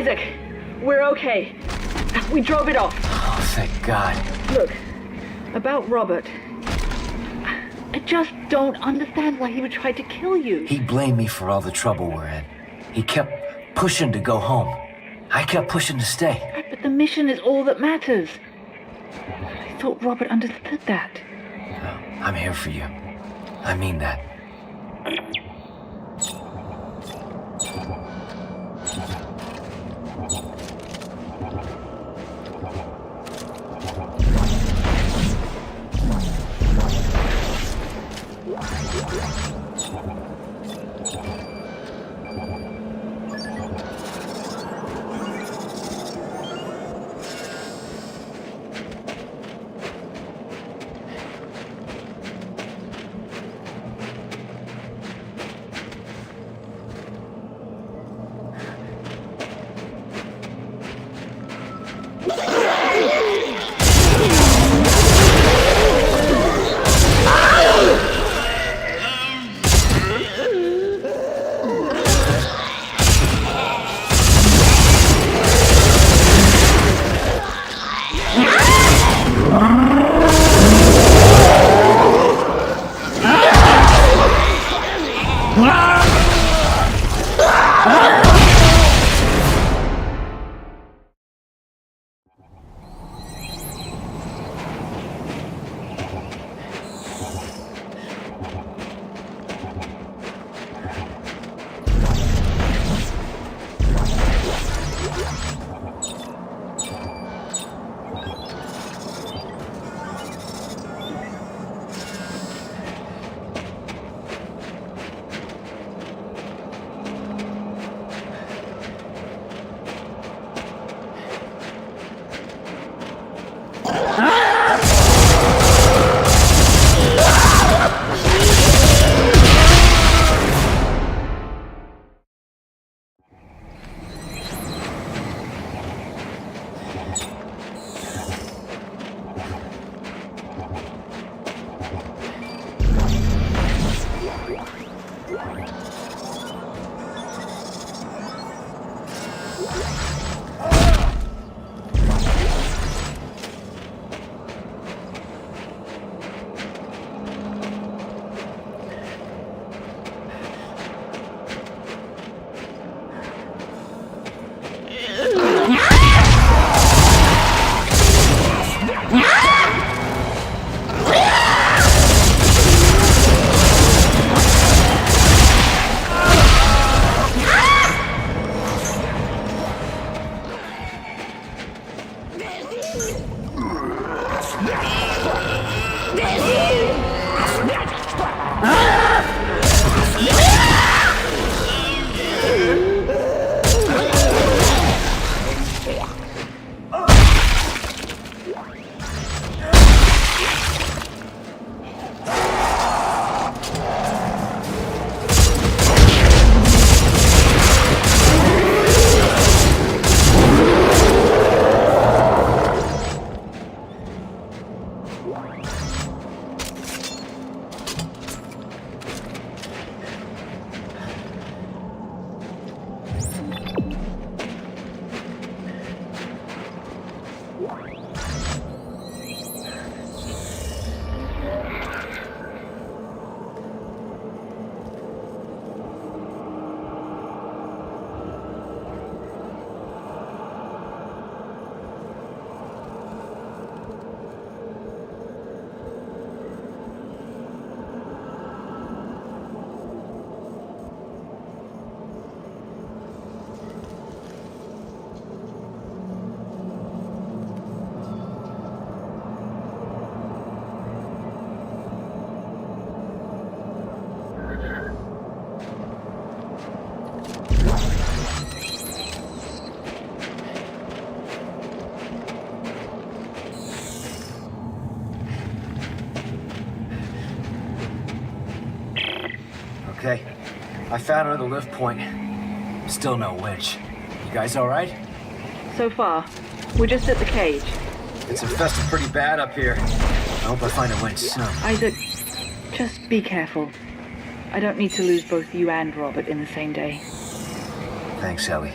Isaac, we're okay. We drove it off. Oh, thank God. Look, about Robert. I just don't understand why he would try to kill you. He blamed me for all the trouble we're in. He kept pushing to go home. I kept pushing to stay. Right, but the mission is all that matters. I thought Robert understood that. I'm here for you. I mean that. Okay, I found another lift point. Still no winch. You guys all right? So far. We're just at the cage. It's infested pretty bad up here. I hope I find a winch soon. Isaac, just be careful. I don't need to lose both you and Robert in the same day. Thanks, Ellie.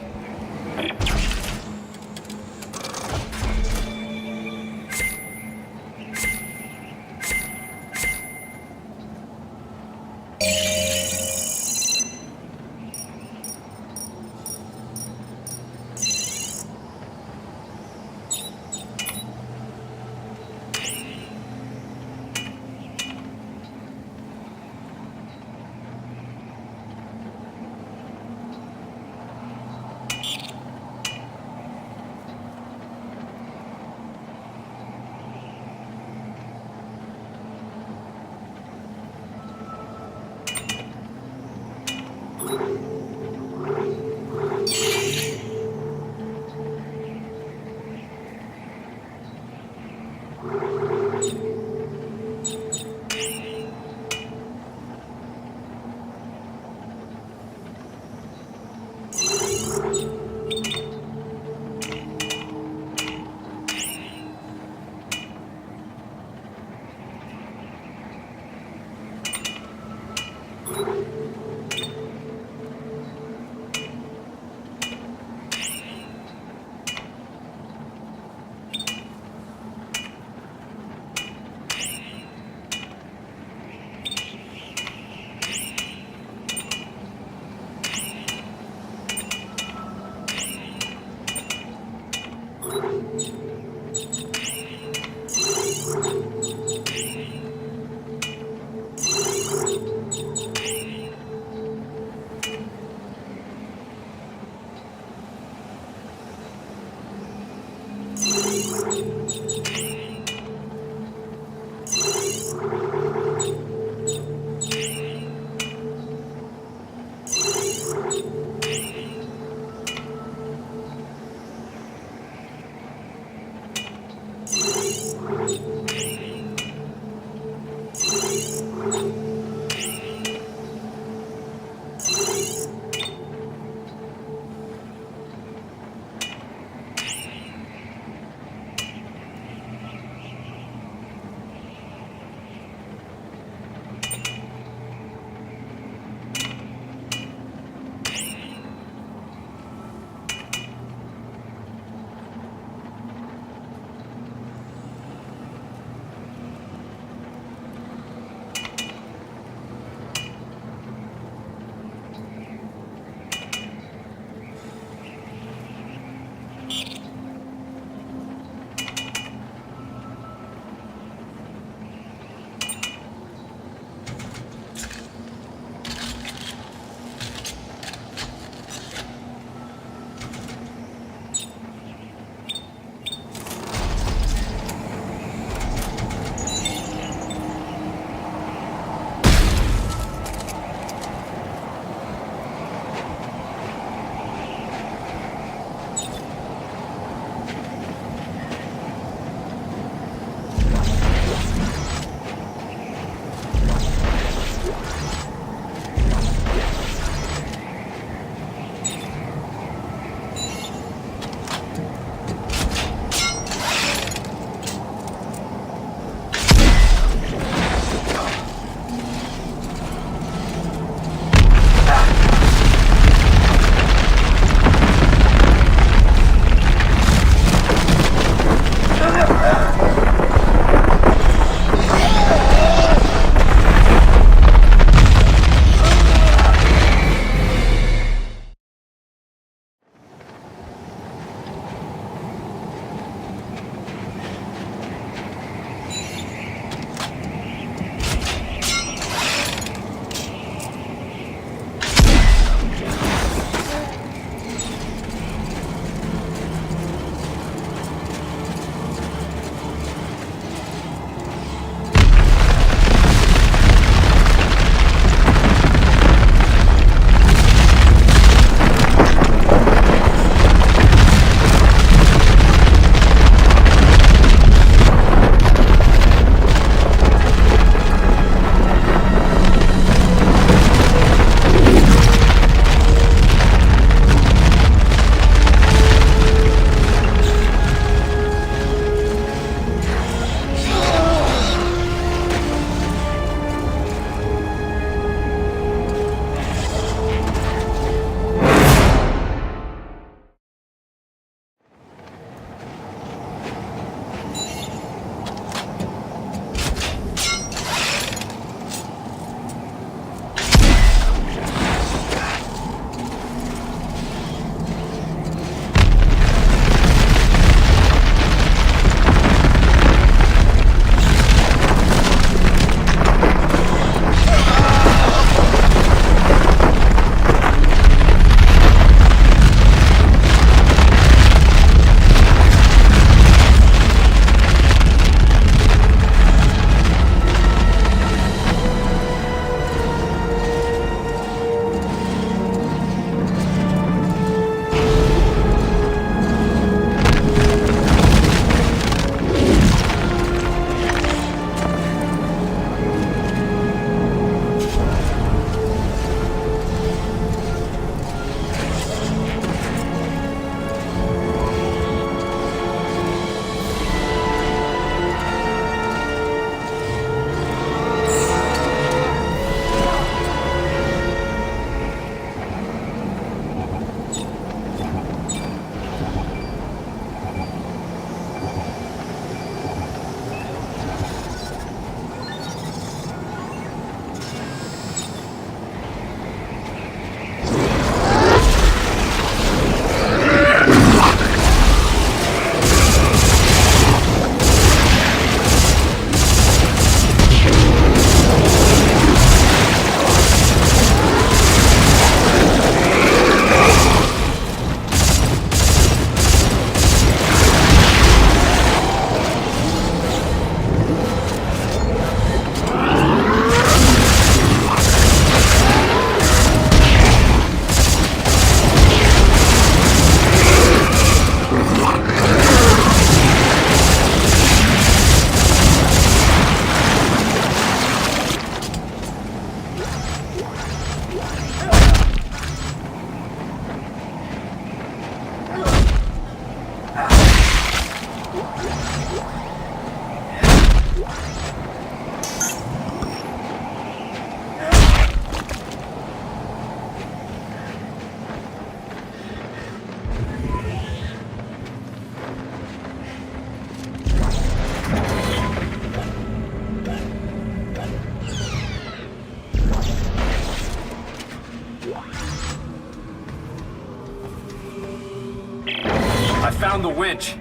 found the winch.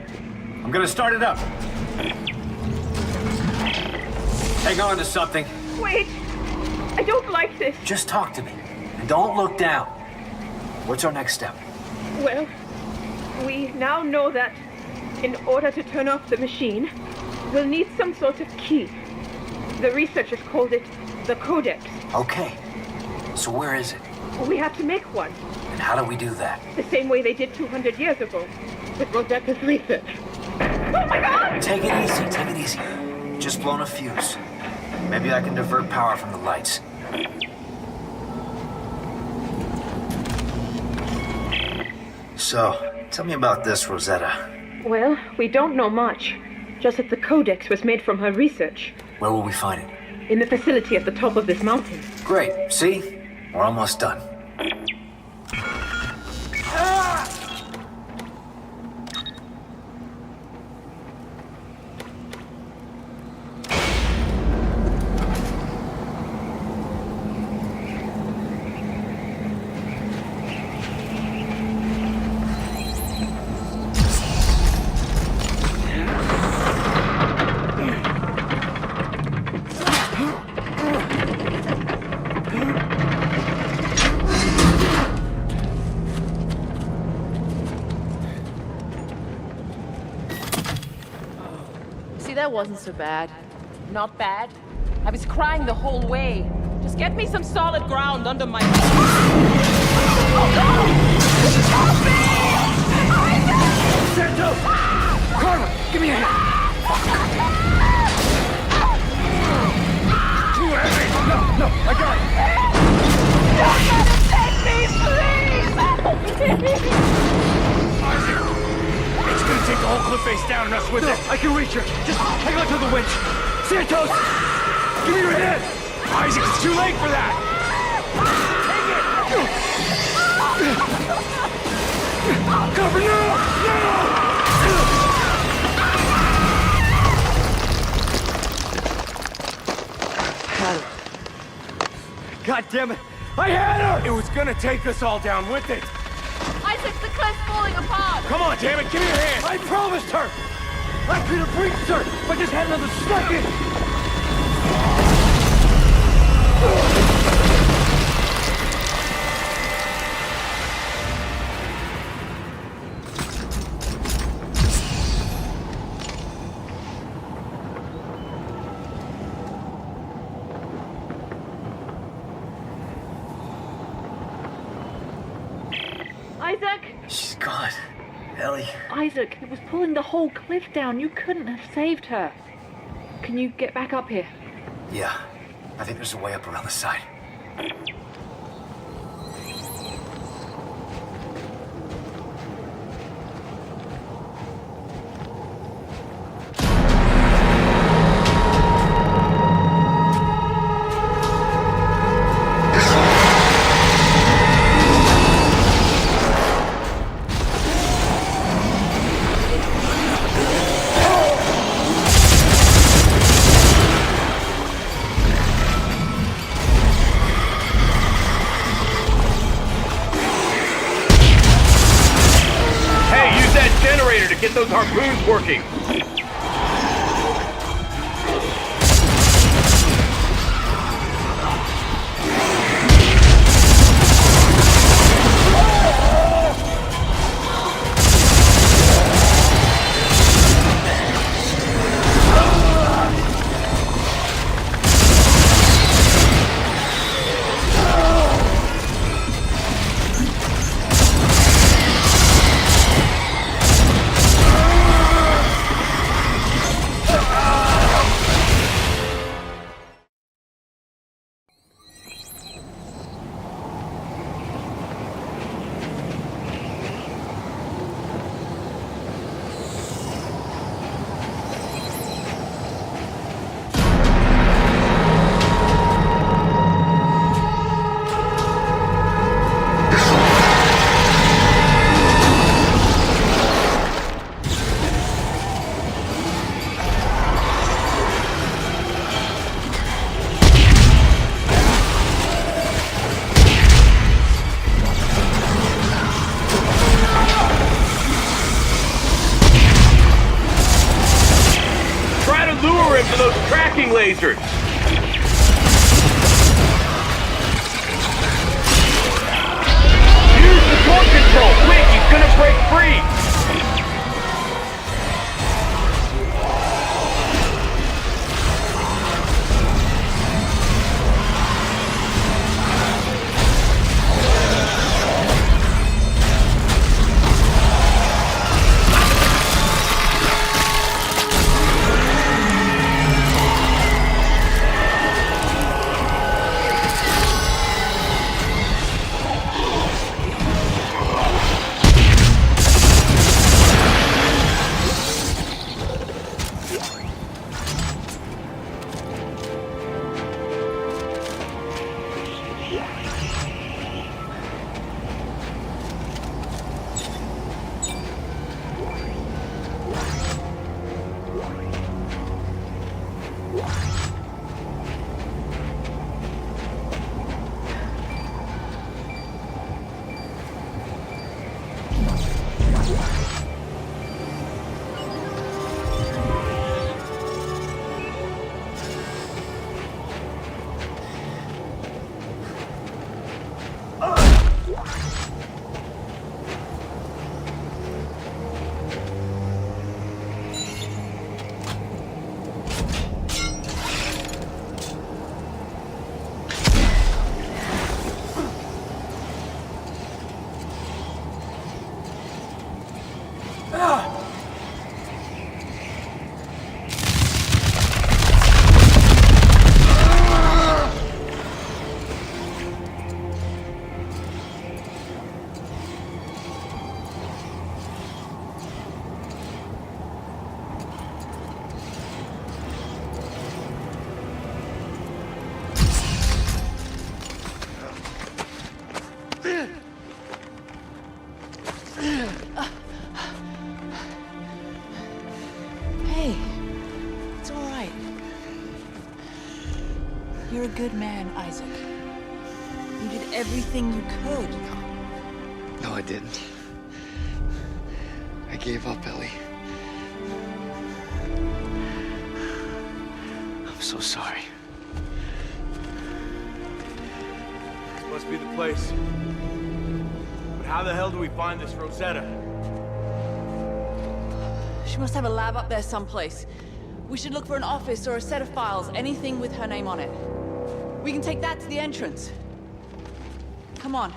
I'm gonna start it up. Hang on to something. Wait! I don't like this. Just talk to me. And don't look down. What's our next step? Well, we now know that in order to turn off the machine, we'll need some sort of key. The researchers called it the Codex. Okay. So where is it? We have to make one. And how do we do that? The same way they did 200 years ago, with Rosetta research. Oh my God! Take it easy, take it easy. Just blown a fuse. Maybe I can divert power from the lights. So, tell me about this, Rosetta. Well, we don't know much. Just that the Codex was made from her research. Where will we find it? In the facility at the top of this mountain. Great. See? We're almost done. That wasn't so bad. Not bad. I was crying the whole way. Just get me some solid ground under my feet. Oh God! Help me! Santos! Carla, give me a hand! Too heavy! No, I got it! Don't let it take me, please! Isaac! It's gonna take the whole cliff face down and us with it. I can reach her. Just hang on to the winch. Santos! Give me your hand! Isaac, it's too late for that! Take it! Cover, no! No! God damn it! I had her! It was gonna take us all down with it. Isaac, the cliff's falling apart! Come on, damn it, give me your hand! I promised her! I could have reached her if I just had another second! Isaac! She's gone. Ellie. Isaac, it was pulling the whole cliff down. You couldn't have saved her. Can you get back up here? Yeah. I think there's a way up around the side. Get those harpoons working! tracking lasers! Use the torque control! Quick, he's gonna break free! Hey, it's all right. You're a good man, Isaac. You did everything you could. No, I didn't. I gave up, Ellie. I'm so sorry. This must be the place. But how the hell do we find this Rosetta? She must have a lab up there someplace. We should look for an office or a set of files, anything with her name on it. We can take that to the entrance. Come on.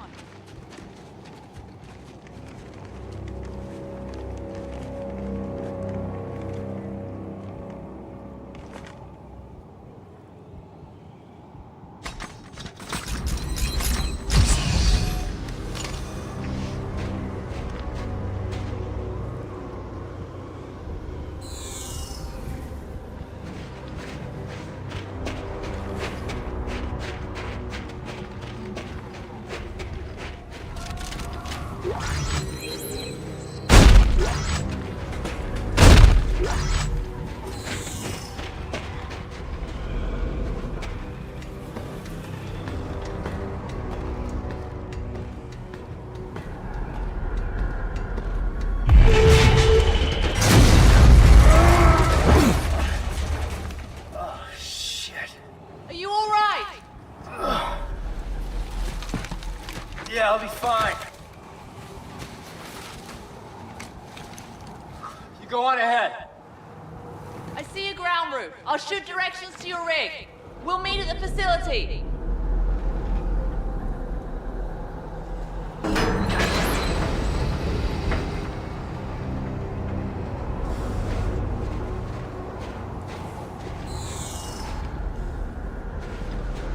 Yeah, I'll be fine. You go on ahead. I see a ground route. I'll shoot directions to your rig. We'll meet at the facility.